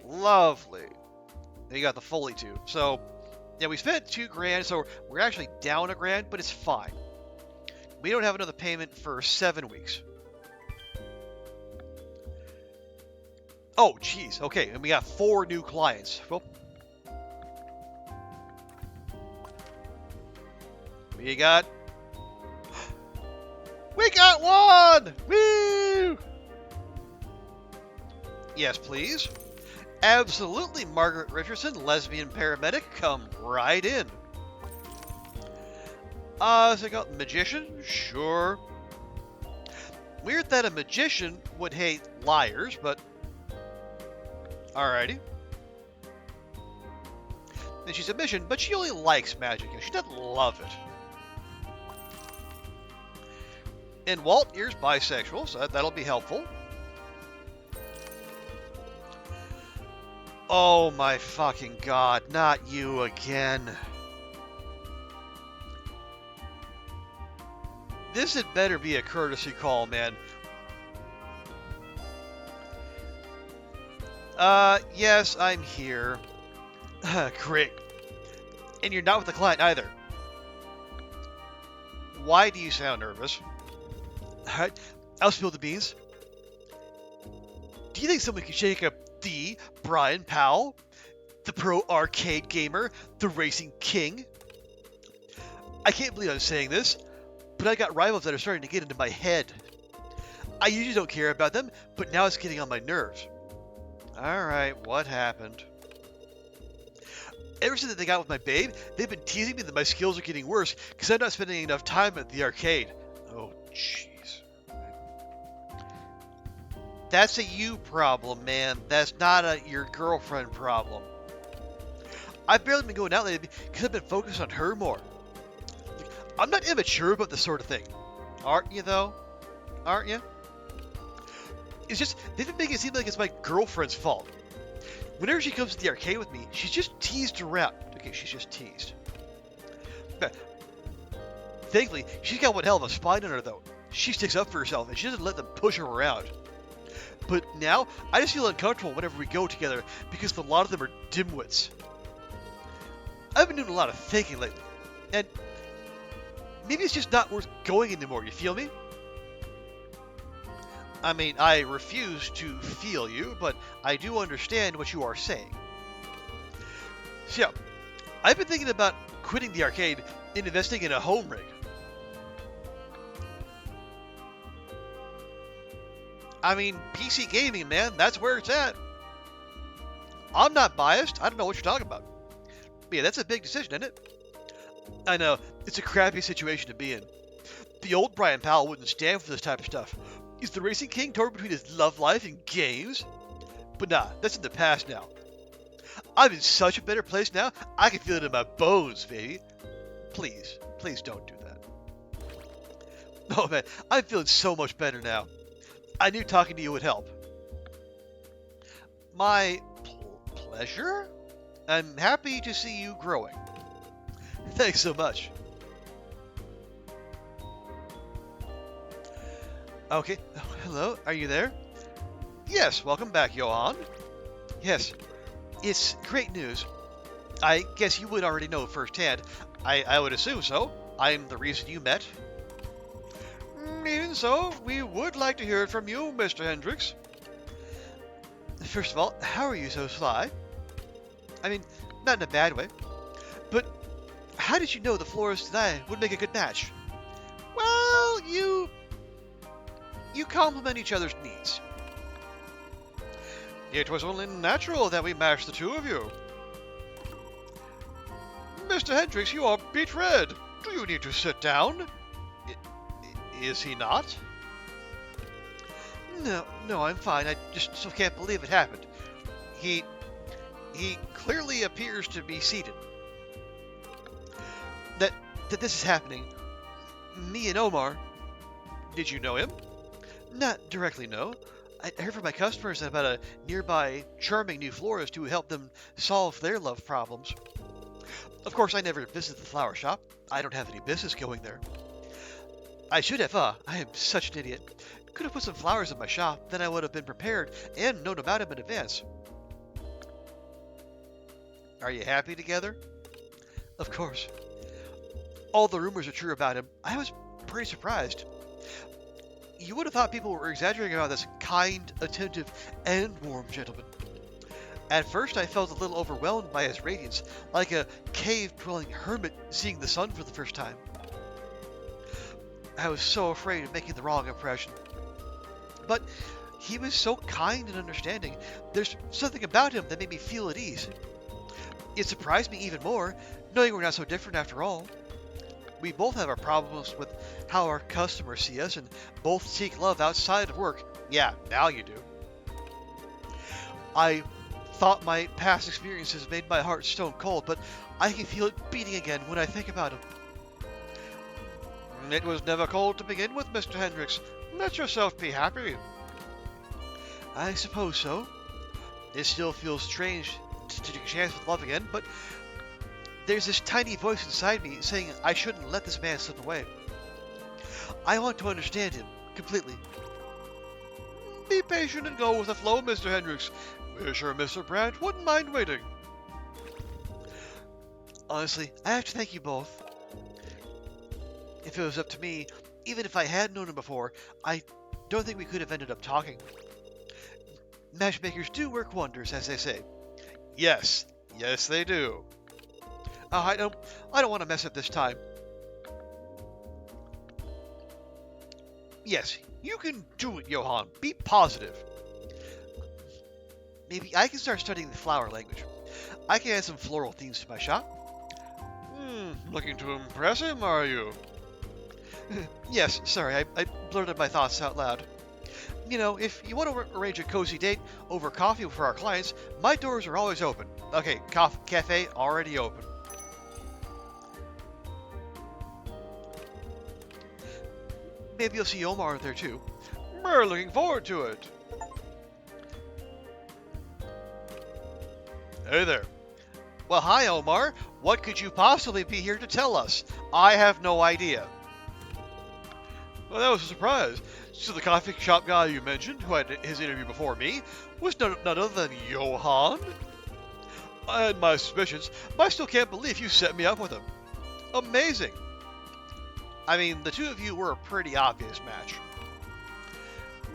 Lovely. And you got the Foley too. So, Yeah, we spent $2,000, so we're actually down $1,000, but it's fine. We don't have another payment for 7 weeks. Oh, jeez. Okay, and we got 4 new clients. Well, we got one! Woo! Yes, please. Absolutely, Margaret Richardson, lesbian paramedic. Come right in. So I got magician? Sure. Weird that a magician would hate liars, but alrighty. And she's a magician, but she only likes magic. She doesn't love it. And Walt, here's bisexual, so that'll be helpful. Oh my fucking god, not you again. This had better be a courtesy call, man. Yes, I'm here. Great. And you're not with the client either. Why do you sound nervous? Alright, I'll spill the beans. Do you think someone can shake up the Brian Powell? The pro arcade gamer? The racing king? I can't believe I'm saying this, but I got rivals that are starting to get into my head. I usually don't care about them, but now it's getting on my nerves. Alright, what happened? Ever since they got with my babe, they've been teasing me that my skills are getting worse because I'm not spending enough time at the arcade. Oh, jeez. That's a you problem, man. That's not your girlfriend problem. I've barely been going out lately because I've been focused on her more. I'm not immature about this sort of thing. Aren't you, though? Aren't you? It's just, they've been making it seem like it's my girlfriend's fault. Whenever she comes to the arcade with me, she's just teased around. Okay, she's just teased. But thankfully, she's got one hell of a spine on her, though. She sticks up for herself, and she doesn't let them push her around. But now, I just feel uncomfortable whenever we go together, because a lot of them are dimwits. I've been doing a lot of thinking lately, and maybe it's just not worth going anymore, you feel me? I mean, I refuse to feel you, but I do understand what you are saying. So yeah, I've been thinking about quitting the arcade and investing in a home rig. I mean, PC gaming, man, that's where it's at. I'm not biased. I don't know what you're talking about. But yeah, that's a big decision, isn't it? I know, it's a crappy situation to be in. The old Brian Powell wouldn't stand for this type of stuff. Is the racing king torn between his love life and games? But nah, that's in the past now. I'm in such a better place now, I can feel it in my bones, baby. Please, please don't do that. Oh man, I'm feeling so much better now. I knew talking to you would help. My pleasure? I'm happy to see you growing. Thanks so much. Okay, hello, are you there? Yes, welcome back, Johan. Yes, it's great news. I guess you would already know firsthand. I would assume so. I'm the reason you met. Even so, we would like to hear it from you, Mr. Hendricks. First of all, how are you so sly? I mean, not in a bad way. But how did you know the Florist and I would make a good match? Well, you complement each other's needs. It was only natural that we matched the two of you. Mr. Hendricks, you are beet red. Do you need to sit down? Is he not? No, I'm fine. I just still can't believe it happened. He clearly appears to be seated. That this is happening. Me and Omar. Did you know him? Not directly, no. I heard from my customers about a nearby charming new florist who helped them solve their love problems. Of course, I never visited the flower shop. I don't have any business going there. I should have, I am such an idiot. Could have put some flowers in my shop, then I would have been prepared and known about him in advance. Are you happy together? Of course. All the rumors are true about him. I was pretty surprised. You would have thought people were exaggerating about this kind, attentive, and warm gentleman. At first, I felt a little overwhelmed by his radiance, like a cave-dwelling hermit seeing the sun for the first time. I was so afraid of making the wrong impression. But he was so kind and understanding. There's something about him that made me feel at ease. It surprised me even more, knowing we're not so different after all. We both have our problems with how our customers see us, and both seek love outside of work. Yeah, now you do. I thought my past experiences made my heart stone cold, but I can feel it beating again when I think about him. It was never cold to begin with, Mr. Hendricks. Let yourself be happy. I suppose so. It still feels strange to take a chance with love again, but there's this tiny voice inside me saying I shouldn't let this man slip away. I want to understand him completely. Be patient and go with the flow, Mr. Hendricks. We're sure Mr. Brandt wouldn't mind waiting. Honestly, I have to thank you both. If it was up to me, even if I had known him before, I don't think we could have ended up talking. Matchmakers do work wonders, as they say. Yes, yes they do. I don't want to mess up this time. Yes, you can do it, Johann. Be positive. Maybe I can start studying the flower language. I can add some floral themes to my shop. Looking to impress him, are you? Yes, sorry, I blurted my thoughts out loud. You know, if you want to arrange a cozy date over coffee for our clients, my doors are always open. Okay, cafe already open. Maybe you'll see Omar there too. We're looking forward to it. Hey there. Well, hi Omar. What could you possibly be here to tell us? I have no idea. Well, that was a surprise. So the coffee shop guy you mentioned, who had his interview before me, was none other than Johann? I had my suspicions, but I still can't believe you set me up with him. Amazing. I mean, the two of you were a pretty obvious match.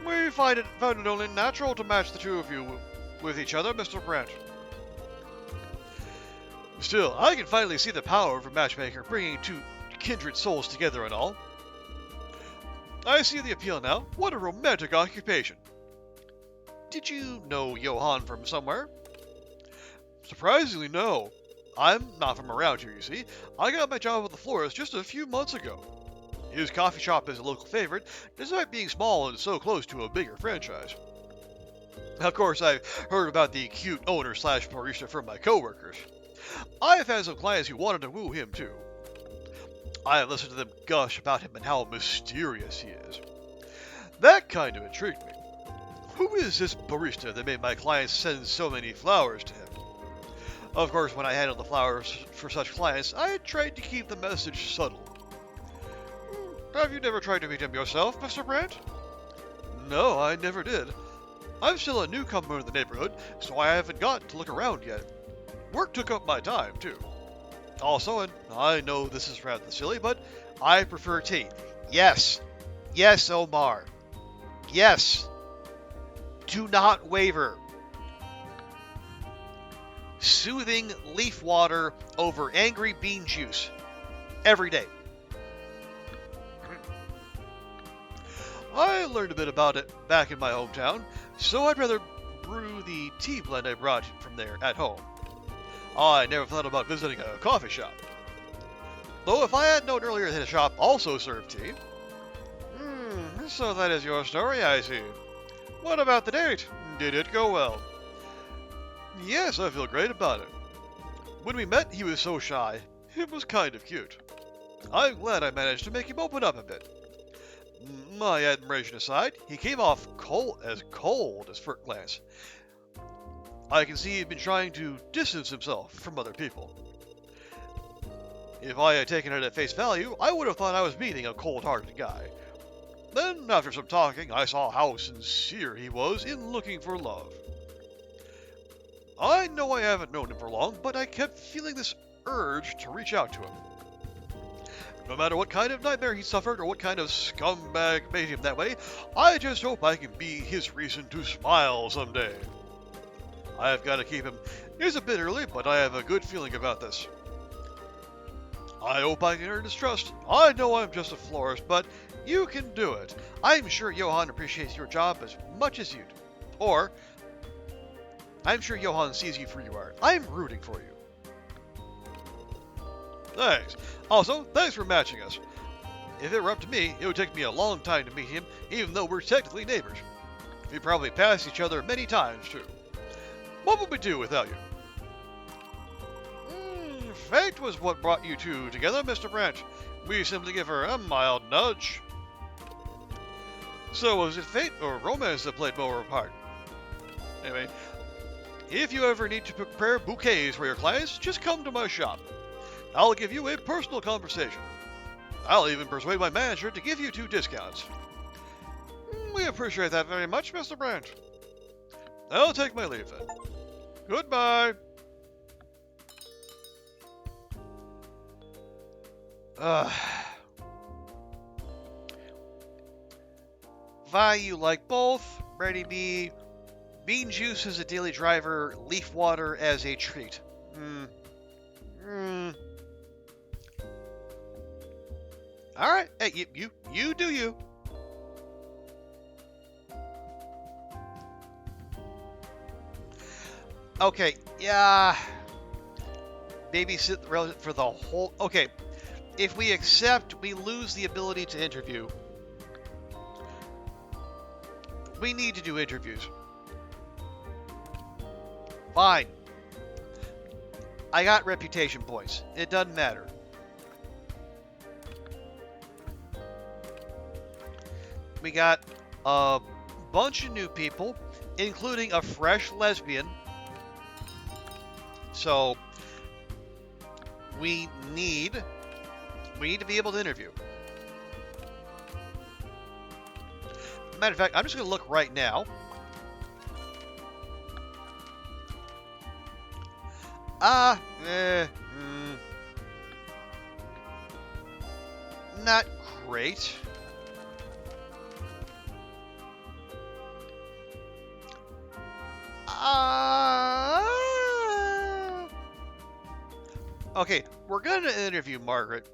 We found it only natural to match the two of you with each other, Mr. Brandt. Still, I can finally see the power of a matchmaker bringing two kindred souls together and all. I see the appeal now. What a romantic occupation. Did you know Johann from somewhere? Surprisingly, no. I'm not from around here, you see. I got my job with the florist just a few months ago. His coffee shop is a local favorite, despite being small and so close to a bigger franchise. Of course, I've heard about the cute owner/barista from my coworkers. I've had some clients who wanted to woo him too. I listened to them gush about him and how mysterious he is. That kind of intrigued me. Who is this barista that made my clients send so many flowers to him? Of course, when I handled the flowers for such clients, I tried to keep the message subtle. Have you never tried to meet him yourself, Mr. Brandt? No, I never did. I'm still a newcomer in the neighborhood, so I haven't gotten to look around yet. Work took up my time, too. Also, and I know this is rather silly, but I prefer tea. Yes. Yes, Omar. Yes. Do not waver. Soothing leaf water over angry bean juice. Every day. I learned a bit about it back in my hometown, so I'd rather brew the tea blend I brought from there at home. I never thought about visiting a coffee shop. Though if I had known earlier that a shop also served tea. So that is your story, I see. What about the date? Did it go well? Yes, I feel great about it. When we met, he was so shy. It was kind of cute. I'm glad I managed to make him open up a bit. My admiration aside, he came off cold as first glance. I can see he'd been trying to distance himself from other people. If I had taken it at face value, I would have thought I was meeting a cold-hearted guy. Then, after some talking, I saw how sincere he was in looking for love. I know I haven't known him for long, but I kept feeling this urge to reach out to him. No matter what kind of nightmare he suffered or what kind of scumbag made him that way, I just hope I can be his reason to smile someday. I've got to keep him. It's a bit early, but I have a good feeling about this. I hope I can earn his trust. I know I'm just a florist, but you can do it. I'm sure Johan appreciates your job as much as you do. Or, I'm sure Johan sees you for you are. I'm rooting for you. Thanks. Also, thanks for matching us. If it were up to me, it would take me a long time to meet him, even though we're technically neighbors. We probably passed each other many times, too. What would we do without you? Fate was what brought you two together, Mr. Branch. We simply give her a mild nudge. So was it fate or romance that played more of a part? Anyway, if you ever need to prepare bouquets for your clients, just come to my shop. I'll give you a personal conversation. I'll even persuade my manager to give you 2 discounts. We appreciate that very much, Mr. Branch. I'll take my leave then. Goodbye. Vi, you like both. Ready B. Bean juice as a daily driver, leaf water as a treat. Alright, hey, you do you. Okay, yeah. Babysit for the whole... Okay, if we accept, we lose the ability to interview. We need to do interviews. Fine. I got reputation points. It doesn't matter. We got a bunch of new people, including a fresh lesbian. So we need to be able to interview. Matter of fact, I'm just going to look right now. Not great. Okay, we're going to interview Margaret.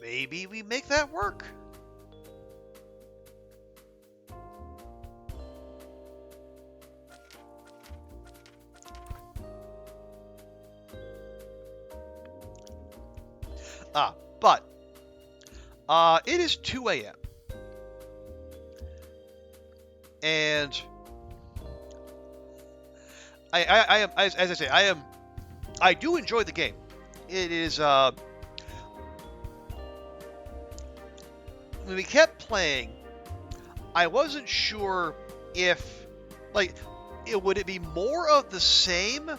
Maybe we make that work. But it is 2 a.m. And I am, as I say, I do enjoy the game. It is, when we kept playing, I wasn't sure if, like, would it be more of the same,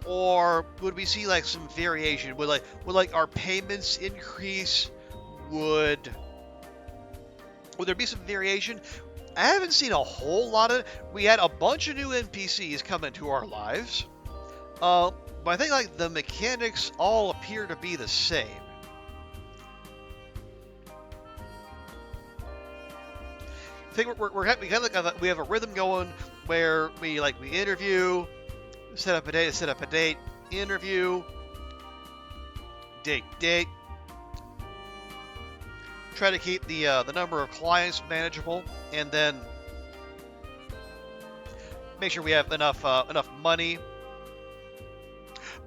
or would we see like some variation? Would our payments increase? Would there be some variation? I haven't seen a whole lot of it. We had a bunch of new NPCs come into our lives, but I think like the mechanics all appear to be the same. I think we have a rhythm going where we interview, set up a date, interview, date. Try to keep the number of clients manageable, and then make sure we have enough money.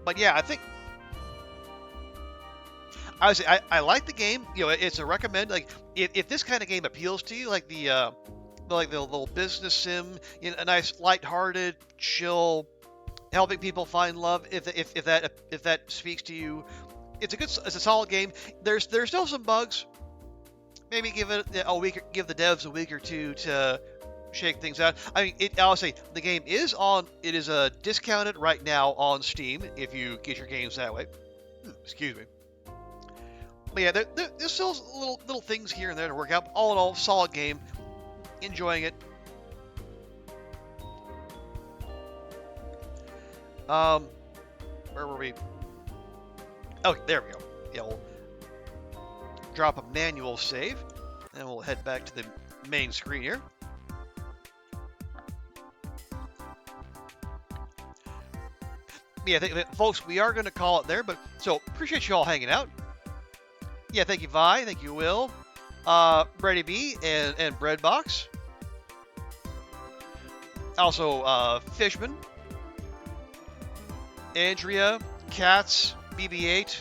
But yeah, I think I like the game. You know, it's a recommend. Like if this kind of game appeals to you, like the little business sim, you know, a nice lighthearted, chill, helping people find love. If that speaks to you, it's a solid game. There's still some bugs. Maybe give it a week. Give the devs a week or two to shake things out. I mean, I'll say the game is on. It is discounted right now on Steam if you get your games that way. Excuse me. But yeah, there's still little things here and there to work out. All in all, solid game. Enjoying it. Where were we? Oh, there we go. Yeah, we'll drop a manual save, and we'll head back to the main screen here. Yeah, folks, we are going to call it there, but so appreciate you all hanging out. Yeah, thank you, Vi. Thank you, Will. Brady B and Breadbox. Also, Fishman. Andrea, Katz, BB8.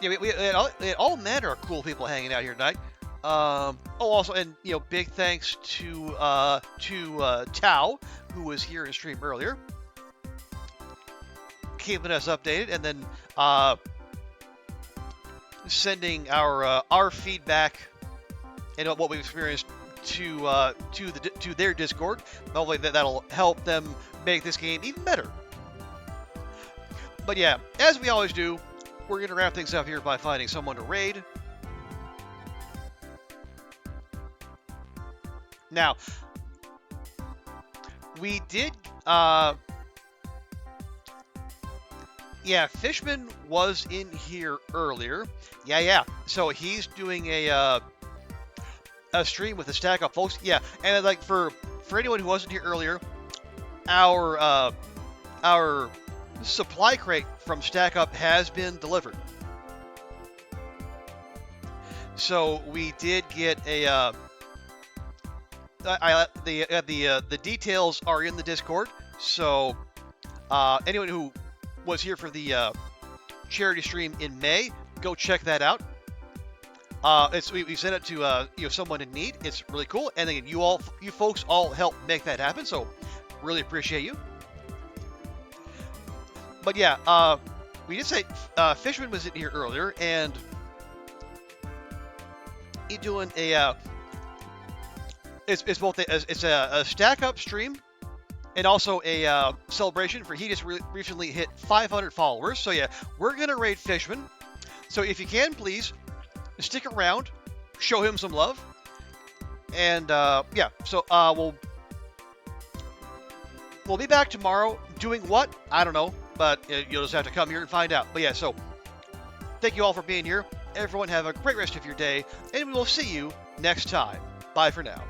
Yeah, we had all manner of cool people hanging out here tonight. Also, and big thanks to Tao, who was here in stream earlier, keeping us updated, and then sending our feedback and what we've experienced to their Discord. Hopefully that'll help them make this game even better. But yeah, as we always do, we're gonna wrap things up here by finding someone to raid. Now, we did, yeah, Fishman was in here earlier. Yeah. So he's doing a stream with a stack of folks. Yeah, and like for anyone who wasn't here earlier, our supply crate from Stack Up has been delivered. So we did get a the details are in the Discord. So anyone who was here for the charity stream in May, go check that out. We sent it to someone in need. It's really cool, and again, you folks all helped make that happen. So really appreciate you. But yeah, we did say Fishman was in here earlier, and he's doing a it's both a stack up stream and also a celebration for he just recently hit 500 followers. So yeah, we're gonna raid Fishman. So if you can, please stick around, show him some love, and yeah. So we'll be back tomorrow doing what? I don't know, but you'll just have to come here and find out. But yeah, so thank you all for being here. Everyone have a great rest of your day, and we will see you next time. Bye for now.